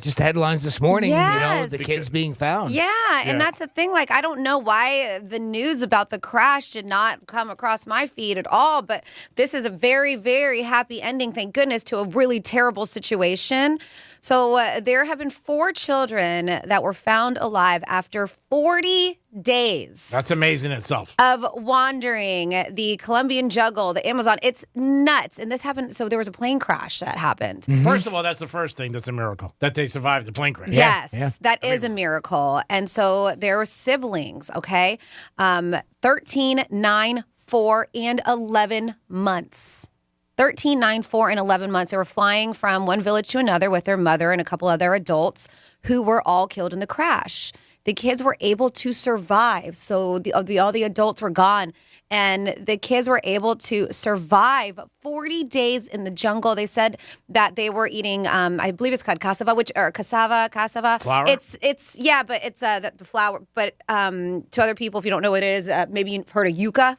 just headlines this morning. Yes. The kids being found. Yeah, and that's the thing. Like, I don't know why the news about the crash did not come across my feed at all, but this is a very, very happy ending, thank goodness, to a really terrible situation. So there have been 4 children that were found alive after 40 days. That's amazing itself. Of wandering the Colombian jungle, the Amazon. It's nuts. And this happened. So there was a plane crash that happened. Mm-hmm. First of all, that's the first thing that's a miracle, that they survived the plane crash. Yes, that is a miracle. And so there were siblings, okay? 13, 9, 4, and 11 months. 13, 9, 4, and 11 months. They were flying from one village to another with their mother and a couple other adults who were all killed in the crash. The kids were able to survive. So all the adults were gone. And the kids were able to survive 40 days in the jungle. They said that they were eating, I believe it's called cassava, cassava. Flour? But it's the flour. But to other people, if you don't know what it is, maybe you've heard of yuca.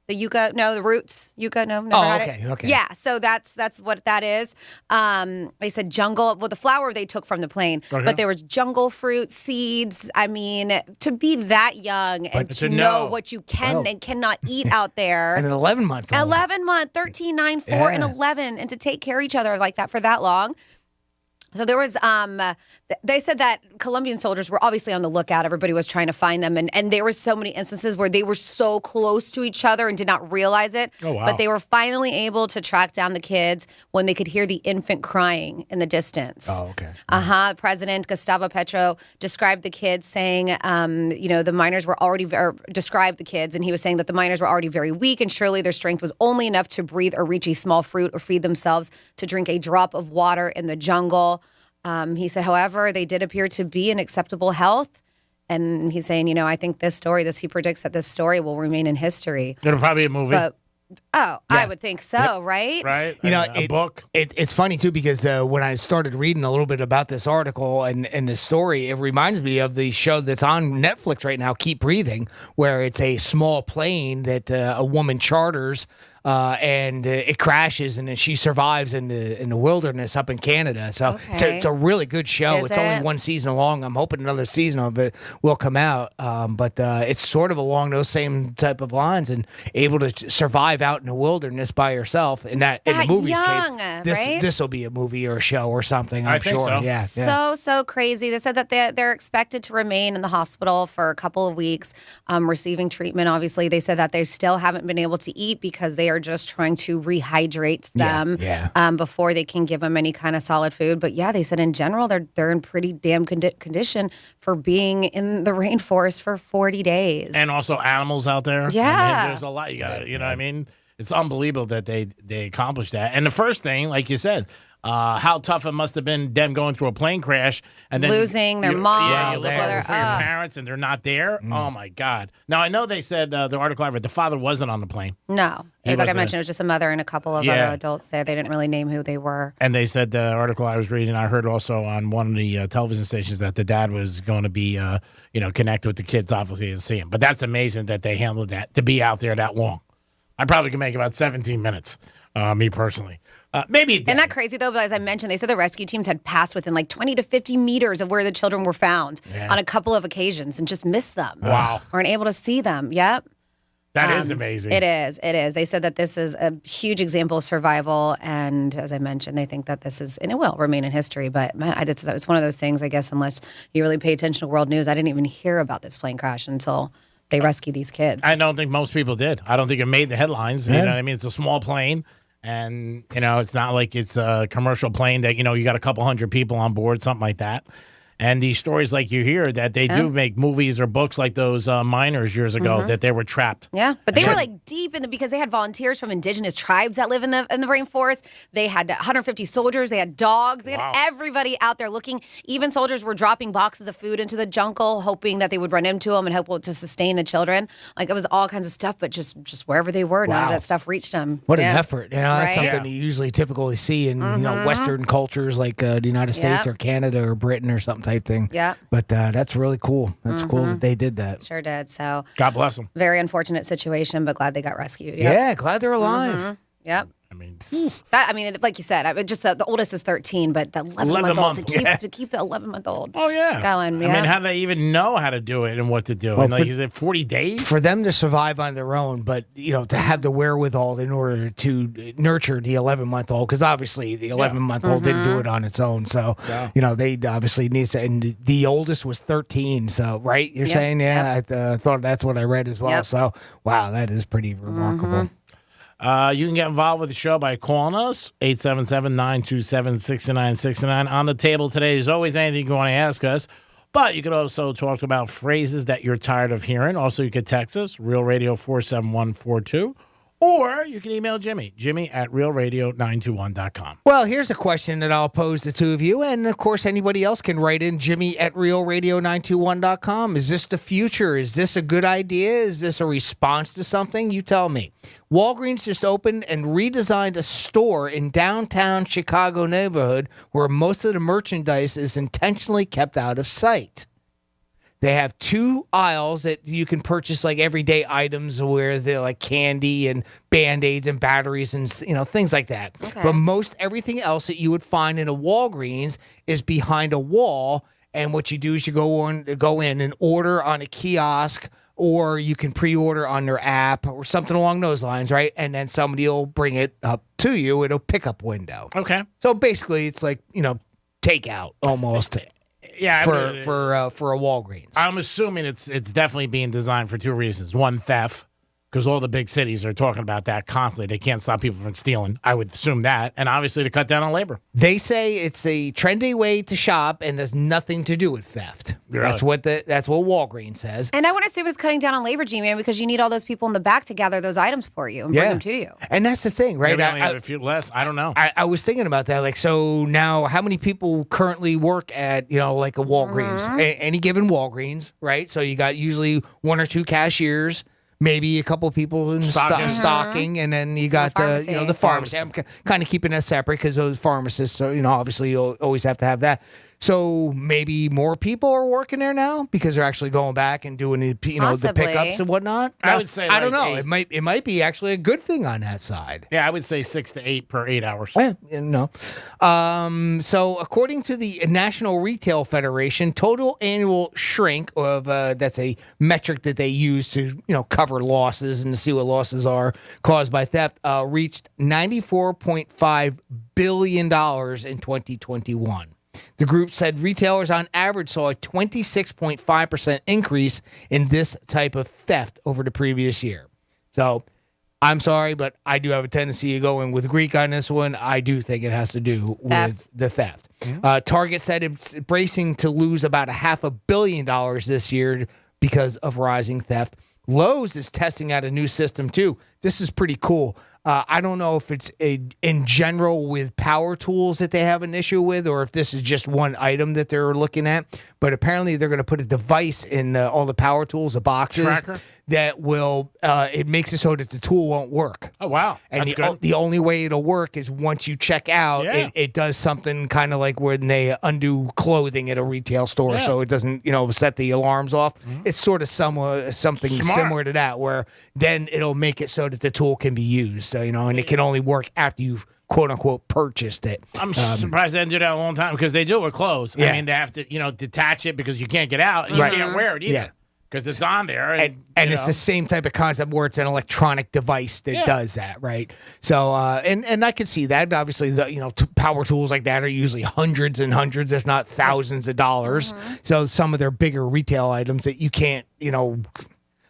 The yucca, no, the roots. Yucca, no, never had it. Okay. Yeah, so that's what that is. They said jungle. Well, the flour they took from the plane, but there was jungle fruit, seeds. I mean, to be that young and to know what you can and cannot eat out there. And an 11-month. 11-month, 13, 9, 4, and 11, and to take care of each other like that for that long. So there was, they said that Colombian soldiers were obviously on the lookout. Everybody was trying to find them. And there were so many instances where they were so close to each other and did not realize it. Oh, wow. But they were finally able to track down the kids when they could hear the infant crying in the distance. Oh, okay. President Gustavo Petro described the kids saying, the miners were already, described the kids, and he was saying that the miners were already very weak and surely their strength was only enough to breathe or reach a small fruit or feed themselves, to drink a drop of water in the jungle. He said, however, they did appear to be in acceptable health. And he's saying, I think he predicts that this story will remain in history. It'll probably be a movie. I would think so, right? Right? A book. It's funny, too, because when I started reading a little bit about this article and the story, it reminds me of the show that's on Netflix right now, Keep Breathing, where it's a small plane that a woman charters and it crashes, and then she survives in the wilderness up in Canada. So it's a really good show. It's only one season long. I'm hoping another season of it will come out. But it's sort of along those same type of lines, and able to survive out in the wilderness by yourself. In the movie's case, this will be a movie or a show or something. I'm sure. So. Yeah. So crazy. They said that they're expected to remain in the hospital for a couple of weeks, receiving treatment. Obviously, they said that they still haven't been able to eat because they are just trying to rehydrate them before they can give them any kind of solid food. But they said in general they're in pretty damn condition for being in the rainforest for 40 days. And also animals out there. Yeah. I mean, there's a lot. You know what I mean? It's unbelievable that they accomplished that. And the first thing, like you said, how tough it must have been them going through a plane crash and then losing their mom. Yeah, you look over for your parents and they're not there. Oh my God! Now I know they said the article I read, the father wasn't on the plane. No, like I mentioned, it was just a mother and a couple of other adults there. They didn't really name who they were. And they said the article I was reading, I heard also on one of the television stations that the dad was going to be, connect with the kids, obviously, and see him. But that's amazing that they handled that to be out there that long. I probably could make about 17 minutes, me personally. Maybe. Isn't that crazy, though? But as I mentioned, they said the rescue teams had passed within like 20 to 50 meters of where the children were found on a couple of occasions and just missed them. Wow. Weren't able to see them. Yep. That is amazing. It is. They said that this is a huge example of survival. And as I mentioned, they think that this is, and it will remain in history. But man, it's one of those things, I guess, unless you really pay attention to world news, I didn't even hear about this plane crash until they rescued these kids. I don't think most people did. I don't think it made the headlines. You know what I mean? It's a small plane. And, it's not like it's a commercial plane that, you got a couple hundred people on board, something like that. And these stories like you hear that they do make movies or books like those miners years ago that they were trapped. Yeah, but they were like deep in because they had volunteers from indigenous tribes that live in the rainforest. They had 150 soldiers. They had dogs. They had everybody out there looking. Even soldiers were dropping boxes of food into the jungle, hoping that they would run into them and help to sustain the children. Like it was all kinds of stuff, but just wherever they were, none of that stuff reached them. What an effort! That's something you usually typically see in Western cultures like the United States or Canada or Britain or something type thing. Yeah. But that's really cool. That's cool that they did that. Sure did. So God bless them. Very unfortunate situation, but glad they got rescued. Yep. Yeah, glad they're alive. Yep. Like you said, just the oldest is 13, but the 11-month-old to keep the 11-month-old. Oh yeah, going. I mean, how do they even know how to do it and what to do? Well, is it 40 days for them to survive on their own? But to have the wherewithal in order to nurture the 11-month-old, because obviously the 11-month-old didn't do it on its own. So they obviously need to. And the oldest was 13. So you're saying I thought that's what I read as well. Yep. So wow, that is pretty remarkable. You can get involved with the show by calling us, 877-927-6969. On the table today is always anything you want to ask us, but you could also talk about phrases that you're tired of hearing. Also, you could text us, Real Radio 47142, or you can email Jimmy at realradio921.com. Well, here's a question that I'll pose to two of you, and of course anybody else can write in, Jimmy at realradio921.com. Is this the future? Is this a good idea? Is this a response to something? You tell me. Walgreens just opened and redesigned a store in downtown Chicago neighborhood where most of the merchandise is intentionally kept out of sight. They have 2 aisles that you can purchase like everyday items where they're like candy and Band-Aids and batteries and things like that. Okay. But most everything else that you would find in a Walgreens is behind a wall. And what you do is you go in and order on a kiosk, or you can pre-order on their app or something along those lines, right? And then somebody will bring it up to you in a pickup window. Okay. So basically it's like, takeout almost. Yeah, for a Walgreens. I'm assuming it's definitely being designed for two reasons. One, theft, because all the big cities are talking about that constantly. They can't stop people from stealing. I would assume that. And obviously to cut down on labor. They say it's a trendy way to shop and has nothing to do with theft. Really? That's what Walgreens says. And I would assume it's cutting down on labor, G-Man, because you need all those people in the back to gather those items for you and bring them to you. And that's the thing, right? Maybe only have a few less. I don't know. I was thinking about that. Like, so now how many people currently work at, like a Walgreens, any given Walgreens, right? So you got usually one or two cashiers, maybe a couple of people in stocking, and then you got the pharmacy. I'm kind of keeping that separate because those pharmacists, obviously you'll always have to have that. So maybe more people are working there now because they're actually going back and doing the pickups and whatnot. I would say I don't know. 8. It might be actually a good thing on that side. Yeah, I would say 6 to 8 per 8 hours. Yeah, no. So according to the National Retail Federation, total annual shrink of that's a metric that they use to cover losses and to see what losses are caused by theft, reached $94.5 billion in 2021. The group said retailers on average saw a 26.5% increase in this type of theft over the previous year. So I'm sorry, but I do have a tendency to go in with Greek on this one. I do think it has to do with the theft. Target said it's bracing to lose about $500 million this year because of rising theft. Lowe's is testing out a new system too. This is pretty cool. I don't know if it's in general with power tools that they have an issue with, or if this is just one item that they're looking at. But apparently they're going to put a device in all the power tools, the boxes, tracker that will it makes it so that the tool won't work. Oh wow! And That's good. the only way it'll work is once you check out. Yeah. It does something kind of like when they undo clothing at a retail store, so it doesn't set the alarms off. It's sort of something similar to that, where then it'll make it so that the tool can be used. And it can only work after you've quote unquote purchased it. I'm surprised they didn't do that a long time because they do it with clothes. Yeah. I mean, they have to detach it because you can't get out and you can't wear it either because it's on there. And it's the same type of concept where it's an electronic device that does that, right? So, and I can see that. Obviously, the power tools like that are usually hundreds and hundreds, if not thousands of dollars. So some of their bigger retail items that you can't,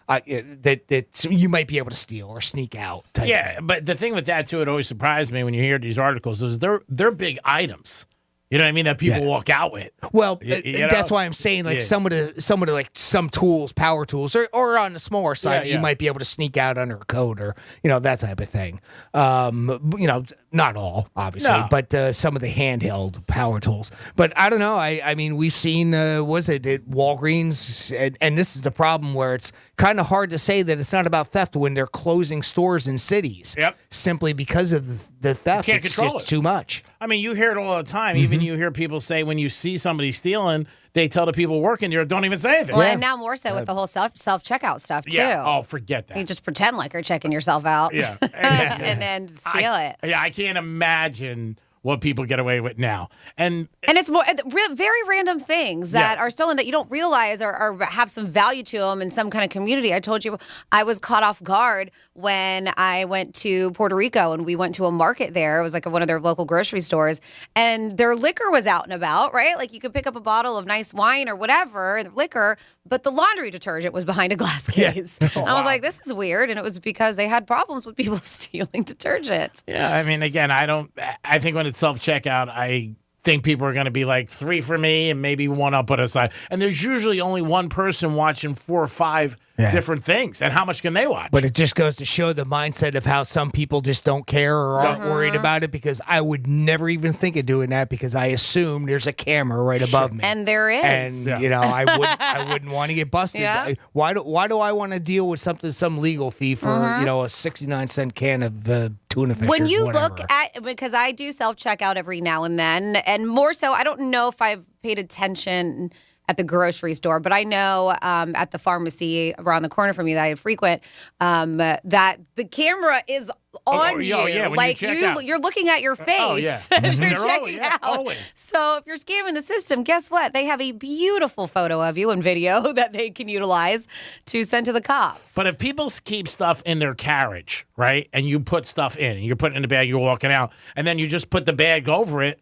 that you might be able to steal or sneak out. Yeah, but the thing with that too, it always surprised me when you hear these articles is they're big items. You know what I mean? That people walk out with. Well, that's why I'm saying some of the like some tools, power tools, or on the smaller side, you might be able to sneak out under a coat or that type of thing. Not all, obviously, but some of the handheld power tools. But I don't know. I mean, we've seen was it at Walgreens, and this is the problem where it's kind of hard to say that it's not about theft when they're closing stores in cities. Yep. Simply because of the theft, You can't it's control just it. too much. I mean, you hear it all the time. Even you hear people say when you see somebody stealing, they tell the people working there, don't even say anything. Well, and now more so with the whole self-checkout stuff, too. Yeah. Oh, forget that. You just pretend like you're checking yourself out Yeah. and then steal it. Yeah, I can't imagine what people get away with now. And it's more very random things that are stolen that you don't realize or have some value to them in some kind of community. I told you I was caught off guard when I went to Puerto Rico and we went to a market there. It was like one of their local grocery stores, and their liquor was out and about, right? Like you could pick up a bottle of nice wine or whatever, liquor, but the laundry detergent was behind a glass case. I was like, this is weird. And it was because they had problems with people stealing detergent. yeah, I mean, again, I think when it's self-checkout, I think people are going to be like 3 for me and maybe 1 I'll put aside. And there's usually only one person watching 4 or 5 different things. And how much can they watch? But it just goes to show the mindset of how some people just don't care or aren't worried about it, because I would never even think of doing that because I assume there's a camera right above me. And there is. And, I wouldn't want to get busted. Yeah. Why do I want to deal with some legal fee for, a 69-cent can of tuna fish When or you whatever. look at, because I do self-checkout every now and then, and more so, I don't know if I've paid attention at the grocery store, but I know at the pharmacy around the corner from me that I frequent, that the camera is on you. When like you check out. you're looking at your face as you're checking out. Always. So if you're scamming the system, guess what? They have a beautiful photo of you and video that they can utilize to send to the cops. But if people keep stuff in their carriage, right, and you put stuff in, and you're putting it in the bag, you're walking out, and then you just put the bag over it,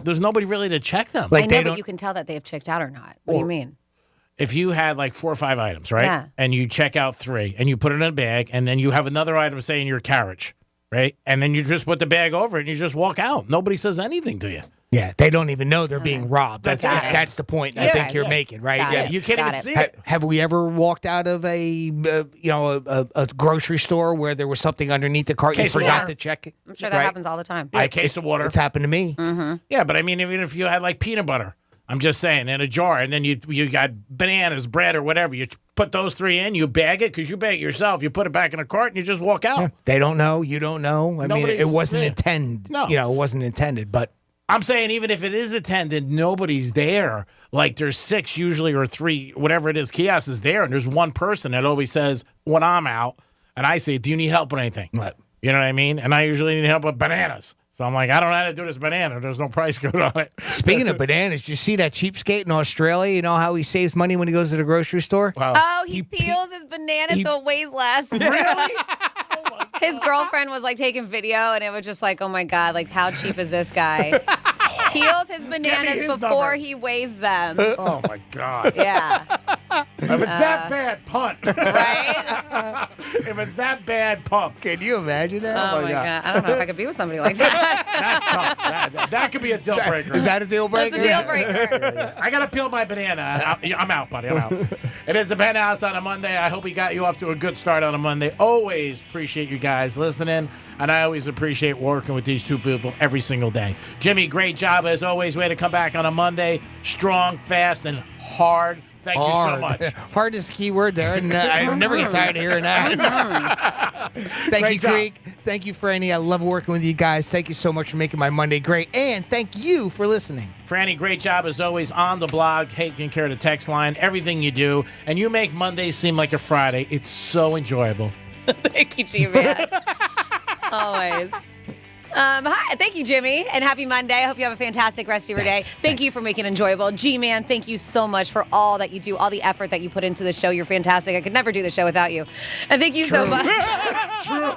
there's nobody really to check them. I know, but you can tell that they have checked out or not. What do you mean? If you had like 4 or 5 items, right? Yeah. And you check out 3 and you put it in a bag and then you have another item, say, in your carriage, right? And then you just put the bag over it and you just walk out. Nobody says anything to you. Yeah, they don't even know they're being robbed. That's the point I think you're making, right? You can't even see it. Have we ever walked out of a grocery store where there was something underneath the cart and you forgot to check it? I'm sure that happens all the time. A case of water. It's happened to me. Mm-hmm. Yeah, but I mean, even if you had like peanut butter, I'm just saying, in a jar, and then you got bananas, bread, or whatever, you put those 3 in, you bag it, because you bag it yourself, you put it back in a cart, and you just walk out. Yeah, they don't know, you don't know. I mean, it wasn't intended. No. It wasn't intended, but I'm saying even if it is attended, nobody's there. Like there's 6 usually or 3, whatever it is, kiosks is there, and there's one person that always says, when I'm out, and I say, do you need help with anything? Right. You know what I mean? And I usually need help with bananas. So I'm like, I don't know how to do this banana. There's no price code on it. Speaking of bananas, did you see that cheapskate in Australia? You know how he saves money when he goes to the grocery store? Wow. Oh, he peels his banana so it weighs less. Really? His girlfriend was like taking video, and it was just like, oh my God, like how cheap is this guy? Peels his bananas his before number. he weighs them. Oh my God. Yeah. If it's that bad, punt. Right? If it's that bad, pump. Can you imagine that? Oh my God. I don't know if I could be with somebody like that. That's tough. That could be a deal breaker. Is that a deal breaker? That's a deal breaker. I got to peel my banana. I'm out, buddy. I'm out. It is the Penthouse on a Monday. I hope we got you off to a good start on a Monday. Always appreciate you guys listening, and I always appreciate working with these 2 people every single day. Jimmy, great job as always. Way to come back on a Monday. Strong, fast, and hard. Thank you so much. Hard is the key word there, and I never get tired of hearing that. Thank Great you, job. Greek. Thank you, Franny. I love working with you guys. Thank you so much for making my Monday great, and thank you for listening. Franny, great job as always on the blog, taking care of the text line, everything you do, and you make Mondays seem like a Friday. It's so enjoyable. Thank you, G-Man. Always. Hi, thank you, Jimmy, and happy Monday. I hope you have a fantastic rest of your day. Thank you for making it enjoyable. G-Man, thank you so much for all that you do, all the effort that you put into the show. You're fantastic. I could never do the show without you. And thank you so much. True.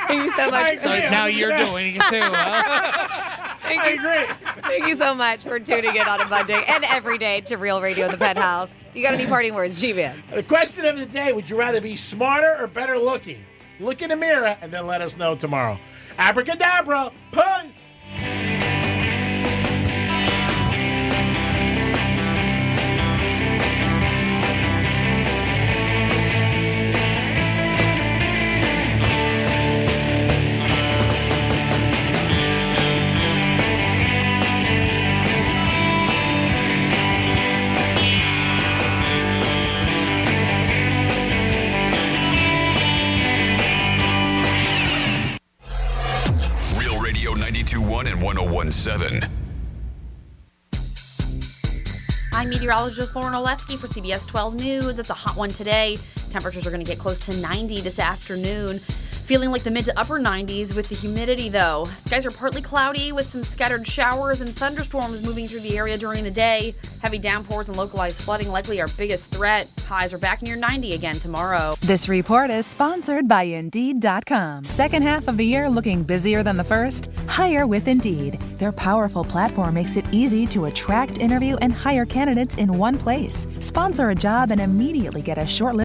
Thank you so much. So now you're doing it too, huh? Thank you so much for tuning in on a Monday and every day to Real Radio in the Penthouse. You got any parting words, G-Man? The question of the day, would you rather be smarter or better looking? Look in the mirror and then let us know tomorrow. Abracadabra. Peace. Real Radio 92.1 and 101.7. I'm meteorologist Lauren Oleski for CBS 12 News. It's a hot one today. Temperatures are going to get close to 90 this afternoon. Feeling like the mid to upper 90s with the humidity, though. Skies are partly cloudy with some scattered showers and thunderstorms moving through the area during the day. Heavy downpours and localized flooding likely our biggest threat. Highs are back near 90 again tomorrow. This report is sponsored by Indeed.com. Second half of the year looking busier than the first? Hire with Indeed. Their powerful platform makes it easy to attract, interview, and hire candidates in one place. Sponsor a job and immediately get a short list